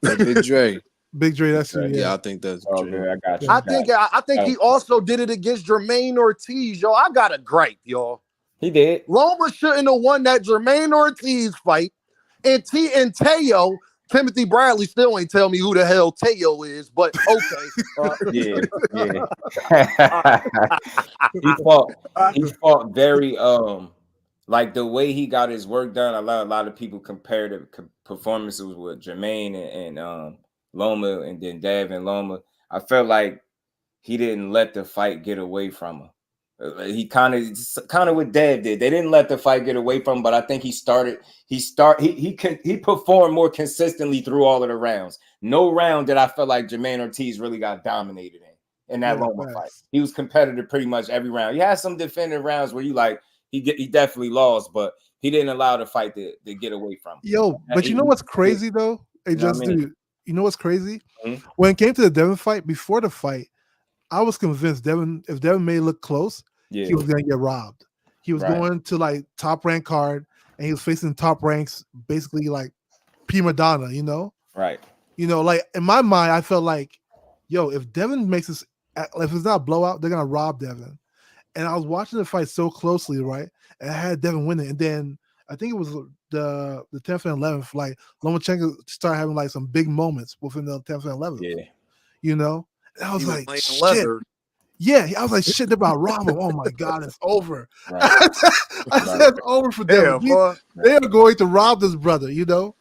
Big Dre. Big Dre, that's yeah. I think that's Dre. I got you. I think he also did it against Jermaine Ortiz, yo. I got a gripe, y'all. He did. Loma shouldn't have won that Jermaine Ortiz fight. And Teo, Timothy Bradley still ain't tell me who the hell Teo is, but okay. He fought very like the way he got his work done. A lot of people compare the performances with Jermaine and Loma, and then Dev and Loma. I felt like he didn't let the fight get away from him. He kind of what Dev did. They didn't let the fight get away from him, but I think he performed more consistently through all of the rounds. No round that I felt like Jermaine Ortiz really got dominated in that Loma fight. He was competitive pretty much every round. He had some definitive rounds where you like he definitely lost, but he didn't allow the fight to get away from him. Yo, but you know what's crazy though? Hey, you know what's crazy? When it came to the Devin fight, before the fight, I was convinced if Devin may look close, he was gonna get robbed. He was going to like top rank card, and he was facing top ranks, basically like prima donna, you know? Right. You know, like in my mind, I felt like, yo, if Devin makes this, if it's not a blowout, they're gonna rob Devin. And I was watching the fight so closely, right? And I had Devin winning, and then I think it was the 10th and 11th, like Lomachenko started having like some big moments within the 10th and 11th. Yeah. You know? And I was like, shit. Yeah, I was like, shit, they're about to rob him. Oh my God, it's over. Right. I said it's over for Devin. They are going to rob this brother, you know?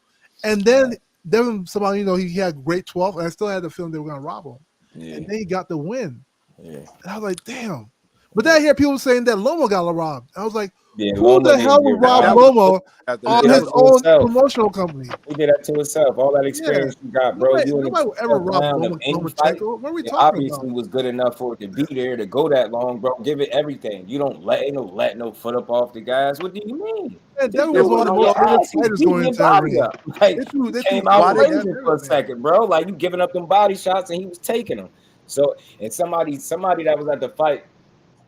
And then Devin somehow, you know, he had great 12th, and I still had the feeling they were going to rob him. Yeah. And then he got the win. Yeah. And I was like, damn. But then I hear people saying that Lomo got robbed. I was like, Yeah, who the hell would rob Lomo on his own promotional company? He did that to himself. All that experience you got, bro. Nobody would ever rob Lomachenko. What are we talking obviously about? was good enough for it to be there to go that long, bro. Give it everything. You don't let no foot up off the guys. What do you mean? Man, that was one of the most famous fighters going into that ring. Like, he came out raging for a second, bro. Like, you giving up them body shots and he was taking them. So, and somebody that was at the fight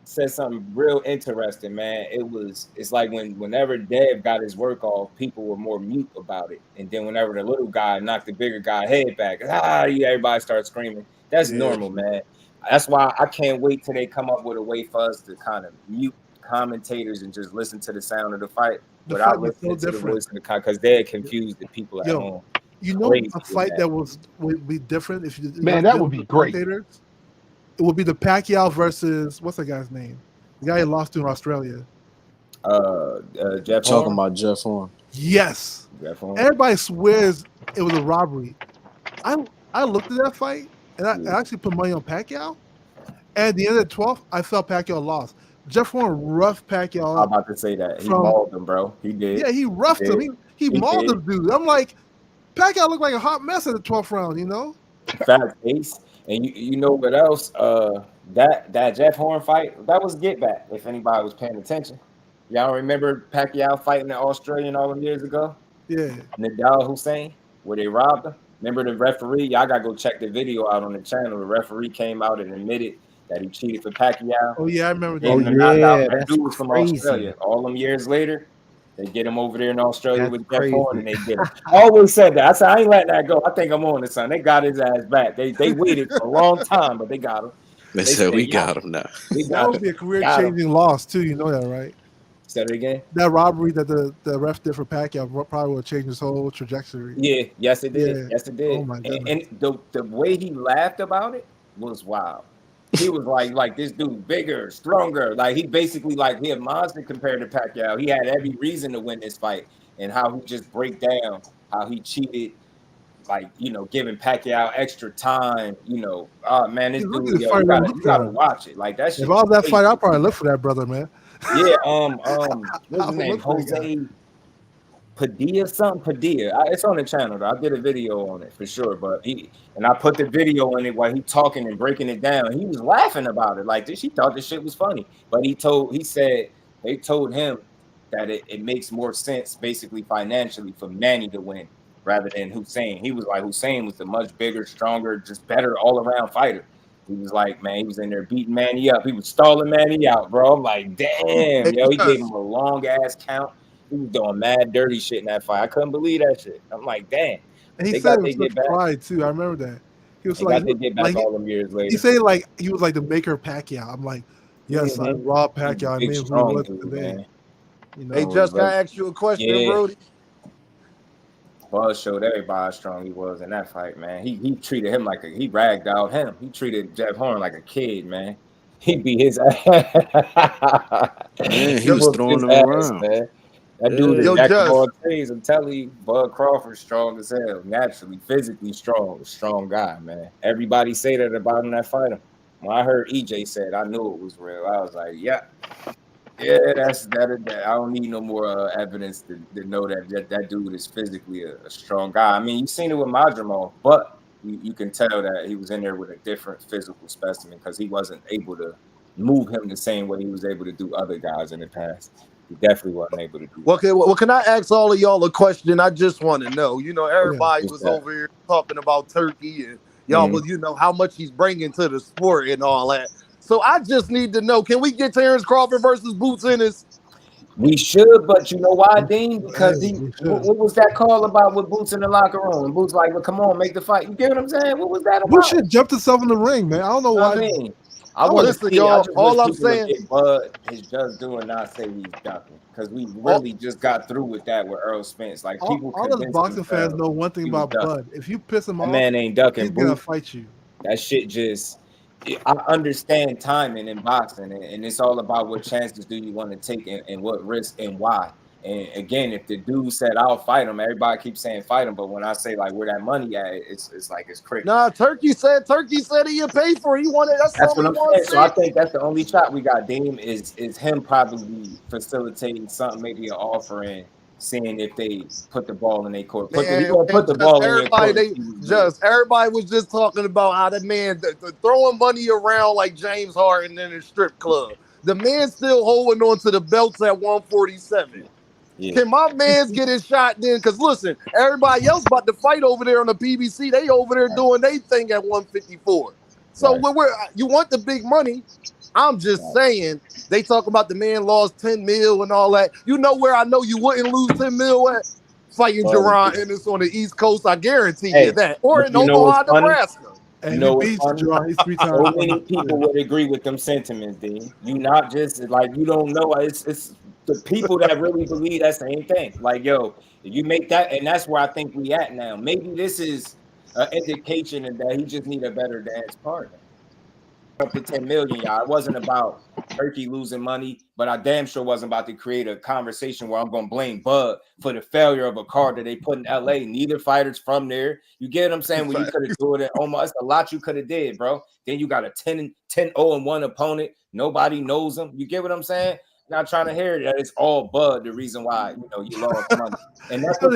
said something real interesting, man. It's like whenever Dev got his work off, people were more mute about it. And then whenever the little guy knocked the bigger guy head back, everybody starts screaming. That's normal, man. That's why I can't wait till they come up with a way for us to kind of mute commentators and just listen to the sound of the fight without listening to the voice of the because they're confused the people at home. You know, a fight that would be different if you that would be great. It would be the Pacquiao versus what's that guy's name? The guy he lost to in Australia. Jeff. Talking about Jeff Horn. Yes. Jeff Horn. Everybody swears it was a robbery. I looked at that fight and I actually put money on Pacquiao. And at the end of the 12th, I felt Pacquiao lost. Jeff Horn roughed Pacquiao. I'm about to say that. He mauled him, bro. He did. Yeah, he roughed him. He mauled him, dude. I'm like, Pacquiao looked like a hot mess at the 12th round, you know? Fact, Ace. And you know what else? That Jeff Horn fight, that was get back, if anybody was paying attention. Y'all remember Pacquiao fighting the Australian all them years ago? Yeah. Nadal Hussein, where they robbed him. Remember the referee? Y'all gotta go check the video out on the channel. The referee came out and admitted that he cheated for Pacquiao. Oh yeah, I remember that. Oh yeah, that dude was from Australia. All them years later, they get him over there in Australia with Jeff Horn, and they get him. I always said that. I said I ain't letting that go. I think I'm on this, son. They got his ass back. They waited for a long time, but they got him. They said we got him now. That would be a career-changing loss too. You know that, right? Say that again. That robbery that the ref did for Pacquiao probably would change his whole trajectory. Yeah, yes it did. Yeah. Yes it did. Oh my goodness. And the way he laughed about it was wild. He was like this dude bigger, stronger. Like he basically he a monster compared to Pacquiao. He had every reason to win this fight, and how he just break down how he cheated, giving Pacquiao extra time. Oh man, this dude, you gotta watch it. Like that shit. If I was that fight, I'd probably live for that brother, man. Yeah, what's his name? Jose Padilla. It's on the channel. I did a video on it for sure. But I put the video in it while he talking and breaking it down. He was laughing about it like this. He thought this shit was funny. But he said they told him that it makes more sense basically financially for Manny to win rather than Hussein. He was like Hussein was the much bigger, stronger, just better all around fighter. He was like, man, he was in there beating Manny up. He was stalling Manny out, bro. I'm like, damn, yo, he gave him a long ass count. He was doing mad dirty shit in that fight. I couldn't believe that shit. I'm like, damn. And he said it was pride too. I remember that. He was they get back all them years later. He said he was like the maker Pacquiao. I'm like, yes, I robbed Pacquiao. I made him who he was today. Hey, just can I ask you a question, Brody? Buzz showed everybody how strong he was in that fight, man. He treated him he ragged out him. He treated Jeff Horn like a kid, man. He beat his ass. Man, he was throwing him around, man. That dude is Jack of all trades. I'm telling you, Bud Crawford strong as hell, naturally, physically strong guy, man. Everybody say that about him that fight him. When I heard EJ said, I knew it was real. I was like, yeah, that's that. I don't need no more evidence to know that dude is physically a strong guy. I mean, you've seen it with Madrimov, but you can tell that he was in there with a different physical specimen because he wasn't able to move him the same way he was able to do other guys in the past. He definitely wasn't able to do that. Okay, well, can I ask all of y'all a question? I just want to know. Everybody was over here talking about Turkey and y'all was, how much he's bringing to the sport and all that. So I just need to know, can we get Terence Crawford versus Boots Innis? We should, but you know why, Dean? Because what was that call about with Boots in the locker room? And Boots like, well, come on, make the fight. You get what I'm saying? What was that about? Bush should jumped himself in the ring, man. I don't know why. I want to see y'all. All I'm saying is Bud is just doing not say he's ducking because we really just got through with that with Earl Spence. Like people, all of the boxing fans know one thing about Bud. If you piss him off, man ain't ducking. He's gonna fight you. That shit just. I understand timing in boxing, and it's all about what chances do you want to take and what risk and why. And again, if the dude said I'll fight him, everybody keeps saying fight him. But when I say like where that money at, it's like it's cricket. Nah, Turkey said he'll pay for it. He wanted That's what I'm saying. So I think that's the only shot we got, Deem, is him probably facilitating something, maybe an offer and seeing if they put the ball in their court. Put the ball in your court. Everybody was just talking about how the man throwing money around like James Harden in a strip club. The man still holding on to the belts at 147. Yeah. Can my man's get his shot then? Because listen, everybody else about to fight over there on the PBC. They over there doing their thing at 154. So when you want the big money, I'm just saying they talk about the man lost 10 mil and all that. You know where I know you wouldn't lose 10 mil at? Fighting Jerron Innis on the East Coast, I guarantee you that. Or in Omaha, Nebraska. You know what's funny? So many people would agree with them sentiments, Dean. You not just like you don't know. It's the people that really believe that same thing. Like, yo, if you make that, and that's where I think we at now. Maybe this is an indication that he just need a better dance partner. Up to 10 million, y'all. It wasn't about Turkey losing money, but I damn sure wasn't about to create a conversation where I'm gonna blame Bud for the failure of a card that they put in LA. Neither fighter's from there. You get what I'm saying? When you could have do it at Omaha, it's a lot you could have did, bro. Then you got a 10-0-1 opponent. Nobody knows him. You get what I'm saying? Not trying to hear that it's all Bud the reason why you lost money. And that's what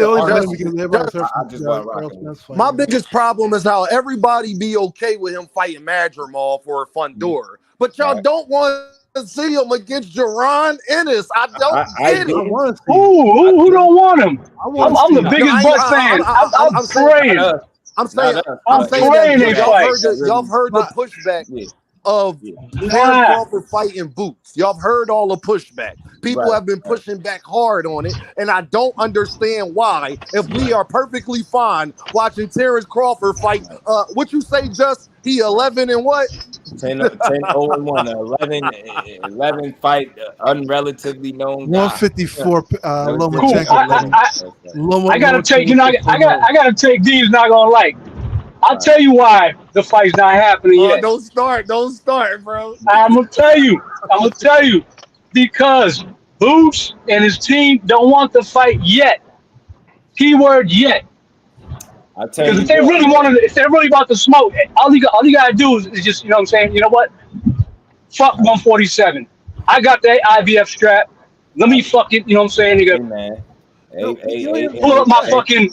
my biggest problem is how everybody be okay with him fighting Madrimov or Fundora, but y'all don't want to see him against Jerron Innis. I don't get it. Who don't want him? I'm the biggest Bud fan. I'm praying. I'm praying they fight. Y'all heard the pushback of Terence Crawford fighting Boots. Y'all have heard all the pushback. People have been pushing back hard on it, and I don't understand why. If we are perfectly fine watching Terence Crawford fight, what you say, Just he 11 and what? 10-0-1, 11 fight, unrelatively known. 154. I gotta take. I gotta take these. Not gonna like. I'll tell you why the fight's not happening yet. Don't start, bro. I'm gonna tell you. Because Boots and his team don't want the fight yet. Keyword yet. Because if they really if they're really about to smoke, all you gotta do is just, you know what I'm saying? You know what? Fuck 147. I got that IBF strap. Let me fuck it. You know what I'm saying, nigga? Pull up my fucking.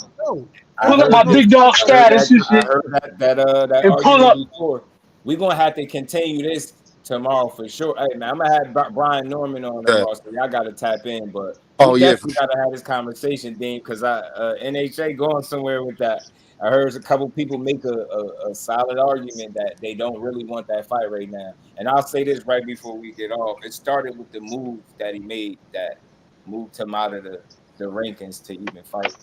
Pull up my big dog status and shit. I heard that and pull up. Before. We're gonna have to continue this tomorrow for sure. Hey man, I'm gonna have Brian Norman on the roster. Y'all gotta tap in, but we gotta have this conversation, Dean, because NHA going somewhere with that. I heard a couple people make a solid argument that they don't really want that fight right now. And I'll say this right before we get off. It started with the move that he made that moved him out of the rankings to even fight.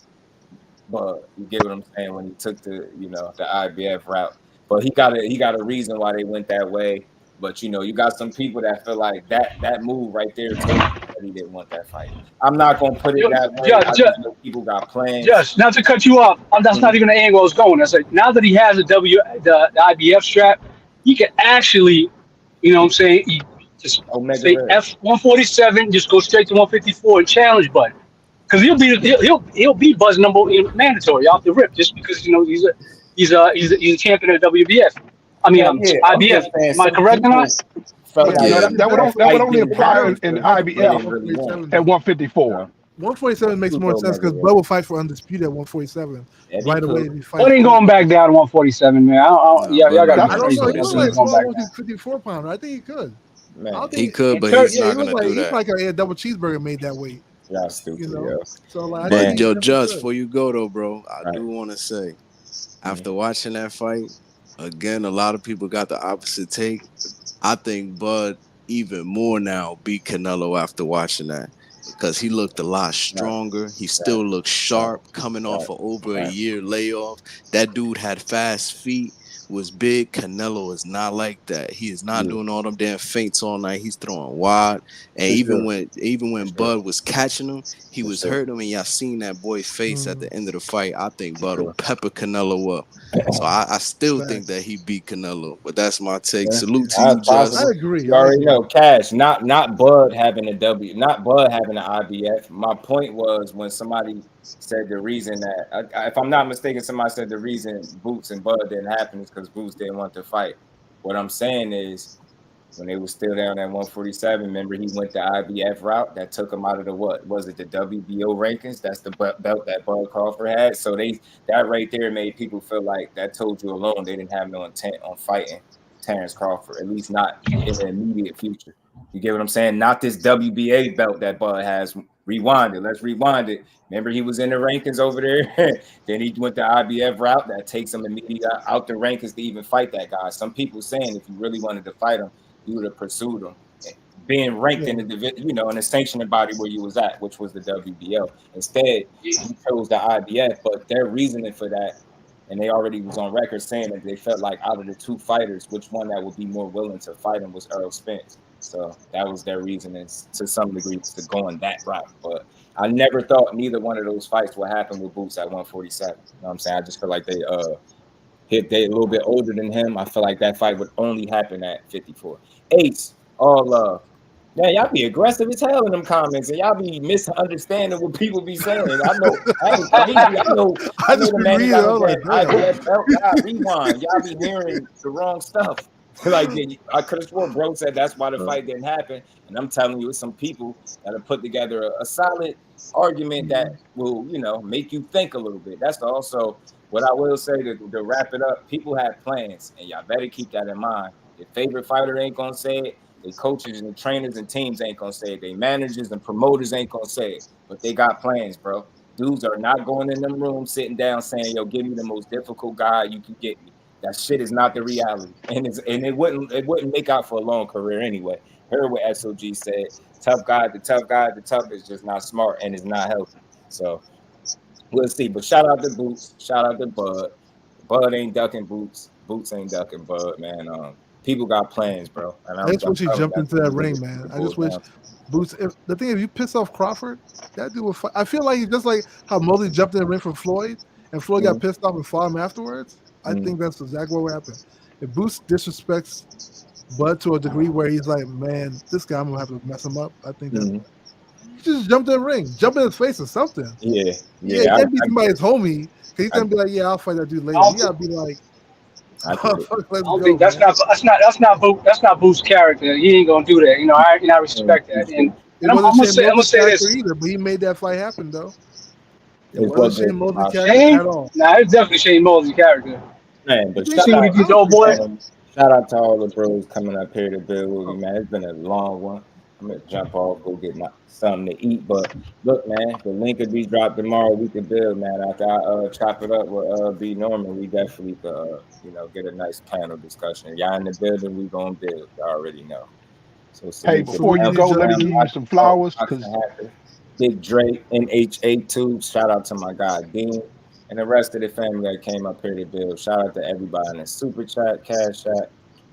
But you get what I'm saying when he took the IBF route. But he got a reason why they went that way. But you got some people that feel like that move right there told that he didn't want that fight. I'm not gonna put it that way. People got plans. Just not to cut you off. That's not even the angle I was going. I said now that he has the IBF strap, he can actually, you know what I'm saying, he just say F147, just go straight to 154 and challenge Bud. Because he'll be Buzz number mandatory off the rip just because he's a champion of the WBF. I mean IBF. Am I correct or not? That would only apply in IBF at 154. 147 makes more sense because Bud will fight for undisputed at 147 right away. Bud ain't going back down to 147, man. Y'all got to be crazy. He was like 54 pounder. I think he could. He could, but he's not going to do that. He's like a double cheeseburger made that weight. Yeah, stupid. So like, but Just before you go though, bro, I do want to say, after watching that fight, again, a lot of people got the opposite take. I think Bud even more now beat Canelo after watching that because he looked a lot stronger. He still looked sharp coming off of over a year layoff. That dude had fast feet. was big. Canelo is not like that. He is not doing all them damn feints all night. He's throwing wide. And even when Bud was catching him, he was hurting him. And y'all seen that boy's face at the end of the fight. I think Bud will pepper Canelo up. So I still think that he beat Canelo. But that's my take. Salute to you, Just. I agree. You already know, Cash. Not Bud having a W. Not Bud having an IBF. My point was when somebody said the reason that, if I'm not mistaken, somebody said the reason Boots and Bud didn't happen is because Boots didn't want to fight. What I'm saying is, when they were still down at 147, remember he went the IBF route that took him out of the what? Was it the WBO rankings? That's the belt that Bud Crawford had. So that right there made people feel like that told you alone they didn't have no intent on fighting Terence Crawford, at least not in the immediate future. You get what I'm saying? Not this WBA belt that Bud has. Rewind it. Let's rewind it. Remember, he was in the rankings over there. Then he went the IBF route that takes him immediately out the rankings to even fight that guy. Some people saying if you really wanted to fight him, you would have pursued him, being ranked in the division, in the sanctioning body where you was at, which was the WBO. Instead, he chose the IBF. But their reasoning for that, and they already was on record saying that they felt like out of the two fighters, which one that would be more willing to fight him was Errol Spence. So that was their reasoning to some degree to go on that route. But I never thought neither one of those fights would happen with Boots at 147. You know what I'm saying? I just feel like they a little bit older than him. I feel like that fight would only happen at 54. Ace, all love. Man, y'all be aggressive as hell in them comments, and y'all be misunderstanding what people be saying. I know the man got rewind. Y'all be hearing the wrong stuff. Like I could have sworn bro said that's why the fight didn't happen, and I'm telling you, it's some people that have put together a solid argument that will, make you think a little bit. That's also what I will say to wrap it up. People have plans, and y'all better keep that in mind. Your favorite fighter ain't gonna say it. The coaches and trainers and teams ain't gonna say it. They managers and promoters ain't gonna say it. But they got plans, bro. Dudes are not going in them rooms, sitting down, saying, "Yo, give me the most difficult guy you can get me." That shit is not the reality, and it wouldn't make out for a long career anyway. Heard what SOG said. The tough is just not smart and is not healthy. So we'll see. But shout out to Boots. Shout out to Bud. Bud ain't ducking Boots. Boots ain't ducking Bud, man. People got plans, bro. And I just wish he jumped into that ring, man. I just wish Boots. If you piss off Crawford, that dude will fight. I feel like just like how Mosley jumped in the ring for Floyd, and Floyd got pissed off and fought him afterwards. I think that's exactly what happened. If Boots disrespects Bud to a degree where he's like, man, this guy, I'm gonna have to mess him up. I think that he just jumped in the ring, jump in his face or something. Yeah. He can't be somebody's homie. He's gonna be like, yeah, I'll fight that dude later. He gotta be like, I don't think that's not Boots' character. He ain't gonna do that. I respect that. And I'm gonna say this either, but he made that fight happen though. It wasn't Shane Mosley's character at all. Nah, it's definitely Shane Mosley's character. Man, but shout out to all the bros coming up here to build with me, man. It's been a long one. I'm gonna jump off, go get something to eat. But look, man, the link will be dropped tomorrow. We can build, man. After I chop it up with B Norman, we definitely could, get a nice panel discussion. Y'all in the building, we gonna build. Y'all already know. So hey, before you go, let me give you some flowers. Big Drake, NH82. Shout out to my guy Dean and the rest of the family that came up here to build. Shout out to everybody in the super chat, cash chat.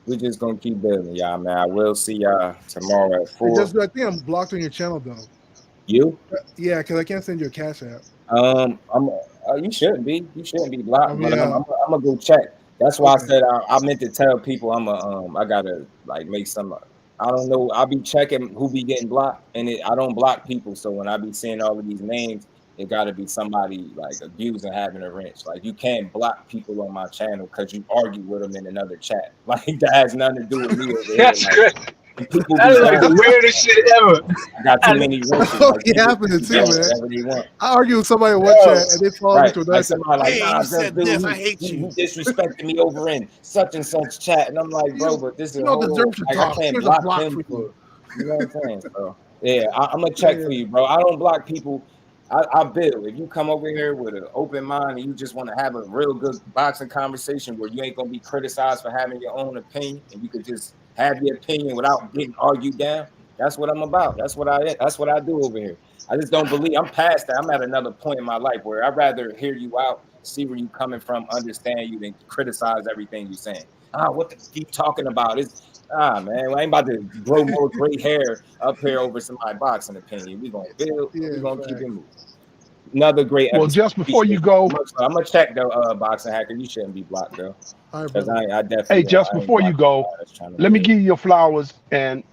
We just gonna keep building, y'all, man. I will see y'all tomorrow at 4. I think I'm blocked on your channel though. You? Yeah, because I can't send you a cash app. You shouldn't be. You shouldn't be blocked. But I'm gonna go check. That's why I said I meant to tell people I gotta make some. I don't know. I'll be checking who be getting blocked, and I don't block people. So when I be seeing all of these names, it got to be somebody abusing having a wrench. You can't block people on my channel because you argue with them in another chat. That has nothing to do with me. That's good. That is the weirdest shit ever. I got too many wrenches. It happened too, man. I argue with somebody in one chat and they fall into another chat. You said this, I hate you. He disrespected me over in such and such chat, and I'm like, bro, but this is I can't block him for. You know what I'm saying? So yeah, I'm gonna check for you, bro. I don't block people. I build. If you come over here with an open mind and you just want to have a real good boxing conversation where you ain't gonna be criticized for having your own opinion and you could just have your opinion without getting argued down, That's what I'm about. That's what I do over here. I just don't believe. I'm past that. I'm at another point in my life where I'd rather hear you out, see where you coming from, understand you, than criticize everything you're saying. What the keep talking about? Man, I ain't about to grow more gray hair up here over somebody's boxing opinion. We gonna build. We gonna keep it moving. Another great episode. Well, just before you go, I'm gonna check the boxing hacker. You shouldn't be blocked though, because I definitely. Hey, just before you go, let me give you your flowers and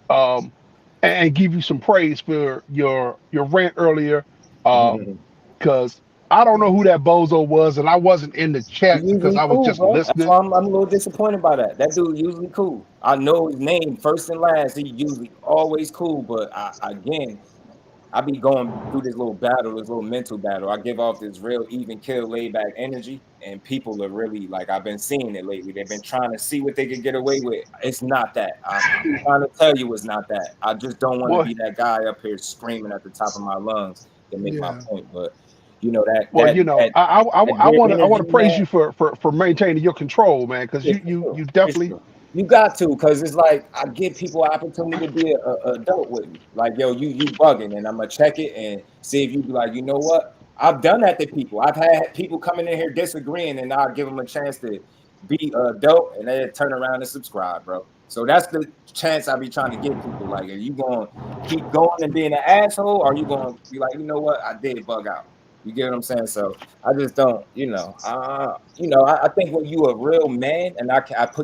give you some praise for your rant earlier, because I don't know who that bozo was, and I wasn't in the chat because I was just listening. That's why I'm a little disappointed by that. That dude usually cool. I know his name first and last. He usually always cool, but I be going through this little mental battle. I give off this real even kill, laid back energy, and people are really like, I've been seeing it lately. They've been trying to see what they can get away with. It's not that. I'm trying to tell you it's not that. I just don't want to be that guy up here screaming at the top of my lungs to make my point. But you know that. Well, I want to praise you for maintaining your control, man, because you definitely. You got to, because it's like I give people an opportunity to be an adult with me. Like, yo, you bugging, and I'm gonna check it and see if you be like, you know what? I've done that to people. I've had people coming in here disagreeing, and I'll give them a chance to be adult, and they turn around and subscribe, bro. So that's the chance I be trying to give people. Like, are you gonna keep going and being an asshole, or are you gonna be like, you know what? I did bug out. You get what I'm saying? So I just don't, I think when you a real man, and I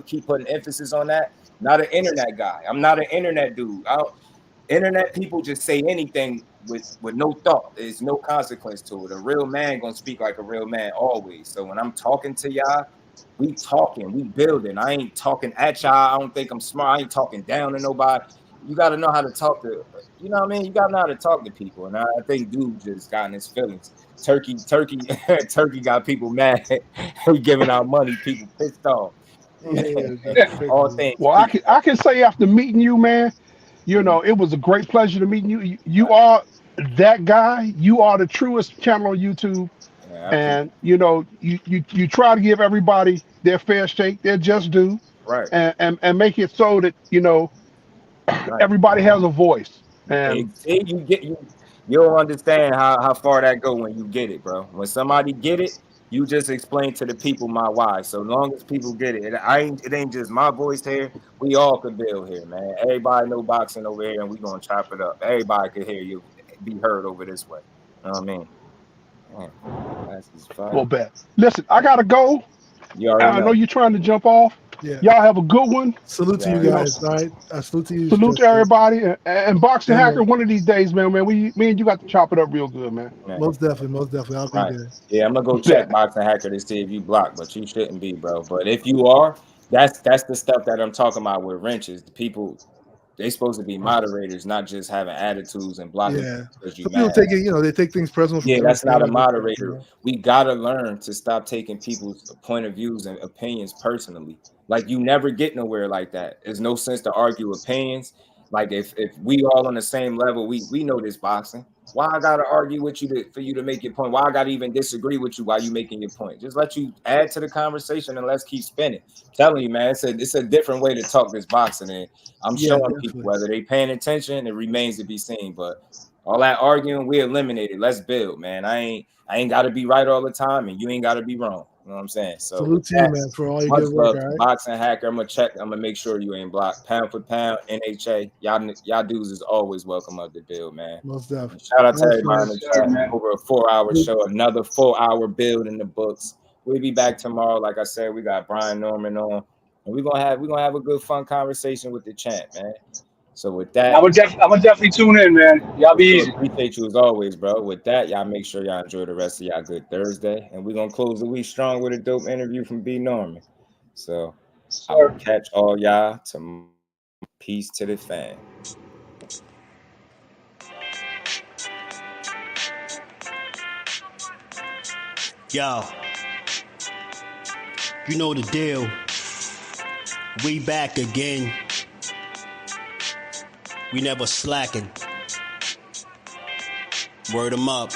keep putting emphasis on that, not an internet guy. I'm not an internet dude. Internet people just say anything with no thought. There's no consequence to it. A real man gonna speak like a real man always. So when I'm talking to y'all, we talking, we building. I ain't talking at y'all. I don't think I'm smart. I ain't talking down to nobody. You got to know how to talk to, you know what I mean? You got to know how to talk to people. And I think dude just got in his feelings. Turkey got people mad. We giving out money. People pissed off. All things. Well, I can say after meeting you, man, it was a great pleasure to meet you. You are that guy. You are the truest channel on YouTube. And you try to give everybody their fair shake, their just due, right? And make it so that everybody has a voice. And you'll understand how far that go when you get it, bro. When somebody get it, you just explain to the people my why. So long as people get it, it ain't just my voice here. We all could build here, man. Everybody know boxing over here, and we gonna chop it up. Everybody could hear you, be heard over this way. You know what I mean? Well, bet. Listen, I gotta go. I know you're trying to jump off. Yeah. Y'all have a good one. Salute to you guys. All right. Salute to you. Salute to everybody. And Boxing Hacker, one of these days, man, me and you got to chop it up real good, man. Most definitely. I'll be there. Yeah, I'm gonna go check Boxing Hacker to see if you blocked, but you shouldn't be, bro. But if you are, that's the stuff that I'm talking about with wrenches. The people, they supposed to be moderators, not just having attitudes and blocking. Yeah. Some people take it, they take things personal. Yeah, that's not a moderator. We gotta learn to stop taking people's point of views and opinions personally. Like, you never get nowhere like that. There's no sense to argue opinions. Like, if we all on the same level, we know this boxing. Why I gotta argue with you for you to make your point? Why I gotta even disagree with you while you making your point? Just let you add to the conversation and let's keep spinning. I'm telling you, man, it's a different way to talk this boxing, and I'm showing people whether they paying attention. It remains to be seen, but all that arguing, we eliminated. Let's build, man. I ain't gotta be right all the time, and you ain't gotta be wrong. You know what I'm saying? So salute to you, man, for all your good work. All right? Boxing Hacker, I'm gonna make sure you ain't blocked. Pound for pound, NHA. Y'all dudes is always welcome up to build, man. Most definitely. Shout out to everybody in the chat, man. Over a 4-hour show, another 4-hour build in the books. We'll be back tomorrow. Like I said, we got Brian Norman on, and we're gonna have a good fun conversation with the champ, man. So with that, I'm gonna definitely tune in, man. Y'all be easy. Appreciate you as always, bro. With that, y'all make sure y'all enjoy the rest of y'all good Thursday, and we're gonna close the week strong with a dope interview from B Norman. So I'll catch all y'all tomorrow. Peace to the fam. Yo, you know the deal. We back again. We never slacking. Word 'em up.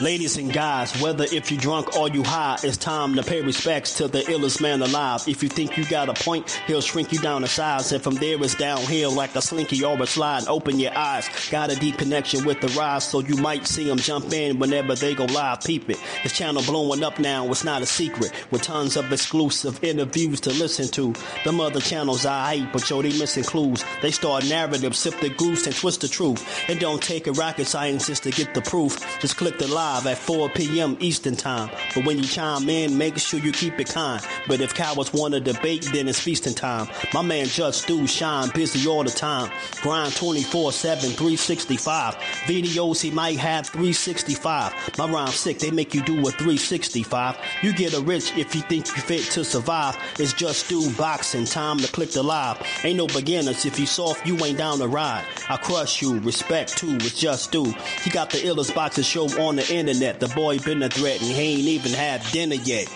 Ladies and guys, whether if you drunk or you high, it's time to pay respects to the illest man alive. If you think you got a point, he'll shrink you down to size, and from there it's downhill like a slinky or a slide. Open your eyes, got a deep connection with the rise, so you might see them jump in whenever they go live. Peep it, this channel blowing up now, it's not a secret, with tons of exclusive interviews to listen to. Them other channels I hate, but yo, they missing clues. They start narratives, sip the goose and twist the truth. It don't take a rocket scientist to get the proof. Just click the live at 4 p.m. Eastern time. But when you chime in, make sure you keep it kind. But if cowards want to debate, then it's feasting time. My man Jusdueboxing shine busy all the time. Grind 24/7, 365. Videos he might have 365. My rhyme's sick, they make you do a 365. You get a rich if you think you fit to survive. It's Jusdueboxing, time to click the live. Ain't no beginners, if you soft, you ain't down to ride. I crush you, respect too, it's Jusdu. He got the illest boxing show on the internet. The boy been a threat and he ain't even had dinner yet.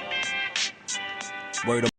Word of